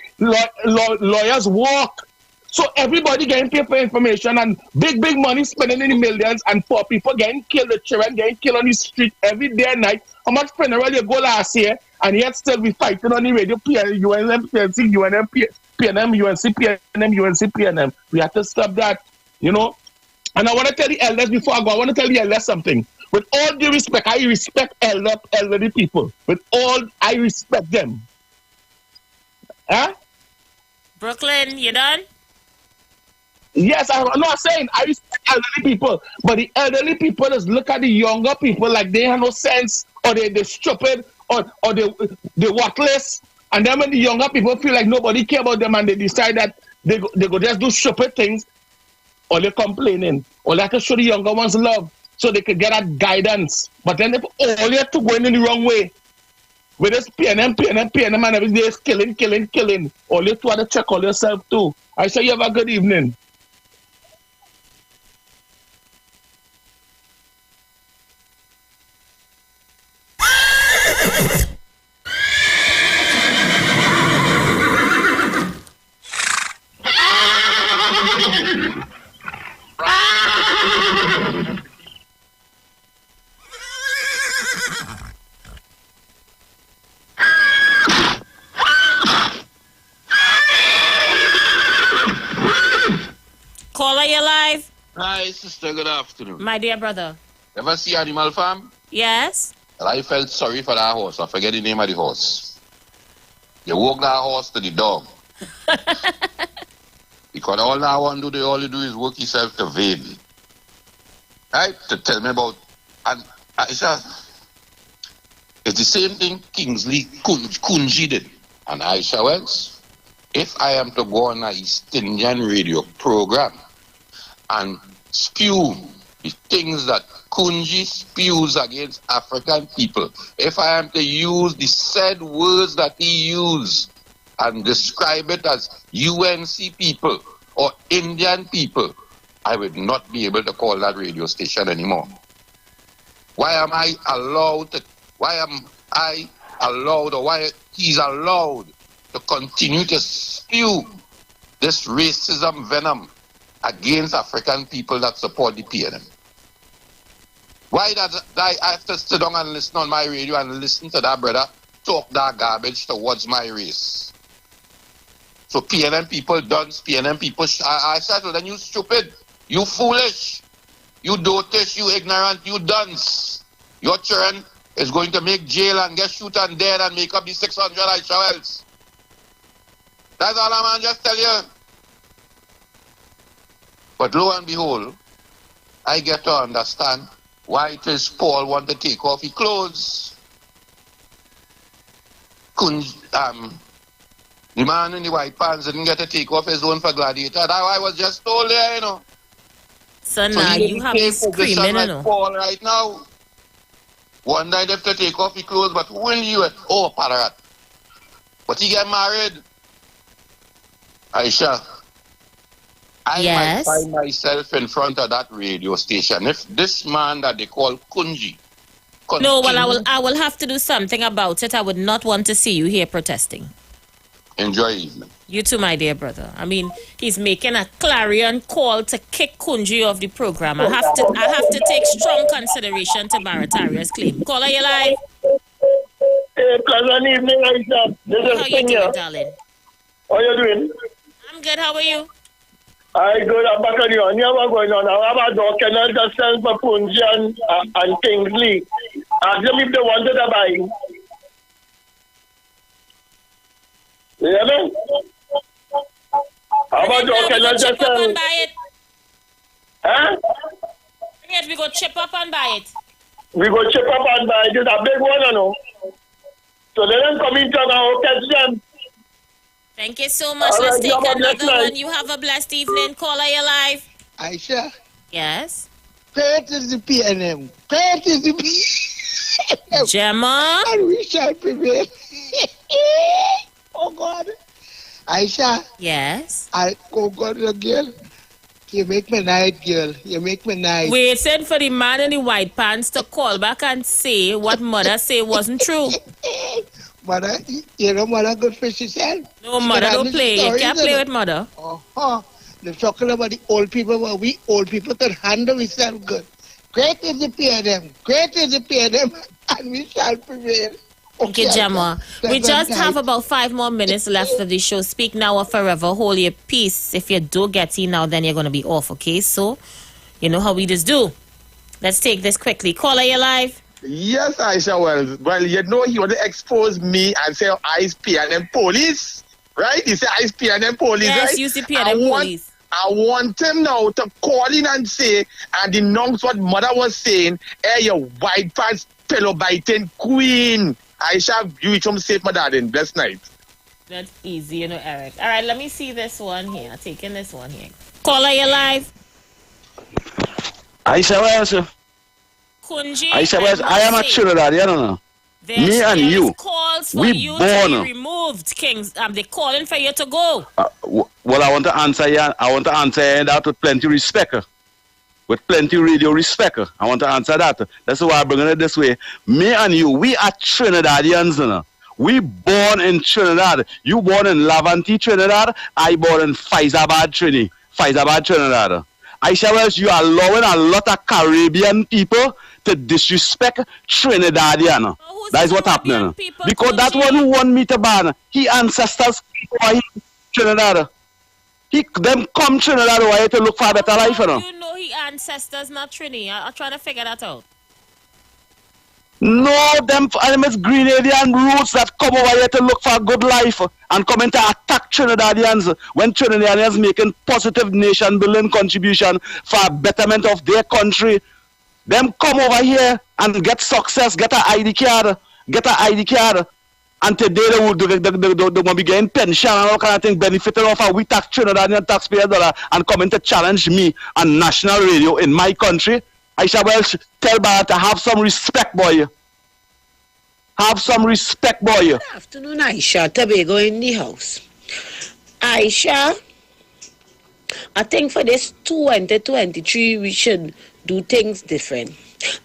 lawyers walk. So everybody getting paid for information, and big money spending in the millions, and poor people getting killed, the children getting killed on the street every day and night. How much funeral you go last year, and yet still we fighting on the radio, PNM. We have to stop that, you know. And I want to tell the elders before I go, I want to tell the elders something. With all due respect, I respect elderly people. I respect them. Huh? Brooklyn, you done? Yes, I'm not saying I respect elderly people, but the elderly people just look at the younger people like they have no sense, or they're stupid, or they worthless. And then when the younger people feel like nobody care about them and they decide that they go just do stupid things, or they're complaining, or they have to show the younger ones love so they could get that guidance. But then if all you have to go in the wrong way, with this PNM and every day is killing, all you have to check on yourself too. I say you have a good evening. Caller, you live? Hi, sister. Good afternoon. My dear brother. Ever see Animal Farm? Yes. Well, I felt sorry for that horse. I forget the name of the horse. You walk that horse to the dog. Because all you do is work yourself to vain. Right? To tell me about... And Aisha, it's the same thing Kingsley Kunji did. And Aisha Wells, if I am to go on a East Indian radio program and spew the things that Kunji spews against African people, if I am to use the said words that he used and describe it as UNC people or Indian people, I would not be able to call that radio station anymore. Why am I allowed to, why he's allowed to continue to spew this racism venom against African people that support the PNM? Why does I have to sit down and listen on my radio and listen to that brother talk that garbage towards my race? So PNM people dunce, PNM people, I said, well, then you stupid, you foolish, you dotish, you ignorant, you dunce. Your children is going to make jail and get shoot and dead and make up the 600 Ishmaels. That's all I'm just tell you. But lo and behold, I get to understand why it is Paul want to take off his clothes. The man in the white pants didn't get to take off his own for Gladiator. That I was just told there, you know. So now you have me screaming, like you know. Paul right now. One night have to take off his clothes, but when you oh, Padarat. But he get married. Aisha, I Yes. might find myself in front of that radio station if this man that they call Kunji. No, well, I will have to do something about it. I would not want to see you here protesting. Enjoy evening. You too, my dear brother. I mean, he's making a clarion call to kick Kunji off the program. I have to take strong consideration to Barataria's claim. Caller, you live? Hey, pleasant evening, Aisha. This is How you Singh doing, here. darling? How you doing? I'm good. How are you? I good. I'm back on you. You know what's going on? I have a dog. Can I just send for Punji and Kingsley? Ask them if they wanted to buy. You hear me? How about dog? Can I just Chip up send? and buy it. Huh? Yes, we go chip up and buy it. We go chip up and buy it. It's a big one, you know. So let them come in and I'll catch them. Thank you so much. All Let's right, take you have a blessed another night. one. You have a blessed evening. Caller, you live? Aisha, Yes. great is the PNM. Great is the PNM. Gemma? And we shall prevail. Oh, God. Aisha. Yes? Oh, God, girl. You make me night, girl. You make me night. Waiting for the man in the white pants to call back and say what mother say wasn't true. Mother, you know mother good for herself. No, mother don't play. You can't play with mother. Uh-huh. They're talking about the old people, but we old people can handle ourselves good. Great is the PNM. Great is the PNM, and we shall prevail. Okay, Gemma. We Pleasant just have night. about 5 more minutes left of the show. Speak now or forever. Hold your peace. If you do get in now, then you're going to be off, okay? So, you know how we just do. Let's take this quickly. Caller, you live? Yes, Aisha well, you know he want to expose me and say ICE PNM police, right? He say ICE PNM police, Yes, right? you see PNM police. I want him now to call in and say and denounce what mother was saying. Hey, you white pants pillow biting queen. Aisha, you some safe, my darling. Blessed night. That's easy, you know, Eric. All right, let me see this one here. Taking this one here. Caller, you live? Aisha, where is you? Kunji, Aisha, where is I am a Trinidad, you don't know. Me and you, calls for we you to born. be removed, Kings. They're calling for you to go. Well, I want to answer you. I want to answer you that with plenty respect. With plenty radio respect. I want to answer that. That's why I'm bringing it this way. Me and you, we are Trinidadians. You know. We born in Trinidad. You born in Lavanti, Trinidad. I born in Faizabad, Trinidad. Aisha Wells, you are allowing a lot of Caribbean people to disrespect Trinidadian. That is what happening. Because that one who want me to ban, he ancestors over here in Trinidad. Them come Trinidad over here to look for a better life, you know. You know he ancestors not Trini. I'm trying to figure that out. No, them is Grenadian roots that come over here to look for a good life and come in to attack Trinidadians when Trinidadians making positive nation building contribution for a betterment of their country. Them come over here and get success, get an ID card, and today they will be getting pension and all kind of things, benefiting off a we tax Trinidadian taxpayer dollar and coming to challenge me on national radio in my country. Aisha Welsh, tell Barra to have some respect, boy. Have some respect, boy. Good afternoon, Aisha. Tobago in the house. Aisha, I think for this 2023, we should do things different.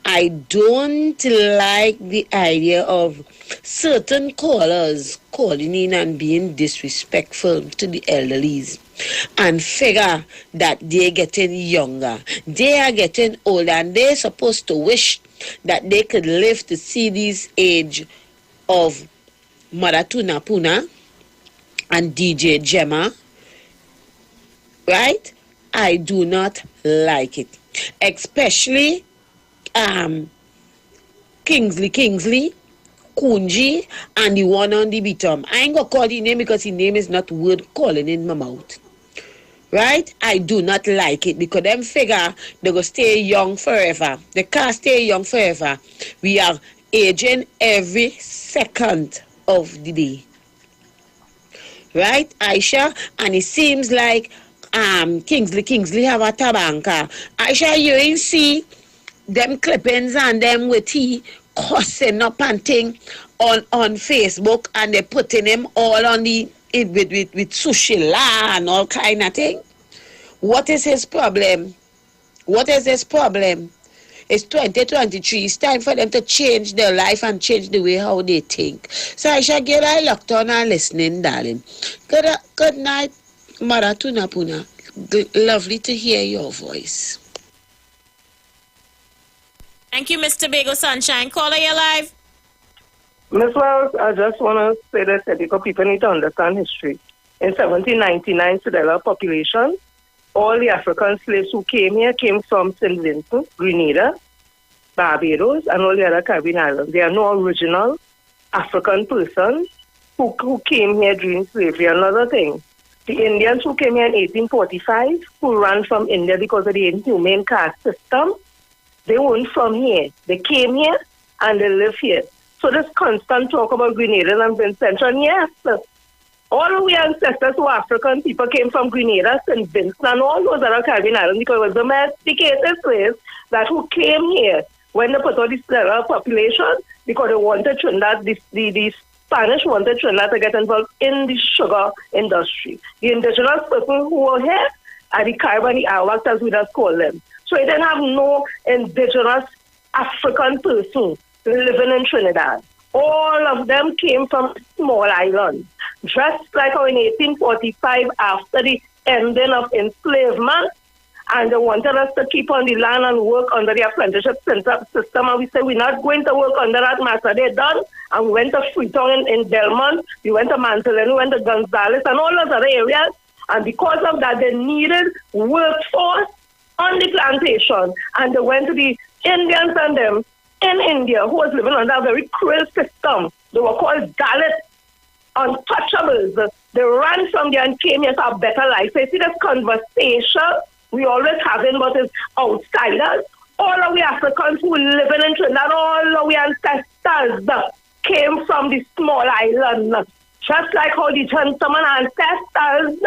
I don't like the idea of certain callers calling in and being disrespectful to the elderlies and figure that they're getting younger. They are getting older and they're supposed to wish that they could live to see this age of Mother Tuna Puna and DJ Gemma. Right? I do not like it. Especially Kingsley, Kunji, and the one on the bottom. I ain't gonna call his name because his name is not word calling in my mouth. Right? I do not like it because them figure they go stay young forever. They can't stay young forever. We are aging every second of the day. Right, Aisha? And it seems like Kingsley have a tabanka. Aisha, you ain't see them clippings and them with he cussing up and thing on Facebook and they putting him all on the with sushi la and all kind of thing. What is his problem? What is his problem? It's 2023. It's time for them to change their life and change the way how they think. So I shall get I locked on and listening, darling. Good night, Maratuna Puna. Lovely to hear your voice. Thank you, Mr. Bagel Sunshine. Caller, you're live. Miss Wells, I just want to say that because people need to understand history. In 1799, so the population, all the African slaves who came here came from St. Vincent, Grenada, Barbados, and all the other Caribbean islands. There are no original African persons who came here during slavery. Another thing, the Indians who came here in 1845, who ran from India because of the inhumane caste system, they weren't from here. They came here and they live here. So this constant talk about Grenada and Vincent, yes, all of our ancestors who are African people came from Grenada, St. Vincent, and all those other Caribbean islands because it was domesticated slaves that who came here when they put all this population because they wanted Trinidad, the Spanish wanted Trinidad to get involved in the sugar industry. The indigenous people who were here are the Caribbean, the Iwer, as we just call them. So it didn't have no indigenous African person living in Trinidad. All of them came from small islands. Just like how in 1845, after the ending of enslavement, and they wanted us to keep on the land and work under the apprenticeship system, and we said we're not going to work under that master. They're done, and we went to Freetown in Delmont, we went to Mantelene, we went to Gonzales, and all those other areas, and because of that, they needed workforce on the plantation, and they went to the Indians and them in India who was living under a very cruel system. They were called Dalits, untouchables. They ran from there and came here for a better life. So you see this conversation we always having about is outsiders. All of the Africans who live in Trinidad, all of the ancestors came from the small island. Just like how the gentleman ancestors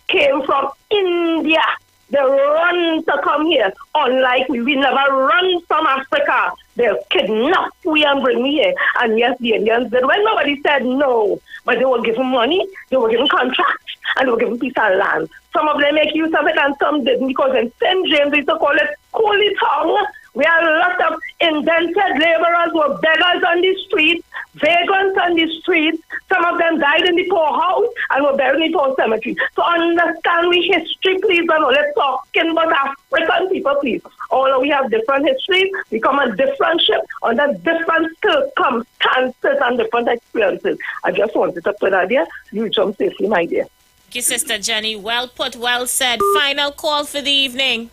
came from India. They run to come here. Unlike we never run from Africa. They'll kidnap we and bring me here. And yes, the Indians did. When nobody said no, but they were given money, they were given contracts, and they were given piece of land. Some of them make use of it and some didn't, because in St. James we used to call it Coolie Tongue. We had a lot of indented laborers who were beggars on the streets, vagants on the streets. Some of them died in the poorhouse and were buried in the poor cemetery. So understand we history, please, and let's talking about African people, please. All of we have different histories. We come on different ship under different circumstances and different experiences. I just wanted to put that there. You jump safely, my dear. Thank you, Sister Jenny. Well put, well said. Final call for the evening.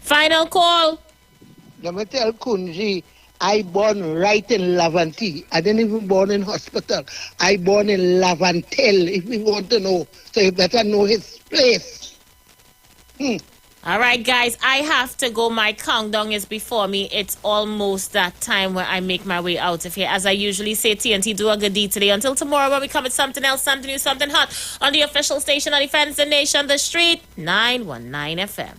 Final call. Let me tell Kunji, I born right in Laventille. I didn't even born in hospital. I born in Laventille, if you want to know. So you better know his place. All right, guys, I have to go. My countdown is before me. It's almost that time where I make my way out of here. As I usually say, TNT, do a good deed today. Until tomorrow, when we come with something else, something new, something hot on the official station of Defense the Nation, The Street 919 FM.